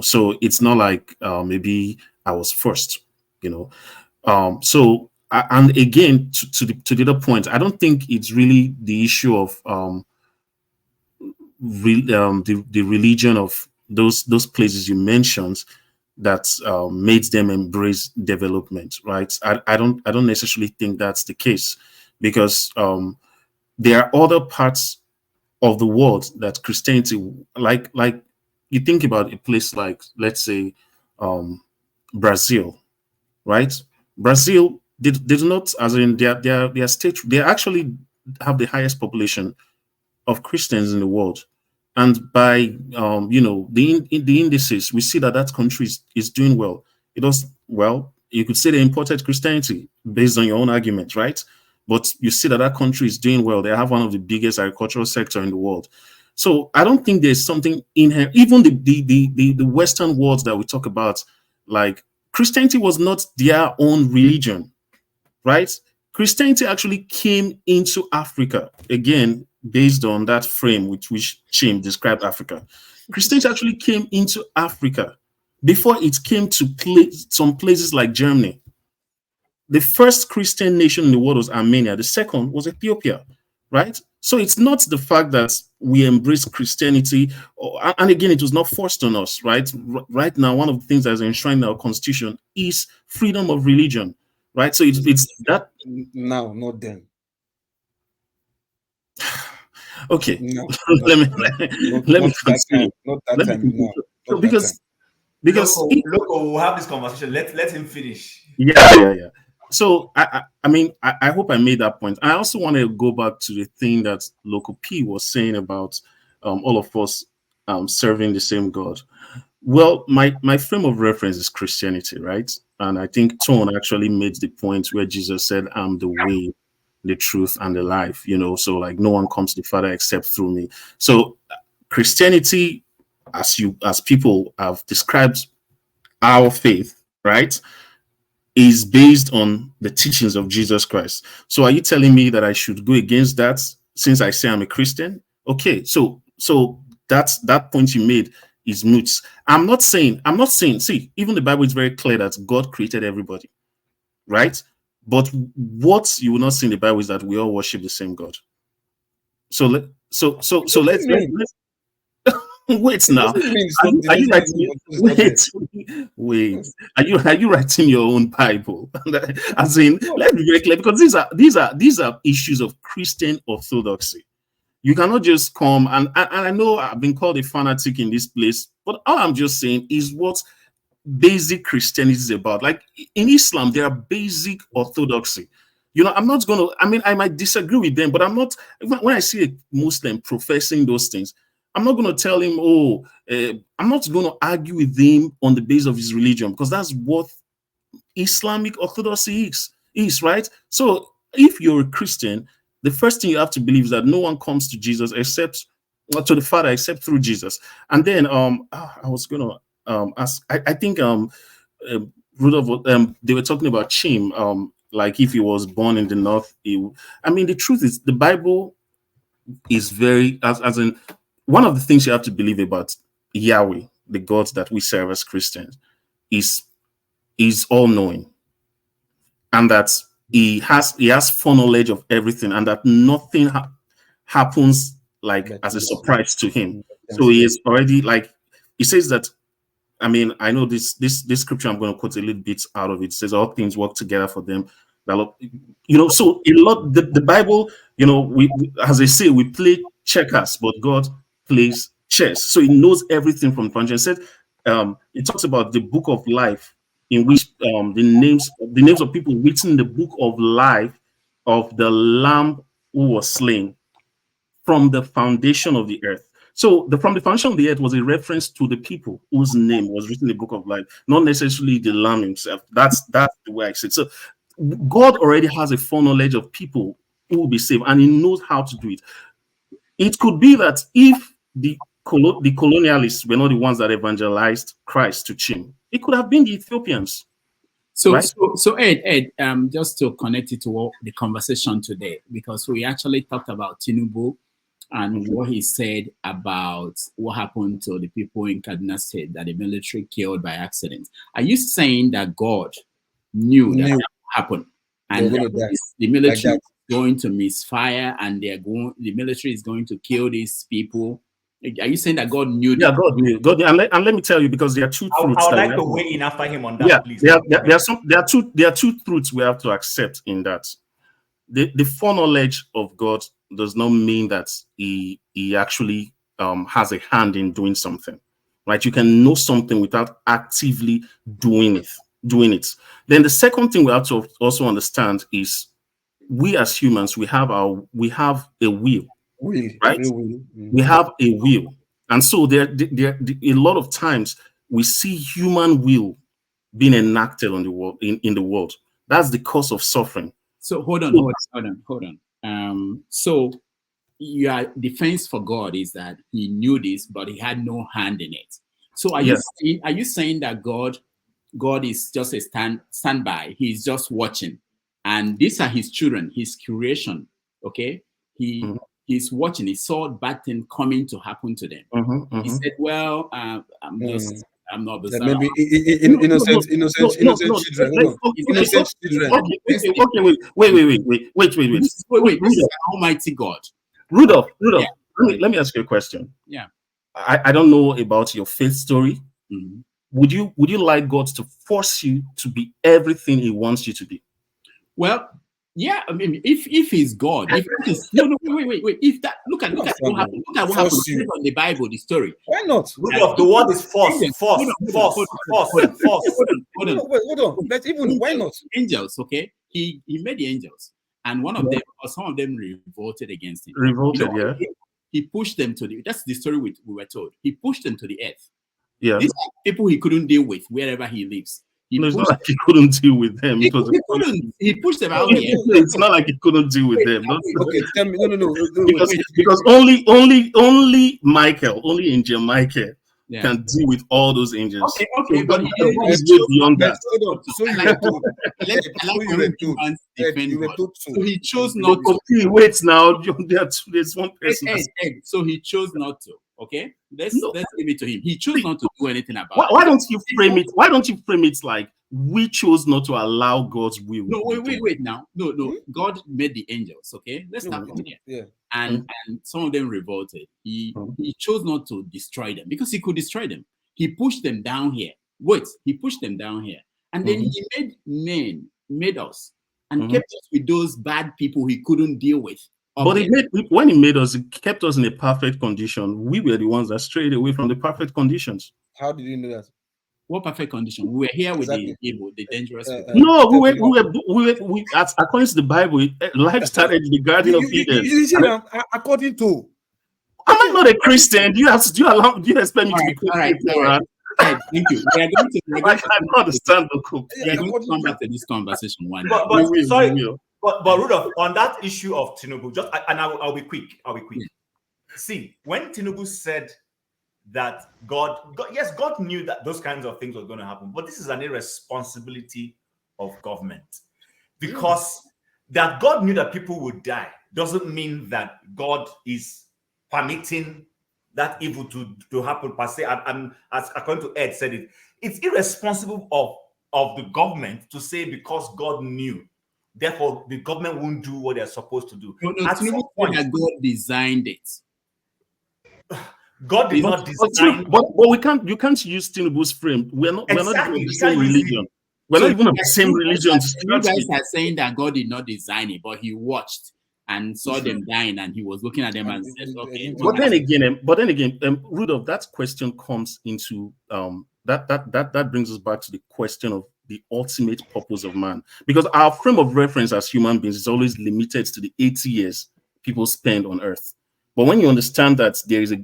so it's not like maybe I was first, so and again, to the other point, I don't think it's really the issue of the religion of those places you mentioned that made them embrace development, right? I don't necessarily think that's the case, because there are other parts of the world that Christianity, like you think about a place like, let's say, Brazil, right? Brazil did not, as in their state, they actually have the highest population of Christians in the world. And by the indices, we see that country is doing well. It does well. You could say they imported Christianity based on your own argument, right? But you see that country is doing well. They have one of the biggest agricultural sector in the world. So I don't think there's something inherent. Even the Western world that we talk about, like, Christianity was not their own religion, right? Christianity actually came into Africa, again, based on that frame with which Chim described Africa. Christianity actually came into Africa before it came to some places like Germany. The first Christian nation in the world was Armenia. The second was Ethiopia, right? So it's not the fact that we embrace Christianity, and again, it was not forced on us, right? Right now, one of the things that is enshrined in our constitution is freedom of religion, right? So it's that now, not then. Okay, no, let me continue. Not that time. No, so because Loco, we'll have this conversation. Let him finish. Yeah. So I mean, I hope I made that point. I also want to go back to the thing that Loco P was saying about all of us serving the same God. Well, my frame of reference is Christianity, right? And I think Tone actually made the point where Jesus said, "I'm the way, the truth, and the life. So like no one comes to the Father except through me. So Christianity, as people have described our faith, right, is based on the teachings of Jesus Christ. So are you telling me that I should go against that since I say I'm a Christian? Okay, so that point you made is moot. I'm not saying, see, even the Bible is very clear that God created everybody, right? But what you will not see in the Bible is that we all worship the same God. So let's wait now. Are you writing? Wait. Are you writing your own Bible? As in, let's be very clear, because these are issues of Christian orthodoxy. You cannot just come and I know I've been called a fanatic in this place, but all I'm just saying is what basic Christianity is about. Like in Islam, there are basic orthodoxy. I'm not going to, I might disagree with them, but I'm not, when I see a Muslim professing those things, I'm not going to tell him, I'm not going to argue with him on the basis of his religion, because that's what Islamic orthodoxy is, right? So if you're a Christian, the first thing you have to believe is that no one comes to Jesus to the Father except through Jesus. And then I was going to ask, I think Rudolph, they were talking about Chim, like if he was born in the north. The truth is the Bible is very, as in, one of the things you have to believe about Yahweh, the God that we serve as Christians, is all-knowing, and that he has foreknowledge of everything, and that nothing happens like as a surprise to him. So he is already, like, he says that, I know this scripture, I'm going to quote a little bit out of it. It says all things work together for them. So a lot, the Bible, we as they say, we play checkers, but God plays chess. So he knows everything from function. It said, it talks about the book of life, in which the names of people written in the book of life of the Lamb who was slain from the foundation of the earth. So from the foundation of the earth was a reference to the people whose name was written in the book of life, not necessarily the Lamb himself. That's the way I see it. So God already has a foreknowledge of people who will be saved, and he knows how to do it. It could be that if the colonialists were not the ones that evangelized Christ to Chim, it could have been the Ethiopians. So, right? so Ed, just to connect it to the conversation today, because we actually talked about Tinubu and what he said about what happened to the people in Kaduna State that the military killed by accident. Are you saying that God knew that would happen, and that the military is going to misfire, and the military is going to kill these people? Are you saying that God knew? Yeah, God knew. God knew. And let me tell you, because there are two truths. I would like to weigh in after him on that, yeah, please. There are two truths we have to accept in that. The foreknowledge of God does not mean that he actually has a hand in doing something. Right? You can know something without actively doing it. Then the second thing we have to also understand is we as humans, we have a will. Right? We have a will. And so there a lot of times we see human will being enacted on the world in the world. That's the cause of suffering. So hold on. So your defense for God is that he knew this, but he had no hand in it. So are you saying that God is just a standby? He's just watching, and these are his children, his creation. Okay, he's watching. He saw bad thing coming to happen to them. He said, "Well, I'm not the maybe innocent children. Innocent children. Wait. This is Almighty God. Rudolph. Let me ask you a question. Yeah. I don't know about your faith story. Mm-hmm. Would you like God to force you to be everything he wants you to be? Well, yeah. I mean, if he's God, if wait. If that look at what happened. Look at what happened on the Bible, the story. Why not? Rudolph, the word is force. Hold on. But even why not? Angels, okay? He made the angels, and one of them, or some of them, revolted against him. He pushed them to that's the story we were told. He pushed them to the earth. Yeah. These are people he couldn't deal with wherever he lives. No, it's not like he couldn't deal with them. It was He couldn't. He pushed them out here. It's not like he couldn't deal with them. Okay, tell me. No. Because only Michael, only Angel Michael can deal with all those angels. Okay, but God is way beyond that. So you were told. So he chose not to. Okay, wait now. There's one person. So he chose not to. Okay, let's give it to him. He chose not to do anything about it. Why don't you frame it? Why don't you frame it like we chose not to allow God's will? No, wait now. No. God made the angels. Okay, let's start from here. Yeah. And some of them revolted. He chose not to destroy them because he could destroy them. He pushed them down here. He pushed them down here, and then he made us, and kept us with those bad people he couldn't deal with. But when he made us, he kept us in a perfect condition. We were the ones that strayed away from the perfect conditions. How did you know that? What perfect condition? We were here with the evil, the dangerous people. No, we according to the Bible, life started in the Garden of Eden. You see, according to. Am I not a Christian? Do you expect me to be Christian? All right. Thank you. I don't understand the cook. We are going to come back to this conversation one day. But Rudolph, on that issue of Tinubu, I'll be quick. See, when Tinubu said that God knew that those kinds of things were going to happen, but this is an irresponsibility of government, because that God knew that people would die doesn't mean that God is permitting that evil to happen per se. And as according to Ed said it's irresponsible of the government to say because God knew, therefore the government won't do what they're supposed to do. At some point, God designed it. God did not design. But you can't use Tinubu's frame. We're not even of the same religion. We're not even of the same religion. You guys are saying that God did not design it, but he watched and saw them dying, and he was looking at them and said, okay. But then again, Rudolph, that question comes into that brings us back to the question of the ultimate purpose of man, because our frame of reference as human beings is always limited to the 80 years people spend on earth. But when you understand that there is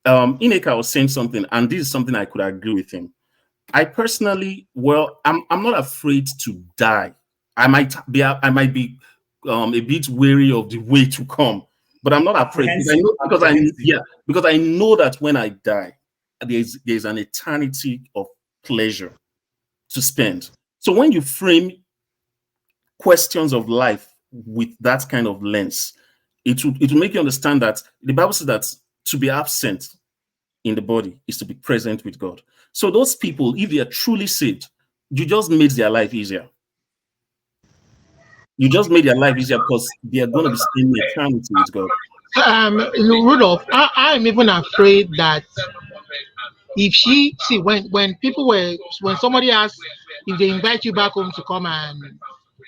Nneka was saying something, and this is something I could agree with him. I personally, I'm not afraid to die. I might be a bit wary of the way to come, but I'm not afraid because I know that when I die, there's an eternity of pleasure to spend. So when you frame questions of life with that kind of lens, it will make you understand that the Bible says that to be absent in the body is to be present with God. So those people, if they are truly saved, you just made their life easier. You just made their life easier because they are going to be spending eternity with God. Rudolph, I'm even afraid that if when somebody asks if they invite you back home to come and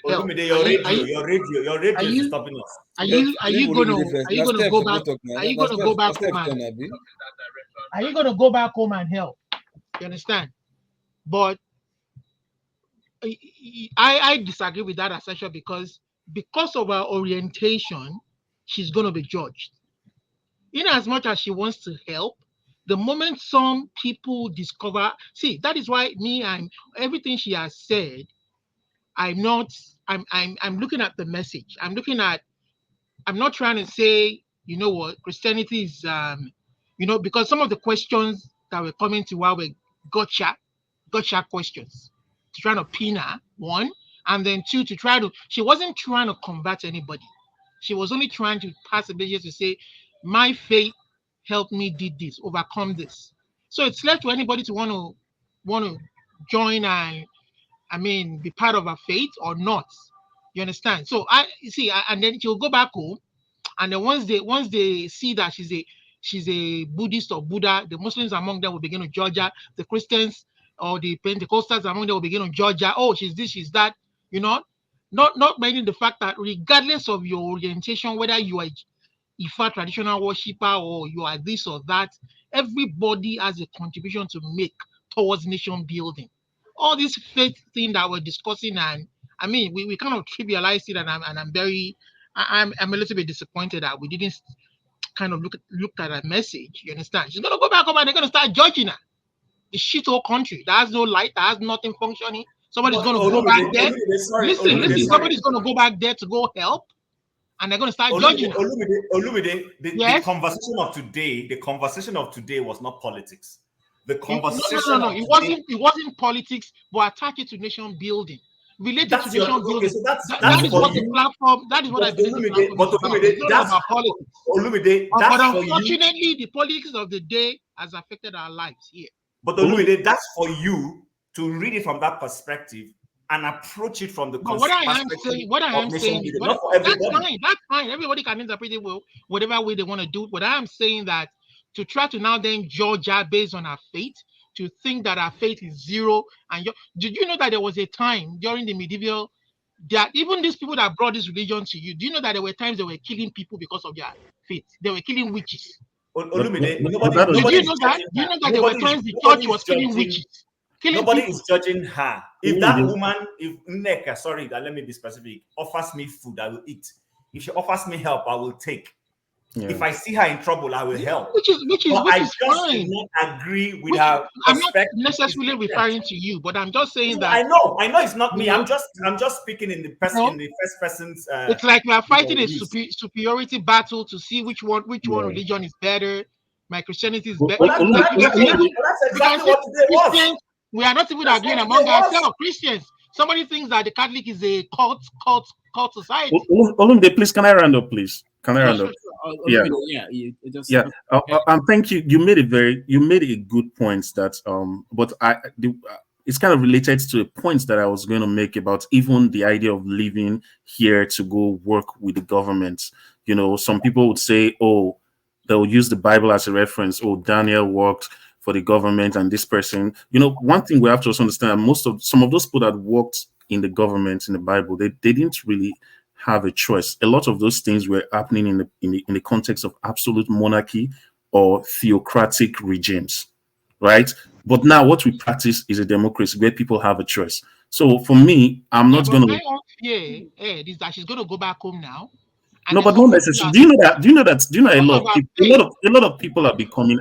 help, your radio is stopping us. Are you gonna go back? Are you gonna go back home? Are you gonna go back home and help? You understand? But I disagree with that assertion because of her orientation, she's gonna be judged. In as much as she wants to help, the moment some people discover, that is why everything she has said, I'm looking at the message. I'm not trying to say, Christianity is, because some of the questions that were coming to her were gotcha questions to try to pin her, one, and then two, she wasn't trying to combat anybody. She was only trying to pass a message to say, my faith helped me did this, overcome this. So it's left to anybody to want to join and be part of her faith or not. You understand? So and then she'll go back home, and then once they see that she's a Buddhist or Buddha, the Muslims among them will begin to judge her. The Christians or the Pentecostals among them will begin to judge her. Oh, she's this, she's that. Not minding the fact that regardless of your orientation, whether you are Ifa traditional worshiper or you are this or that, everybody has a contribution to make towards nation building. All this faith thing that we're discussing, and we kind of trivialize it, and I'm a little bit disappointed that we didn't kind of look at that message. You understand? She's gonna go back home and they're gonna start judging her. a shithole country that has no light, that has nothing functioning. Somebody's going to go Olumide, back there. Olumide, Listen. Somebody's going to go back there to go help, and they're going to start judging us. Olumide, the Yes? conversation of today was not politics. The conversation No. of It wasn't politics, but attack it to nation building. Related to nation building. So that's that is for what you. the platform. That is what I believe the platform is about. It's not about politics. Olumide, But that's for you. unfortunately, the politics of the day has affected our lives here. But Olumide, that's for you to read it from that perspective and approach it from the But what I am saying is, that's fine. Everybody can interpret it whatever way they want to do it. But I am saying that to try to now then judge her based on our faith, to think that our faith is zero. And did you know that there was a time during the medieval that even these people that brought this religion to you, do you know that there were times they were killing people because of their faith? They were killing witches. Olumide, Do you know that there were times the church was killing witches? Nobody is judging her. If that woman, if Nneka, sorry, let me be specific, offers me food, I will eat. If she offers me help, I will take. Yeah. If I see her in trouble, I will help. Which is fine. Do not agree with her. I'm not necessarily referring to you, but I'm just saying that I know it's not me. I'm just speaking in the first person's. It's like we are fighting a superiority battle to see which one religion is better. My Christianity is better. That's exactly what today was. We are not even agreeing among ourselves. Christians. Somebody thinks that the Catholic is a cult society. Olumide, please, can I round up, please? Can I round up? Yeah. Thank you. You made a good point that but it's kind of related to a point that I was going to make about even the idea of living here to go work with the government. You know, some people would say, oh, they'll use the Bible as a reference. Oh, Daniel worked for the government and this person. You know, one thing we have to also understand, some of those people that worked in the government in the Bible, they didn't really have a choice. A lot of those things were happening in the context of absolute monarchy or theocratic regimes, right? But now what we practice is a democracy where people have a choice. So for me, I'm not going to. My own fear is that she's going to go back home now. No, but not necessarily. Do you know a lot of people are becoming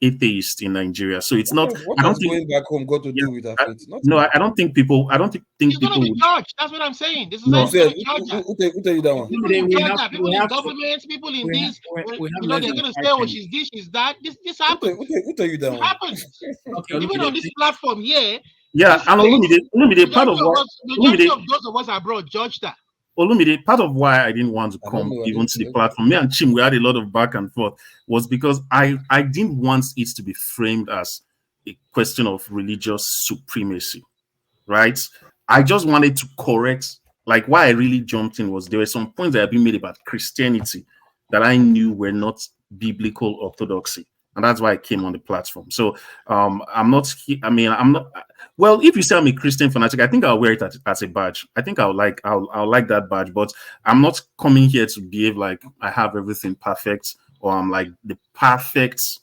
atheist in Nigeria? So it's not. I don't think going back home got to do with that faith. I don't think people. I don't think He's people. Be judged. That's what I'm saying. This is who tell you that one? People in government, people in this. They're going to say, "Oh, she's this, she's that." This happens. Who tell you that one? It happens. Even on this platform, yeah. Yeah, and Olumide, part of what majority of those of us abroad judge that. Olumide, part of why I didn't want to come even to the platform, me and Chim, we had a lot of back and forth, was because I didn't want it to be framed as a question of religious supremacy, right? I just wanted to correct, like why I really jumped in was there were some points that had been made about Christianity that I knew were not biblical orthodoxy. And that's why I came on the platform. So I'm not, well, if you say I'm a Christian fanatic, I think I'll wear it as a badge. I think I'll like that badge, but I'm not coming here to behave like I have everything perfect or I'm like the perfect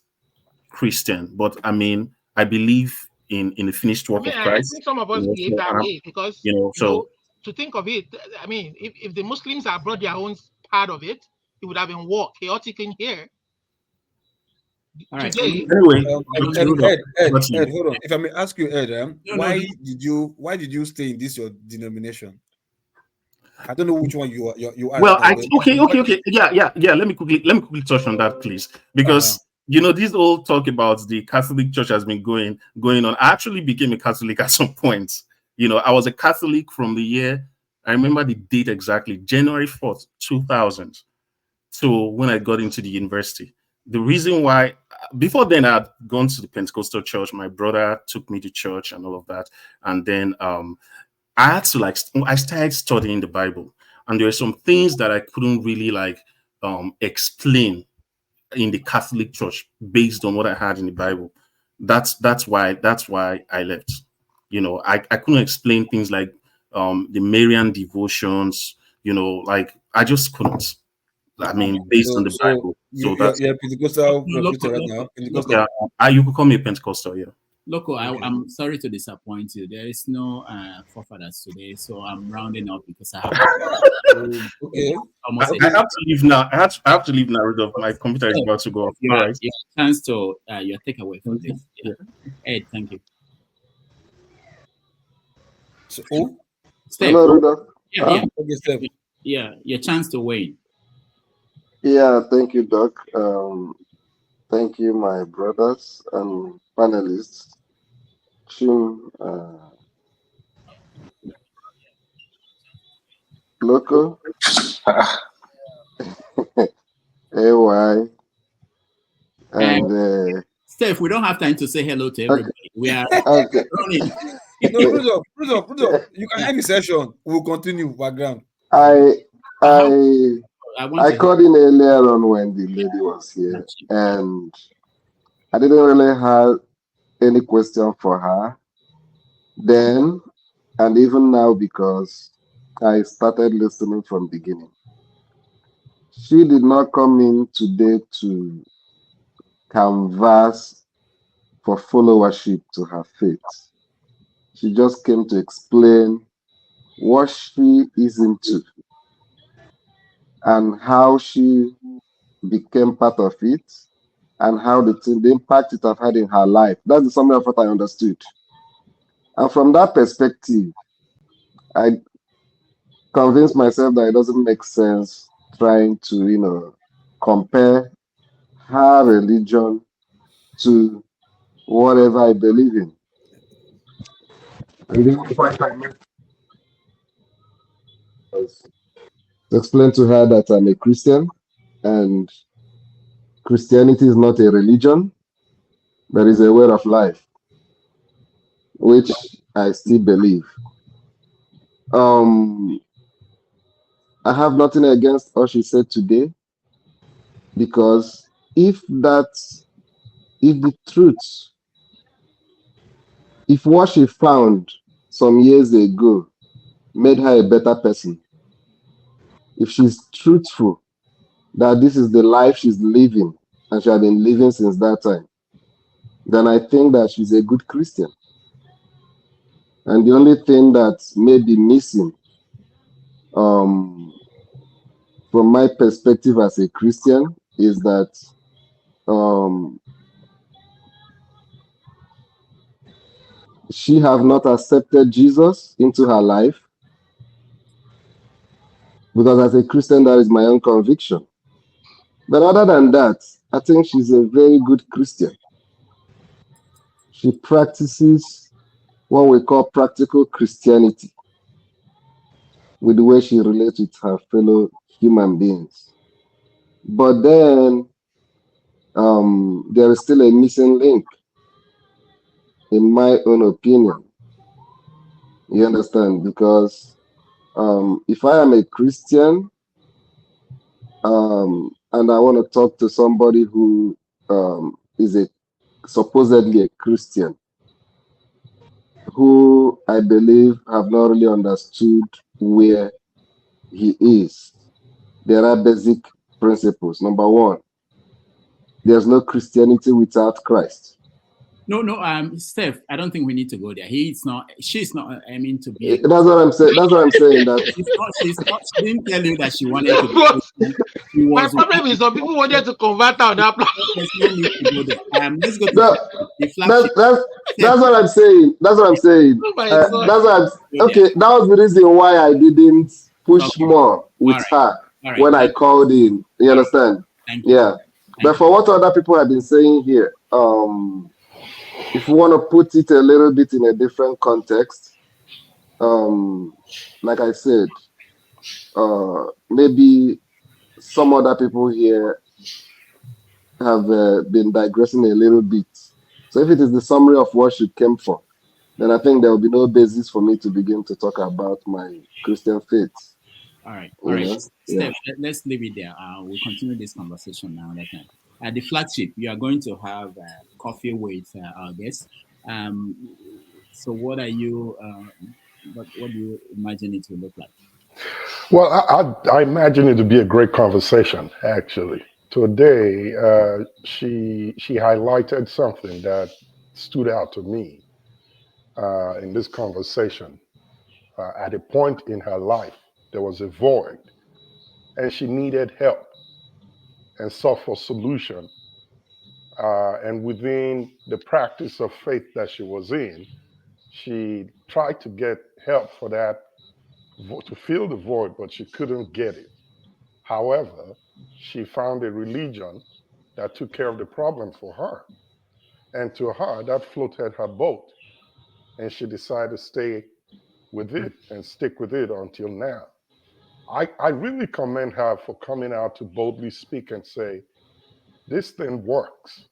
Christian. But I mean, I believe in the finished work of Christ. I think some of us behave that way because, to think of it, I mean, if the Muslims had brought their own part of it, it would have been war, chaotic in here. All right. Anyway, Ed, hold on. If I may ask you, Ed, why did you stay in this your denomination? I don't know which one you are. Well, okay. Yeah. Let me quickly touch on that, please, because this whole talk about the Catholic Church has been going on. I actually became a Catholic at some point. I was a Catholic from the year, I remember the date exactly, January 4th, 2000. So when I got into the university. The reason why, before then, I had gone to the Pentecostal church. My brother took me to church and all of that. And then I had to I started studying the Bible. And there were some things that I couldn't really explain in the Catholic church based on what I had in the Bible. That's why I left. I couldn't explain things like the Marian devotions, I just couldn't. I mean, based on the Bible. So that's Pentecostal right now. You could call me a Pentecostal, yeah. Loco, Okay. I'm sorry to disappoint you. There is no forefathers today, so I'm rounding up because I have Okay. almost I have to leave now. I have to leave now, Rudolph. My computer is about to go off. All right. your chance to your takeaway for Okay. this. Yeah. Ed, thank you. So, Steph. Hello, Rudolph. Yeah, Huh? yeah. Okay, Steph. Yeah, your chance to win. Yeah, thank you, Doc. Thank you, my brothers and panelists. Chim, Loco, AY, and Steph, we don't have time to say hello to everybody. We are okay. running. No, Rudolph, you can end the session. We'll continue background. I want to called in earlier on when the lady was here, and I didn't really have any question for her then, and even now because I started listening from beginning. She did not come in today to canvass for followership to her faith. She just came to explain what she is into and how she became part of it and how the impact it has had in her life. That's the summary of what I understood. And from that perspective, I convinced myself that it doesn't make sense trying to, compare her religion to whatever I believe in. And the only point I made was to explain to her that I'm a Christian and Christianity is not a religion, but is a way of life, which I still believe. I have nothing against what she said today, because if what she found some years ago made her a better person, if she's truthful that this is the life she's living and she had been living since that time, then I think that she's a good Christian. And the only thing that may be missing from my perspective as a Christian is that she have not accepted Jesus into her life, because as a Christian, that is my own conviction. But other than that, I think she's a very good Christian. She practices what we call practical Christianity with the way she relates with her fellow human beings. But then there is still a missing link, in my own opinion. You understand? Because if I am a Christian and I want to talk to somebody who is supposedly a Christian, who I believe have not really understood where he is, there are basic principles. Number one, there's no Christianity without Christ. No, Steph, I don't think we need to go there. She's not aiming to be. That's what I'm saying. That's what I'm saying. That she didn't tell you that she wanted to be Christian. My problem is some people wanted to convert her on that platform. There's no need to go there. Let's go to the that's flagship. what I'm saying. That's what I'm saying. Oh my God. That's what okay. That was the reason why I didn't push more with her when I called in. You understand? Thank you. Yeah. But for what other people have been saying here, if you want to put it a little bit in a different context, like I said, maybe some other people here have been digressing a little bit. So if it is the summary of what she came for, then I think there will be no basis for me to begin to talk about my Christian faith. All right. Steph, Yeah. Let's leave it there. We'll continue this conversation now. At the flagship, you are going to have coffee with our guests. So what are you? What do you imagine it will look like? Well, I imagine it to be a great conversation, actually. Today, she highlighted something that stood out to me in this conversation. At a point in her life, there was a void, and she needed help and sought for solution. And within the practice of faith that she was in, she tried to get help for that, to fill the void, but she couldn't get it. However, she found a religion that took care of the problem for her. And to her, that floated her boat. And she decided to stay with it and stick with it until now. I really commend her for coming out to boldly speak and say, this thing works.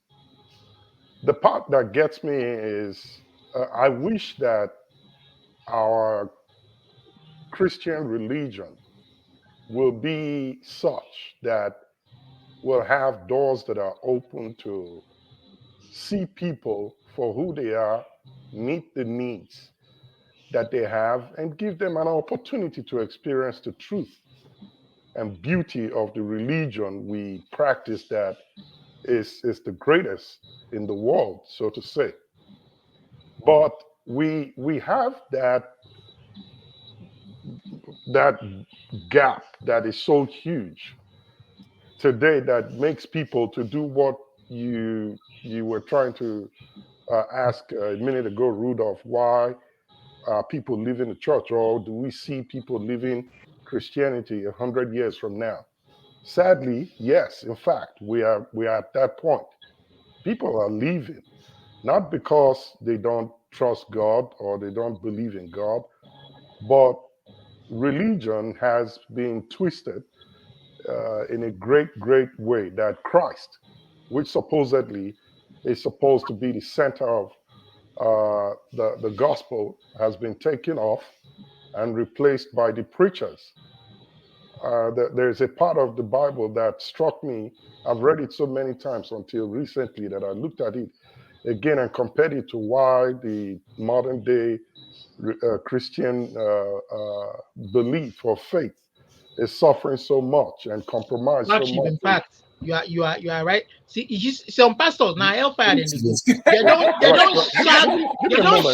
The part that gets me is I wish that our Christian religion will be such that we'll have doors that are open to see people for who they are, meet the needs that they have, and give them an opportunity to experience the truth and beauty of the religion we practice that is the greatest in the world, so to say. But we have that gap that is so huge today that makes people to do what you were trying to ask a minute ago, Rudolph, why people live in the church, or do we see people living Christianity 100 years from now? Sadly, yes. In fact, we are at that point. People are leaving, not because they don't trust God or they don't believe in God, but religion has been twisted in a great, great way that Christ, which supposedly is supposed to be the center of the gospel, has been taken off and replaced by the preachers. There's a part of the Bible that struck me. I've read it so many times until recently that I looked at it again and compared it to why the modern day Christian belief or faith is suffering so much and compromised so Hardship, much. in fact, you are right. See, it's just some pastors now hellfire them. They don't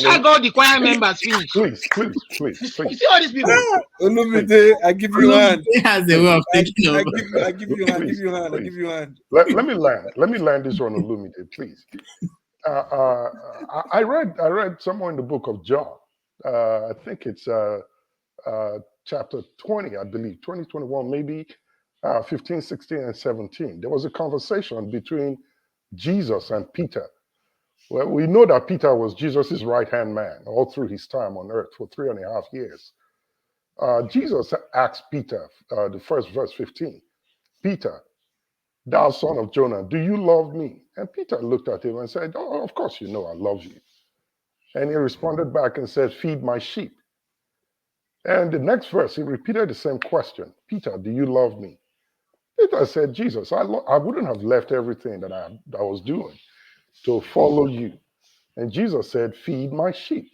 shag all the choir members finish. Please. You see all these people. Olumide, I give you a hand. Has a way of thinking of. I give you a hand. Let me land this on Olumide, please. I read somewhere in the book of John. I think it's chapter 20, I believe, 20, 21, maybe 15, 16, and 17. There was a conversation between Jesus and Peter. Well, we know that Peter was Jesus' right-hand man all through his time on earth for 3.5 years. Jesus asked Peter, the first verse 15, Peter, thou son of Jonah, do you love me? And Peter looked at him and said, oh, of course you know I love you. And he responded back and said, feed my sheep. And the next verse, he repeated the same question. Peter, do you love me? Peter said, Jesus, I wouldn't have left everything that I was doing to follow you. And Jesus said, feed my sheep.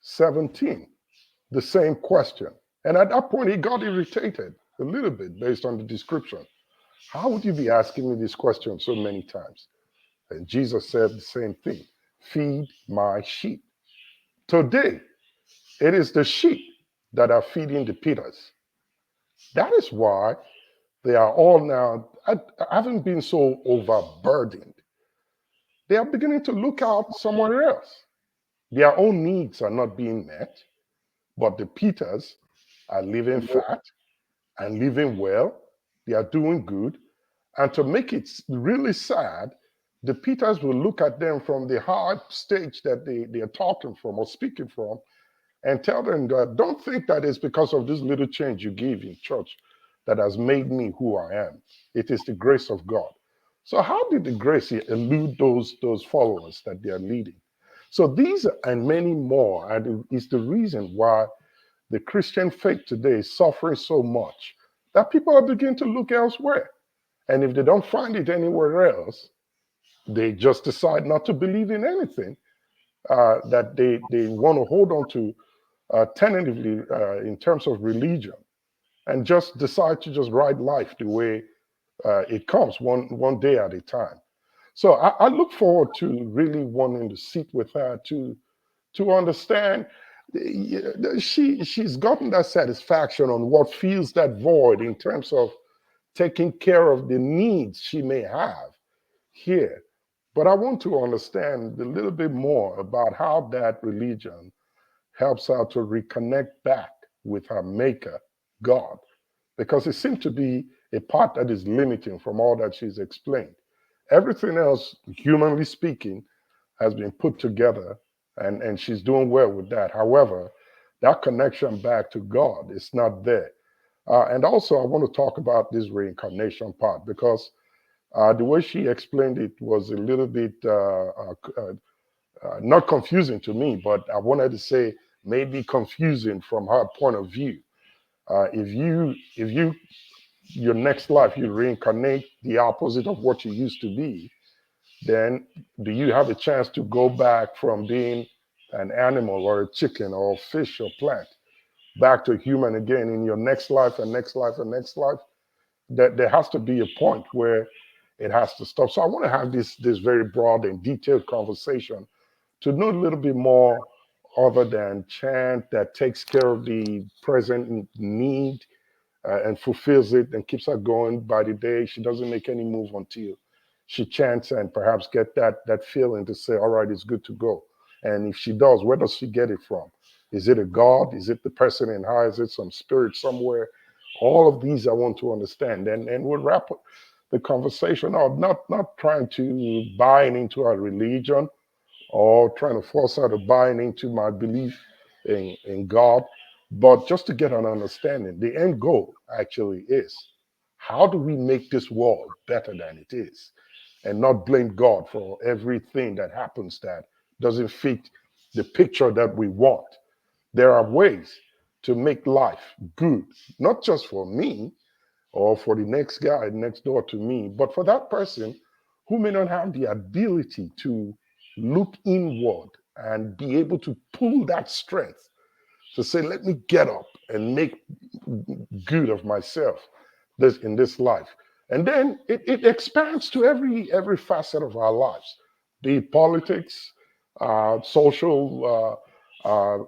17, the same question. And at that point, he got irritated a little bit based on the description. How would you be asking me this question so many times? And Jesus said the same thing. Feed my sheep. Today, it is the sheep that are feeding the Peters. That is why they are all now, haven't been so overburdened. They are beginning to look out somewhere else. Their own needs are not being met, but the Peters are living fat and living well. They are doing good. And to make it really sad, the Peters will look at them from the hard stage that they are talking from or speaking from and tell them that don't think that it's because of this little change you give in church that has made me who I am. It is the grace of God. So how did the grace elude those followers that they are leading? So these and many more is the reason why the Christian faith today is suffering so much that people are beginning to look elsewhere. And if they don't find it anywhere else, they just decide not to believe in anything that they want to hold on to tentatively in terms of religion, and just decide to just ride life the way it comes, one day at a time. So I look forward to really wanting to sit with her to understand. She's gotten that satisfaction on what fills that void in terms of taking care of the needs she may have here. But I want to understand a little bit more about how that religion helps her to reconnect back with her maker, God, because it seems to be a part that is limiting from all that she's explained. Everything else, humanly speaking, has been put together, and she's doing well with that. However, that connection back to God is not there. And also, I want to talk about this reincarnation part because the way she explained it was a little bit not confusing to me, but I wanted to say maybe confusing from her point of view. If you your next life you reincarnate the opposite of what you used to be, then do you have a chance to go back from being an animal or a chicken or a fish or plant back to human again in your next life and next life and next life? That there has to be a point where it has to stop. So I want to have this very broad and detailed conversation to know a little bit more other than chant that takes care of the present need and fulfills it and keeps her going by the day. She doesn't make any move until she chants and perhaps get that feeling to say, all right, it's good to go. And if she does, where does she get it from? Is it a God? Is it the person in her? Is it some spirit somewhere? All of these I want to understand. And we'll wrap the conversation out, not trying to buy into a religion or trying to force her to buy into my belief in God, but just to get an understanding. The end goal actually is, how do we make this world better than it is? And not blame God for everything that happens that doesn't fit the picture that we want. There are ways to make life good, not just for me or for the next guy next door to me, but for that person who may not have the ability to look inward and be able to pull that strength to say, let me get up and make good of myself in this life. And then it expands to every facet of our lives, be it politics, social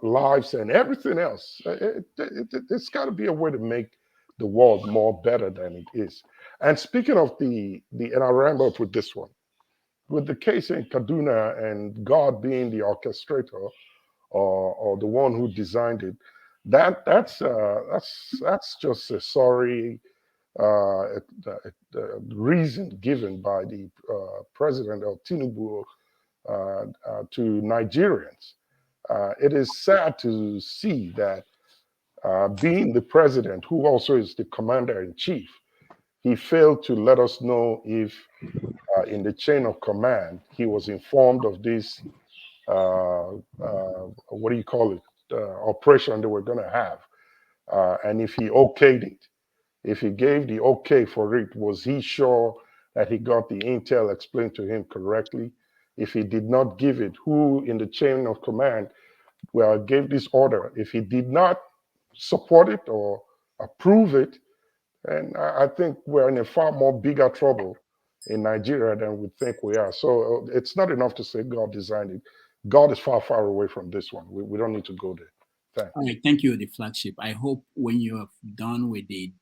lives, and everything else. It's got to be a way to make the world more better than it is. And speaking of and I rambled with this one, with the case in Kaduna and God being the orchestrator or the one who designed it, that's just a sorry reason given by the president of Tinubu to Nigerians. It is sad to see that being the president, who also is the commander in chief, he failed to let us know if in the chain of command he was informed of this what do you call it, operation that we're going to have, and if he okayed it, if he gave the okay for it, was he sure that he got the intel explained to him correctly? If he did not give it, who in the chain of command gave this order? If he did not support it or approve it, and I think we're in a far more bigger trouble in Nigeria than we think we are. So it's not enough to say God designed it. God is far, far away from this one. We don't need to go there. Thanks. All right, thank you, the flagship. I hope when you have done with the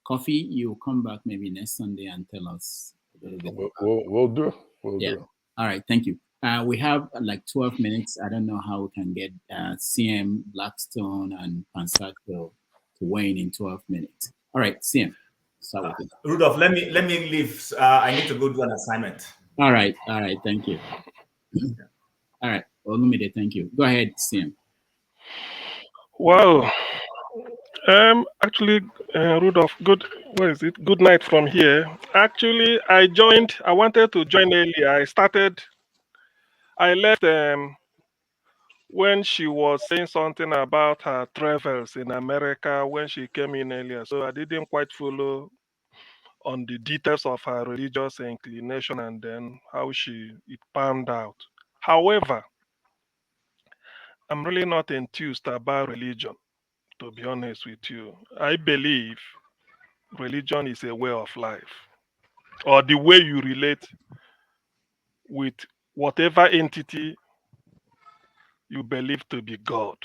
coffee, you'll come back maybe next Sunday and tell us a little bit. We'll do. We'll Yeah. do. All right, thank you. We have like 12 minutes. I don't know how we can get CM, Blackstone, and Pansato to weigh in 12 minutes. All right, CM, start with you. Rudolph, let me leave. I need to go do an assignment. All right, thank you. All right, Olumide, thank you. Go ahead, CM. Wow. Actually, Rudolph, good night from here. Actually, I wanted to join earlier. I left when she was saying something about her travels in America when she came in earlier. So I didn't quite follow on the details of her religious inclination and then how it panned out. However, I'm really not enthused about religion, to be honest with you. I believe religion is a way of life, or the way you relate with whatever entity you believe to be God.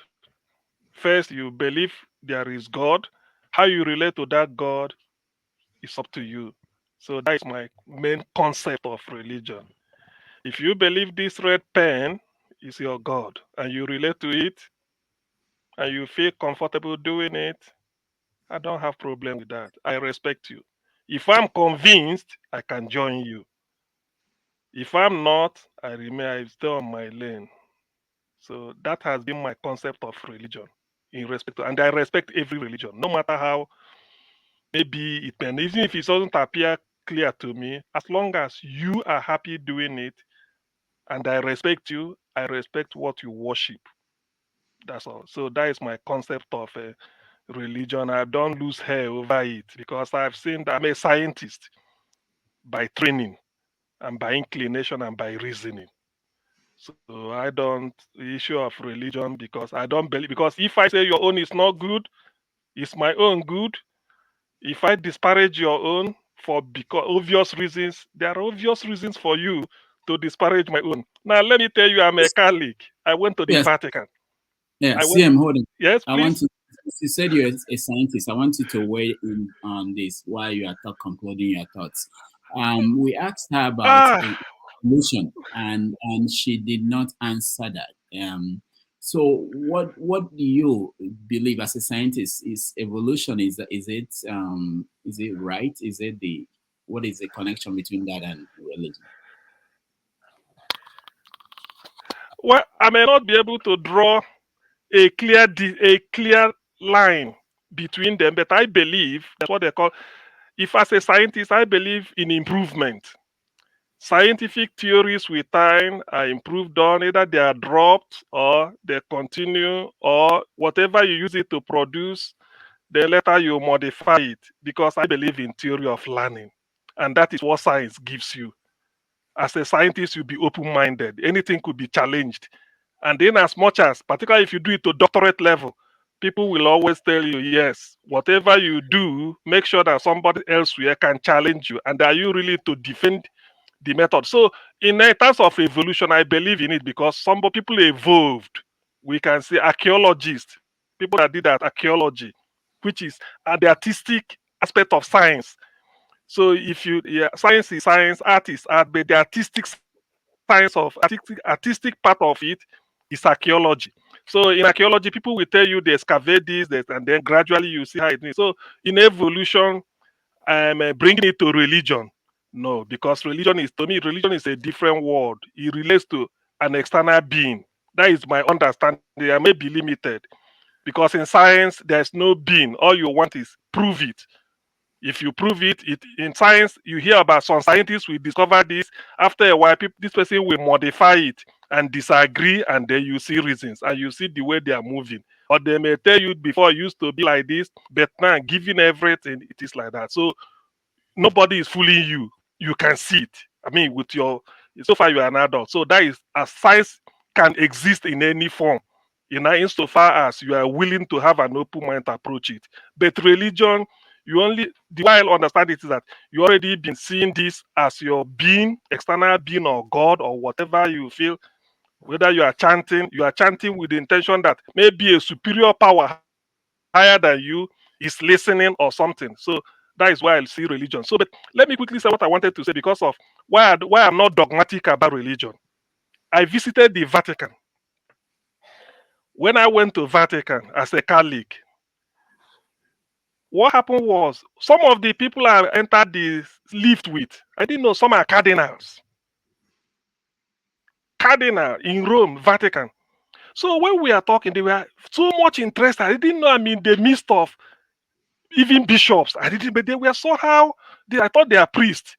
First, you believe there is God. How you relate to that God is up to you. So that is my main concept of religion. If you believe this red pen is your God and you relate to it and you feel comfortable doing it, I don't have problem with that. I respect you. If I'm convinced, I can join you. If I'm not, I stay on my lane. So that has been my concept of religion in respect to, and I respect every religion, no matter how maybe it may, even if it doesn't appear clear to me, as long as you are happy doing it and I respect you, I respect what you worship. That's all. So that is my concept of religion. I don't lose hair over it because I've seen that I'm a scientist by training and by inclination and by reasoning. So I don't the issue of religion because I don't believe because if I say your own is not good, it's my own good. If I disparage your own for because obvious reasons, there are obvious reasons for you to disparage my own. Now let me tell you, I'm a Catholic. I went to the Yes. Vatican. Yeah, I went. CM, hold on. Yes, I want please. to. You said you're a scientist. I want you to weigh in on this while you are concluding your thoughts. We asked her about Ah, evolution, and she did not answer that. So what do you believe as a scientist? Is evolution is it right? Is it the what is the connection between that and religion? well, I may not be able to draw a clear line between them, but I believe that's what they call. If as a scientist, I believe in improvement. Scientific theories with time are improved on, either they are dropped or they continue, or whatever you use it to produce, then later you modify it. Because I believe in theory of learning, and that is what science gives you. As a scientist, you'll be open-minded. Anything could be challenged. And in as much as, particularly if you do it to doctorate level, people will always tell you, yes, whatever you do, make sure that somebody elsewhere can challenge you. And are you really to defend the method? So in terms of evolution, I believe in it because some people evolved. We can say archaeologists, people that did that archaeology, which is the artistic aspect of science. So if you, yeah, science is science, art is art, but the artistic part of it is archaeology. So in archaeology, people will tell you they excavate this, and then gradually you see how it is. So in evolution, I'm bringing it to religion. No, because religion is, to me, religion is a different word. It relates to an external being. That is my understanding. I may be limited because in science, there's no being. All you want is prove it. If you prove it, in science, you hear about some scientists will discover this. After a while, this person will modify it and disagree, and then you see reasons and you see the way they are moving. Or they may tell you before it used to be like this, but now given everything, it is like that. So nobody is fooling you. You can see it. I mean, with your so far you are an adult. So that is as science can exist in any form. Insofar as you are willing to have an open mind to approach it. But religion, you only the way I understand it is that you already been seeing this as your being, external being or God or whatever you feel. Whether you are chanting with the intention that maybe a superior power higher than you is listening or something. So that is why I see religion. So, but let me quickly say what I wanted to say because of why I'm not dogmatic about religion. I visited the Vatican. When I went to Vatican as a Catholic, what happened was some of the people I entered the lift with, I didn't know some are cardinals. Cardinal in Rome, Vatican. So when we are talking, they were so much interested. I didn't know I'm in the midst of even bishops. I didn't, but they were somehow, I thought they are priests.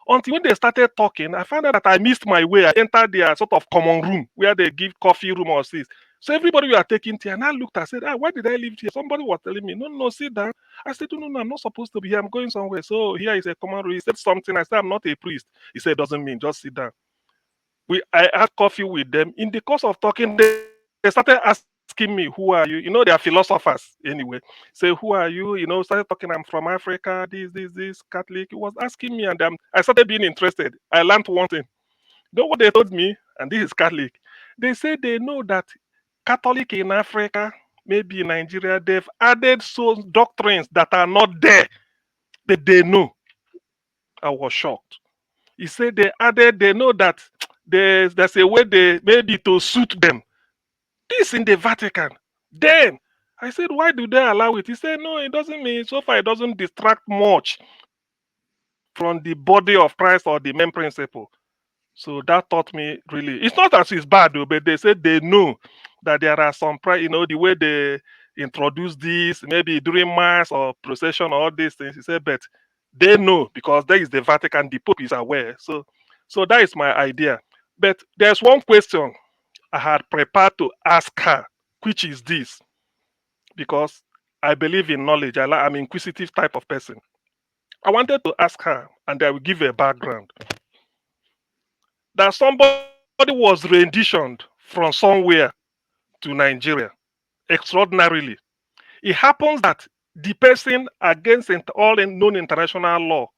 Until when they started talking, I found out that I missed my way. I entered their sort of common room where they give coffee room or this. So everybody we are taking tea, and I looked, I said, why did I leave here? Somebody was telling me, no, sit down. I said, no, I'm not supposed to be here. I'm going somewhere. So here is a common room. He said something. I said, I'm not a priest. He said, doesn't mean, just sit down. I had coffee with them. In the course of talking, they started asking me, who are you? They are philosophers anyway. Say, who are you? Started talking, I'm from Africa, this, Catholic. He was asking me, and I started being interested. I learned one thing. know what they told me? And this is Catholic. They say they know that Catholic in Africa, maybe in Nigeria, they've added some doctrines that are not there that they know. I was shocked. He said they know that there's a way they maybe to suit them. This in the Vatican. Then I said, why do they allow it? He said, no, it doesn't mean so far it doesn't distract much from the body of Christ or the main principle. So that taught me really. It's not as it's bad though, but they said they know that there are some the way they introduce this, maybe during mass or procession or all these things. He said, but they know because there is the Vatican, the Pope is aware. So that is my idea. But there's one question I had prepared to ask her, which is this, because I believe in knowledge. I'm an inquisitive type of person. I wanted to ask her, and I will give a background. That somebody was renditioned from somewhere to Nigeria extraordinarily. It happens that the person, against all known international law,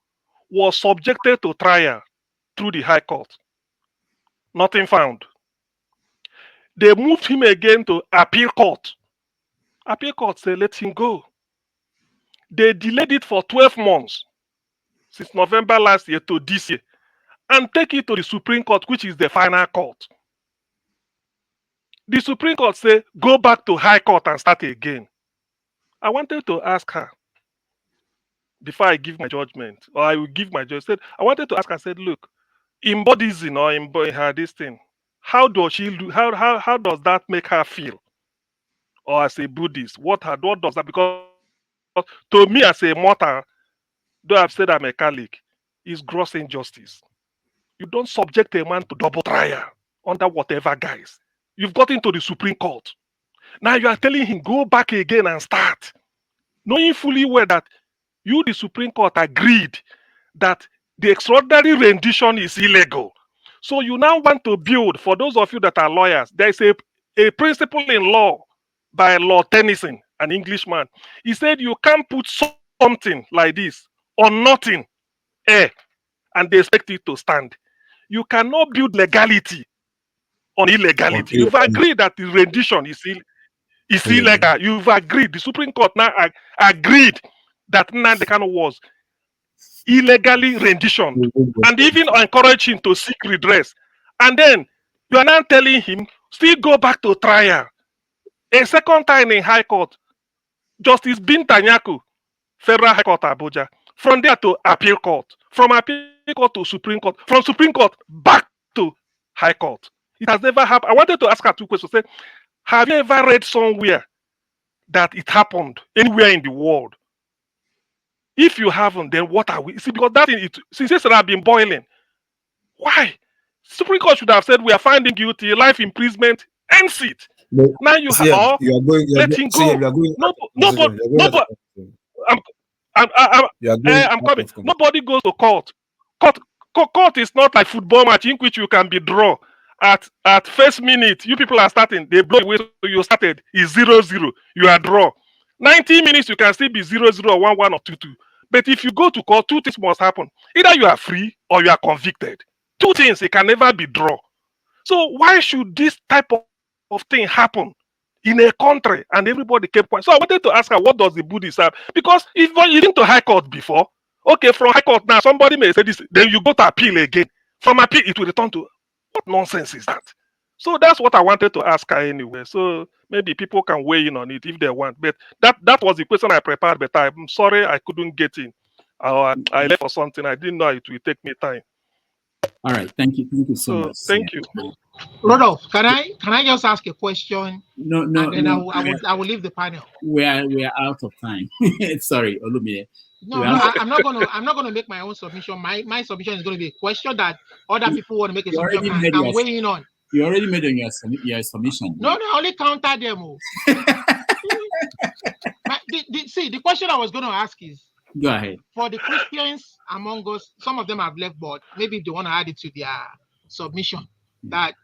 was subjected to trial through the High Court. Nothing found. They moved him again to appeal court. Appeal court said, let him go. They delayed it for 12 months, since November last year to this year, and take it to the Supreme Court, which is the final court. The Supreme Court say, go back to High Court and start again. I wanted to ask her, before I give my judgment, or I will give my judgment, I wanted to ask her, I said, look, in Buddhism or in her this thing, how does she do, how does that make her feel? Or as a Buddhist, what does that, because to me as a mortal, though I've said I'm a Catholic, is gross injustice. You don't subject a man to double trial under whatever guise. You've got into the Supreme Court. Now you are telling him, go back again and start. Knowing fully well that you, the Supreme Court, agreed that the extraordinary rendition is illegal. So you now want to build, for those of you that are lawyers, there is a principle in law by Lord Tennyson, an Englishman. He said you can't put something like this on nothing, and they expect it to stand. You cannot build legality on illegality. You've agreed that the rendition is illegal. You've agreed. The Supreme Court now agreed that Nneka Egbuonu was illegally renditioned and even encourage him to seek redress. And then you are now telling him, still go back to trial. A second time in High Court, Justice Bintanyaku, Federal High Court, Abuja. From there to Appeal Court. From Appeal Court to Supreme Court. From Supreme Court back to High Court. It has never happened. I wanted to ask her two questions. Say, have you ever read somewhere that it happened anywhere in the world? If you haven't, then what are we? See, because that thing, since yesterday I've been boiling. Why? Supreme Court should have said we are finding guilty, life imprisonment, ends it. Now you see, have you are going. let him go. Nobody. I'm coming. Nobody goes to court. Court is not like football match in which you can be draw at first minute. You people are starting. They blow away. So you started. Is 0-0. You are draw. 90 minutes you can still be 0-0 or 1-1 or 2-2. But if you go to court, two things must happen. Either you are free or you are convicted. Two things. It can never be draw. So why should this type of thing happen in a country and everybody kept quiet? So I wanted to ask her, what does the Buddhist have? Because if you been to High Court before, okay, from High Court now, somebody may say this, then you go to appeal again. From appeal, it will return to, what nonsense is that? So that's what I wanted to ask her anyway. So maybe people can weigh in on it if they want. But that was the question I prepared, but I'm sorry I couldn't get in. I left for something. I didn't know it will take me time. All right, thank you so much. Thank you. Rodolph, can I just ask a question? No, and then no. I will leave the panel. We are out of time. Sorry, Olumide. No, I'm not gonna make my own submission. My submission is going to be a question that other people want to make a submission and weighing on. You already made your submission. No, I only counter them. The question I was going to ask is, go ahead. For the Christians among us, some of them have left, but maybe if they want to add it to their submission, that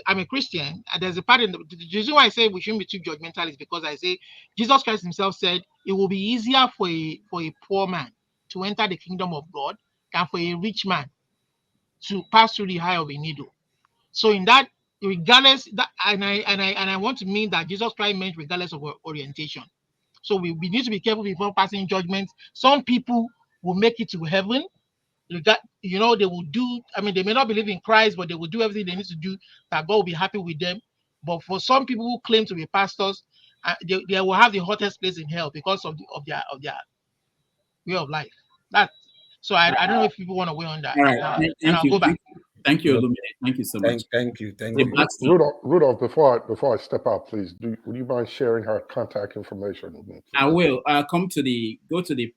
I'm a Christian, and there's a part in the reason why I say we shouldn't be too judgmental is because I say Jesus Christ himself said it will be easier for a poor man to enter the kingdom of God than for a rich man to pass through the eye of a needle. So in that, regardless that, and I want to mean that Jesus Christ meant regardless of orientation. So we need to be careful before passing judgment. Some people will make it to heaven. They will do. I mean, they may not believe in Christ, but they will do everything they need to do that God will be happy with them. But for some people who claim to be pastors, they will have the hottest place in hell because of their way of life. So I don't know if people want to weigh on that. All right. And I'll go back. Thank you, Olumide. Thank you so much. Thank you. Rudolph, before I step out, please, would you mind sharing her contact information with me? I will. Go to the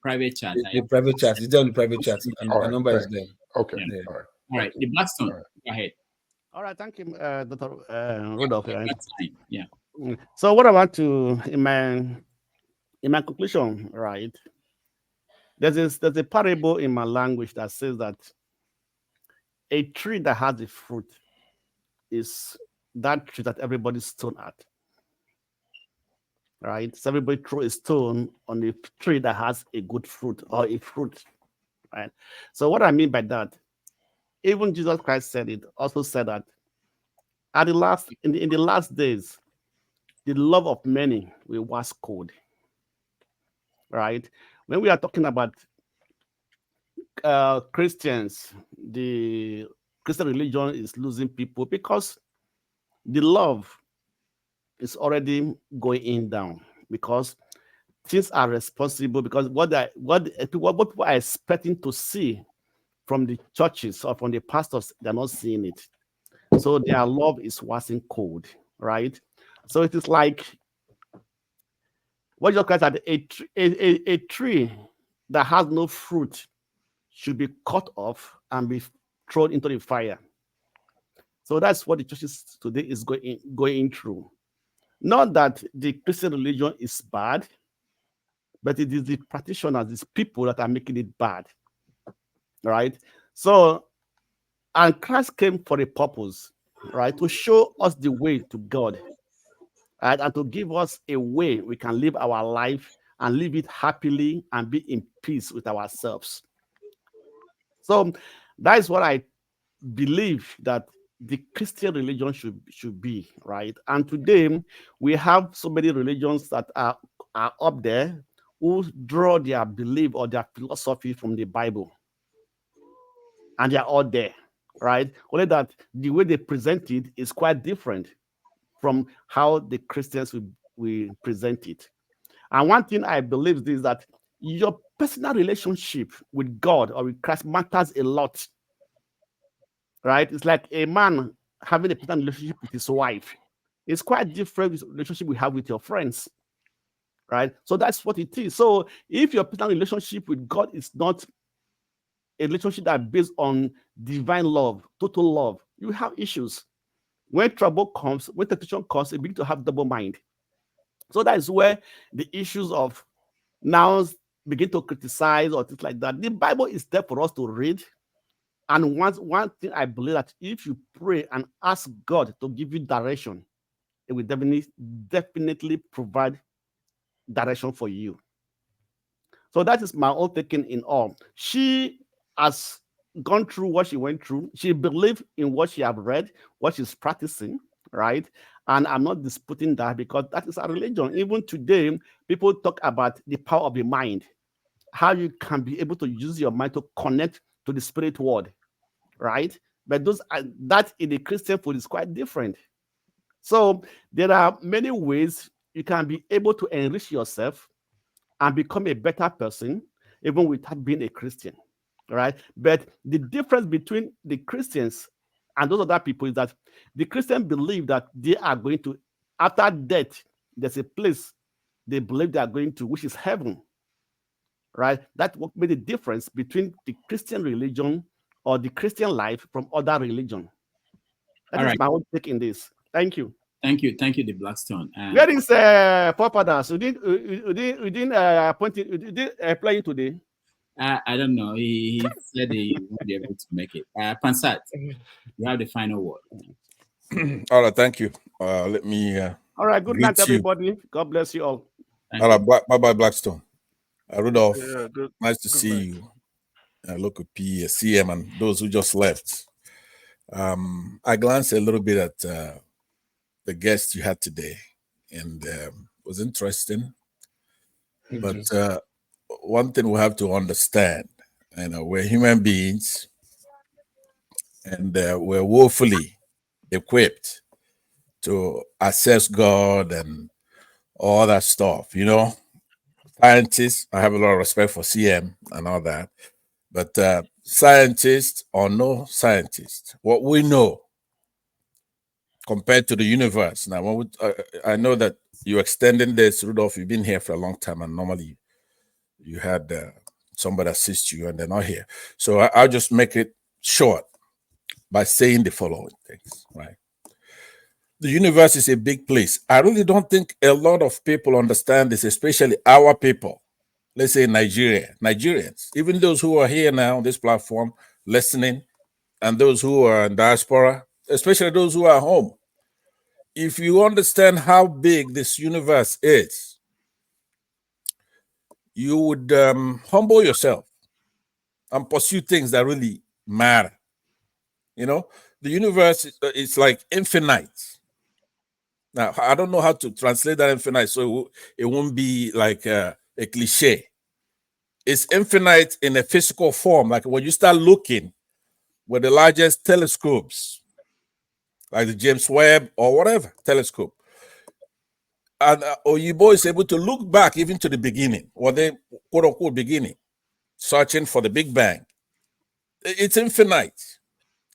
private chat. The private chat. It's on the private chat. All The right, number is there. Okay. Yeah. All right. All right. The Blackstone. All right. Go ahead. All right, thank you, Dr. Rudolph. Yeah. So what I want to, in my conclusion, right? There's a parable in my language that says that a tree that has a fruit is that tree that everybody stone at. Right? So everybody throw a stone on a tree that has a good fruit or a fruit. Right? So what I mean by that, even Jesus Christ said it, also said that at in the last days, the love of many will wax cold. Right? When we are talking about Christians, the Christian religion is losing people because the love is already going down, because things are responsible, because what people are expecting to see from the churches or from the pastors, they're not seeing it. So their love is waxing cold, right? So it is like what you call that a tree that has no fruit should be cut off and be thrown into the fire. So that's what the churches today is going through. Not that the Christian religion is bad, but it is the practitioners, these people that are making it bad, right? So, and Christ came for a purpose, right? To show us the way to God, right? And to give us a way we can live our life and live it happily and be in peace with ourselves. So that is what I believe that the Christian religion should be, right? And today we have so many religions that are up there who draw their belief or their philosophy from the Bible, and they are all there, right? Only that the way they present it is quite different from how the Christians will present it. And one thing I believe is that your personal relationship with God or with Christ matters a lot. Right? It's like a man having a personal relationship with his wife. It's quite different with the relationship we have with your friends. Right? So that's what it is. So if your personal relationship with God is not a relationship that is based on divine love, total love, you have issues. When trouble comes, when temptation comes, you begin to have double mind. So that is where the issues of now begin to criticize or things like that. The Bible is there for us to read. And one thing I believe that if you pray and ask God to give you direction, it will definitely provide direction for you. So that is my own thinking in all. She has gone through what she went through. She believed in what she have read, what she's practicing, right? And I'm not disputing that because that is a religion. Even today, people talk about the power of the mind, how you can be able to use your mind to connect to the spirit world, right? But that in the Christian food is quite different. So there are many ways you can be able to enrich yourself and become a better person, even without being a Christian, right? But the difference between the Christians and those other people is that the Christians believe that they are going to, after death, there's a place they believe they are going to, which is heaven. Right? That's what made the difference between the Christian religion or the Christian life from other religion. That is my own take in this. Thank you. Thank you, the Blackstone. Where is forefathers? We didn't appoint it. We didn't apply it today. I don't know. He said he won't be able to make it. Pansat, you have the final word. All right, thank you. Let me. All right, good night, everybody. God bless you all. All right, bye, Blackstone. Rudolph, Yeah, nice to see you. Local P, CM, and those who just left. I glanced a little bit at the guest you had today, and it was interesting. But one thing we have to understand, we're human beings, and we're woefully equipped to assess God and all that stuff. Scientists, I have a lot of respect for CM and all that, but scientists or no scientists, what we know compared to the universe. Now, I know that you're extending this, Rudolph. You've been here for a long time, and normally you had somebody assist you, and they're not here. So I'll just make it short by saying the following things, right? The universe is a big place. I really don't think a lot of people understand this, especially our people. Let's say Nigerians, even those who are here now on this platform listening, and those who are in diaspora, especially those who are home. If you understand how big this universe is, you would humble yourself and pursue things that really matter. The universe is like infinite. Now, I don't know how to translate that infinite, so it won't be like a cliche. It's infinite in a physical form. Like when you start looking with the largest telescopes, like the James Webb or whatever telescope, and Oyibo is able to look back even to the beginning, or the quote unquote beginning, searching for the Big Bang. It's infinite.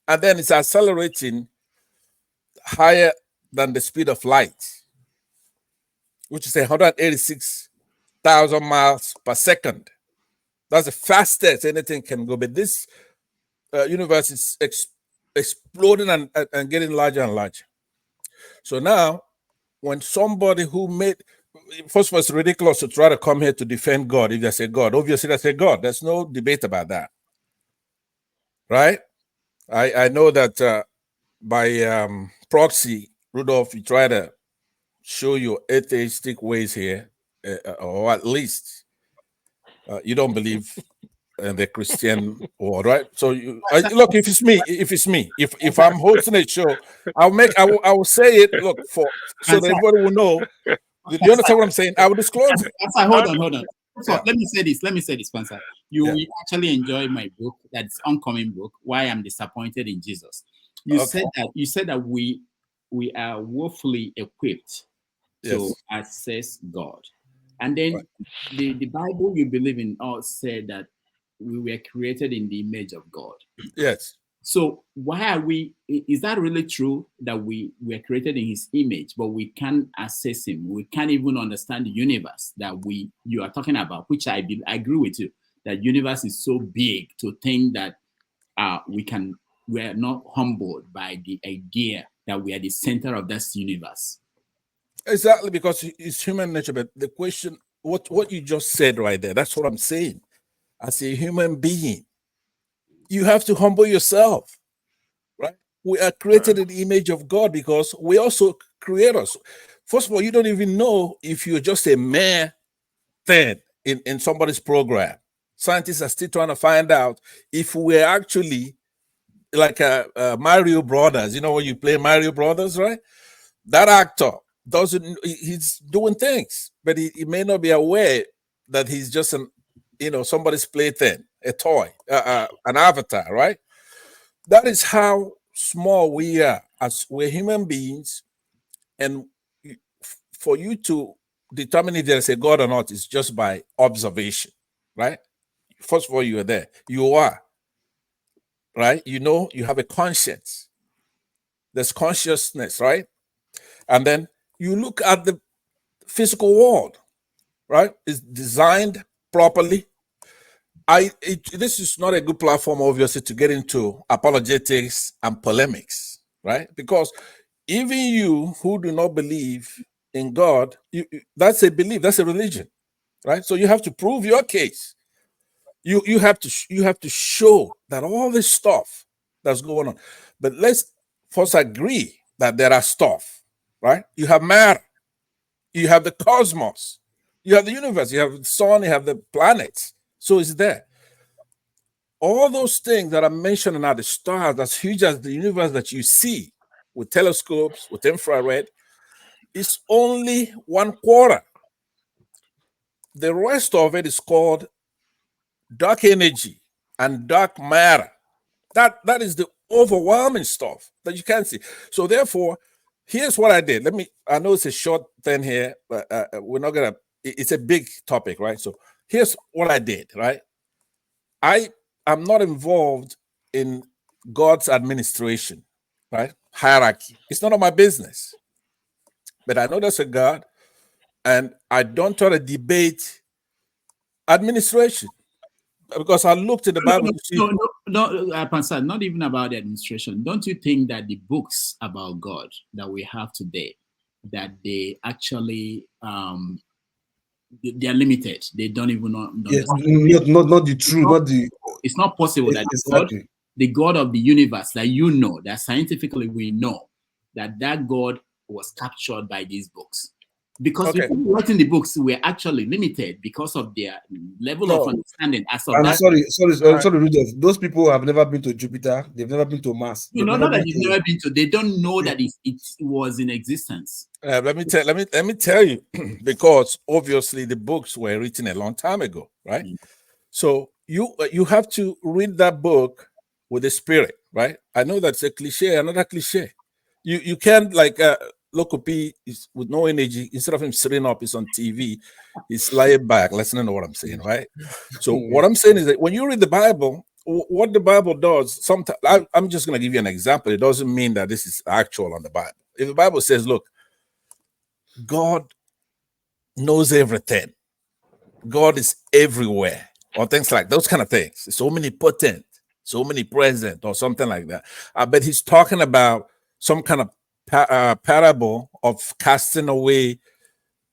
And then it's accelerating higher than the speed of light, which is 186,000 miles per second. That's the fastest anything can go. But this universe is exploding and getting larger and larger. So now, when somebody who made, first of all, it's ridiculous to try to come here to defend God. If they say God, obviously they say God. There's no debate about that, right? I know that by proxy, Rudolph, you try to show your atheistic ways here, or at least you don't believe in the Christian world, right? So look, if it's me, if I'm hosting a show, I will say it. Look, so that everybody will know. Do you understand what I'm saying? I will disclose it. Hold on. So let me say this, Spencer. You will actually enjoy my book. That's oncoming book. Why I'm disappointed in Jesus. You said that we are woefully equipped to access God, and then the Bible you believe in said that we were created in the image of God. Yes. So why are we? Is that really true that we were created in His image, but we can't access Him? We can't even understand the universe that you are talking about. Which I agree with you that universe is so big to think that we are not humbled by the idea that we are the center of this universe. Exactly, because it's human nature. But the question, what you just said right there, that's what I'm saying. As a human being, you have to humble yourself, right? We are created in the image of God because we also create us. First of all, you don't even know if you're just a mere thing in somebody's program. Scientists are still trying to find out if we're actually like Mario Brothers. You know when you play Mario Brothers, right? That actor he's doing things, but he may not be aware that he's just somebody's plaything, a toy, an avatar, right? That is how small we are as we're human beings. And for you to determine if there's a God or not is just by observation, right? First of all, you are there. You are, right? You have a conscience. There's consciousness, right? And then you look at the physical world, right? It's designed properly. This is not a good platform, obviously, to get into apologetics and polemics, right? Because even you who do not believe in God, that's a belief, that's a religion, right? So you have to prove your case. You have to show that all this stuff that's going on. But let's first agree that there are stuff, right? You have matter, you have the cosmos, you have the universe, you have the sun, you have the planets. So it's there. all those things that I'm mentioning are the stars as huge as the universe that you see with telescopes, with infrared, is only 1/4. The rest of it is called dark energy and dark matter. That is the overwhelming stuff that you can't see. So therefore, here's what I did. I know it's a short thing here, but we're not gonna, it's a big topic, right? So here's what I did, right? I am not involved in God's administration, right? Hierarchy. It's none of my business. But I know there's a God, and I don't try to debate administration because I looked at the Bible to see. Pansah, not even about the administration. Don't you think that the books about God that we have today, that they actually they are limited? They don't even know. Yes, not the truth, not the. It's not possible that exactly. the God of the universe that you know, that scientifically we know, that God was captured by these books. Because people writing the books were actually limited because of their level of understanding. I'm sorry, Rudolph. Those people have never been to Jupiter. They've never been to Mars. No, not that you've never been to. They don't know that it was in existence. Let me tell you, because obviously the books were written a long time ago, right? So you have to read that book with the spirit, right? I know that's a cliche, another cliche. You can't like. Lokopi is with no energy. Instead of him sitting up, he's on TV. He's lying back, listening to what I'm saying, right? So what I'm saying is that when you read the Bible, what the Bible does, sometimes I'm just going to give you an example. It doesn't mean that this is actual on the Bible. If the Bible says, look, God knows everything, God is everywhere, or things like those kind of things. It's so omnipotent, so omnipresent, or something like that. I bet he's talking about some kind of parable of casting away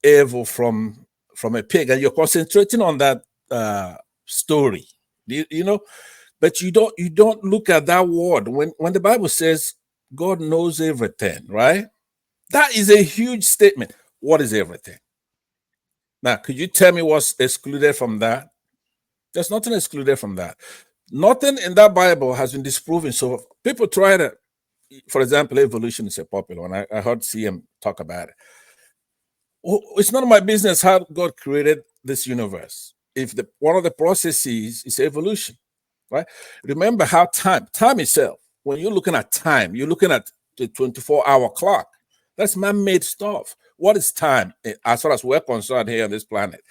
evil from a pig, and you're concentrating on that story, you know, but you don't look at that word when the Bible says God knows everything, right? That is a huge statement. What is everything? Now, could you tell me what's excluded from that? There's nothing excluded from that. Nothing in that Bible has been disproven. So people try to, for example, evolution is a popular one. I heard CM talk about it. It's none of my business how God created this universe. If one of the processes is evolution, right? Remember how time itself, when you're looking at time, you're looking at the 24-hour clock. That's man-made stuff. What is time? As far as we're concerned here on this planet,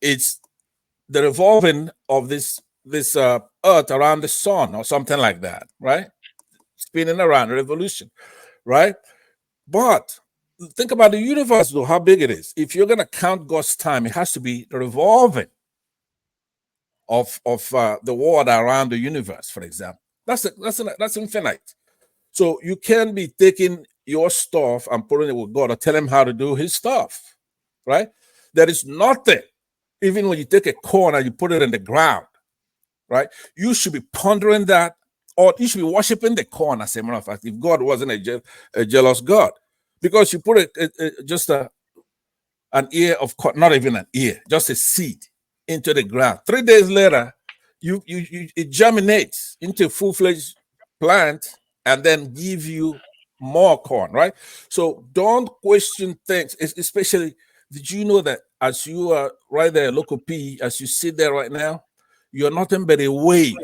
it's the revolving of this earth around the sun or something like that, right? Spinning around, revolution, right? But think about the universe, though, how big it is. If you're going to count God's time, it has to be the revolving of the world around the universe, for example. That's infinite. So you can't be taking your stuff and putting it with God or tell him how to do his stuff, right? There is nothing, even when you take a corn and you put it in the ground, right? You should be pondering that, or you should be worshiping the corn, as a matter of fact, if God wasn't a jealous God. Because you put just an ear of corn, not even an ear, just a seed into the ground. 3 days later, it germinates into a full-fledged plant and then give you more corn, right? So don't question things, especially, did you know that as you are right there, local P, as you sit there right now, you're nothing but a wave.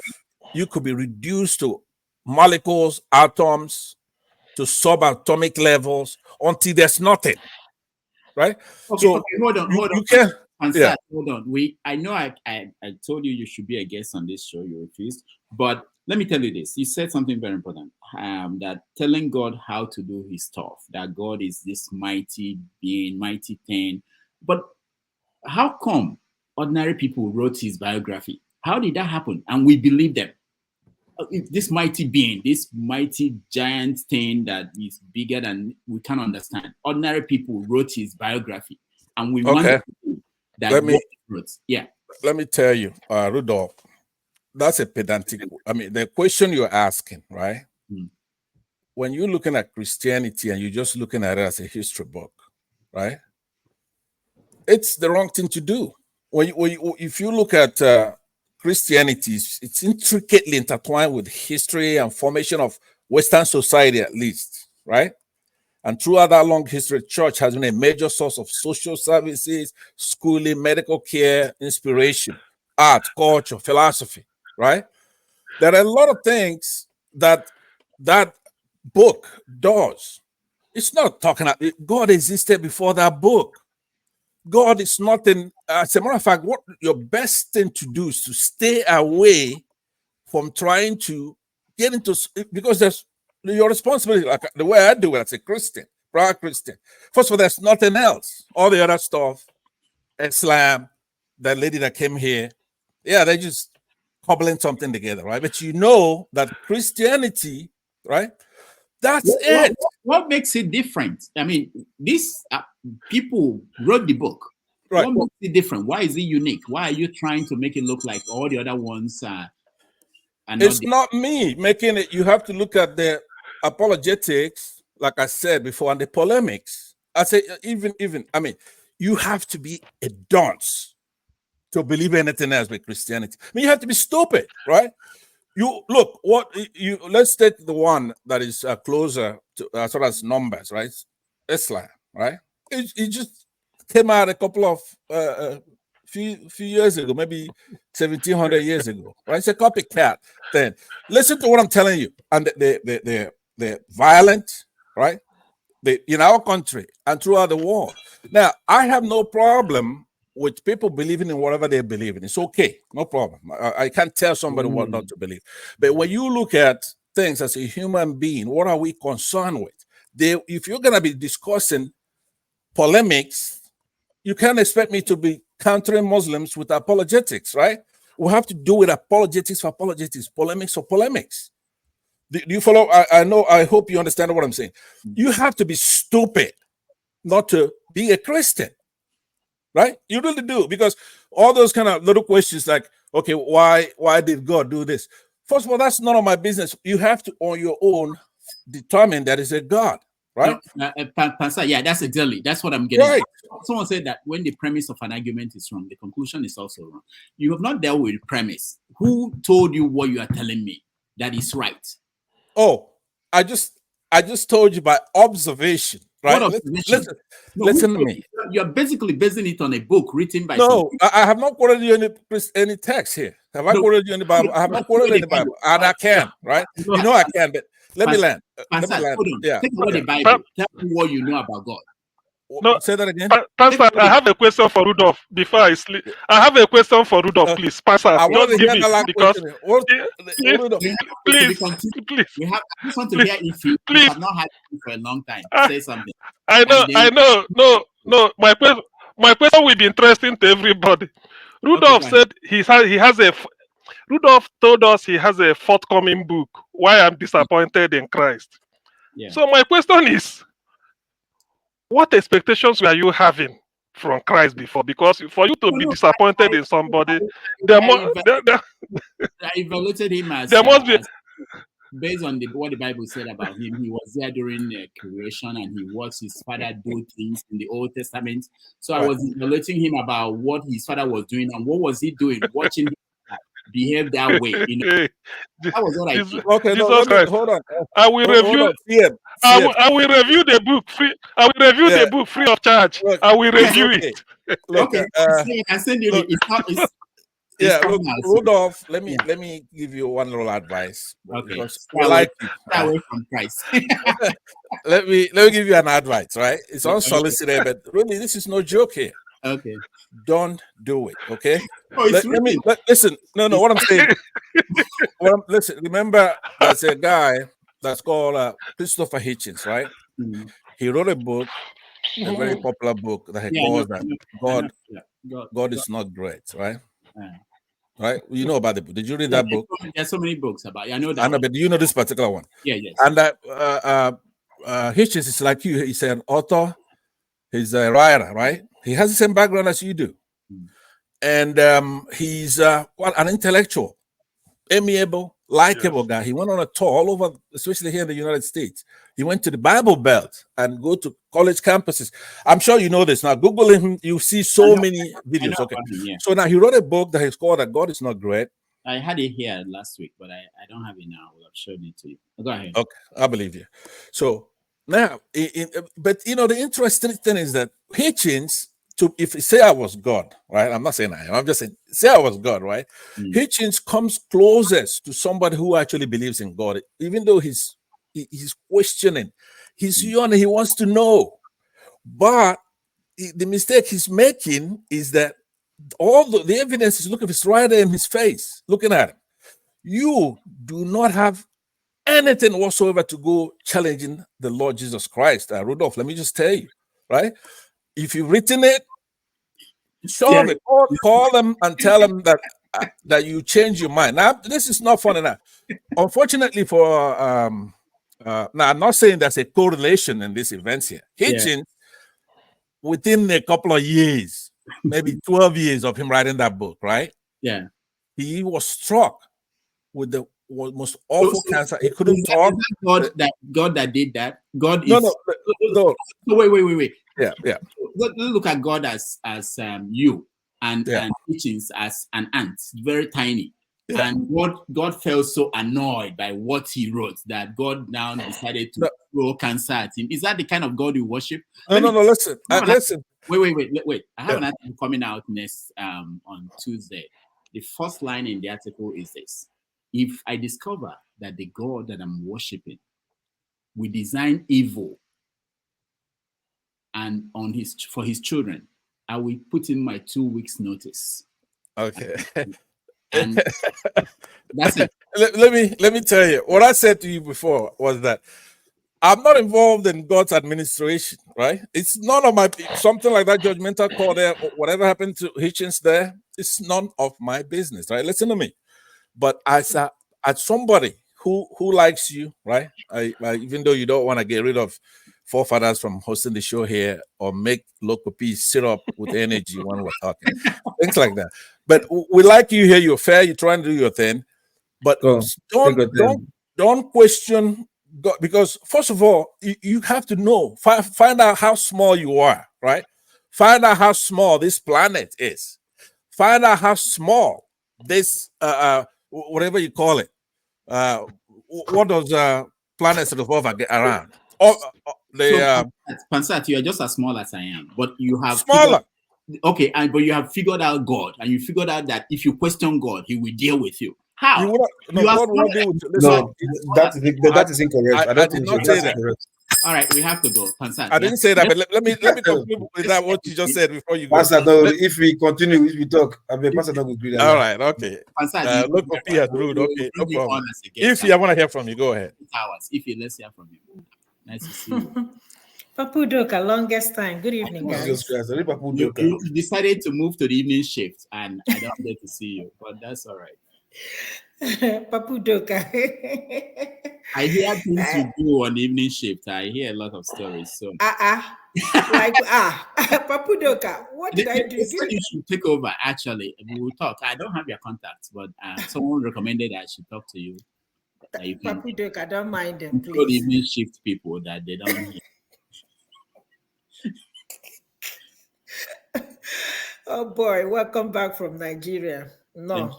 You could be reduced to molecules, atoms, to subatomic levels until there's nothing, right? Okay, hold on. You can. Yeah. Hold on. I know I told you should be a guest on this show. You refused, but let me tell you this. You said something very important. That telling God how to do His stuff. That God is this mighty being, mighty thing. But how come ordinary people wrote His biography? How did that happen? And we believe them. This mighty being, this mighty giant thing that is bigger than we can understand. Ordinary people wrote His biography, and we want that let me wrote. Yeah. Let me tell you, Rudolph, that's a pedantic. I mean, the question you're asking, right? When you're looking at Christianity and you're just looking at it as a history book, right? It's the wrong thing to do. If you look at Christianity it's intricately intertwined with history and formation of Western society, at least, right? And throughout that long history, church has been a major source of social services, schooling, medical care, inspiration, art, culture, philosophy, right? There are a lot of things that that book does. It's not talking about God existed before that book. God is nothing. As a matter of fact, what your best thing to do is to stay away from trying to get into, because there's your responsibility, like the way I do it as a Christian, proud Christian. First of all, there's nothing else. All the other stuff, Islam, that lady that came here, yeah, they're just cobbling something together, right? But you know that Christianity, right? That's it. What makes it different? I mean, these people wrote the book. Right. What makes it different? Why is it unique? Why are you trying to make it look like all the other ones are It's not me making it. You have to look at the apologetics, like I said before, and the polemics. I say even I mean, you have to be a dunce to believe anything else but Christianity. I mean, you have to be stupid, right? You look what you. Let's take the one that is closer to as far as numbers, right? Islam, right? It just came out a couple of few years ago, maybe 1700 years ago, right? It's a copycat thing. Listen to what I'm telling you, and the violent, right? In our country and throughout the world. Now, I have no problem with people believing in whatever they believe in. It's okay, no problem. I can't tell somebody what not to believe. But when you look at things as a human being, what are we concerned with? If you're going to be discussing polemics, you can't expect me to be countering Muslims with apologetics, right? We have to do it apologetics for apologetics, polemics for polemics. Do you follow? I hope you understand what I'm saying. You have to be stupid not to be a Christian, right? You really do, because all those kind of little questions like, okay, why did God do this? First of all, that's none of my business. You have to, on your own, determine that it's a God, right? No, Pastor, yeah, that's what I'm getting. Right. Someone said that when the premise of an argument is wrong, the conclusion is also wrong. You have not dealt with the premise. Who told you what you are telling me that is right? Oh, I just told you by observation, right? What observation? Listen to me. You're basically basing it on a book written by No, I have not quoted you any text here. Have I quoted you any Bible? I have not quoted any Bible, and I can, right? You know I can, but let me land. Pastor, hold on. Yeah. Take away the Bible. Tell me what you know about God. No, say that again. Pastor, I have a question for Rudolph before I sleep. I have a question for Rudolph, please. Pastor, I want just to give hear me the last because please. I just want to hear if you have not had it for a long time. Say something. I know. No. My question will be interesting to everybody. Rudolph said Rudolph told us he has a forthcoming book, Why I'm Disappointed in Christ. Yeah. So my question is, what expectations were you having from Christ before? Because for you to be disappointed in somebody, I evaluated him as there must be based on what the Bible said about him. He was there during creation, and he watched his father do things in the Old Testament. So I was evaluating him about what his father was doing and what was he doing, watching him behave that way. You know, that was what I did. Okay, no, hold on. I will review. I will review the book free. I will review the book free of charge. Look, I will review it. Look, okay, I send you. Look, Rudolph, let me give you one little advice. Okay, like you. Stay away from Christ. let me give you an advice, right? It's unsolicited, but really, this is no joke here. Okay. Don't do it, okay? Oh, listen. No, what I'm saying. Listen, remember, there's a guy that's called Christopher Hitchens, right? Mm-hmm. He wrote a book, a very popular book that he calls God is not great, right? Right? You know about the book. Did you read that book? There's so many books about it. I know that. I know, but do you know this particular one? Yeah, yes. And Hitchens is like you. He's an author. He's a writer, right? He has the same background as you do. And he's an intellectual, amiable, likable guy. He went on a tour all over, especially here in the United States. He went to the Bible Belt and go to college campuses. I'm sure you know this. Now, Google him, you see so many videos. Okay. Yeah. So now he wrote a book that he's called "That God Is Not Great." I had it here last week, but I don't have it now. I will have shown it to you. Go ahead. Okay, I believe you. So now, but you know, the interesting thing is that Hitchens, if say I was God, right? I'm not saying I am. I'm just saying, say I was God, right? Hitchens comes closest to somebody who actually believes in God, even though he's questioning. He's young. He wants to know, but the mistake he's making is that all the evidence is looking, it's right there in his face, looking at him. You do not have anything whatsoever to go challenging the Lord Jesus Christ. Rudolph, let me just tell you, right? If you've written it, show them, call them and tell them that you change your mind. Now, this is not funny now. Unfortunately for now, I'm not saying there's a correlation in these events here. Hitchens, within a couple of years, maybe 12 years of him writing that book, right? Yeah. He was struck with the most awful cancer. He couldn't talk. God that did that. God no, is no. Wait. Yeah. Look at God as you and Hitchens as an ant, very tiny. Yeah. And God felt so annoyed by what he wrote that God now decided to throw cancer at him. Is that the kind of God you worship? No. Listen. Wait. I have an article coming out next on Tuesday. The first line in the article is this: if I discover that the God that I'm worshiping will design evil and for his children, I will put in my 2 weeks notice. Okay. And that's it. Let me tell you what I said to you before was that I'm not involved in God's administration, right? It's none of my something like that judgmental call there, or whatever happened to Hitchens there. It's none of my business, right? Listen to me. But as somebody who likes you, right? I even though you don't want to get rid of forefathers from hosting the show here or make local peace sit up with energy when we're talking, things like that. But we like you here. You're fair. You're trying to do your thing, but don't question God, because first of all, you have to know, find out how small you are, right? Find out how small this planet is. Find out how small this whatever you call it. What does planets revolve around? Pansat, you are just as small as I am, but you have smaller. But you have figured out God, and you figured out that if you question God, He will deal with you. How? God won't deal with you. No, that is incorrect. I don't think not say that. All right, we have to go. Pansat, I didn't say that, but let me conclude with that what you just said before you go. Pansat, if we continue, if we talk, I mean, Pansat will agree. All right, okay. Pansat, look, P has rude. Okay, no problem. If I want to hear from you, go ahead. Let's hear from you. Nice to see you. Papu Doka, longest time. Good evening, guys. You decided to move to the evening shift, and I don't get to see you, but that's all right. Papu Doka. I hear things you do on the evening shift. I hear a lot of stories. So Papu Doka, what did I do? You should take over. Actually, we will talk. I don't have your contacts, but someone recommended I should talk to you. Papu Doka, I don't mind them, please. The evening shift people that they don't hear. Oh boy, welcome back from Nigeria. No.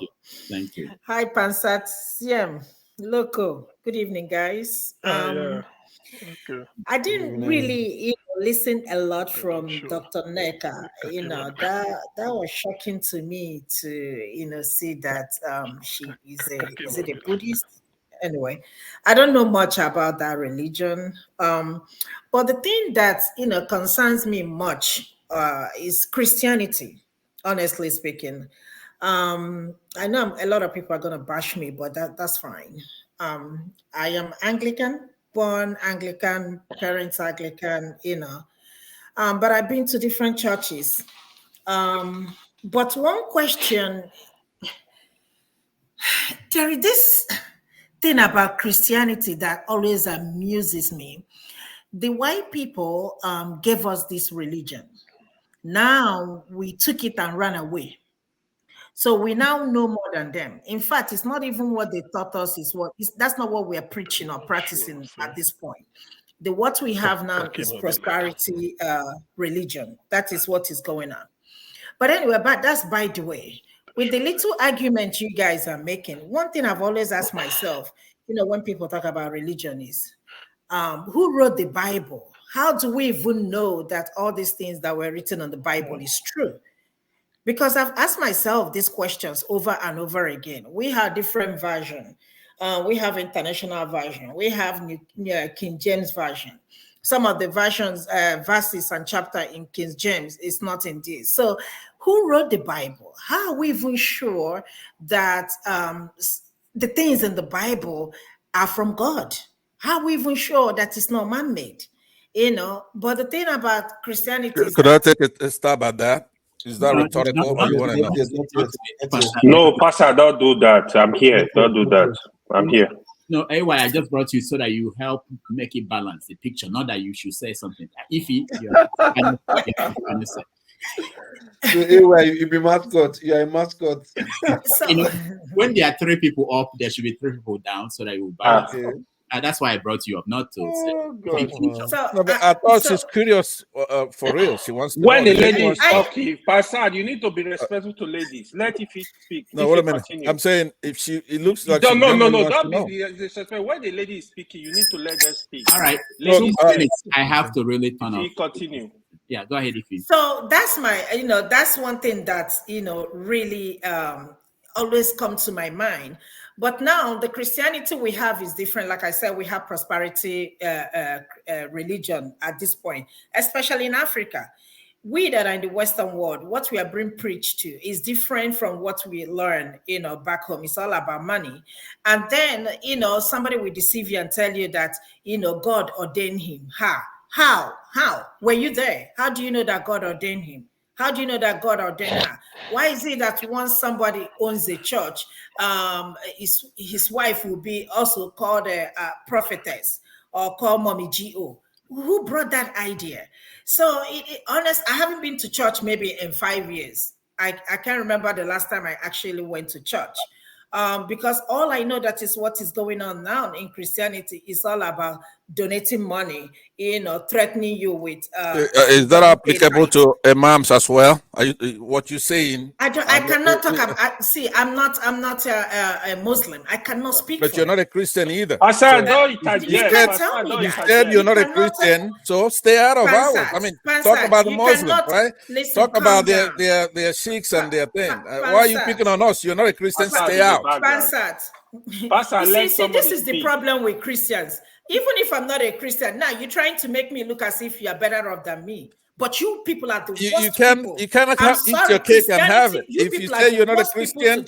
Thank you. Hi, Pansat Siem, Loco. Good evening, guys. Okay. I didn't really listen a lot from Dr. Nneka. That was shocking to me to see that she is it a Buddhist? Anyway, I don't know much about that religion. But the thing that concerns me much is Christianity, honestly speaking. I know a lot of people are going to bash me, but that's fine. I am Anglican, born Anglican, parents Anglican, but I've been to different churches. But one question, there is this thing about Christianity that always amuses me. The white people gave us this religion. Now we took it and ran away. So we now know more than them. In fact, it's not even what they taught us, that's not what we are preaching or practicing at this point. What we have now is prosperity religion. That is what is going on. But anyway, but that's by the way. With the little argument you guys are making, one thing I've always asked myself, when people talk about religion is, who wrote the Bible? How do we even know that all these things that were written on the Bible is true? Because I've asked myself these questions over and over again. We have different versions. We have international version. We have King James version. Some of the versions, verses and chapter in King James is not in this. So who wrote the Bible? How are we even sure that the things in the Bible are from God? How are we even sure that it's not man-made? But the thing about Christianity is Could I take a stab at that? Is that rhetorical or you want to know? No, Pastor, don't do that. I'm here. Don't do that. I'm here. No, anyway, I just brought you so that you help make it balance the picture, not that you should say something. If you're you be mascot. You are a mascot. So, when there are 3 people up, there should be 3 people down so that you balance. That's why I brought you up, not to say. No, but I thought she's curious for real. She wants to When know. the lady is talking, Pastor, you need to be respectful to ladies. Let if he speak. No, wait a minute. I'm saying if it looks like No, she don't wants be disrespectful. When the lady is speaking, you need to let them speak. All right, Ladies, 2 minutes. I have to really turn off. Continue. Yeah, go ahead, Ify. So that's that's one thing that, really always come to my mind. But now the Christianity we have is different. Like I said, we have prosperity religion at this point, especially in Africa. We that are in the Western world, what we are being preached to is different from what we learn, back home. It's all about money. And then, somebody will deceive you and tell you that, God ordained him. How? Were you there? How do you know that God ordained him? How do you know that God ordained her? Why is it that once somebody owns a church, his wife will be also called a prophetess or called Mommy G.O.? Who brought that idea? So, honest, I haven't been to church maybe in 5 years. I can't remember the last time I actually went to church. Because all I know that is what is going on now in Christianity is all about donating money, threatening you with. Is that applicable to imams as well? What you're saying? I cannot talk about. See, I'm not a Muslim. I cannot speak. But you're not a Christian either. You said you're not a Christian, so stay out of ours. I mean, talk about the Muslims, right? Talk about their sheikhs and their thing. Why are you picking on us? You're not a Christian. Stay out. See, this is the problem with Christians. Even if I'm not a Christian, now you're trying to make me look as if you are better off than me. But you people are the worst people. You cannot eat your cake and have it. If you say you're not a Christian,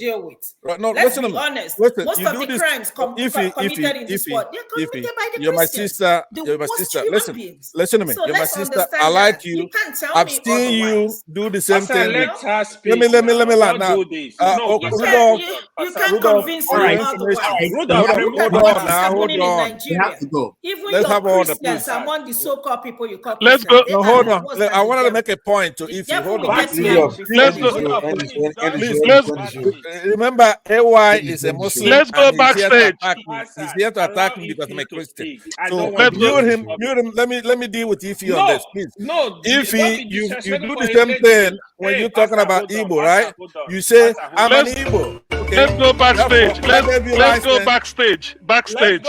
no, let's listen be to me. honest. Listen, most of the crimes committed in this world, they're committed by the you're my Christians. sister. The You're my worst sister. human beings. Listen to me. So You're my let's sister. understand I like that. you. You can't tell I've me seen you otherwise. do the same thing. Let her speak. Let me now. Do this. You can't convince me otherwise. Hold on now. Hold on. We have to go. Even Let's have your order, Christians please. among the so-called people you call Let's Christians. go. No, hold on. I wanted to make a point to if you hold on. Remember, AY is a Muslim. Let's go backstage. He's here to attack me because I'm a Christian. So mute him. Let me deal with Ify on this, please. No, Ify, you do the same thing when you're talking about Igbo, right? You say I'm an Igbo. Let's go backstage. Let's go backstage. Backstage.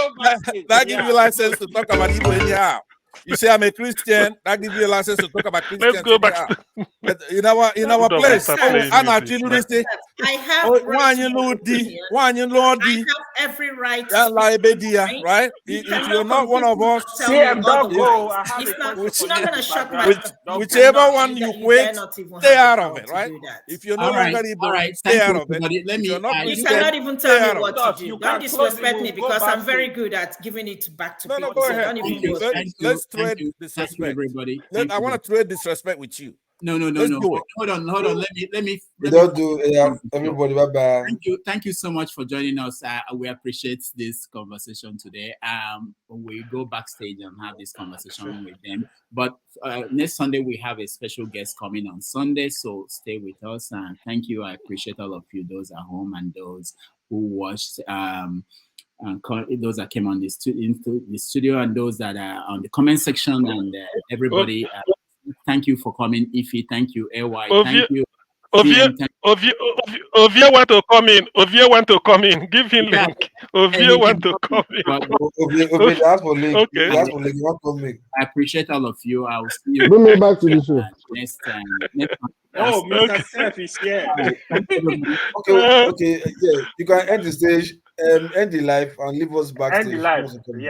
That gives you license to talk about Igbo anyhow. You say I'm a Christian, that gives you a license to talk about Christians. Let's go back. But in our place, I have every right to speak, right? If you're not one of us, I'm not going to shut my mouth. Whichever one you quit, stay out of it, right? If you're no longer Igbo, stay out of it. You cannot even tell me what to do. Don't disrespect me because I'm very good at giving it back to people. No, go ahead. Don't even Let's trade disrespect. everybody. I want to trade disrespect with you. No. Let's do it. Hold on. Let me. Don't do everybody. Bye bye. Thank you so much for joining us. We appreciate this conversation today. We go backstage and have this conversation with them. But next Sunday we have a special guest coming on Sunday, so stay with us. And thank you. I appreciate all of you, those at home and those who watched. And those that came on into the studio and those that are on the comment section and everybody. Thank you for coming, Ify. Thank you, AY. Thank you. Ovia want to come in. Ovia want to come in. Give him link. Ovia want to come in. Ovia, ask for link. Okay. Ask for link. You want to come in. I appreciate all of you. I will see you. Bring me back to the show. Next time. Oh, Mr. Seth is here. Okay. Yeah, you can end the stage, end the live, and leave us backstage. End the live. Yeah.